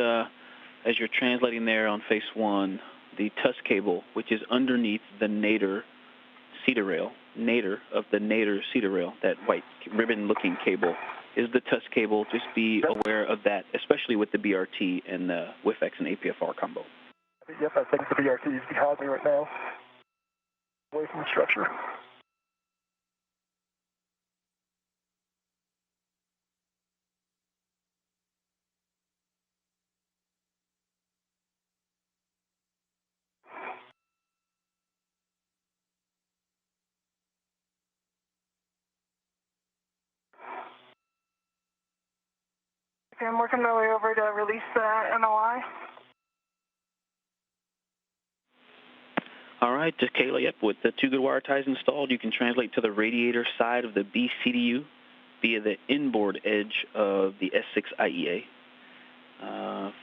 as you're translating there on face 1, the TUS cable, which is underneath the nadir cedar rail, of the nadir cedar rail, that white ribbon-looking cable, is the TUS cable. Just be aware of that, especially with the BRT and the WIFX and APFR combo. Yes, I think the BRT is behind me right now, away from the structure. Okay, I'm working my way over to release the MLI. All right, just Kayla, yep, with the 2 good wire ties installed, you can translate to the radiator side of the BCDU via the inboard edge of the S6 IEA.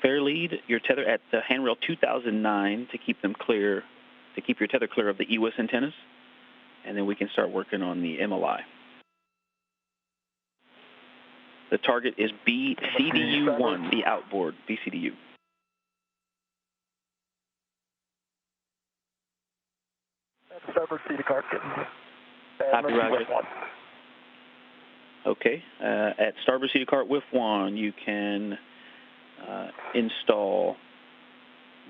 Fair lead your tether at the handrail 2009 to keep them clear, to keep your tether clear of the EWIS antennas, and then we can start working on the MLI. The target is BCDU1, the outboard BCDU. Starboard seated cart getting Copy, Roger. Okay, at starboard seated cart with 1, you can install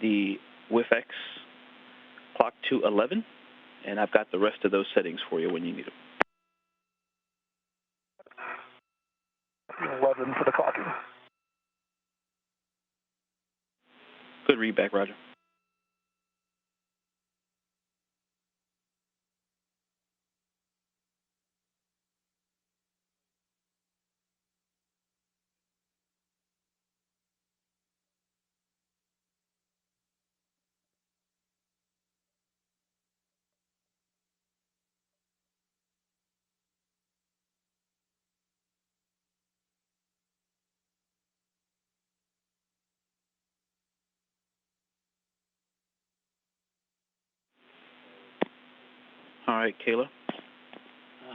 the WIFX clock to 11, and I've got the rest of those settings for you when you need them. 11 for the clocking. Good read back, Roger. All right, Kayla.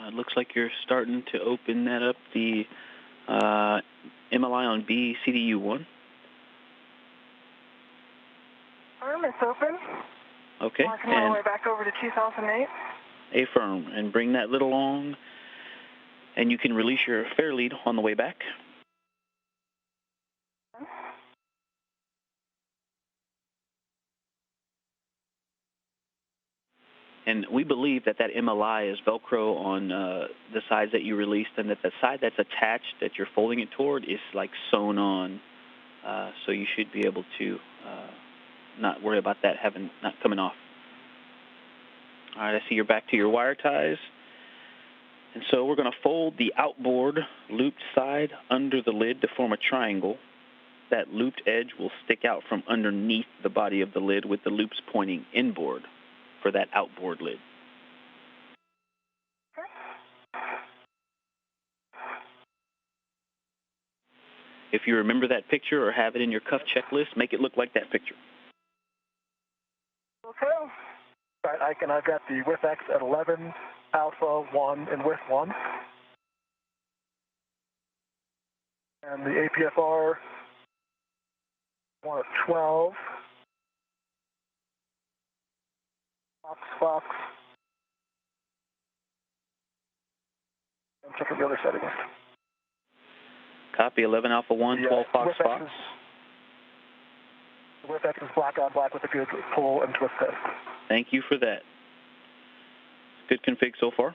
It looks like you're starting to open that up, the MLI on B CDU1. It's open. Okay. Working my way back over to 2008. Affirm, and bring that lid along, and you can release your fare lead on the way back. And we believe that that MLI is Velcro on the sides that you released, and that the side that's attached that you're folding it toward is like sewn on. So you should be able to not worry about that not coming off. All right, I see you're back to your wire ties. And so we're going to fold the outboard looped side under the lid to form a triangle. That looped edge will stick out from underneath the body of the lid with the loops pointing inboard for that outboard lid. If you remember that picture or have it in your cuff checklist, make it look like that picture. Okay. All right, I've got the width X at 11, alpha 1, and width 1. And the APFR 1 at 12. Fox. And check the other settings. Copy 11 Alpha 1, 12 Fox Fox. The width X is black on black with a good pull and twist test. Thank you for that. Good config so far.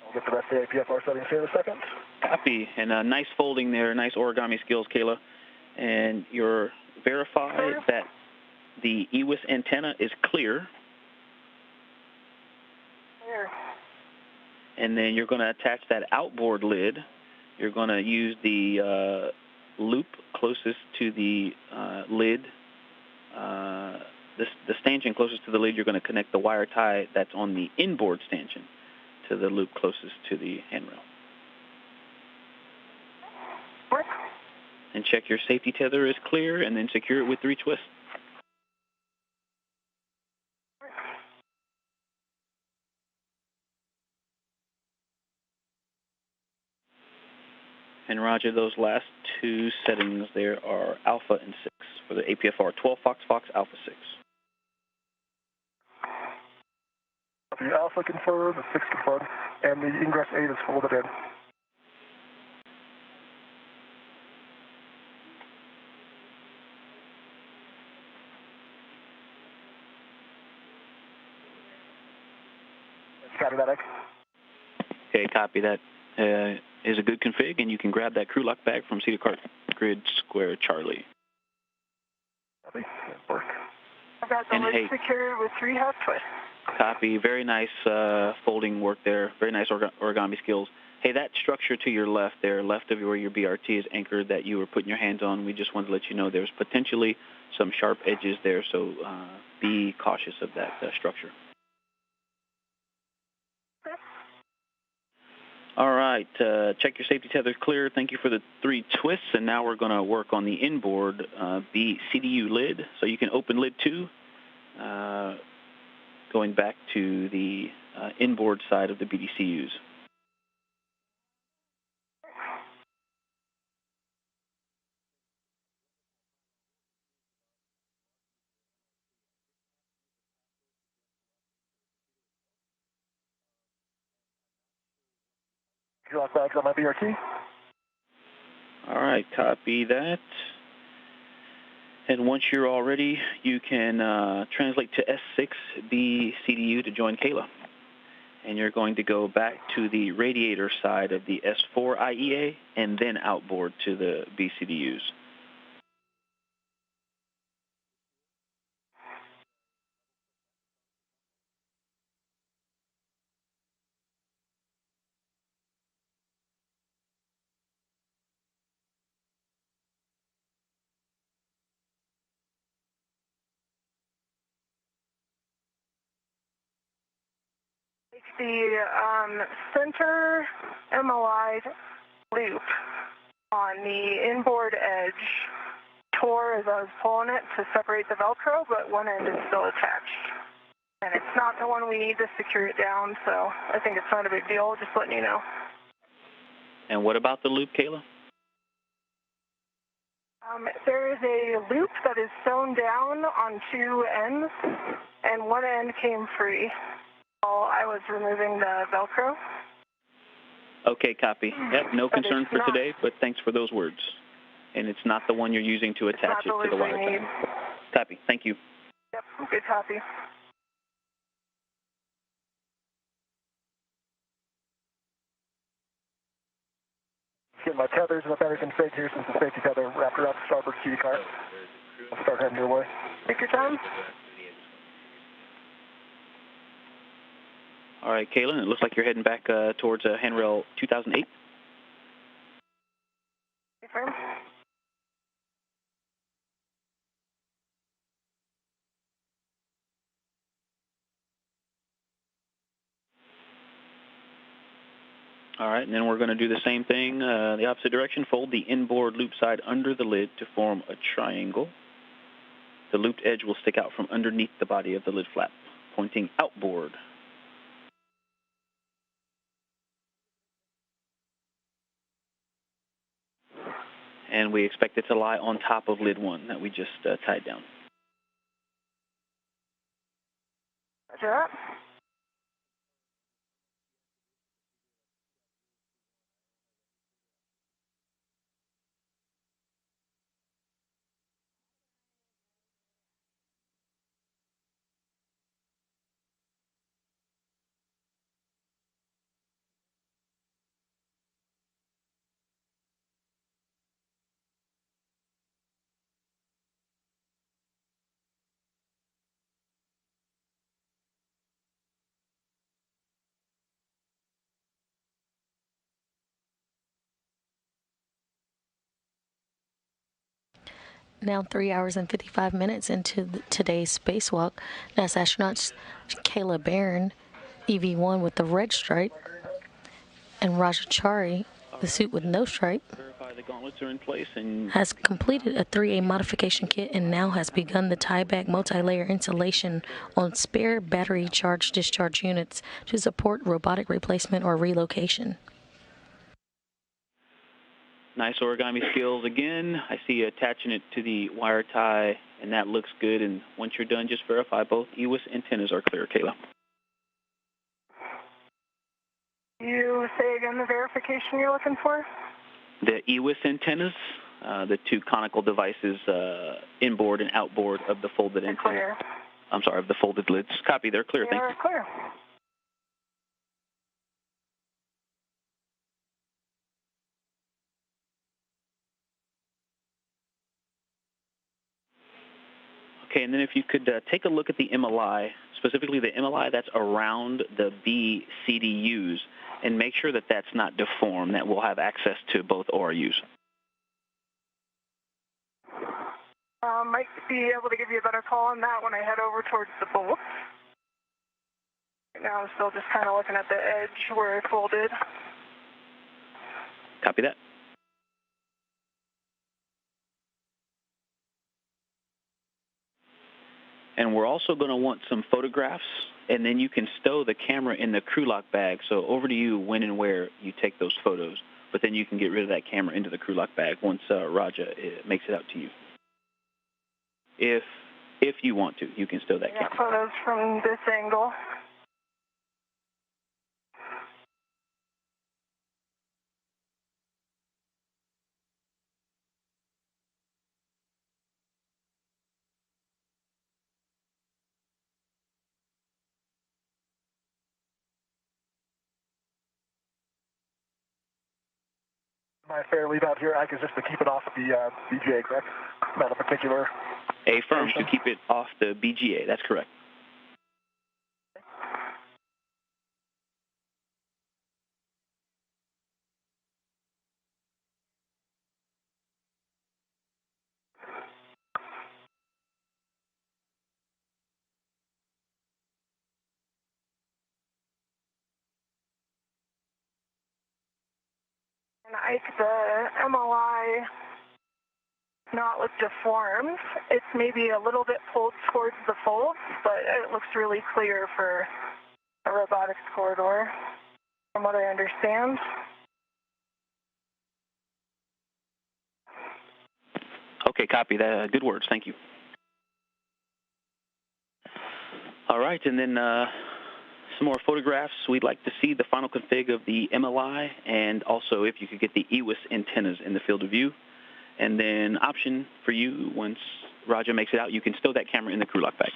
I'll get the rest of the APFR settings here in a second. Copy, and nice folding there, nice origami skills, Kayla. And you're verified that the EWIS antenna is clear. And then you're going to attach that outboard lid. You're going to use the loop closest to the lid. The stanchion closest to the lid, you're going to connect the wire tie that's on the inboard stanchion to the loop closest to the handrail. And check your safety tether is clear, and then secure it with 3 twists. And roger, those last 2 settings there are alpha and 6 for the APFR 12 Fox Fox alpha 6. The alpha confirmed, the 6 confirmed, and the ingress 8 is folded in. Copy that, X. Okay, copy that. Is a good config, and you can grab that crew lock bag from Cedar Cart Grid Square Charlie. Copy. Work. I've got the lid secured with 3 half twists. Copy. Very nice folding work there. Very nice origami skills. Hey, that structure to your left there, left of where your BRT is anchored that you were putting your hands on, we just wanted to let you know there's potentially some sharp edges there, so be cautious of that structure. All right, check your safety tether clear. Thank you for the 3 twists, and now we're going to work on the inboard CDU lid. So you can open lid 2, going back to the inboard side of the BDCUs. Lock bags on my BRT. All right, copy that. And once you're all ready, you can translate to S6B CDU to join Kayla. And you're going to go back to the radiator side of the S4 IEA and then outboard to the BCDUs. The center MLI loop on the inboard edge tore as I was pulling it to separate the Velcro, but one end is still attached. And it's not the one we need to secure it down, so I think it's not a big deal, just letting you know. And what about the loop, Kayla? There is a loop that is sewn down on two ends, and one end came free while I was removing the Velcro. Okay, copy. Yep, no concern for today, but thanks for those words. And it's not the one you're using to attach it to the wire tie. Copy. Thank you. Yep, good copy. Get my tethers and the tether config here since the safety tether wrapped around the starboard key cart. I'll start heading your way. Take your time. All right, Kayla, it looks like you're heading back towards handrail 2008. Confirm. All right, and then we're going to do the same thing, the opposite direction. Fold the inboard loop side under the lid to form a triangle. The looped edge will stick out from underneath the body of the lid flap, pointing outboard. And we expect it to lie on top of lid 1 that we just tied down. Roger that. Now 3 hours and 55 minutes into today's spacewalk, NASA astronauts Kayla Barron, EV1 with the red stripe, and Chari, the suit with no stripe, Verify the gauntlets are in place and has completed a 3A modification kit and now has begun the tieback multi-layer installation on spare battery charge discharge units to support robotic replacement or relocation. nice origami skills again. I see you attaching it to the wire tie, and that looks good. And once you're done, just verify both EWIS antennas are clear, Kayla. You say again the verification you're looking for? The EWIS antennas, the two conical devices inboard and outboard of the folded antenna. Clear. I'm sorry, of the folded lids. Copy, they're clear. Thank you. Clear. Okay, and then if you could take a look at the MLI, specifically the MLI that's around the B CDUs, and make sure that that's not deformed, that we'll have access to both ORUs. Might be able to give you a better call on that when I head over towards the bolts. Right now I'm still just kind of looking at the edge where I folded. Copy that. And we're also going to want some photographs, and then you can stow the camera in the crew lock bag. So over to you when and where you take those photos, but then you can get rid of that camera into the crew lock bag once Raja makes it out to you. If you want to, you can stow that camera. Photos from this angle. My fair leave out here, Ike, is just to keep it off the BGA, correct? Not a particular. Affirm to keep it off the BGA. That's correct. And Ike, the MLI not look deformed. It's maybe a little bit pulled towards the folds, but it looks really clear for a robotics corridor, from what I understand. Okay, copy that. Good words. Thank you. All right, and then some more photographs. We'd like to see the final config of the MLI, and also if you could get the EWIS antennas in the field of view. And then option for you, once Roger makes it out, you can stow that camera in the crew lock bag.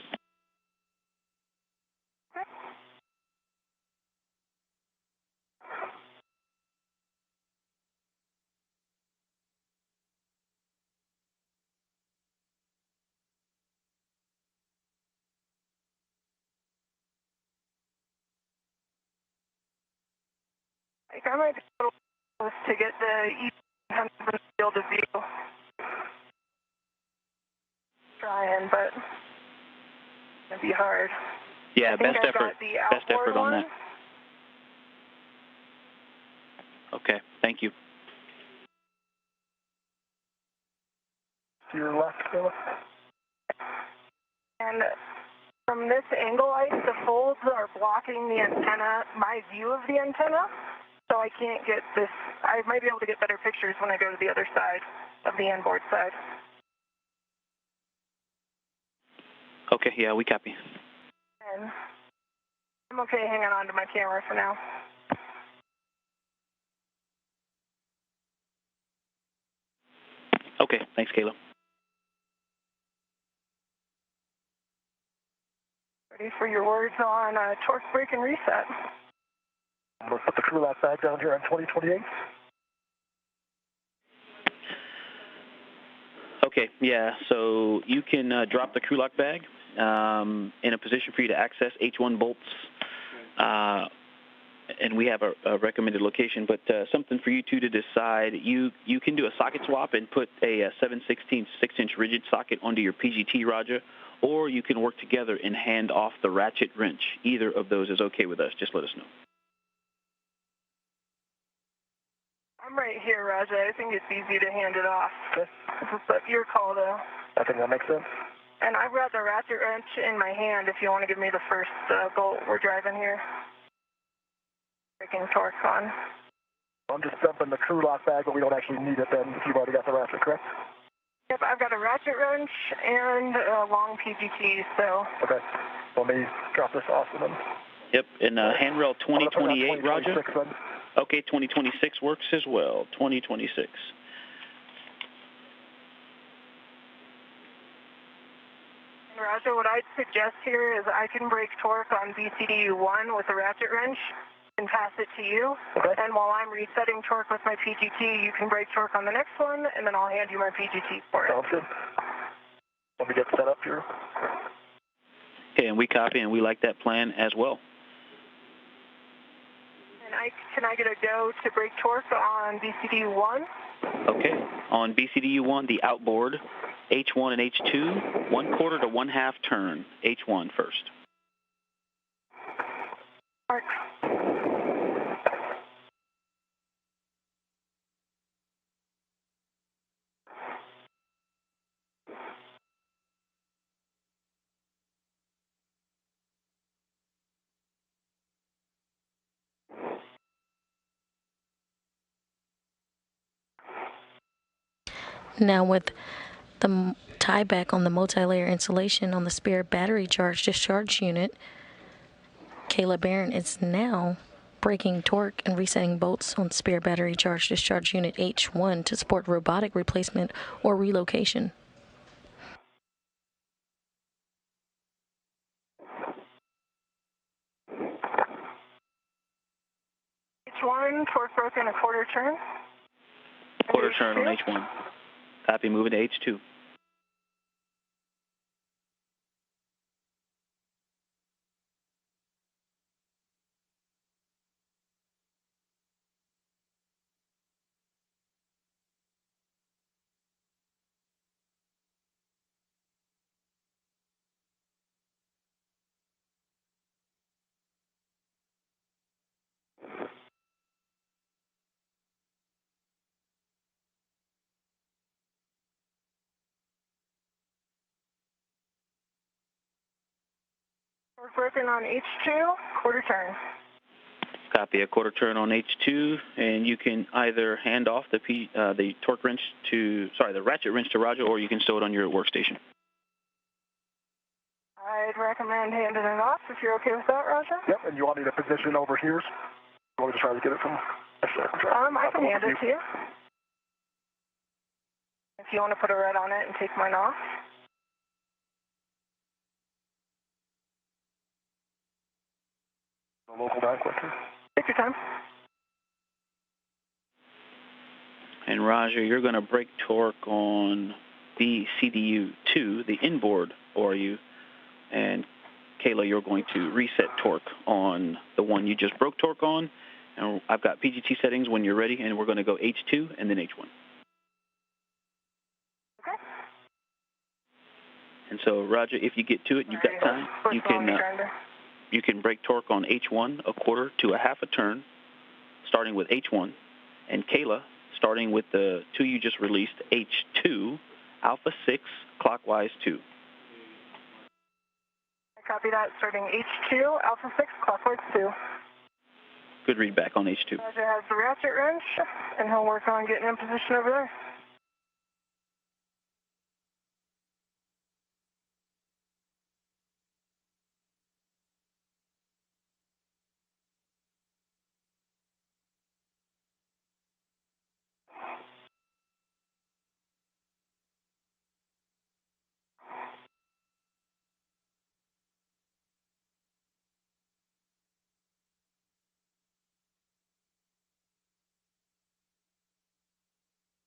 I might be able to get the antennas in the field of view. Trying, but it'd be hard. Yeah, best effort on that. Okay, thank you. To your left, Kayla. And from this angle, the folds are blocking the antenna, my view of the antenna, so I can't get this. I might be able to get better pictures when I go to the other side of the inboard side. Okay, yeah, we copy. And I'm okay hanging on to my camera for now. Okay, thanks, Kayla. Ready for your words on torque, brake, and reset. I'm going to put the crew lock bag down here on 2028. Okay, yeah, so you can drop the crew lock bag in a position for you to access H1 bolts, and we have a recommended location, but something for you two to decide. You can do a socket swap and put a 7/16 6-inch rigid socket onto your PGT, Roger, or you can work together and hand off the ratchet wrench. Either of those is okay with us. Just let us know. I'm right here, Raja. I think it's easy to hand it off. Okay. But your call, though. I think that makes sense. And I've got the ratchet wrench in my hand if you want to give me the first bolt we're driving here. Breaking torque on. I'm just dumping the crew lock bag, but we don't actually need it then if you've already got the ratchet, correct? Yep, I've got a ratchet wrench and a long PGT, so. Okay. Let me drop this off and then. Yep, and handrail 2028, Roger? Okay, 2026 works as well. 2026. Roger, what I'd suggest here is I can break torque on BCDU1 with a ratchet wrench and pass it to you. Okay. And while I'm resetting torque with my PGT, you can break torque on the next one, and then I'll hand you my PGT for it. Sounds good. Let me get set up here. Okay, and we copy, and we like that plan as well. And can I get a go to break torque on BCDU1? Okay, on BCDU1, the outboard, H1 and H2, 1/4 to 1/2 turn. H1 first. Mark. Now with the tieback on the multi-layer insulation on the spare battery charge discharge unit, Kayla Barron is now breaking torque and resetting bolts on spare battery charge discharge unit H1 to support robotic replacement or relocation. H1, torque broken, a 1/4 turn. 1/4 turn on H1. Copy, moving to H2. We're broken on H2, quarter turn. Copy, a quarter turn on H2, and you can either hand off the torque wrench to, the ratchet wrench to Roger, or you can stow it on your workstation. I'd recommend handing it off if you're okay with that, Roger. Yep, and you want me to position over here? You want me to try to get it from... I can hand it to you. If you want to put a red on it and take mine off. The local back quicker. Take your time. And Roger, you're going to break torque on BCDU2, the inboard ORU, and Kayla, you're going to reset torque on the one you just broke torque on. And I've got PGT settings when you're ready, and we're going to go H2 and then H1. Okay. And so, Roger, if you get to it, you've got time, you can break torque on H1 a quarter to a half a turn, starting with H1. And Kayla, starting with the two you just released, H2, alpha 6, clockwise 2. I copy that, starting H2, alpha 6, clockwise 2. Good read back on H2. Roger has the ratchet wrench, and he'll work on getting in position over there.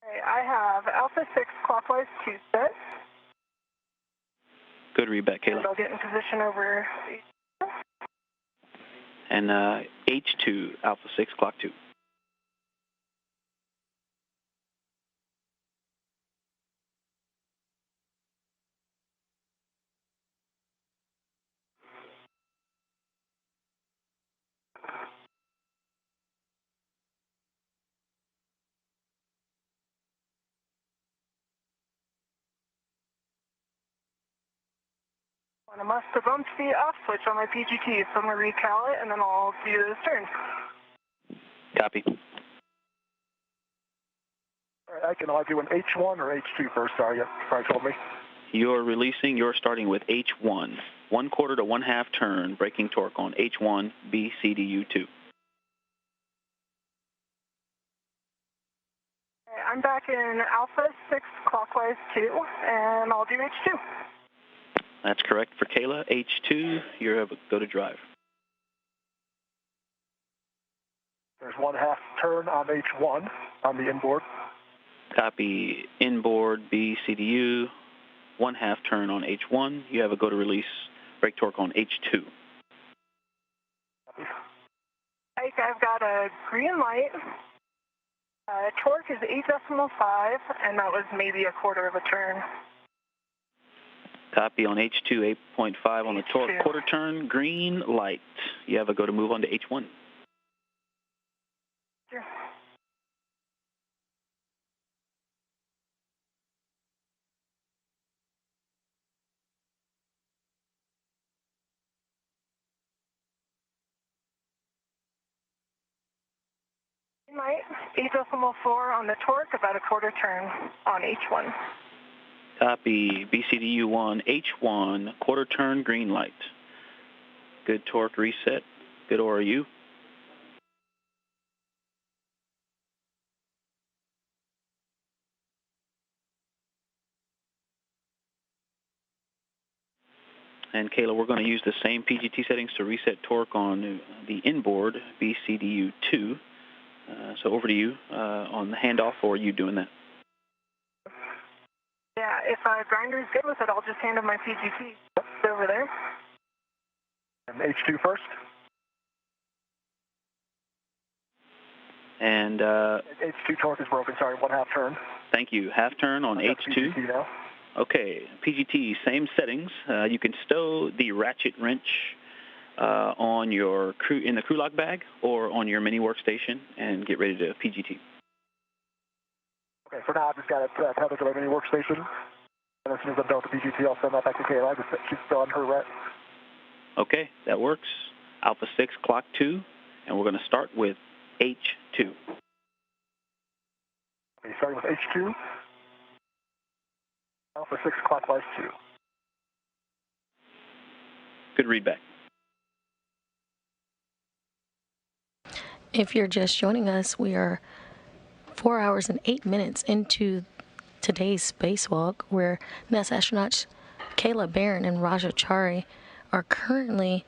Okay, I have alpha 6, clockwise 2 set. Good read back, Kayla. And I'll get in position over And H2, alpha 6, clock 2. I must have bumped the off switch on my PGT, so I'm going to recal it, and then I'll do those turns. Copy. All right, I can do an H1 or H2 first, sorry, you probably told me. You're starting with H1, 1 quarter to 1/2 turn, breaking torque on H1, BCDU2. Okay, I'm back in alpha 6, clockwise 2, and I'll do H2. That's correct for Kayla. H2, you're able to go to drive. There's 1/2 turn on H1 on the inboard. Copy inboard BCDU, 1/2 turn on H1. You have a go to release brake torque on H2. I've got a green light. Torque is 8.5, and that was maybe a quarter of a turn. Copy on H2, 8.5 on the torque, quarter turn, green light. You have a go to move on to H1. Sure. Green light, 8.4 on the torque, about a quarter turn on H1. Copy BCDU1, H1, quarter turn, green light. Good torque reset. Good ORU. And Kayla, we're going to use the same PGT settings to reset torque on the inboard BCDU2. So over to you on the handoff, or are you doing that? Yeah, if Grinder's good with it, I'll just hand him my PGT. It's over there. And H2 first. And H2 torque is broken, sorry, 1/2 turn. Thank you. Half turn on H2. PGT now. Okay, PGT, same settings. You can stow the ratchet wrench on your in the crew lock bag or on your mini workstation and get ready to PGT. Okay, for now, I've just got it tethered to my mini workstation. And as soon as I'm done with the PGT, I'll send that back to Kayla. She's still on her ret. Okay, that works. Alpha 6, clock 2, and we're going to start with H2. Okay, starting with H2. Alpha 6, clockwise 2. Good readback. If you're just joining us, we are 4 hours and 8 minutes into today's spacewalk, where NASA astronauts Kayla, Barron, and Chari are currently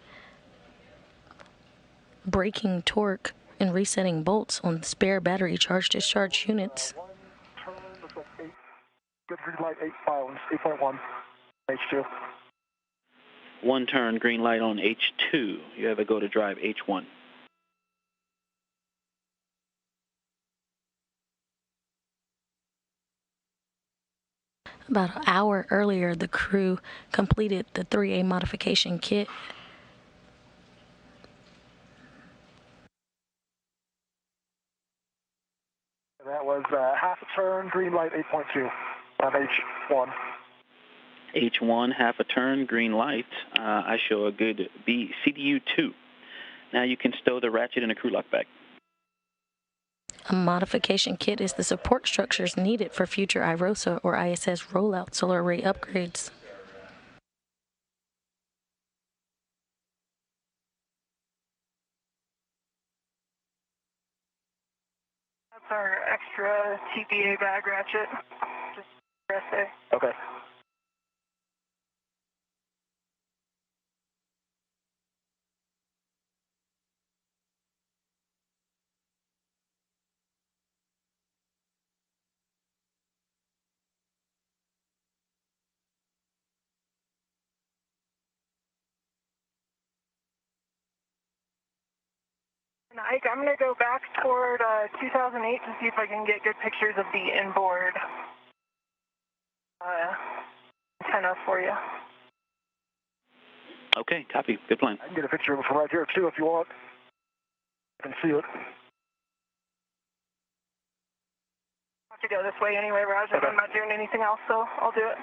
breaking torque and resetting bolts on spare battery charge-discharge units. Turn, looks like 8. Good green light, 8 filings, 8.1, H2. One turn, green light on H2. You have a go to drive H1. About an hour earlier, the crew completed the 3A modification kit. That was half a turn, green light, 8.2 on H1. H1, half a turn, green light. I show a good B, CDU2. Now you can stow the ratchet in a crew lock bag. A modification kit is the support structures needed for future IROSA or ISS rollout solar array upgrades. That's our extra TPA bag ratchet. Just press A. Okay. And Ike, I'm going to go back toward 2008 to see if I can get good pictures of the inboard antenna for you. Okay, copy. Good plan. I can get a picture of it from right here, too, if you want. I can see it. I have to go this way anyway, Roger. Okay. I'm not doing anything else, so I'll do it.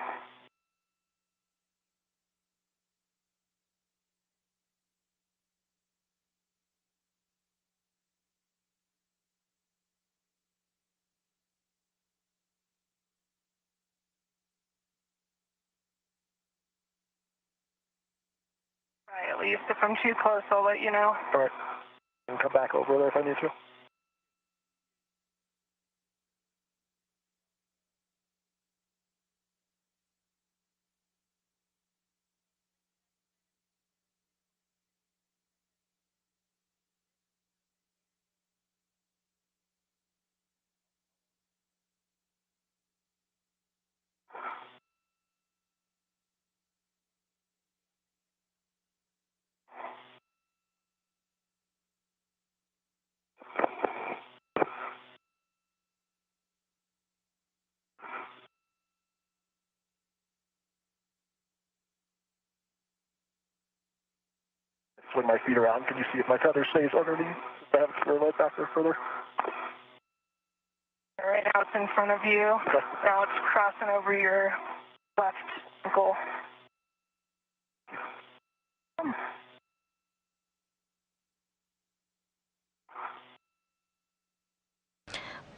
Right, at least. If I'm too close, I'll let you know. All right. I can come back over there if I need to. Swing my feet around. Can you see if my tether stays underneath? If I have to go right back there further. All right, now it's in front of you. Okay. Now it's crossing over your left ankle.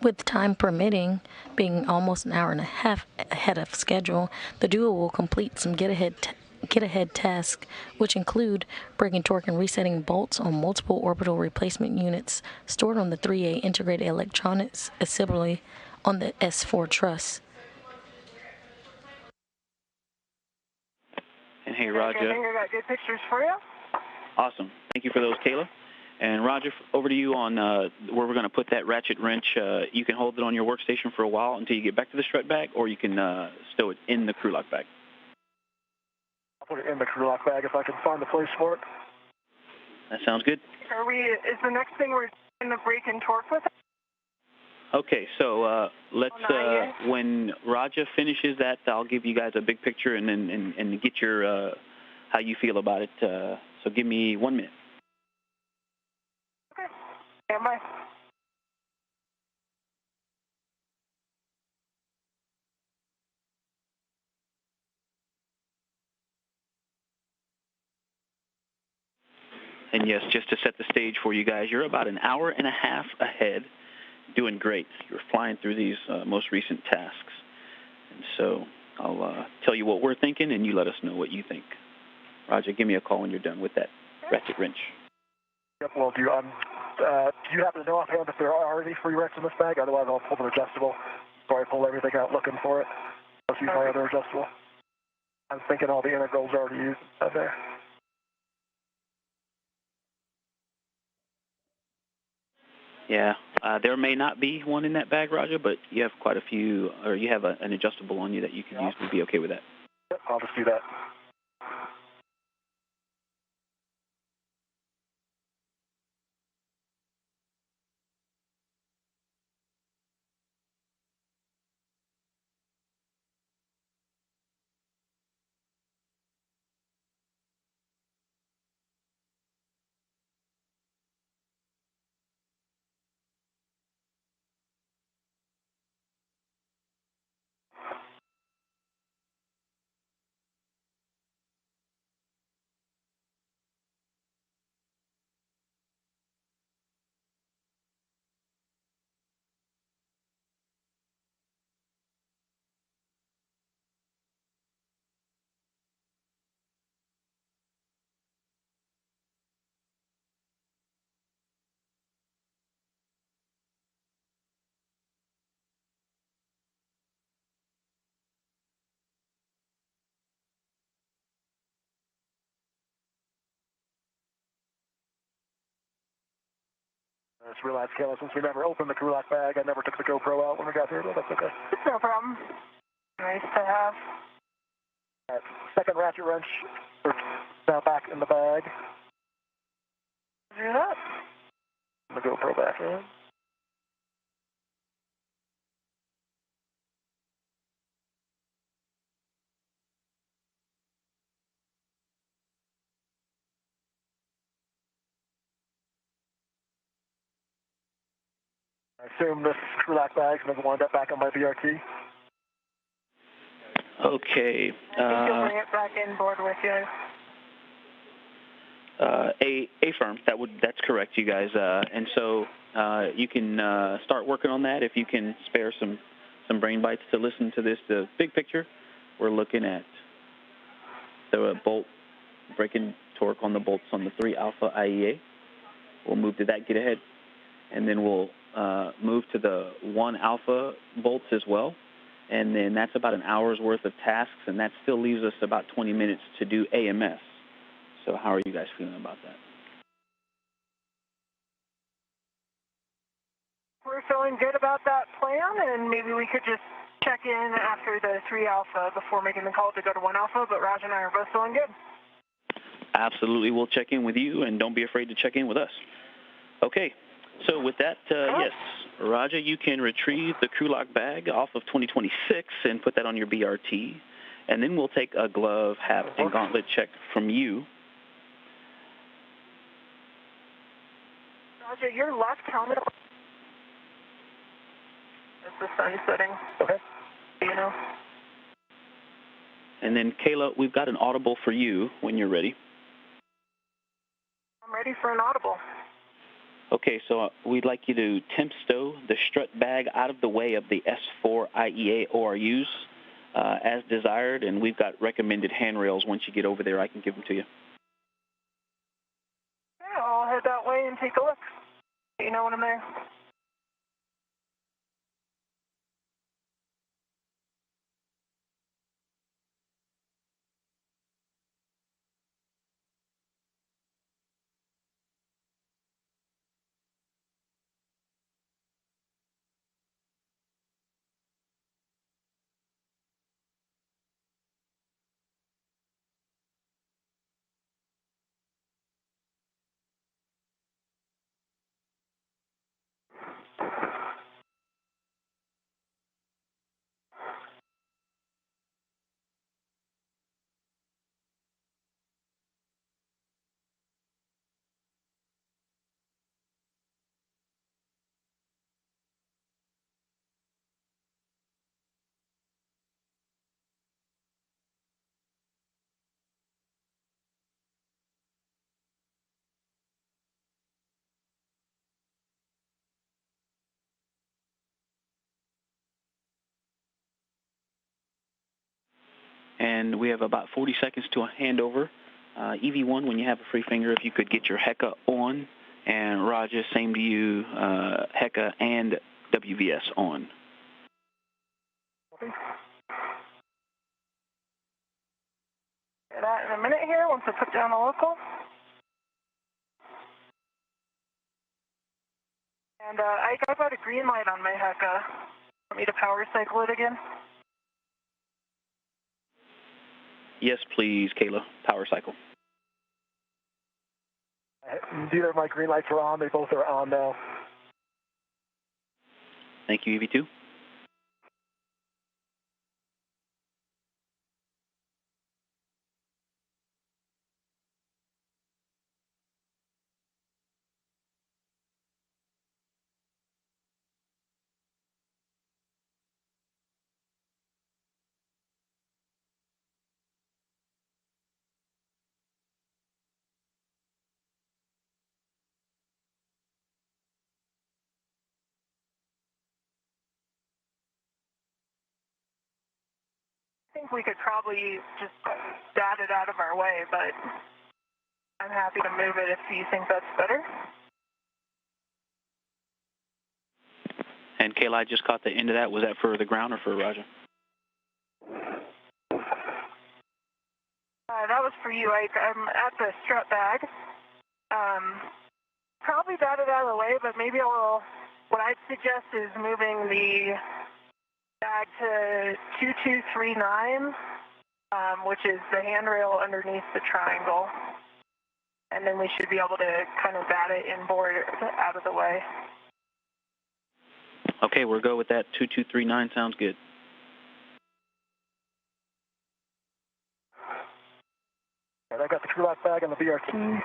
With time permitting, being almost an hour and a half ahead of schedule, the duo will complete some get-ahead tasks, which include breaking torque and resetting bolts on multiple orbital replacement units stored on the 3A integrated electronics assembly on the S4 truss. And hey, I think Roger. I got good pictures for you. Awesome. Thank you for those, Kayla. And Roger, over to you on where we're going to put that ratchet wrench. You can hold it on your workstation for a while until you get back to the strut bag, or you can stow it in the crew lock bag. I'll put it in the crew lock bag if I can find the place for it. That sounds good. Is the next thing we're in the break and torque with it? Okay, so let's, when Raja finishes that, I'll give you guys a big picture and then and get your, how you feel about it. So give me 1 minute. Okay. Stand by. And yes, just to set the stage for you guys, you're about an hour and a half ahead, doing great. You're flying through these most recent tasks. And so I'll tell you what we're thinking, and you let us know what you think. Roger, give me a call when you're done with that ratchet wrench. Yep, will do. Do you happen to know offhand if there are any free wrenches in this bag? Otherwise, I'll pull an adjustable. So I pull everything out looking for it. Let's use my other adjustable. I'm thinking all the integrals are already used there. Yeah, there may not be one in that bag, Roger, but you have quite a few, or you have an adjustable on you that you can use. We'll be okay with that. Yep, I'll just do that. I just realized, Kayla, since we never opened the crew lock bag, I never took the GoPro out when we got here, but that's okay. It's no problem. Nice to have. All right, second ratchet wrench now back in the bag. Do that. The GoPro back in. I assume this crew lock bag's going to wind up back on my BRT. Okay. I think you'll bring it back in board with you. Affirm. That's correct, you guys. And so you can start working on that if you can spare some brain bites to listen to this. The big picture, we're looking at the bolt breaking torque on the bolts on the 3 alpha IEA. We'll move to that, get ahead, and then we'll move to the 1 alpha bolts as well. And then that's about an hour's worth of tasks, and that still leaves us about 20 minutes to do AMS. So how are you guys feeling about that? We're feeling good about that plan, and maybe we could just check in after the 3 alpha before making the call to go to 1 alpha, but Raj and I are both feeling good. Absolutely, we'll check in with you, and don't be afraid to check in with us. Okay, so with that, yes, Raja, you can retrieve the crew lock bag off of 2026 and put that on your BRT, and then we'll take a glove, hat, and gauntlet check from you. Raja, your left helmet. It's the sun setting. Okay. You know. And then, Kayla, we've got an audible for you when you're ready. I'm ready for an audible. Okay, so we'd like you to temp stow the strut bag out of the way of the S4 IEA ORUs as desired, and we've got recommended handrails. Once you get over there, I can give them to you. Yeah, I'll head that way and take a look. You know when I'm there. and we have about 40 seconds to a handover. EV1, when you have a free finger, if you could get your HECA on, and Raja, same to you, HECA and WVS on. Get that in a minute here once I put down a local. And I got a green light on my HECA. Want me to power cycle it again? Yes, please, Kayla, power cycle. Neither of my green lights are on. They both are on now. Thank you, EV2. I think we could probably just dot it out of our way, but I'm happy to move it if you think that's better. And Kayla, I just caught the end of that. Was that for the ground or for Raja? That was for you. I'm at the strut bag. Probably dot it out of the way, but maybe what I'd suggest is moving the bag to 2239, which is the handrail underneath the triangle. And then we should be able to kind of bat it inboard out of the way. Okay, we'll go with that. 2239 sounds good. And I got the crew lock bag and the BRT.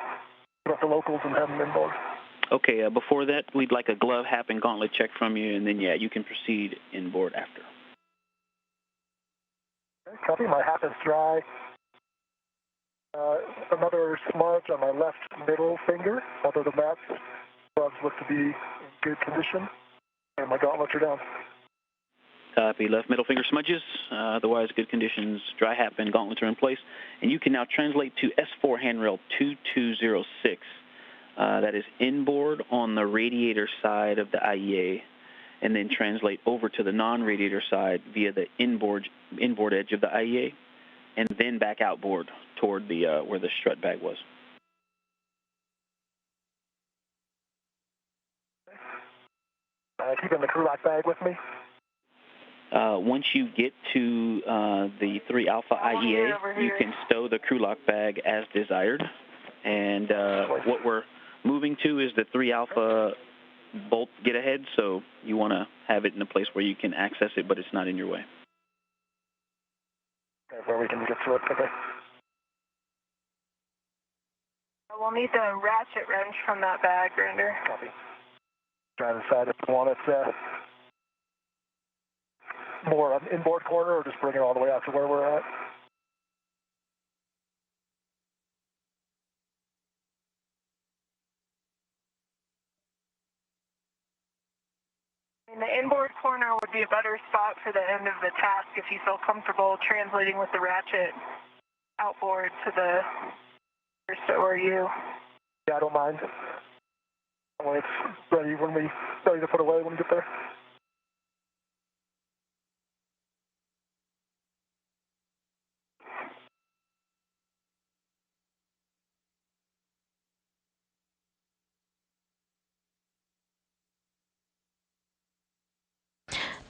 Put up the locals and have them inboard. Okay, before that, we'd like a glove, hap, and gauntlet check from you, and then, yeah, you can proceed inboard after. Okay, copy. My hap is dry. Another smudge on my left middle finger. Other than that, gloves look to be in good condition. And my gauntlets are down. Copy. Left middle finger smudges. Otherwise, good conditions. Dry hap and gauntlets are in place. And you can now translate to S4 handrail 2206. That is inboard on the radiator side of the IEA, and then translate over to the non-radiator side via the inboard edge of the IEA, and then back outboard toward the where the strut bag was. Keeping the crew lock bag with me. Once you get to the 3 Alpha IEA, you can stow the crew lock bag as desired. And what we're moving to is the 3 Alpha bolt get ahead, so you want to have it in a place where you can access it, but it's not in your way. Okay, where we can get to it. Okay. We'll need the ratchet wrench from that bag, Grinder. Copy. Try to decide if you want it more on the inboard corner or just bring it all the way out to where we're at. The inboard corner would be a better spot for the end of the task if you feel comfortable translating with the ratchet outboard to the first ORU. Yeah, I don't mind. When it's ready to put away when we get there.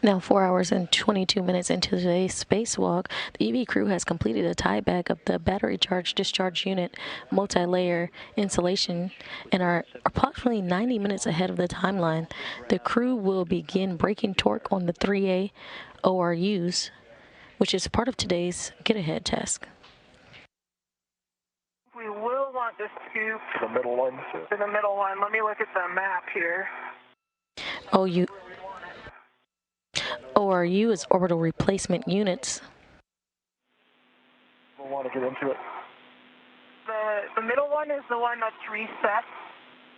Now, 4 hours and 22 minutes into today's spacewalk, the EV crew has completed a tieback of the battery charge discharge unit multi-layer insulation and are approximately 90 minutes ahead of the timeline. The crew will begin braking torque on the 3A ORUs, which is part of today's get-ahead task. We will want to scoop The middle one. to the middle one. Let me look at the map here. ORU is orbital replacement units. We'll want to get into it. The middle one is the one that's recessed.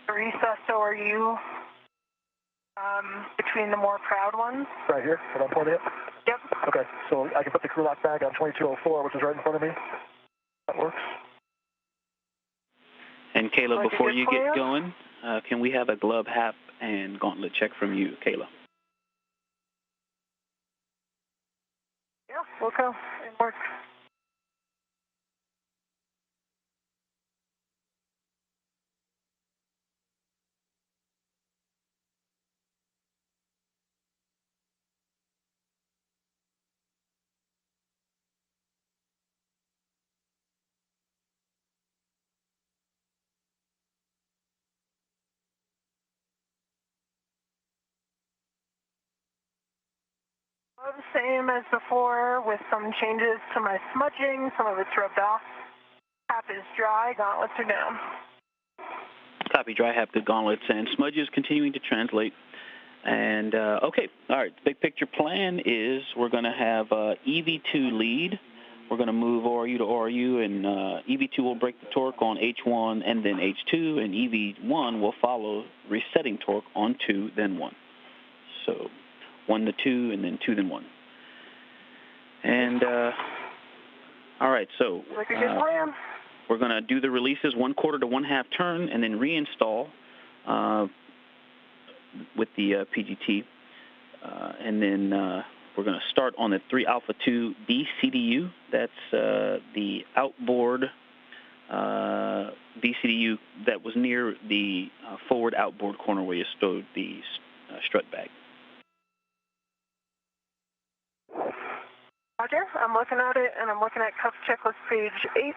The recessed ORU. Between the more proud ones. Right here, what I'm pointing at? Yep. Okay, so I can put the crew lock bag on 2204, which is right in front of me. That works. And Kayla, Like before you plan? get going, can we have a glove, hap, and gauntlet check from you, Kayla? Yeah, we'll go. It works. The same as before, with some changes to my smudging. Some of it's rubbed off. Hap is dry, gauntlets are down. Copy, dry hap, good gauntlets, and smudges continuing to translate. And, okay, all right, big picture plan is we're going to have EV2 lead. We're going to move RU to RU, and EV2 will break the torque on H1 and then H2, and EV1 will follow resetting torque on 2, then 1. So 1 to 2, and then 2, then 1. And, all right, so Like a good plan. we're going to do the releases 1/4 to 1/2 turn, and then reinstall with the PGT. And then we're going to start on the 3 Alpha 2 BCDU. That's the outboard BCDU that was near the forward outboard corner where you stowed the strut bag. Roger, I'm looking at it, and I'm looking at cuff checklist page 8.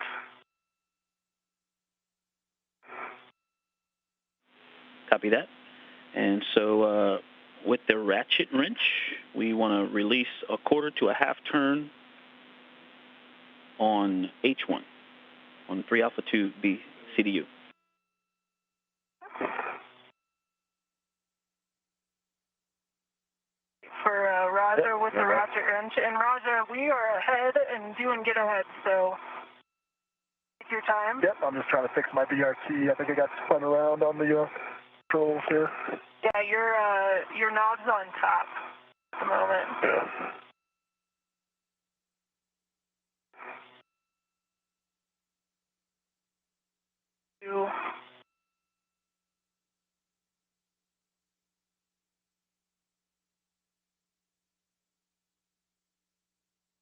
Copy that. And so with the ratchet wrench, we want to release 1/4 to 1/2 turn on H1, on 3 Alpha 2 BCDU. For Roger with the ratchet wrench. And Roger, we are ahead and doing get ahead, so take your time. Yep, I'm just trying to fix my BRT. I think I got spun around on the controls here. Yeah, your knob's on top at the moment. Yeah.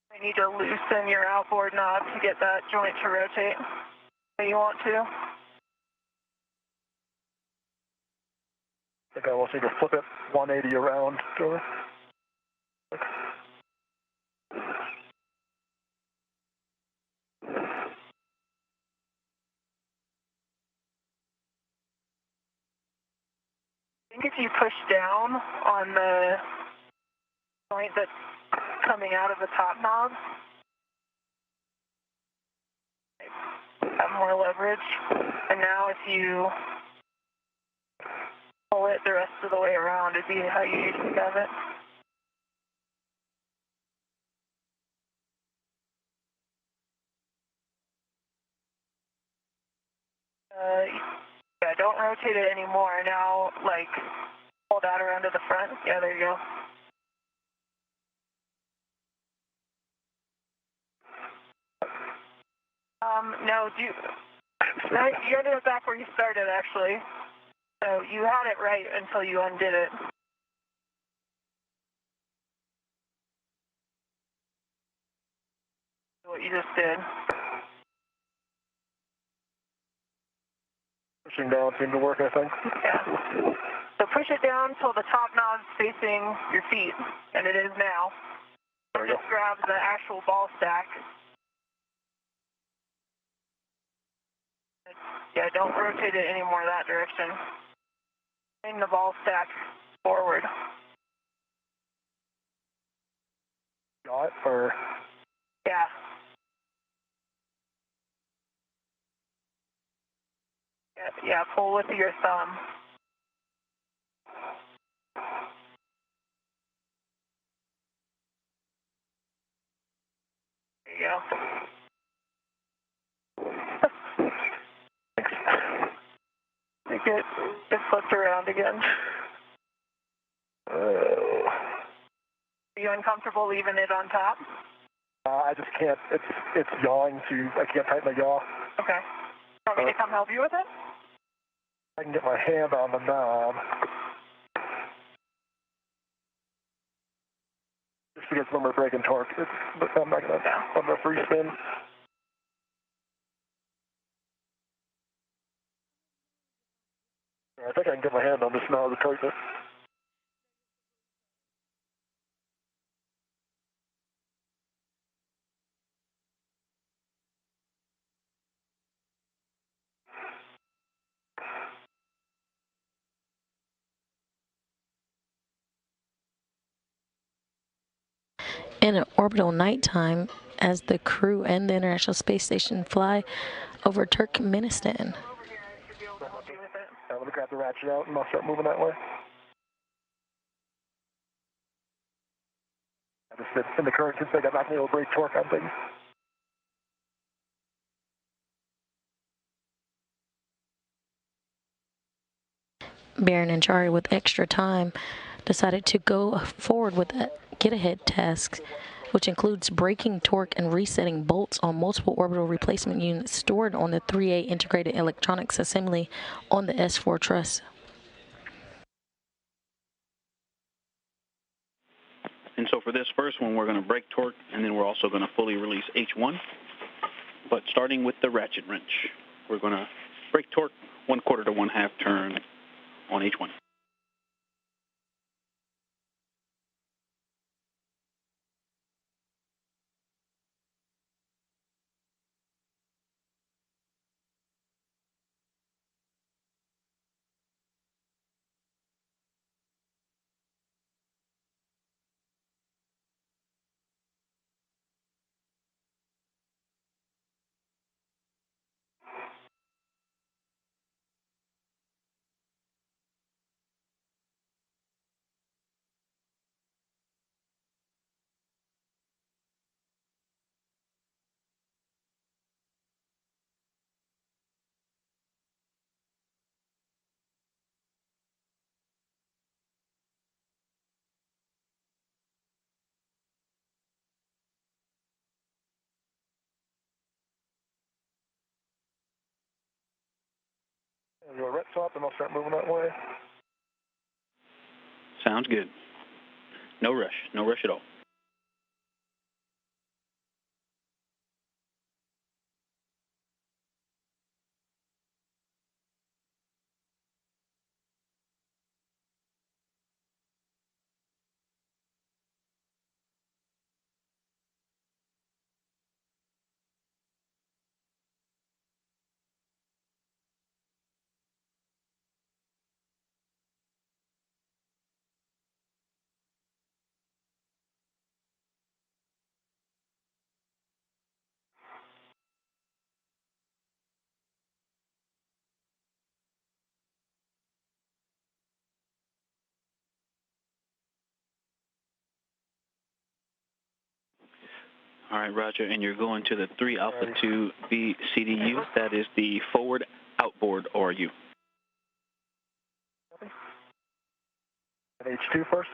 I need to loosen your outboard knob to get that joint to rotate if you want to. I think I will need to flip it 180 around. I think if you push down on the joint that's coming out of the top knob, have more leverage. And now if you pull it the rest of the way around, it'd be how you usually have it. Yeah, don't rotate it anymore. Now, like, pull that around to the front. Yeah, there you go. No, you ended up back where you started, actually. So you had it right until you undid it. What you just did. Pushing down seemed to work, I think. Yeah. So push it down till the top knob's facing your feet, and it is now. There you Just grab the actual ball stack. Yeah, don't rotate it anymore that direction. Bring the ball stack forward. Got it, or? Yeah. Yeah, pull with your thumb. There you go. Thanks. It flipped around again. Are you uncomfortable leaving it on top? I just can't. It's yawing to. I can't tighten the yaw. Okay. Want me to come help you with it? I can get my hand on the knob. Just because when we're breaking torque, I'm not gonna. I'm gonna free spin. I think I can get my hand on this knob to tighten it. In an orbital nighttime, as the crew and the International Space Station fly over Turkmenistan. I'm gonna grab the ratchet out and I'll start moving that way. I just said in the current config, I'm not gonna be able to break torque on things. Barron and Chari, with extra time, decided to go forward with a get-ahead task, which includes breaking torque and resetting bolts on multiple orbital replacement units stored on the 3A integrated electronics assembly on the S4 truss. And so for this first one, we're going to break torque, and then we're also going to fully release H1. But starting with the ratchet wrench, we're going to break torque 1/4 to 1/2 turn on H1. Do a ret swap and I'll start moving that way. Sounds good. No rush at all. All right, Roger, and you're going to the 3 Alpha 2 B CDU. That is the forward outboard RU. And H2 first.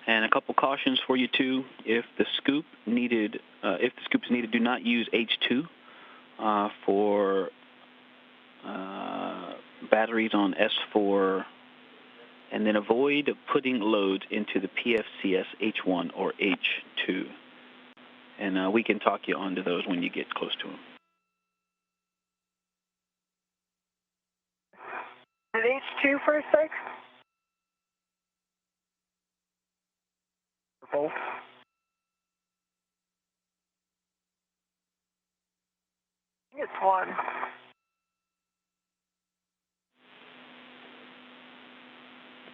And a couple cautions for you too. If the scoop is needed, do not use H2 for batteries on S4, and then avoid putting loads into the PFCS H1 or H2. And we can talk you onto those when you get close to them. Did H2 for a sec? Both. I think it's 1.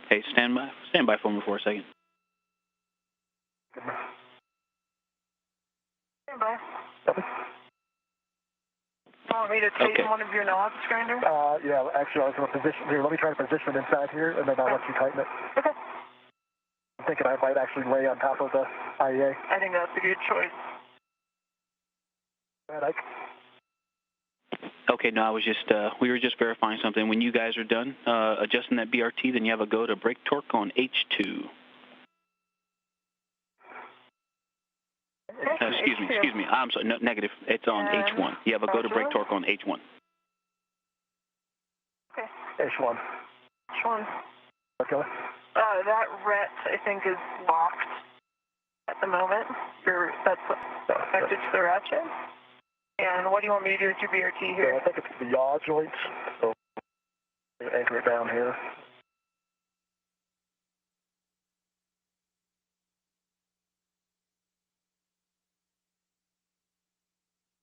Hey, stand by for me for a second. Stand by. You want me to tighten one of your knobs, Grinder? Yeah, actually, I was going to position here. Let me try to position it inside here, and then I'll let you tighten it. Okay. I'm thinking I might actually lay on top of the IEA. I think that's a good choice. Go ahead, Ike. Okay, no, I was just, we were just verifying something. When you guys are done adjusting that BRT, then you have a go to brake torque on H2. Excuse me. I'm sorry, no, negative. It's on H1. You have a go to brake torque on H1. Okay. H1. H1. Okay. That ret, I think, is locked at the moment. That's connected to the ratchet. And what do you want me to do with your BRT here? I think it's the yaw joint, so anchor it down here.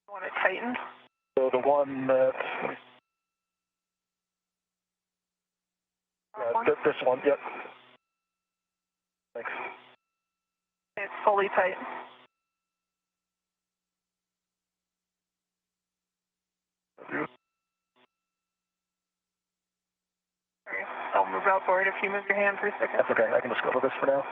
You want it tightened? So the one that, this one, yep. Thanks. It's fully tight. I'll move out forward if you move your hand for a second. That's okay. I can just go with this for now.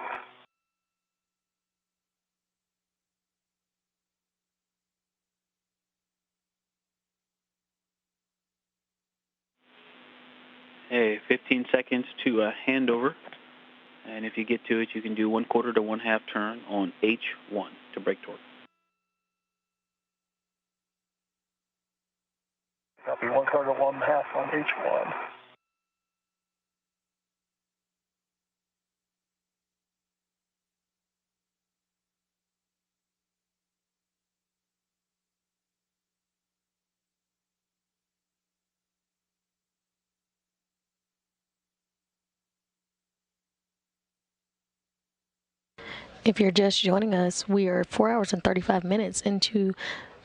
Hey, 15 seconds to handover. And if you get to it, you can do 1/4 to 1/2 turn on H1 to brake torque. Copy 1/4 to 1/2 on H1. If you're just joining us, we are 4 hours and 35 minutes into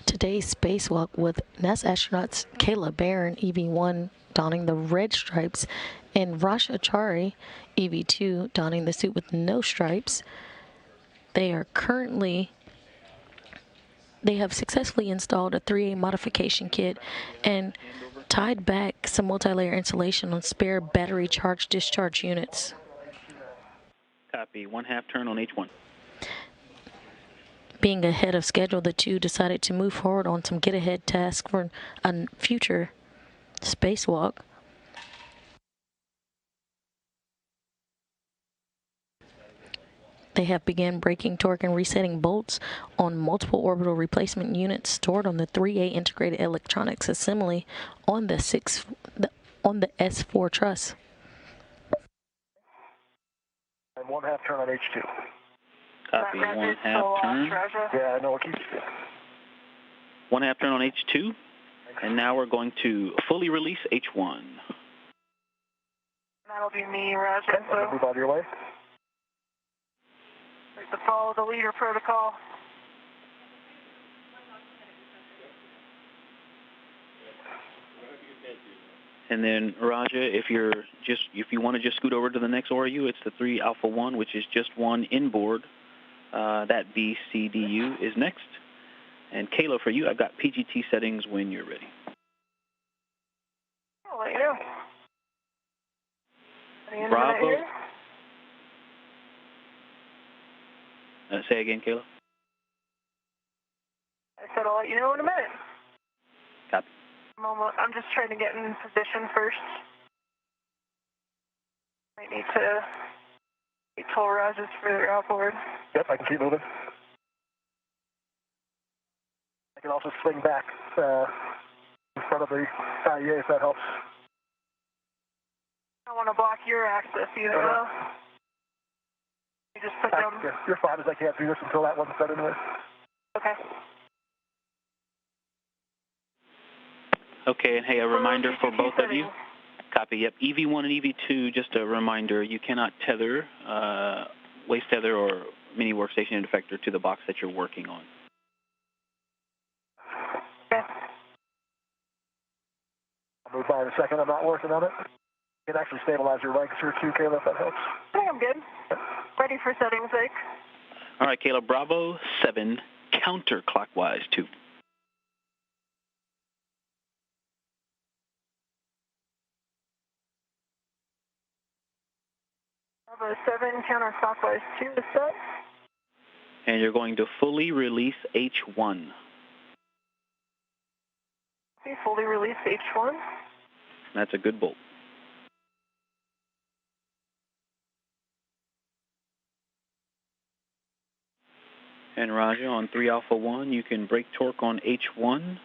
today's spacewalk with NASA astronauts Kayla, Barron, EV1, donning the red stripes, and Chari, EV2, donning the suit with no stripes. They have successfully installed a 3A modification kit and tied back some multi-layer insulation on spare battery charge discharge units. Copy, 1/2 turn on H1. Being ahead of schedule, the two decided to move forward on some get-ahead tasks for a future spacewalk. They have begun braking torque and resetting bolts on multiple orbital replacement units stored on the 3A integrated electronics assembly on the S4 truss. And 1/2 turn on H2. Copy, 1/2 turn. Yeah, I know it keeps. 1/2 turn on H2. And now we're going to fully release H1. That'll be me, Roger. So move out of your way. To follow the leader protocol. And then, Raja, if you want to just scoot over to the next ORU, it's the 3 Alpha 1, which is just one inboard. That BCDU is next. And Kayla, for you, I've got PGT settings when you're ready. I'll let you know. Bravo. Say again, Kayla. I said I'll let you know in a minute. Copy. I'm just trying to get in position first. Might need to toll Rogers further outboard. Yep, I can keep moving. I can also swing back in front of the IEA if that helps. I don't want to block your access either, though. You just put down... You're fine, as I can't do this until that one's done anyway. Okay. Okay, and hey, a reminder for both of you. Copy, yep. EV1 and EV2, just a reminder, you cannot tether, waste tether or mini workstation defector to the box that you're working on. Okay. I'll move by in a second. I'm not working on it. You can actually stabilize your legs here too, Kayla, if that helps. I think I'm good. Ready for settings, Ike. All right, Kayla, Bravo 7, counterclockwise 2. Bravo 7, counterclockwise 2 is set. And you're going to fully release H1. Fully release H1. That's a good bolt. And Roger, on 3 Alpha 1, you can brake torque on H1,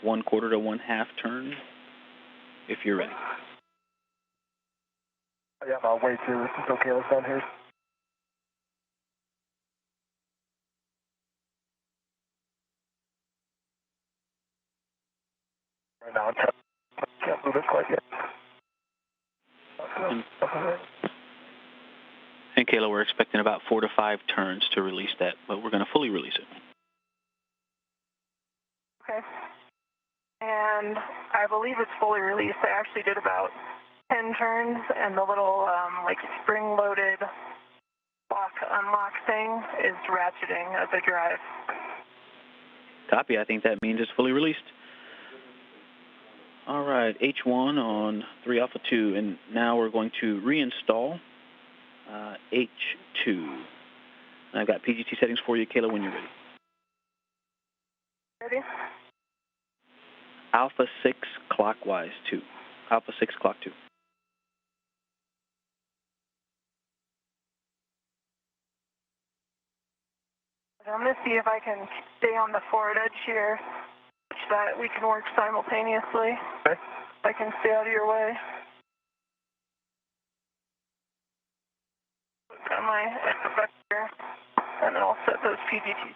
1/4 to 1/2 turn, if you're ready. Yeah, I'll wait until Kayla's done here. Right now, I can't move it quite yet. And Kayla, we're expecting about 4 to 5 turns to release that, but we're going to fully release it. Okay. And I believe it's fully released. I actually did about 10 turns, and the little like spring-loaded lock unlock thing is ratcheting at the drive. Copy. I think that means it's fully released. All right, H1 on 3 Alpha 2, and now we're going to reinstall H2. And I've got PGT settings for you, Kayla, when you're ready. Ready? Alpha 6 clockwise 2. Alpha 6 clock 2. I'm going to see if I can stay on the forward edge here, such that we can work simultaneously. Okay. I can stay out of your way. Got my vector, and then I'll set those PGTs.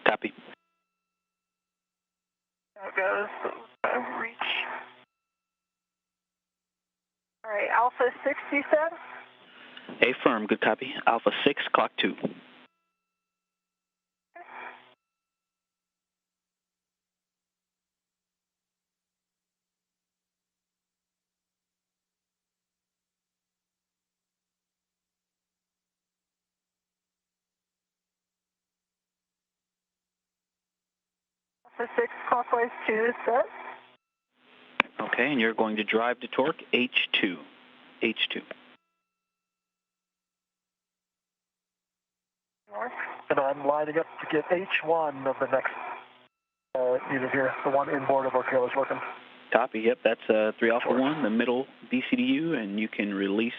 Copy. There it goes. Reach. All right, Alpha 6, you said? Affirm, good copy. Alpha 6 clock 2. Alpha 6 clockwise 2 is set. Okay, and you're going to drive to torque H2. H2. North. And I'm lining up to get H1 of the next unit here, the one inboard of where Kayla's working. Copy, yep, that's 3 Alpha 1, the middle BCDU, and you can release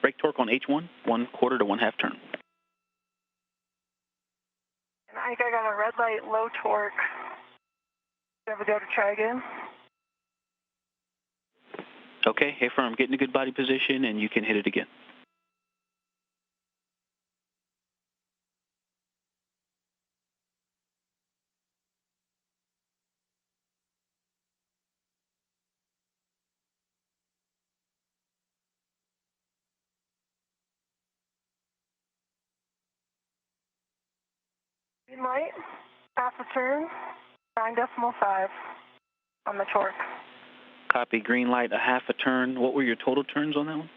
brake torque on H1, 1/4 to 1/2 turn. And I think I got a red light, low torque. Ever go to try again? Okay, affirm, get in a good body position, and you can hit it again. Green light, half a turn, 9.5 on the torque. Copy, green light, a half a turn. What were your total turns on that one?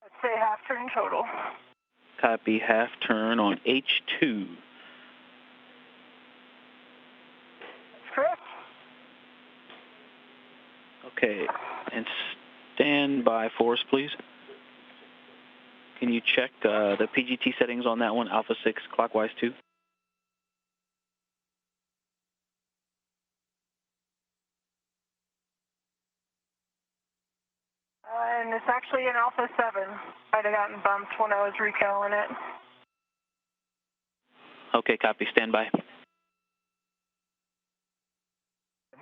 I'd say half turn total. Copy, half turn on H2. That's correct. Okay, and stand by for us, please. Can you check the PGT settings on that one, Alpha 6 clockwise 2? And it's actually an Alpha 7. I'd have gotten bumped when I was recalling it. Okay, copy, stand by.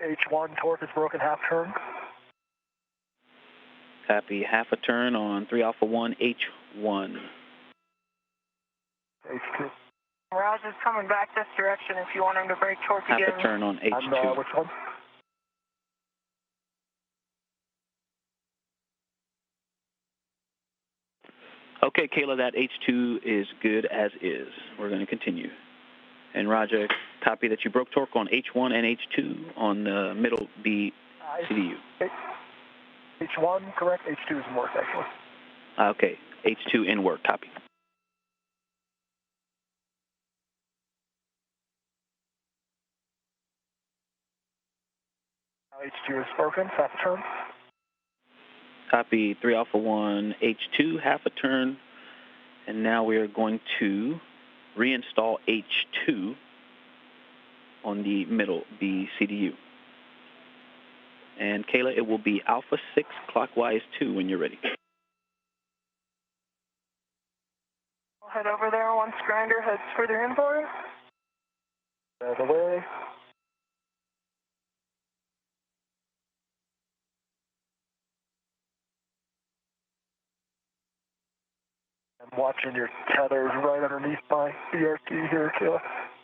H1 torque is broken, half turn. Copy, half a turn on 3 Alpha 1, H1. H2. Raj is coming back this direction if you want him to break torque Half again. a turn on H2. Which one? Okay, Kayla, that H2 is good as is. We're going to continue. And Roger, copy that you broke torque on H1 and H2 on the middle B CDU. H1, correct? H2 is in work, actually. Okay, H2 in work, copy. H2 is broken, half a turn. Copy 3 Alpha 1, H2, half a turn. And now we are going to reinstall H2. on the middle BCDU. And Kayla, it will be Alpha 6 clockwise 2 when you're ready. I'll head over there once Grinder heads further inboard. Out of the way. I'm watching your tethers right underneath my BRT here, Kayla.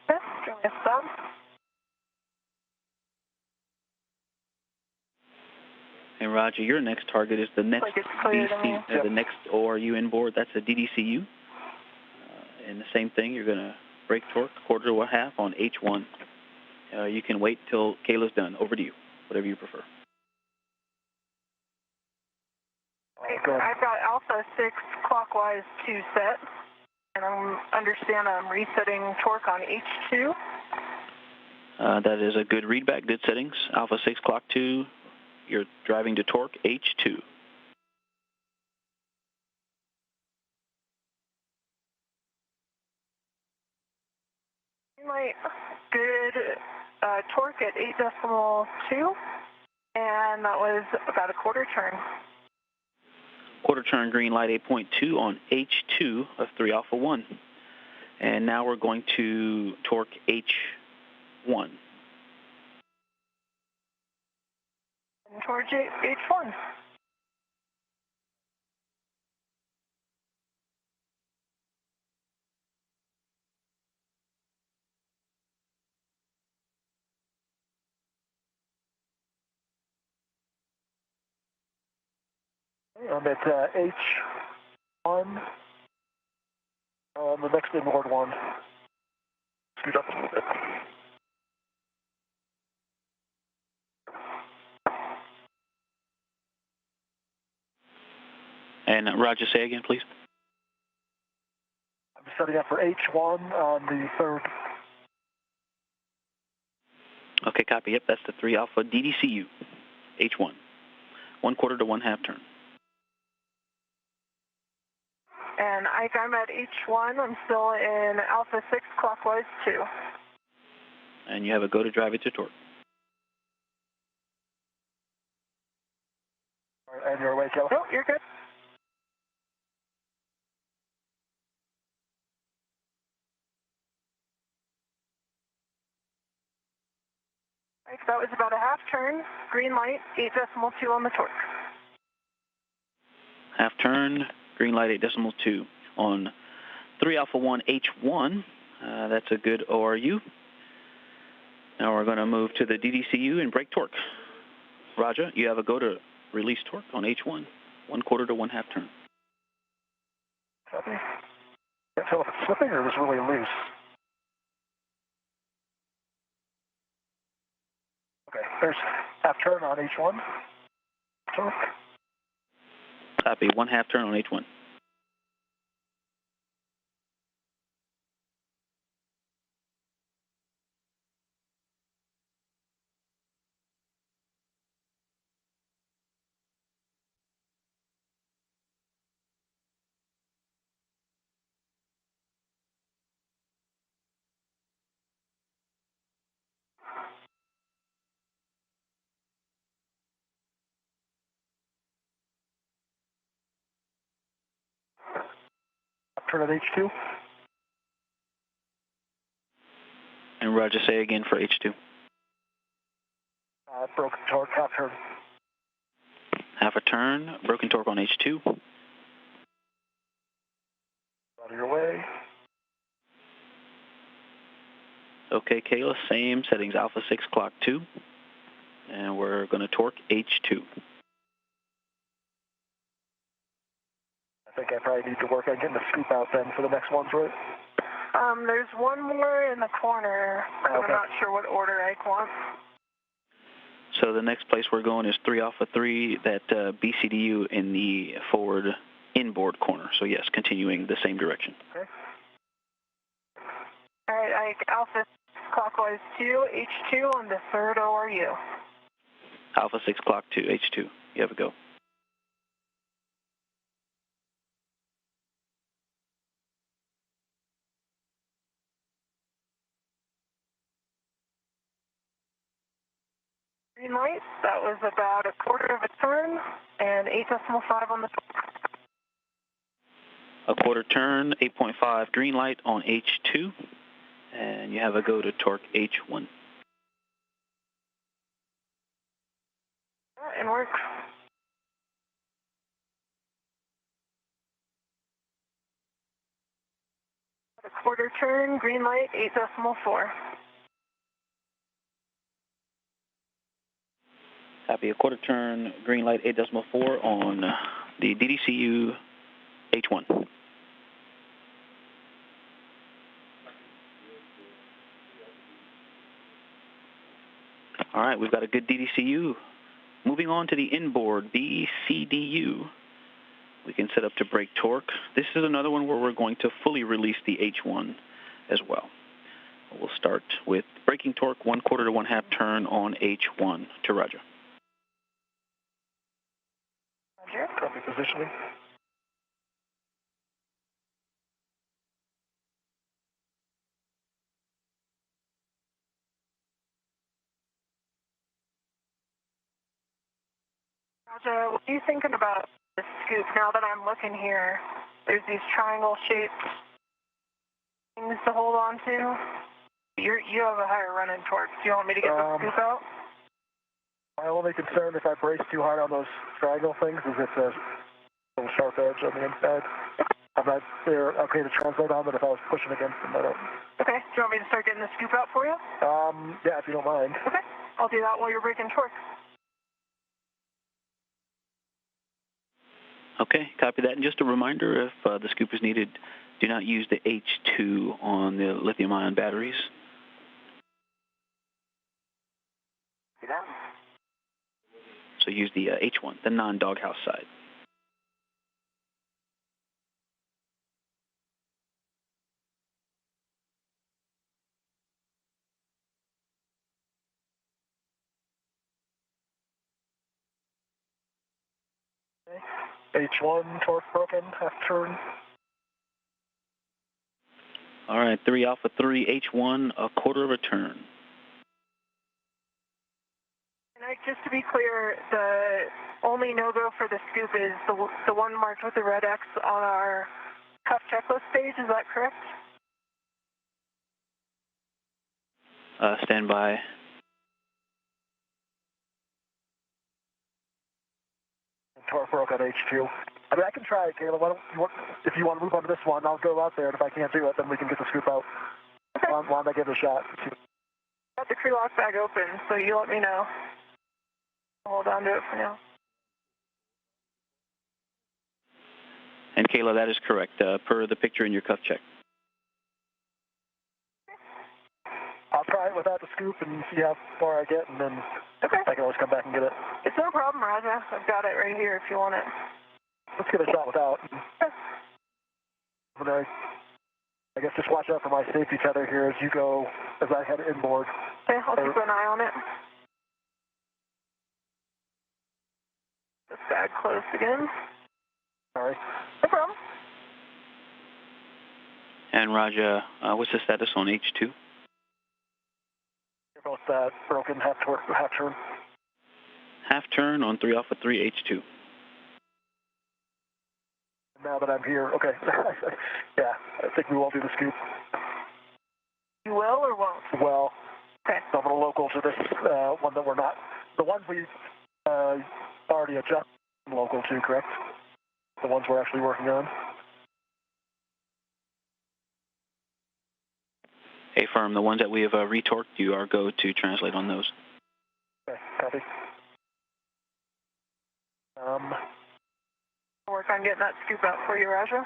Okay, give me a stop. And Roger, your next target is the next Like it's clear to me. the next ORU inboard. That's a DDCU. And the same thing, you're going to brake torque quarter to a half on H1. You can wait till Kayla's done. Over to you, whatever you prefer. Okay, so I've got Alpha 6 clockwise 2 set, and I understand I'm resetting torque on H2. That is a good readback, good settings. Alpha 6 clock 2, you're driving to torque H2. My good torque at 8.2, and that was about a quarter turn. Quarter turn green light 8.2 on H2 of 3 Alpha 1. And now we're going to torque H1. And towards H1. I'm at H1. The next inboard one. Scoot up a little bit. And Roger, say again, please. I'm setting up for H1 on the third. Okay, copy. Yep, that's the 3 Alpha DDCU, H1. 1/4 to 1/2 turn. And I'm at H1. I'm still in Alpha 6 clockwise 2. And you have a go to drive it to torque. And your way, Kayla. No, you're good. Right, so that was about a half turn. Green light, 8.2 on the torque. Half turn, green light 8.2 on 3 Alpha 1 H1. That's a good ORU. Now we're going to move to the DDCU and brake torque. Roger, you have a go to release torque on H1, 1/4 to 1/2 turn. Copy. Can't tell if it's slipping or it was really loose. Okay, there's half turn on H1. Torque. Copy, 1/2 turn on H1. Half turn at H2. And Roger, say again for H2. Broken torque, half turn. Half a turn, broken torque on H2. Out of your way. Okay, Kayla, same settings, Alpha 6 clock 2. And we're going to torque H2. I think I probably need to work on getting the scoop out then for the next ones, right? There's one more in the corner. Okay. I'm not sure what order I want. So the next place we're going is 3 Alpha 3, that BCDU in the forward inboard corner. So yes, continuing the same direction. Okay. All right, Alpha clockwise 2, H2 on the third ORU. Alpha 6 clock 2, H2. You have a go. Green light, that was about a quarter of a turn and 8.5 on the torque. A quarter turn, 8.5 green light on H2, and you have a go to torque H1. And work. A quarter turn, green light, 8.4. Copy, a quarter turn, green light, 8.4 on the DDCU H1. All right, we've got a good DDCU. Moving on to the inboard, BCDU. We can set up to brake torque. This is another one where we're going to fully release the H1 as well. We'll start with braking torque, 1/4 to 1/2 turn on H1 to Roger. Roger. Copy positioning. Roger, what are you thinking about the scoop now that I'm looking here? There's these triangle shaped things to hold on to. You have a higher run-in torque. Do you want me to get the scoop out? My only concern if I brace too hard on those triangle things is it's a little sharp edge on the inside. I'm not there okay to translate on, but if I was pushing against them, I don't. Okay. Do you want me to start getting the scoop out for you? Yeah, if you don't mind. Okay. I'll do that while you're braking torque. Okay, copy that. And just a reminder, if the scoop is needed, do not use the H2 on the lithium-ion batteries. So use the H1, the non-doghouse side. H1, torque broken, half turn. All right, 3 Alpha 3, H1, a quarter of a turn. And just to be clear, the only no-go for the scoop is the one marked with the red X on our cuff checklist page. Is that correct? Stand by. Torque broke on H2. I mean, I can try it, Kayla. If you want to move on to this one, I'll go out there, and if I can't do it, then we can get the scoop out. Okay. Why don't I give it a shot? Got the crew lock bag open, so you let me know. Hold on to it for now. And Kayla, that is correct, per the picture in your cuff check. I'll try it without the scoop and see how far I get, and then I can always come back and get it. It's no problem, Raja. I've got it right here if you want it. Let's give it a shot without. Okay. I guess just watch out for my safety tether here as you go, as I head inboard. Okay, I'll keep an eye on it. This bag closed again. Sorry. No problem. And Raja, what's the status on H2? You're both broken, half turn. Half turn on 3 Alpha 3, H2. Now that I'm here, okay. Yeah, I think we will do the scoop. You will or won't? Well, okay. I'm a little local to this one that we're not. The ones we already adjusted local to, correct? The ones we're actually working on. Hey, firm, the ones that we have retorqued, you are go to translate on those. Okay, copy. I'll work on getting that scoop out for you, Raja.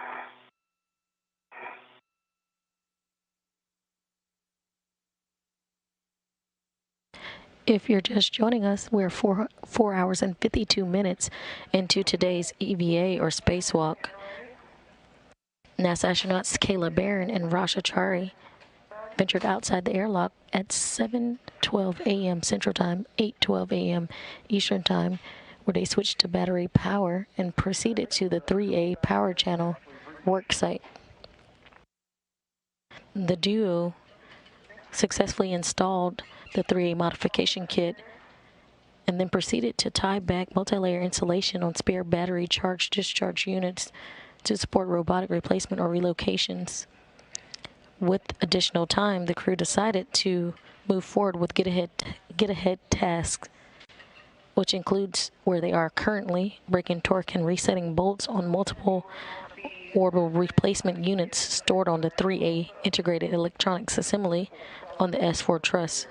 If you're just joining us, we're 4 hours and 52 minutes into today's EVA or spacewalk. NASA astronauts Kayla Barron and Rasha Chari ventured outside the airlock at 7:12 a.m. Central Time, 8:12 a.m. Eastern Time, where they switched to battery power and proceeded to the 3A power channel work site. The duo successfully installed the 3A modification kit and then proceeded to tie back multi-layer insulation on spare battery charge-discharge units to support robotic replacement or relocations. With additional time, the crew decided to move forward with get-ahead tasks, which includes where they are currently, breaking torque and resetting bolts on multiple orbital replacement units stored on the 3A integrated electronics assembly on the S4 truss.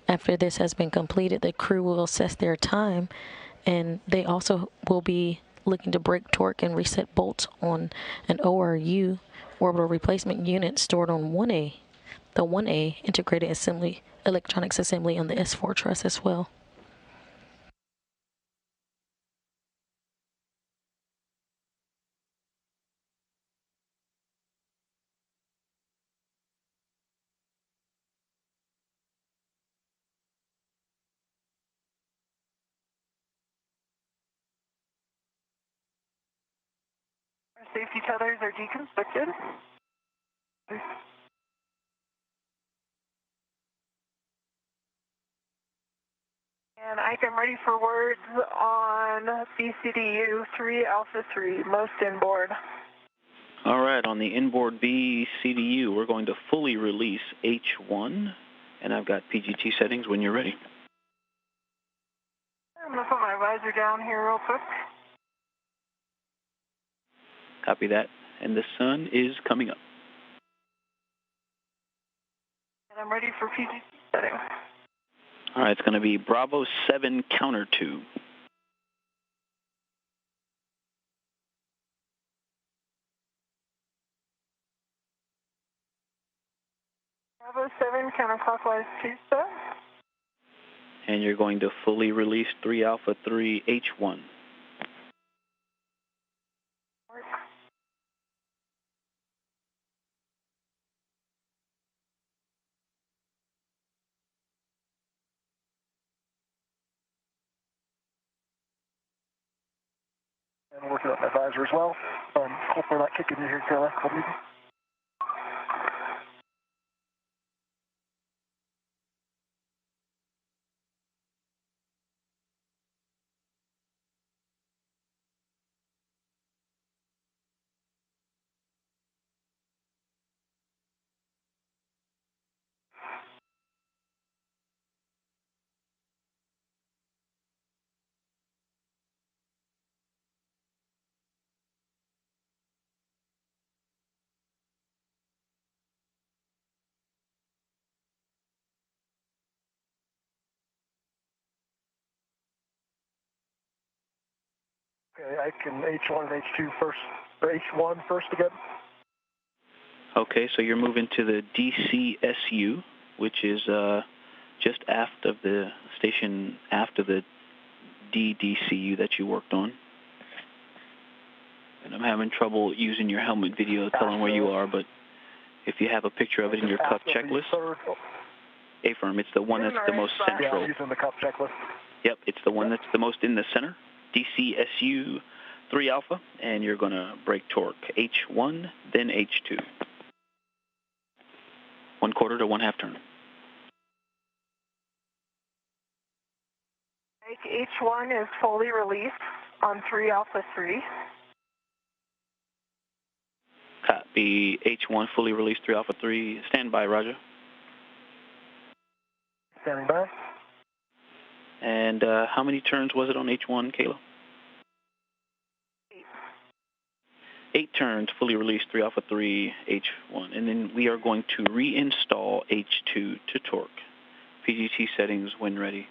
After this has been completed, the crew will assess their time, and they also will be looking to break torque and reset bolts on an ORU orbital replacement unit stored on 1A, the 1A integrated assembly electronics assembly on the S4 truss as well. Our safety tethers are deconstructed. And Ike, I'm ready for words on BCDU 3 Alpha 3, most inboard. All right, on the inboard BCDU, we're going to fully release H1, and I've got PGT settings when you're ready. I'm going to put my visor down here real quick. Copy that, and the sun is coming up. And I'm ready for PGT settings. All right, it's going to be Bravo 7 counter tube. Bravo 7 counterclockwise 2 step. And you're going to fully release 3 Alpha 3 H1. And working on my visor as well. Hope we're not kicking you here, Kayla. Okay, I can H1 and H2 first, or H1 first again. Okay, so you're moving to the DCSU, which is just aft of the station, aft of the DDCU that you worked on. And I'm having trouble using your helmet video telling where you are, but if you have a picture of it in your cup checklist, affirm, it's the one that's the most central. Yeah, using the cup checklist. Yep, it's the one that's the most in the center, DCSU 3 Alpha, and you're going to break torque H1, then H2. 1/4 to 1/2 turn. H1 is fully released on 3 Alpha 3. Copy H1 fully released 3 Alpha 3. Stand by, Roger. Standing by. And how many turns was it on H1, Kayla? 8. 8 turns, fully released 3 Alpha 3 H1. And then we are going to reinstall H2 to torque. PGT settings when ready.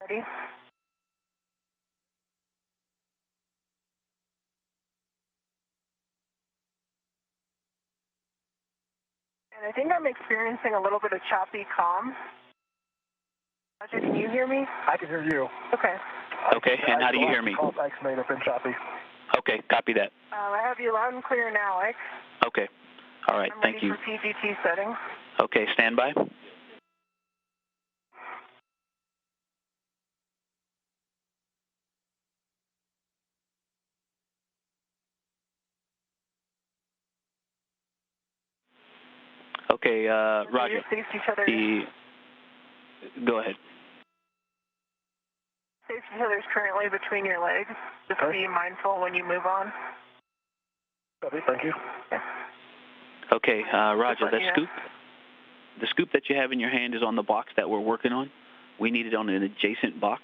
Ready? And I think I'm experiencing a little bit of choppy comm. Roger, can you hear me? I can hear you. Okay. Okay, and how do you hear me? Ike's made up and choppy. Okay, copy that. I have you loud and clear now, Ike. Okay, all right, thank you. I'm ready for PGT settings. Okay, stand by. Okay, Roger. Face each other. Go ahead. Face each other's currently between your legs. Just be mindful when you move on. Okay, thank you. Okay, Roger, the scoop that you have in your hand is on the box that we're working on. We need it on an adjacent box.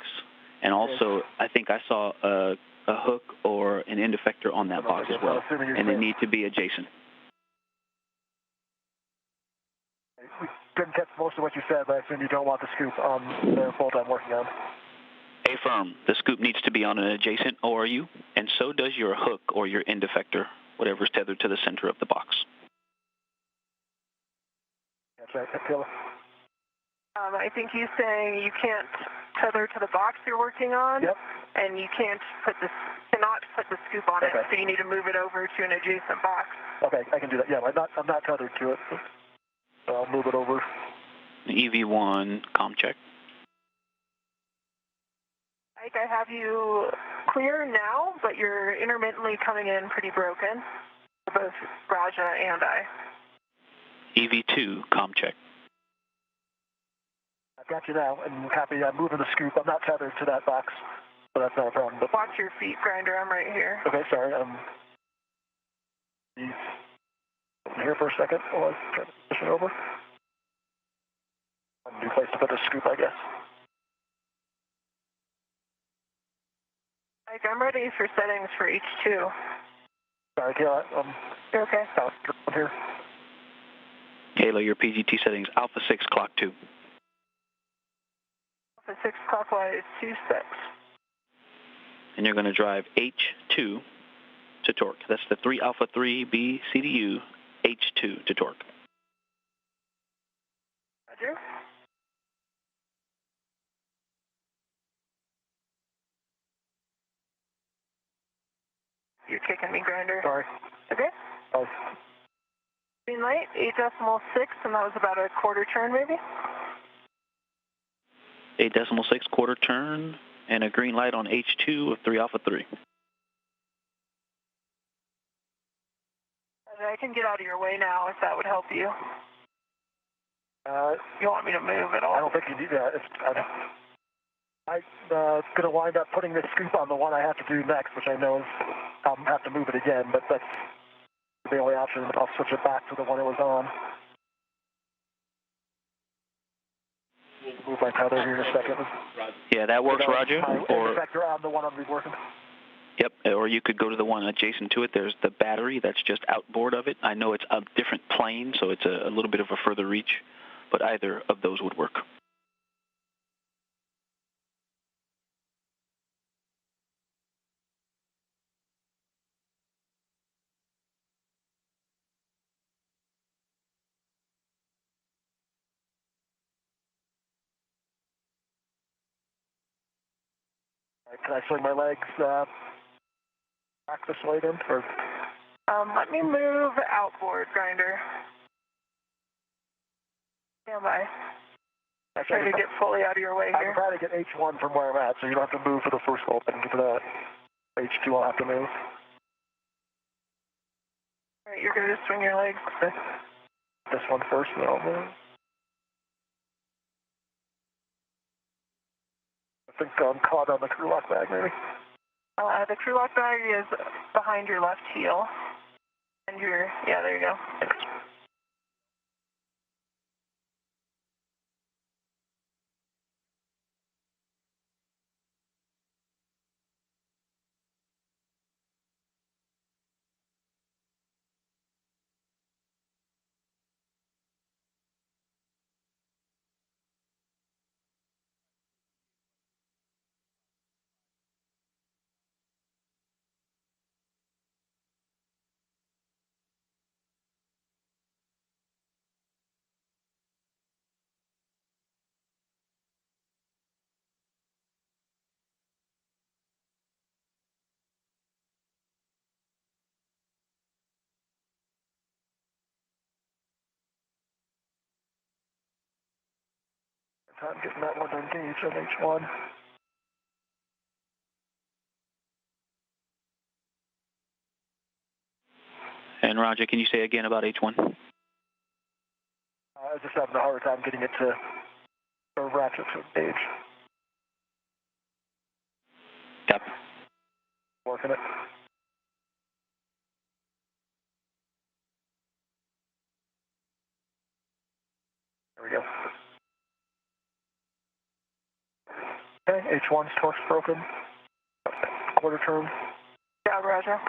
And also, I think I saw a hook or an end effector on that box as well. And they need to be adjacent. We didn't catch most of what you said, but I assume you don't want the scoop on the bolt I'm working on. Affirm. The scoop needs to be on an adjacent ORU, and so does your hook or your end effector, whatever's tethered to the center of the box. That's right, Kayla. I think he's saying you can't tether to the box you're working on, and you cannot put the scoop on it, so you need to move it over to an adjacent box. Okay, I can do that. Yeah, I'm not tethered to it. So I'll move it over. EV1, comm check. Ike, I have you clear now, but you're intermittently coming in pretty broken, for both Raja and I. EV2, comm check. I've got you now, and copy. I'm moving the scoop. I'm not tethered to that box, so that's not a problem. But watch your feet, Grinder. I'm right here. Okay, sorry. Here for a second while I try to push it over. A new place to put the scoop, I guess. Ike, I'm ready for settings for H2. Sorry, Kayla. You're okay? I'm here. Kayla, your PGT settings, Alpha 6, clock 2. Alpha 6 clockwise, 26. And you're going to drive H2 to torque. That's the 3 Alpha 3 B CDU, H2 to torque. Roger. You're kicking me, Grinder. Sorry. Okay. Oh. Green light, 8.6, and that was about a quarter turn, maybe? 8.6 quarter turn, and a green light on H2 of 3 Alpha 3. I can get out of your way now if that would help you. You want me to move at all? I don't think you need that. I'm going to wind up putting this scoop on the one I have to do next, which I know is I'll have to move it again, but that's the only option. I'll switch it back to the one it was on. Move my tether here in a second. Yeah, that works, Roger. Or effector on the one I'm working. Yep, or you could go to the one adjacent to it. There's the battery that's just outboard of it. I know it's a different plane, so it's a little bit of a further reach, but either of those would work. Can I swing my legs back this way then? Or? Let me move outboard, Grinder. Stand by. I'm trying to get fully out of your way here. I'm trying to get H1 from where I'm at, so you don't have to move for the first opening for that. H2 I'll have to move. All right, you're going to swing your legs. Okay. This one first, then I'll move. I think I'm caught on the crew lock bag, maybe. The crew lock bag is behind your left heel. And yeah, there you go. I'm getting that one engaged on H1. And Roger, can you say again about H1? I was just having a harder time getting it to ratchet to engage. Copy. Working it. There we go. Okay, H1's torque's broken. Quarter turn. Yeah, Roger.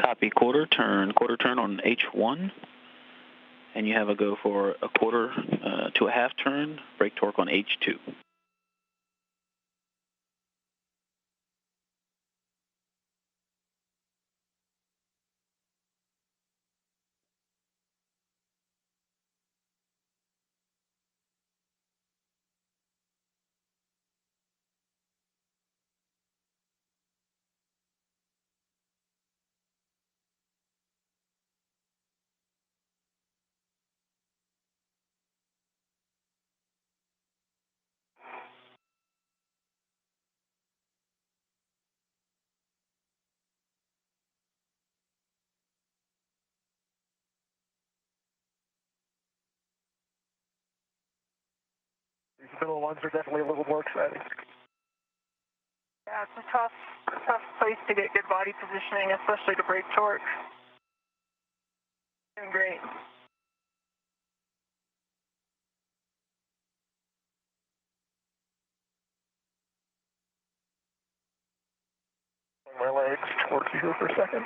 Copy. Quarter turn on H1. And you have a go for a quarter to a half turn, brake torque on H2. These middle ones are definitely a little more exciting. Yeah, it's a tough place to get good body positioning, especially to brake torque. Doing great. My legs towards you for a second.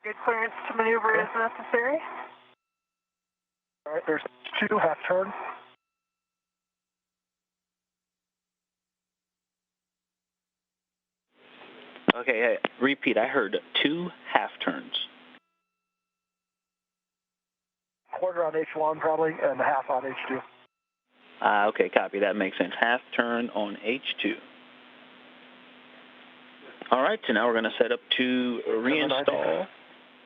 Good clearance to maneuver is necessary. All right, there's 2 half turn. Okay, hey, repeat. I heard 2 half turns. Quarter on H1 probably, and half on H2. Okay, copy. That makes sense. Half turn on H2. All right, so now we're going to set up to reinstall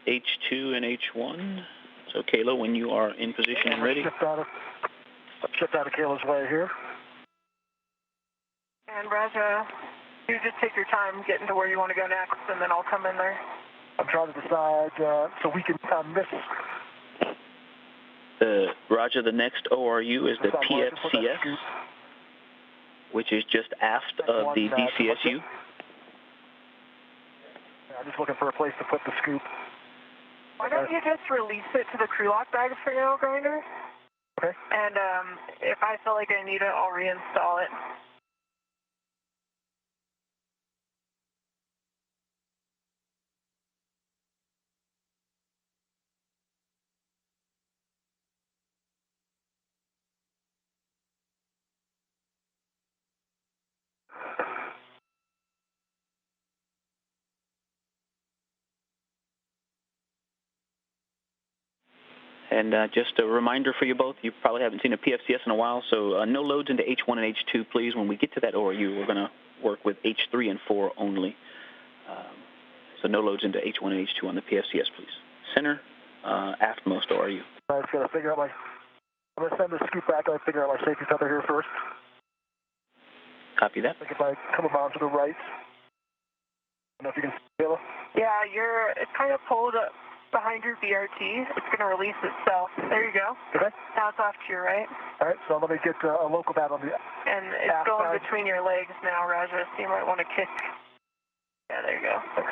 H2 and H1. So, Kayla, when you are in position and ready. Shift out of Kayla's way here. And Raja, you just take your time getting to where you want to go next, and then I'll come in there. I'm trying to decide so we can miss. Roger, the next ORU is the PFCS, which is just aft of the DCSU. I'm just looking for a place to put the scoop. Why don't you just release it to the crew lock bag for now, Grinder? Okay. And if I feel like I need it, I'll reinstall it. And just a reminder for you both, you probably haven't seen a PFCS in a while, so no loads into H1 and H2, please. When we get to that ORU, we're going to work with H3 and 4 only. So no loads into H1 and H2 on the PFCS, please. Center, aftmost ORU. I just got to figure out I'm going to send the scoop back. I'll figure out my safety tether here first. Copy that. I think if I come around to the right, I don't know if you can see it. Yeah, it's kind of pulled up behind your VRT. It's going to release itself. There you go. Okay. Now it's off to your right. All right, so let me get a local bat on the And it's going between your legs now, Raja, so you might want to kick. Yeah, there you go. Thanks.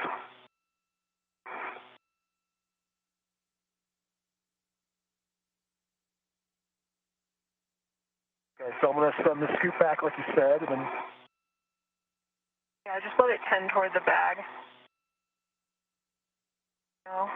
Okay, so I'm going to send the scoop back like you said, and then... Yeah, just let it tend toward the bag. No.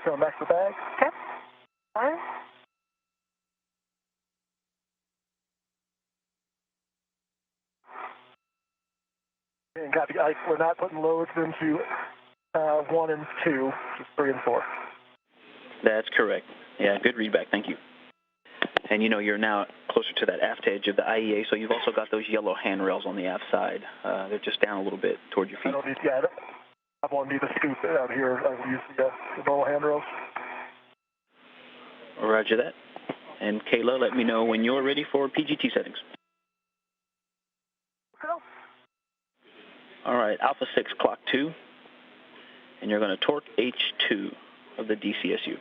So back to the bag. Okay. Fine. And copy. We're not putting loads into 1 and 2, just 3 and 4. That's correct. Yeah, good readback. Thank you. And you know, you're now closer to that aft edge of the IEA, so you've also got those yellow handrails on the aft side. They're just down a little bit toward your feet. I don't need, yeah, I won't need to scoop out here. I will use the normal handrails. Roger that. And Kayla, let me know when you're ready for PGT settings. Go. All right, Alpha 6, clock 2. And you're going to torque H2 of the DCSU.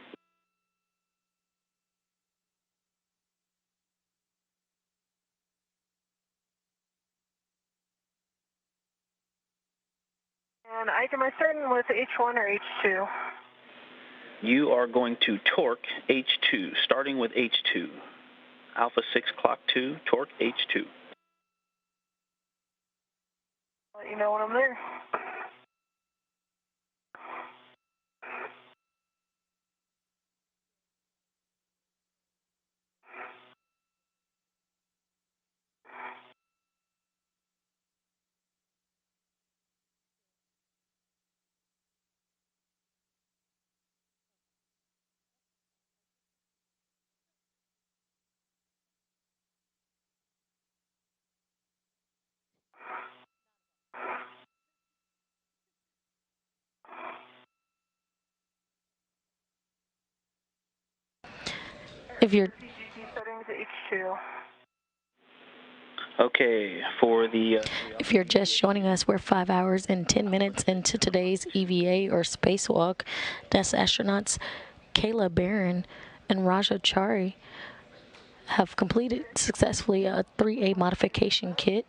And am I starting with H1 or H2? You are going to torque H2, starting with H2. Alpha 6, clock 2, torque H2. Let you know when I'm there. If you're PGT settings H2. Okay, for the... If you're just joining us, we're 5 hours and 10 minutes into today's EVA or spacewalk. That's astronauts Kayla, Barron, and Raja Chari have completed successfully a 3A modification kit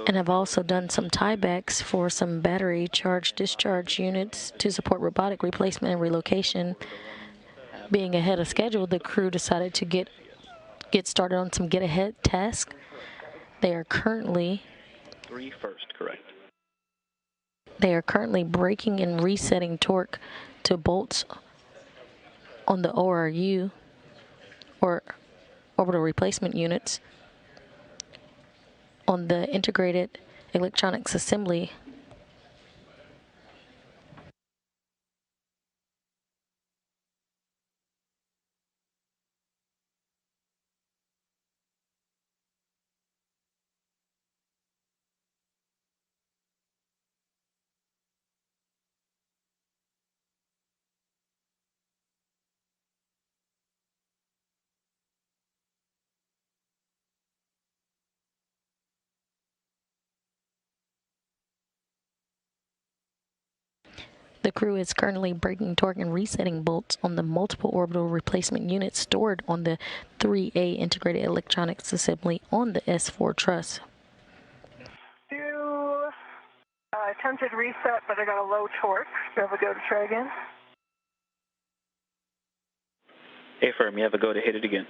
and have also done some tiebacks for some battery charge discharge units to support robotic replacement and relocation. Being ahead of schedule, the crew decided to get started on some get-ahead tasks. They are currently 3 first, correct. They are currently braking and resetting torque to bolts on the ORU, or orbital replacement units, on the integrated electronics assembly. The crew is currently braking torque and resetting bolts on the multiple orbital replacement units stored on the 3A integrated electronics assembly on the S4 truss. Attempted reset, but I got a low torque. Do you have a go to try again? Affirm, you have a go to hit it again.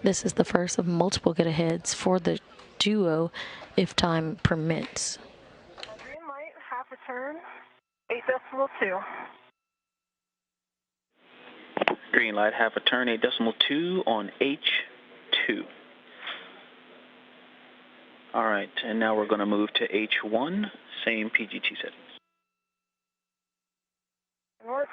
This is the first of multiple get-aheads for the duo, if time permits. Green light, half a turn, 8.2. Green light, half a turn, 8.2 on H2. All right, and now we're going to move to H1, same PGT settings. North.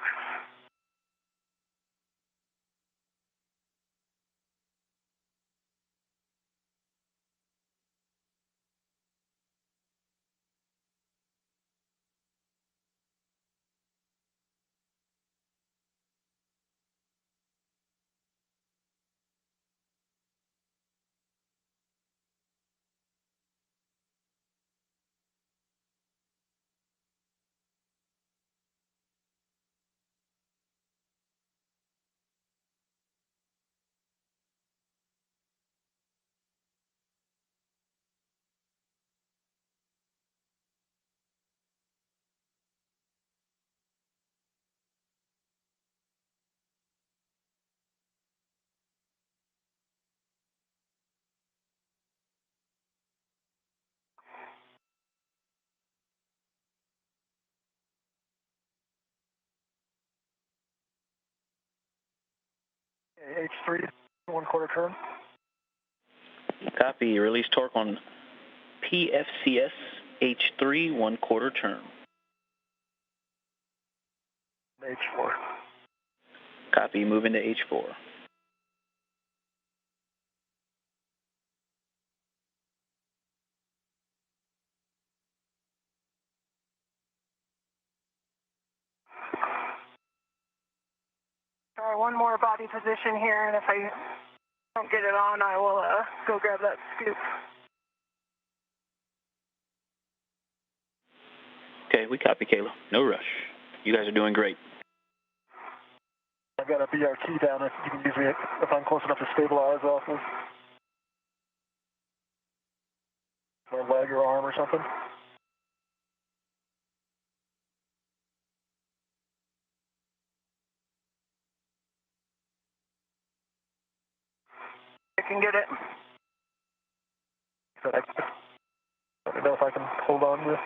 H3, 1/4 turn. Copy, release torque on PFCS H3 1/4 turn. H4. Copy, moving to H4. Try one more body position here, and if I don't get it on, I will go grab that scoop. Okay, we copy, Kayla. No rush. You guys are doing great. I've got a BRT down if you can use me if I'm close enough to stabilize off of my leg or arm or something. I can get it. I don't know if I can hold on to.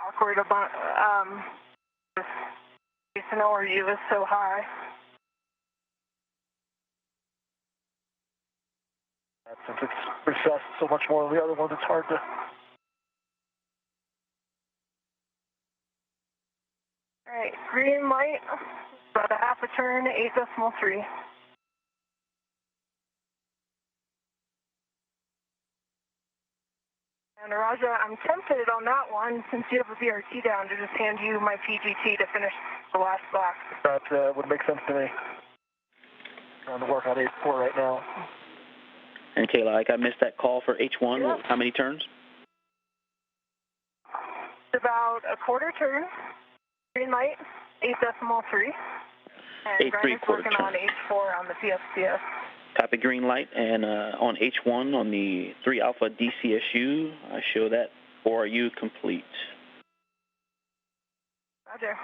Awkward about just to know where you is so high. Since it's recessed so much more than the other ones, it's hard to. All right, green light, about a half a turn, 8.3. And Raja, I'm tempted on that one, since you have a BRT down, to just hand you my PGT to finish the last block. That would make sense to me. Trying to work on H4 right now. And Kayla, like I missed that call for H1. Yep. How many turns? It's about a quarter turn, green light, 8.3. And Grinder's working on H4 on the PFCS. Copy, green light, and on H1 on the 3 Alpha DCSU, I show that 4RU complete. Roger.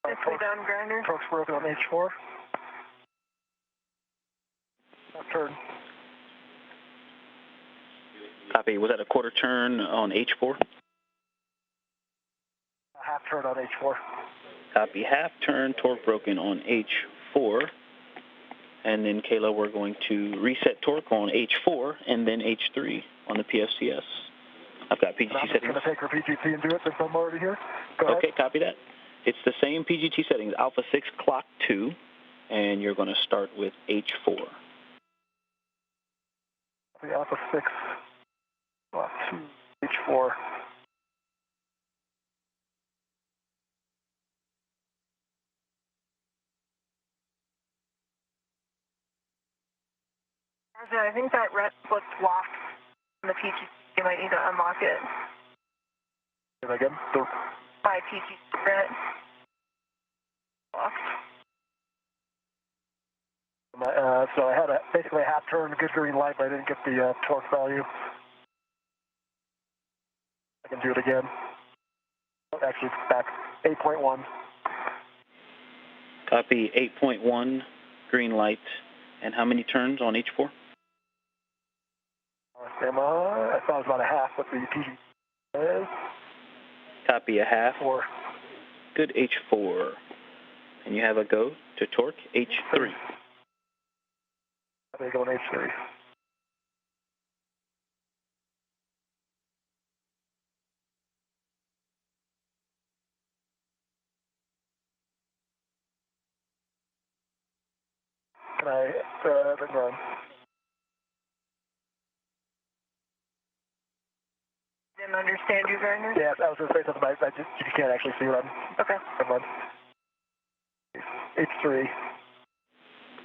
Safely down, Grinder. Torque's broken on H4. Turn. Copy. Was that a quarter turn on H4? A half turn on H4. Copy. Half turn, torque broken on H4. And then, Kayla, we're going to reset torque on H4 and then H3 on the PFCS. I've got PGT I'm settings. going to take her PGT and do it since I'm already here. Go ahead. Okay, copy that. It's the same PGT settings, Alpha 6, clock 2, and you're going to start with H4. The Alpha 6, clock 2, H4. I think that red looks locked on the PGT. You might need to unlock it. Say that again? By PGT red. Locked. So I had basically a half turn, good green light, but I didn't get the torque value. I can do it again. Actually, it's back 8.1. Copy 8.1, green light. And how many turns on H4? Am I thought it was about a half, what the PG is. Copy a half. 4. Good, H4. And you have a go to torque, H3. They go on H3. Can I then run? Didn't understand you very much. Yeah, I was going to say something, but you can't actually see what I'm. Okay. Come on. H3.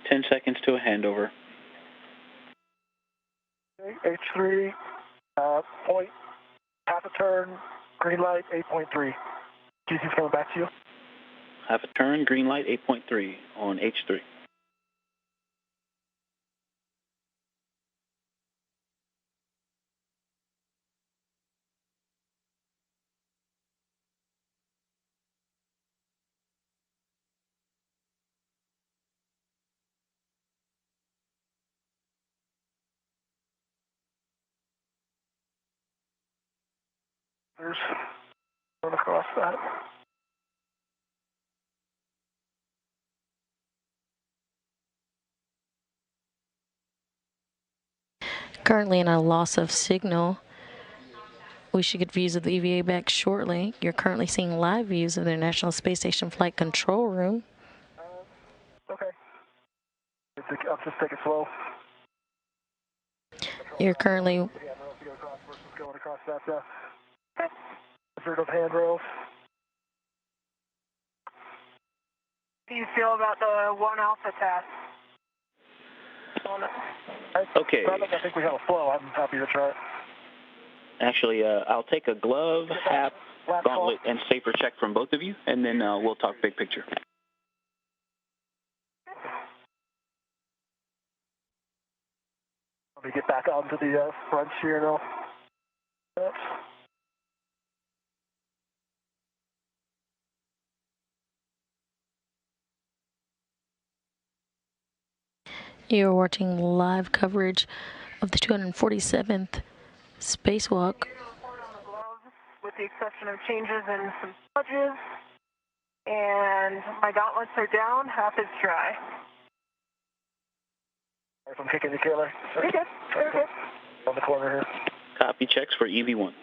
10 seconds to a handover. H3, point, half a turn, green light, 8.3. GC's coming back to you. Half a turn, green light, 8.3 on H3. There's going across that. Currently in a loss of signal. We should get views of the EVA back shortly. You're currently seeing live views of the International Space Station Flight Control Room. Okay. I'll just take it slow. You're currently... Going across that, sort of handrails. How do you feel about the 1 Alpha task? Okay. I think we have a flow. I'm happy to try it. Actually, I'll take a glove, hat, gauntlet, and safer check from both of you, and then we'll talk big picture. Let me get back onto the front here now. You're watching live coverage of the 247th Spacewalk. With the exception of changes and some smudges. And my gauntlets are down, half is dry. If I'm kicking you, Kayla. You're good. You're good. On the corner here. Copy checks for EV1.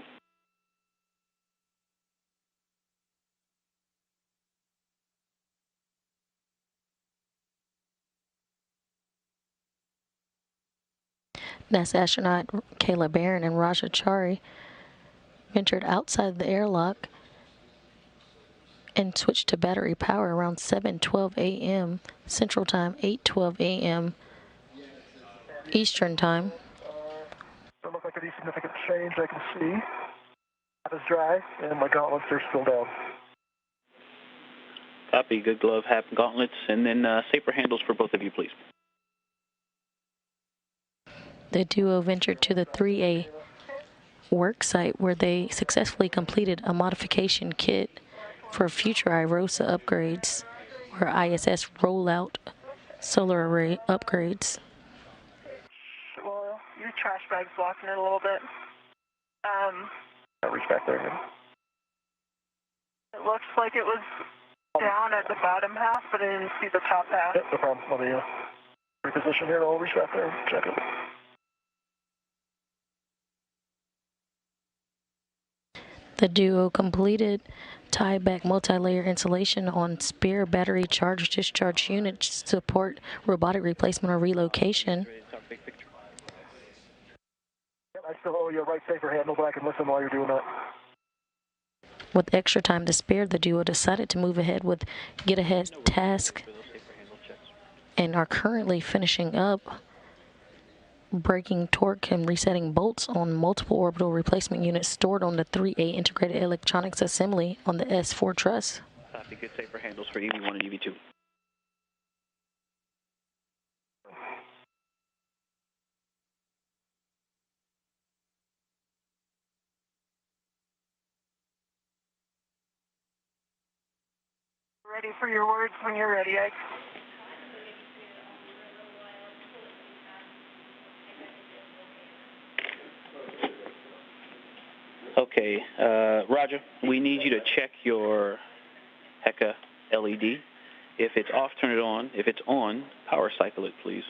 NASA astronaut Kayla Barron and Chari ventured outside the airlock and switched to battery power around 7:12 a.m. Central Time, 8:12 a.m. Eastern Time. Don't look like any significant change I can see. Half is dry, and my gauntlets are still down. Copy. Good glove, hat, gauntlets, and then safer handles for both of you, please. The duo ventured to the 3A work site where they successfully completed a modification kit for future IROSA upgrades or ISS rollout solar array upgrades. Well, your trash bag's blocking it a little bit. I'll reach back there again. It looks like it was down at the bottom half, but I didn't see the top half. Yep, no problem. Let me reposition here, and I'll reach back there and check it. The duo completed tie-back multi-layer insulation on spare battery charge-discharge units to support robotic replacement or relocation. Yep, I still owe you a right safer handle, but I can listen while you're doing that. With extra time to spare, the duo decided to move ahead with get-ahead task and are currently finishing up breaking torque and resetting bolts on multiple orbital replacement units stored on the 3A integrated electronics assembly on the S4 truss. Copy. Good safer handles for EV1 and EV2. Ready for your words when you're ready, Ike. Okay, Roger, we need you to check your HECA LED. If it's off, turn it on. If it's on, power cycle it, please.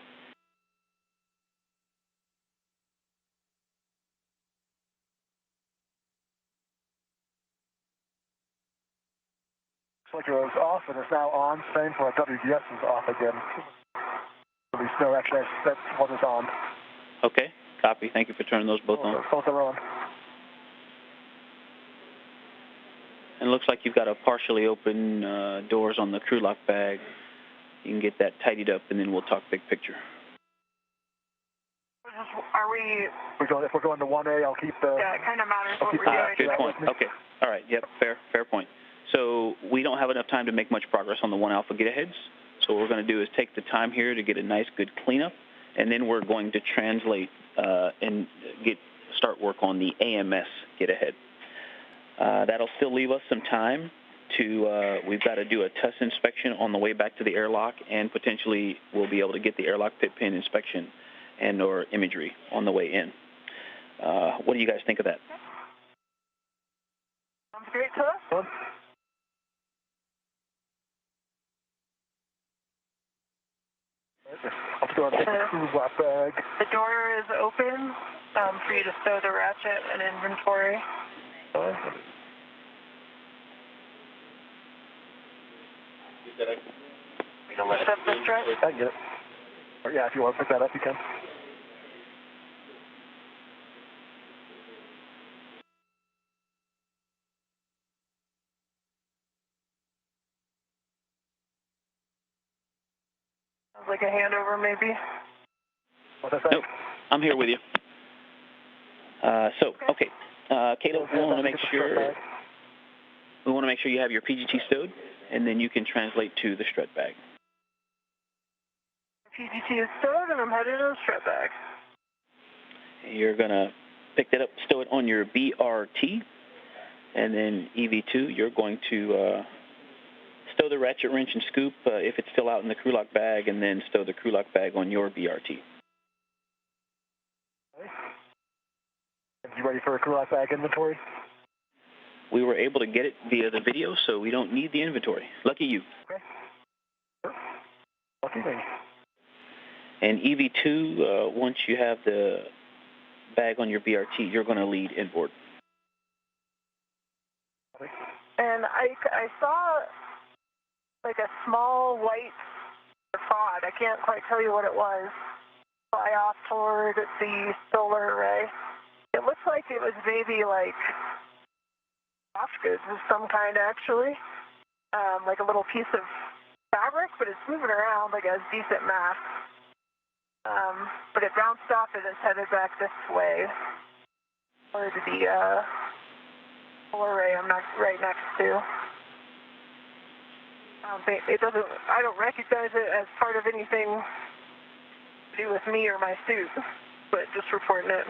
Looks like it was off and it's now on. Same for WDS is off again. At least no, actually, that's what is on. Okay, copy. Thank you for turning those both on. Both are on. And it looks like you've got a partially open doors on the crew lock bag. You can get that tidied up, and then we'll talk big picture. Are we... If we're going to 1A, I'll keep the... Yeah, it kind of matters what we're doing. Good point. Okay. All right. Yep. Fair point. So we don't have enough time to make much progress on the 1 Alpha get-aheads. So what we're going to do is take the time here to get a nice, good cleanup, and then we're going to translate and start work on the AMS get-ahead. That'll still leave us some time to, we've got to do a test inspection on the way back to the airlock, and potentially we'll be able to get the airlock pit pin inspection and or imagery on the way in. What do you guys think of that? Sounds great to us. I'll go and take the crew lock bag. The door is open for you to stow the ratchet and inventory. We can lift up the strut. I can get it. Or, yeah, if you want to pick that up, you can. Sounds like a handover, maybe. What's that say? Nope. I'm here with you. Okay. Kayla, we want to make sure you have your PGT stowed, and then you can translate to the strut bag. PGT is stowed, and I'm headed to the strut bag. You're going to pick that up, stow it on your BRT, and then EV2, you're going to stow the ratchet wrench and scoop if it's still out in the crew lock bag, and then stow the crew lock bag on your BRT. You ready for a crew lock bag inventory? We were able to get it via the video, so we don't need the inventory. Lucky you. Okay. Sure. Lucky me. And EV2, once you have the bag on your BRT, you're going to lead inboard. And I saw like a small white pod. I can't quite tell you what it was. Fly off toward the solar array. It looks like it was maybe like soft goods of some kind, actually. Like a little piece of fabric, but it's moving around like a decent mass. But it bounced off and it's headed back this way. Or to the solar array I'm not right next to. I don't recognize it as part of anything to do with me or my suit, but just reporting it.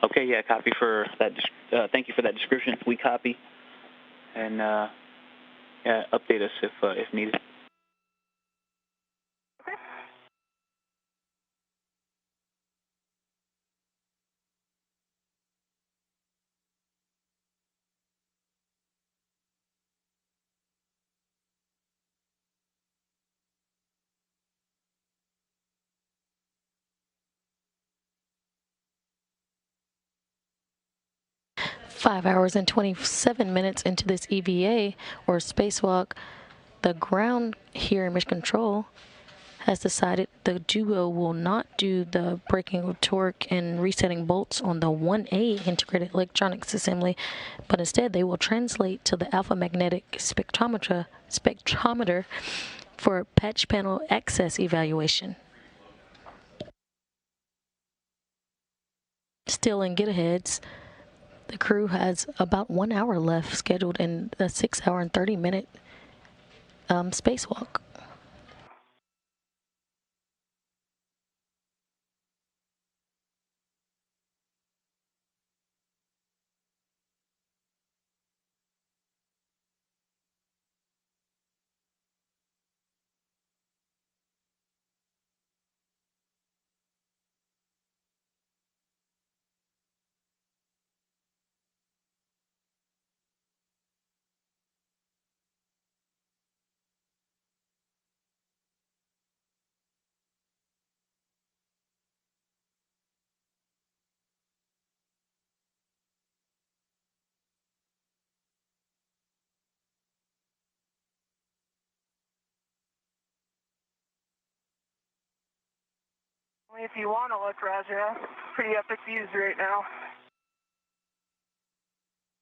Okay, yeah, copy for that. Thank you for that description. We copy, and yeah, update us if needed. Okay. 5 hours and 27 minutes into this EVA, or spacewalk, the ground here in Mission Control has decided the duo will not do the breaking of torque and resetting bolts on the 1A integrated electronics assembly, but instead they will translate to the alpha magnetic spectrometer for patch panel access evaluation. Still in get-aheads, the crew has about 1 hour left scheduled in the 6 hour and 30-minute spacewalk. If you want to look, Raja, pretty epic views right now.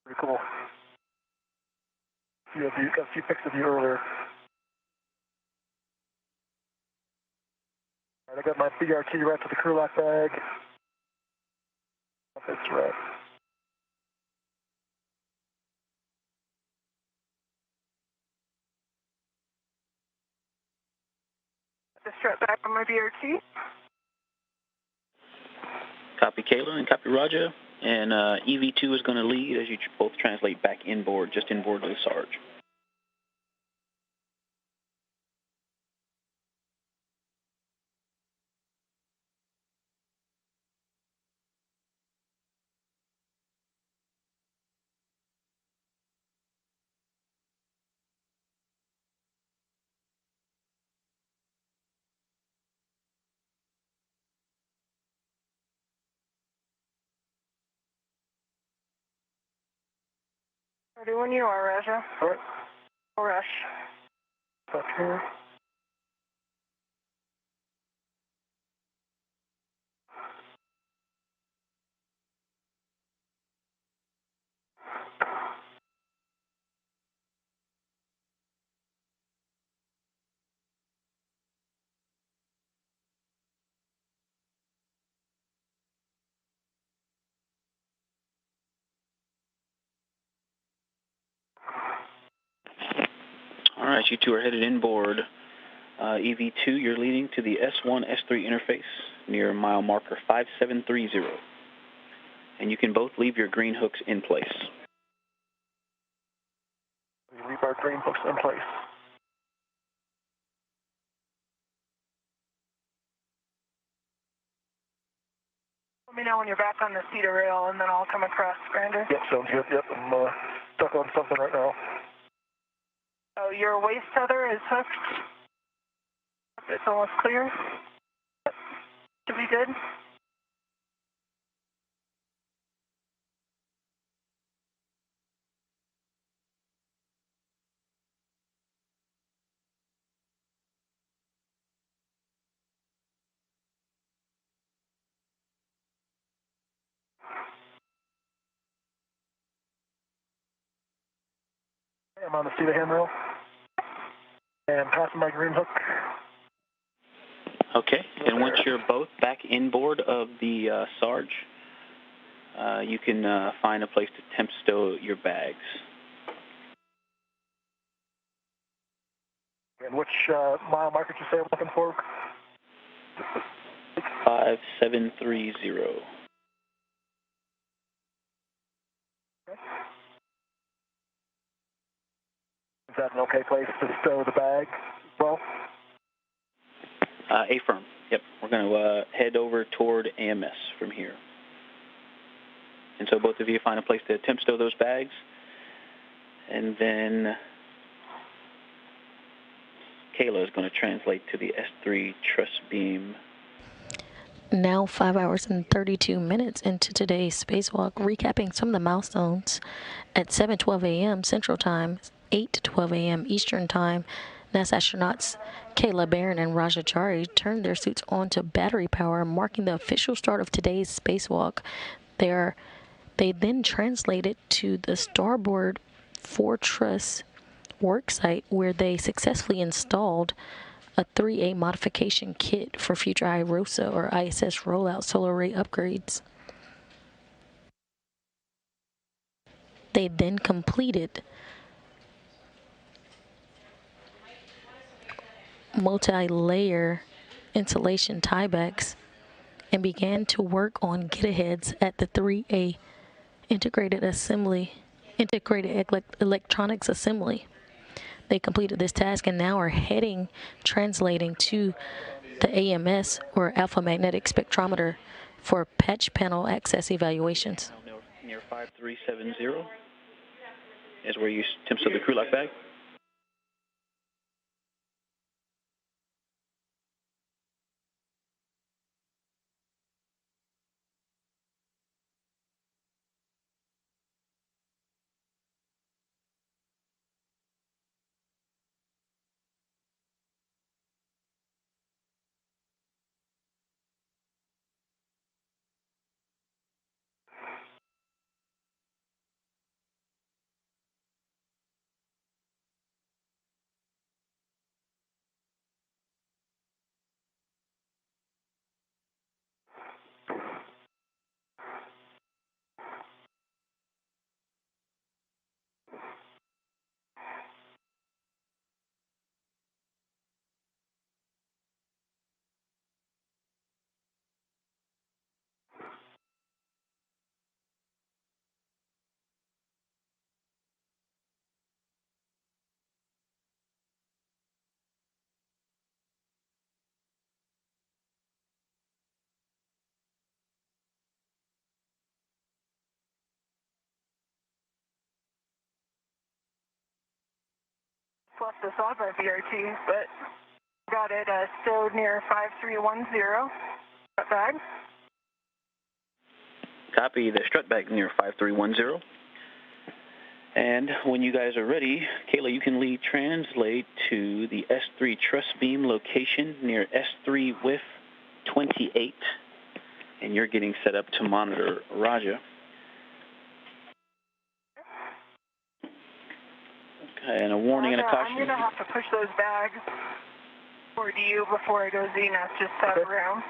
Pretty cool. Yeah, got a few pics of you earlier. All right, I got my BRT right to the crew lock bag. That's right. The strut back on my BRT. Copy Kayla and copy Roger. And EV2 is going to lead as you both translate back inboard, just inboard to the Sarge. Ready when you are, Raja. All right. No rush. Up here. All right, you two are headed inboard. EV2, you're leading to the S1, S3 interface near mile marker 5730. And you can both leave your green hooks in place. We leave our green hooks in place. Let me know when you're back on the cedar rail, and then I'll come across, Grander. Yep, sounds good. Yep, I'm stuck on something right now. Oh, your waist tether is hooked. It's almost clear. Should be good. I'm on the seat of handrail. And passing my green hook. Okay, and once you're both back inboard of the Sarge, you can find a place to temp stow your bags. And which mile marker did you say I'm looking for? 5730. Okay. Is that an okay place to stow the bag as well? A-firm. Yep, we're going to head over toward AMS from here. And so both of you find a place to temp stow those bags. And then Kayla is going to translate to the S3 truss beam. Now 5 hours and 32 minutes into today's spacewalk, recapping some of the milestones. At 7:12 a.m. Central Time, 8:12 a.m. Eastern Time, NASA astronauts Kayla, Barron, and Raja Chari turned their suits on to battery power, marking the official start of today's spacewalk. They then translated to the starboard fortress worksite where they successfully installed a 3A modification kit for future IROSA or ISS rollout solar array upgrades. They then completed multi-layer insulation tiebacks and began to work on get-aheads at the 3A integrated electronics assembly. They completed this task and now are translating to the AMS or alpha magnetic spectrometer for patch panel access evaluations. Near 5370 is where you temp stow the crew lock bag. left this on my BRT, but got it stowed near 5310. Strut bag. Copy the strut bag near 5310. And when you guys are ready, Kayla, you can lead translate to the S3 truss beam location near S3 with 28. And you're getting set up to monitor Raja. Okay, and a warning and a caution. I'm going to have to push those bags toward you before I go Zenith, just to have room.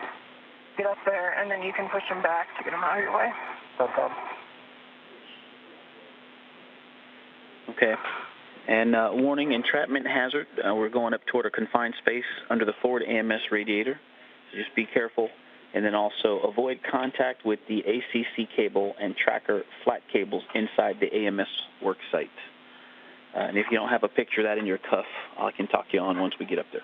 Get up there, and then you can push them back to get them out of your way. No problem. Okay. And warning, entrapment hazard. We're going up toward a confined space under the forward AMS radiator. So just be careful. And then also avoid contact with the ACC cable and tracker flat cables inside the AMS work site. And if you don't have a picture of that in your cuff, I can talk you on once we get up there.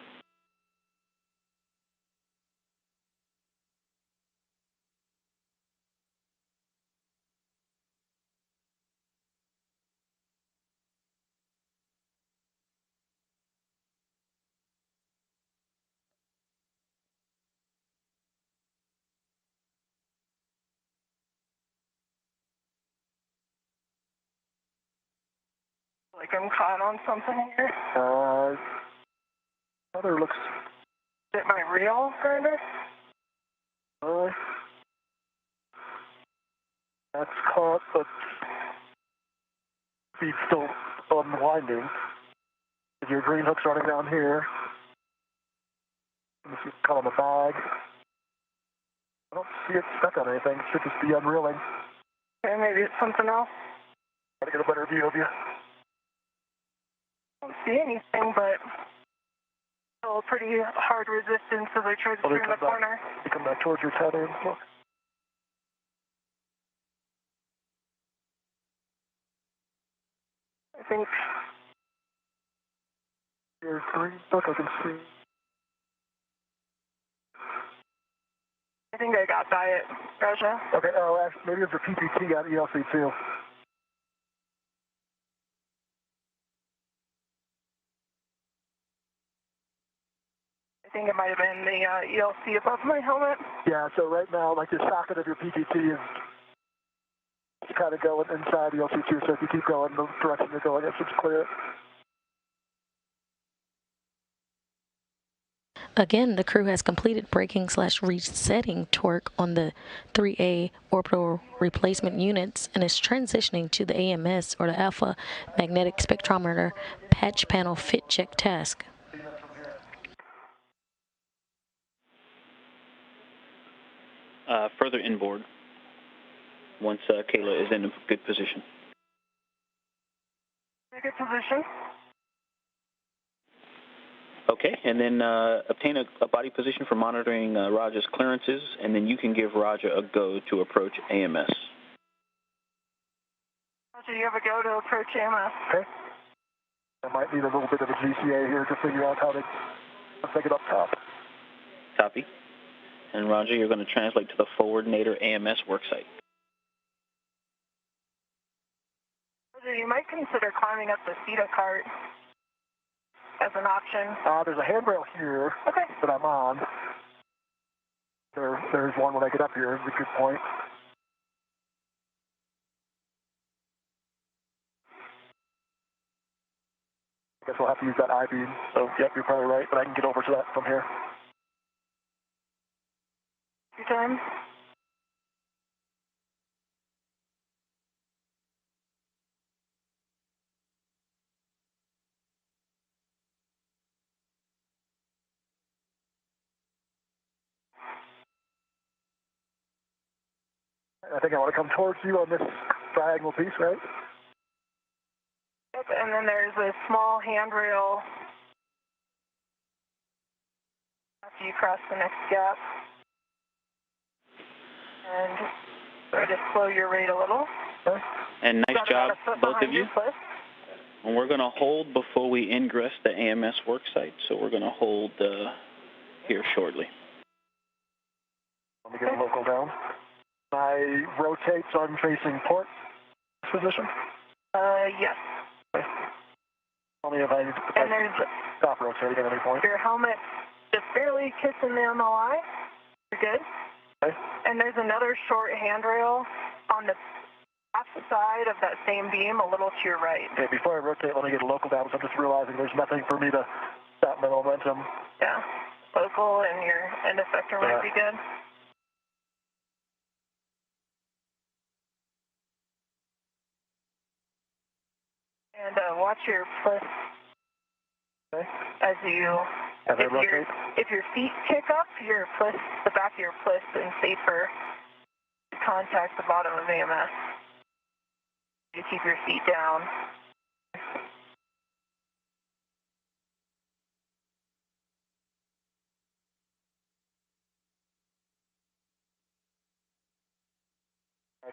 Like I'm caught on something here. Other looks. Is it my reel grinder? That's caught, but feed's still unwinding. Your green hook's running down here. This is caught on the bag. I don't see it stuck on anything. It should just be unreeling. Okay, maybe it's something else. Try to get a better view of you. I don't see anything, but still pretty hard resistance as I try to turn the corner. You come back towards your tether and look. I think your green hook I can see. I think I got by it, Raja. Okay, actually, maybe it's a PPT on ELC too. I think it might have been the ELC above my helmet. Yeah, so right now, like the socket of your PPT is kind of going inside ELC2, so if you keep going the direction you're going, it should clear it. Again, the crew has completed braking/resetting torque on the 3A orbital replacement units and is transitioning to the AMS or the Alpha Magnetic Spectrometer patch panel fit check task. Further inboard once Kayla is in a good position. Good position. Okay, and then obtain a body position for monitoring Raja's clearances, and then you can give Raja a go to approach AMS. Raja, you have a go to approach AMS. Okay. I might need a little bit of a GCA here to figure out how to take it up top. Copy. And Raja, you're going to translate to the forward Nader AMS worksite. Raja, you might consider climbing up the CETA cart as an option. There's a handrail here that I'm on. There's one when I get up here. It's a good point. I guess we'll have to use that I-beam. So, yep, you're probably right, but I can get over to that from here. Your time. I think I want to come towards you on this diagonal piece, right? Yep, and then there's a small handrail after you cross the next gap. And try to slow your rate a little. Okay. And nice job, both of you. And we're going to hold before we ingress the AMS worksite, so we're going to hold here shortly. Let me get a local down. I rotate so I'm facing port position? Yes. Okay. Tell me if I need to stop rotating at any point. Your helmet just barely kissing the MLI. You're good. Okay. And there's another short handrail on the left side of that same beam, a little to your right. Okay, before I rotate, let me get a local down. So I'm just realizing there's nothing for me to stop my momentum. Yeah. Local and your end effector might be good. And watch your plus as you, if your feet kick up, your plus, the back of your plus is safer to contact the bottom of AMS. You keep your feet down.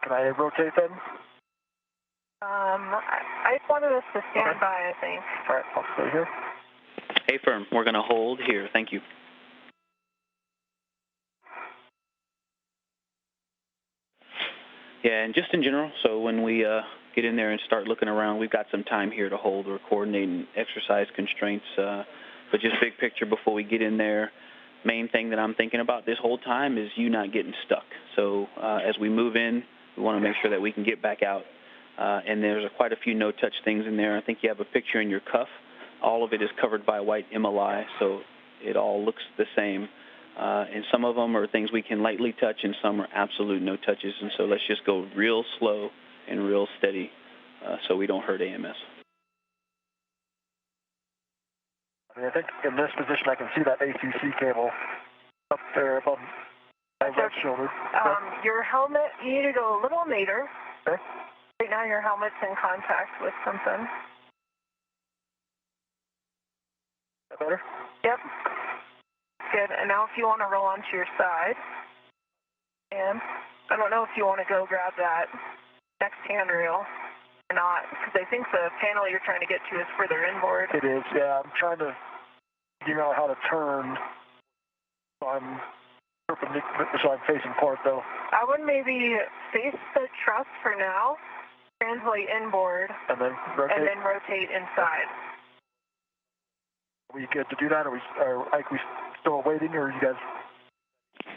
Can I rotate then? I wanted us to stand by, I think. All right, I'll stay here. Hey, firm, we're going to hold here. Thank you. Yeah, and just in general, so when we get in there and start looking around, we've got some time here to hold. We're coordinating exercise constraints, but just big picture before we get in there, main thing that I'm thinking about this whole time is you not getting stuck. So as we move in, we want to make sure that we can get back out. And there's quite a few no-touch things in there. I think you have a picture in your cuff. All of it is covered by white MLI, so it all looks the same. And some of them are things we can lightly touch, and some are absolute no touches. And so let's just go real slow and real steady so we don't hurt AMS. I think in this position I can see that ACC cable up there above my left shoulder. Your helmet, you need to go a little nadir. Okay. Right now your helmet's in contact with something. That better? Yep. Good. And now if you want to roll onto your side, and I don't know if you want to go grab that next handrail or not, because I think the panel you're trying to get to is further inboard. It is, yeah. I'm trying to figure out how to turn so I'm perpendicular, so I'm facing port, though. I would maybe face the truss for now, translate inboard, and then rotate inside. Are we good to do that? Are we still waiting, or are you guys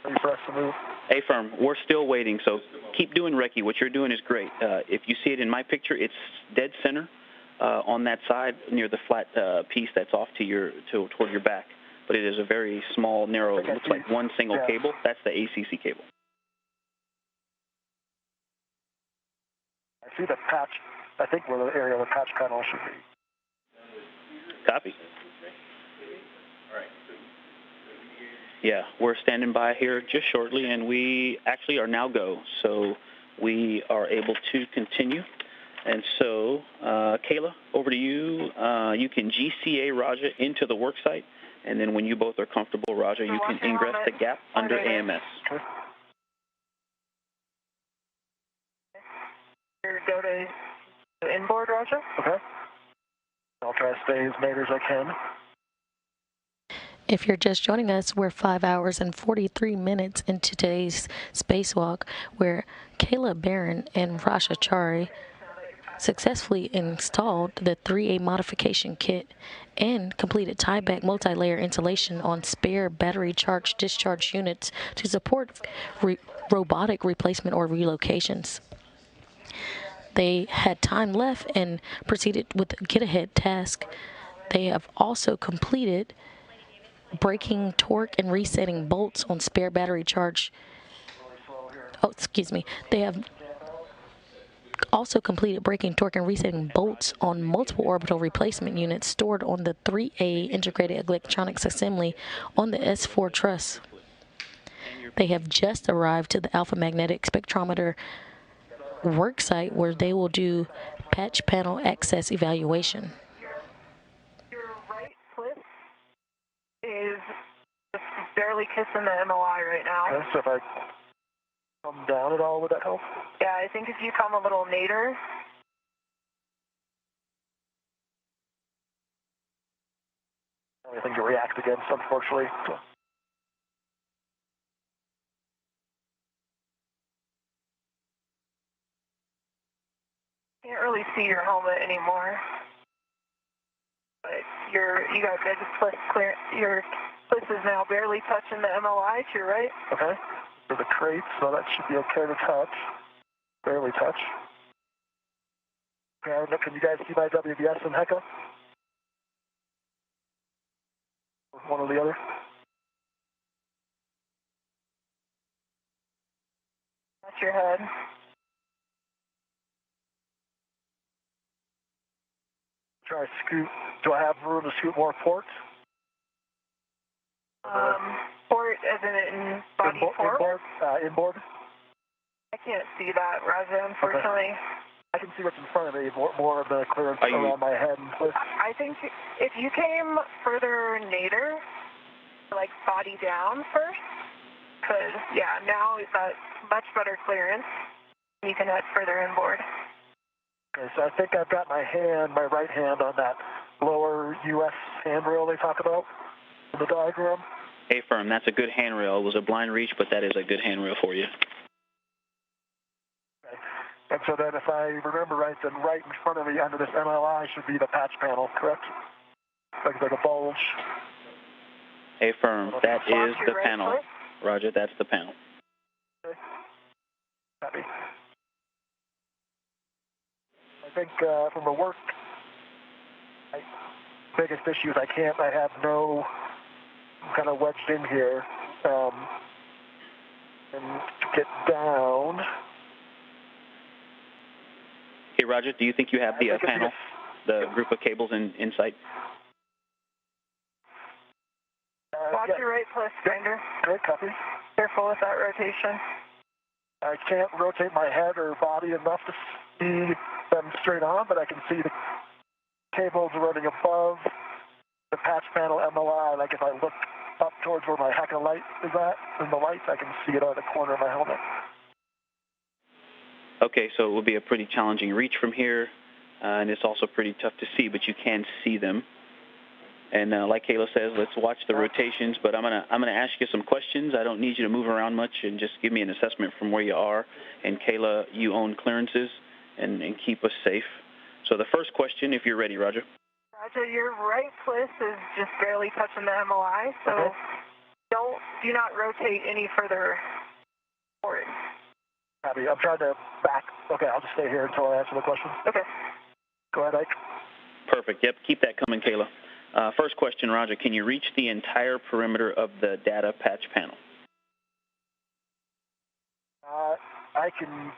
ready for us to move? Hey, firm, we're still waiting, so keep doing recce. What you're doing is great. If you see it in my picture, it's dead center on that side near the flat piece that's off to toward your back. But it is a very small, narrow, it looks like one single cable. That's the ACC cable. I see the patch. I think where the area of the patch panel should be. Copy. Yeah, we're standing by here just shortly, and we actually are now go. So we are able to continue. And so, Kayla, over to you. You can GCA Raja into the work site, and then when you both are comfortable, Raja, you can ingress the gap under AMS. Go to inboard, Raja. Okay. I'll try to stay as nadir as I can. If you're just joining us, we're 5 hours and 43 minutes into today's spacewalk, where Kayla, Barron, and Chari successfully installed the 3A modification kit and completed tieback multi-layer insulation on spare battery charge discharge units to support robotic replacement or relocations. They had time left and proceeded with the get-ahead task. They have also completed breaking torque and resetting bolts on spare battery charge. They have also completed breaking torque and resetting bolts on multiple orbital replacement units stored on the 3A integrated electronics assembly on the S4 truss. They have just arrived to the alpha magnetic spectrometer work site where they will do patch panel access evaluation. Your right foot is just barely kissing the MOI right now. Okay, so if I come down at all, would that help? Yeah, I think if you come a little nadir. Anything to react against, unfortunately. So. Can't really see your helmet anymore. But you got good split clear. Your split is now barely touching the MLI to your right. Okay. For the crates, so that should be okay to touch. Barely touch. Okay, can you guys see my WBS and HECA? One or the other? That's your head. Try to scoot. Do I have room to scoot more ports? Port as in body forward? Inboard? I can't see that, Raja, unfortunately. Okay. I can see what's in front of me, more of the clearance around my head and twist. I think if you came further nadir, like body down first, because, yeah, now we've got much better clearance. You can head further inboard. Okay, so I think I've got my right hand on that lower U.S. handrail they talk about in the diagram. Hey, firm, that's a good handrail. It was a blind reach, but that is a good handrail for you. Okay. And so then if I remember right, then right in front of me under this MLI should be the patch panel, correct? Like a bulge. Hey, firm, that is the panel. Roger, that's the panel. Okay. Copy. I think from a work, biggest issue is I have no kind of wedged in here and to get down. Hey, Roger, do you think you have the panel, the group of cables in sight? Watch your right plus grinder. Good, copy. Careful with that rotation. I can't rotate my head or body enough to see them straight on, but I can see the cables running above the patch panel MLI. Like if I look up towards where my HECA light is at, in the lights, I can see it out of the corner of my helmet. Okay, so it will be a pretty challenging reach from here, and it's also pretty tough to see, but you can see them. And like Kayla says, let's watch the rotations, but I'm gonna ask you some questions. I don't need you to move around much, and just give me an assessment from where you are. And Kayla, you own clearances, and keep us safe. So the first question, if you're ready, Roger. Roger, your right twist is just barely touching the MLI, so do not rotate any further forward. Copy. I'm trying to back. Okay, I'll just stay here until I answer the question. Okay. Go ahead, Ike. Perfect. Yep, keep that coming, Kayla. First question, Roger, can you reach the entire perimeter of the data patch panel? I can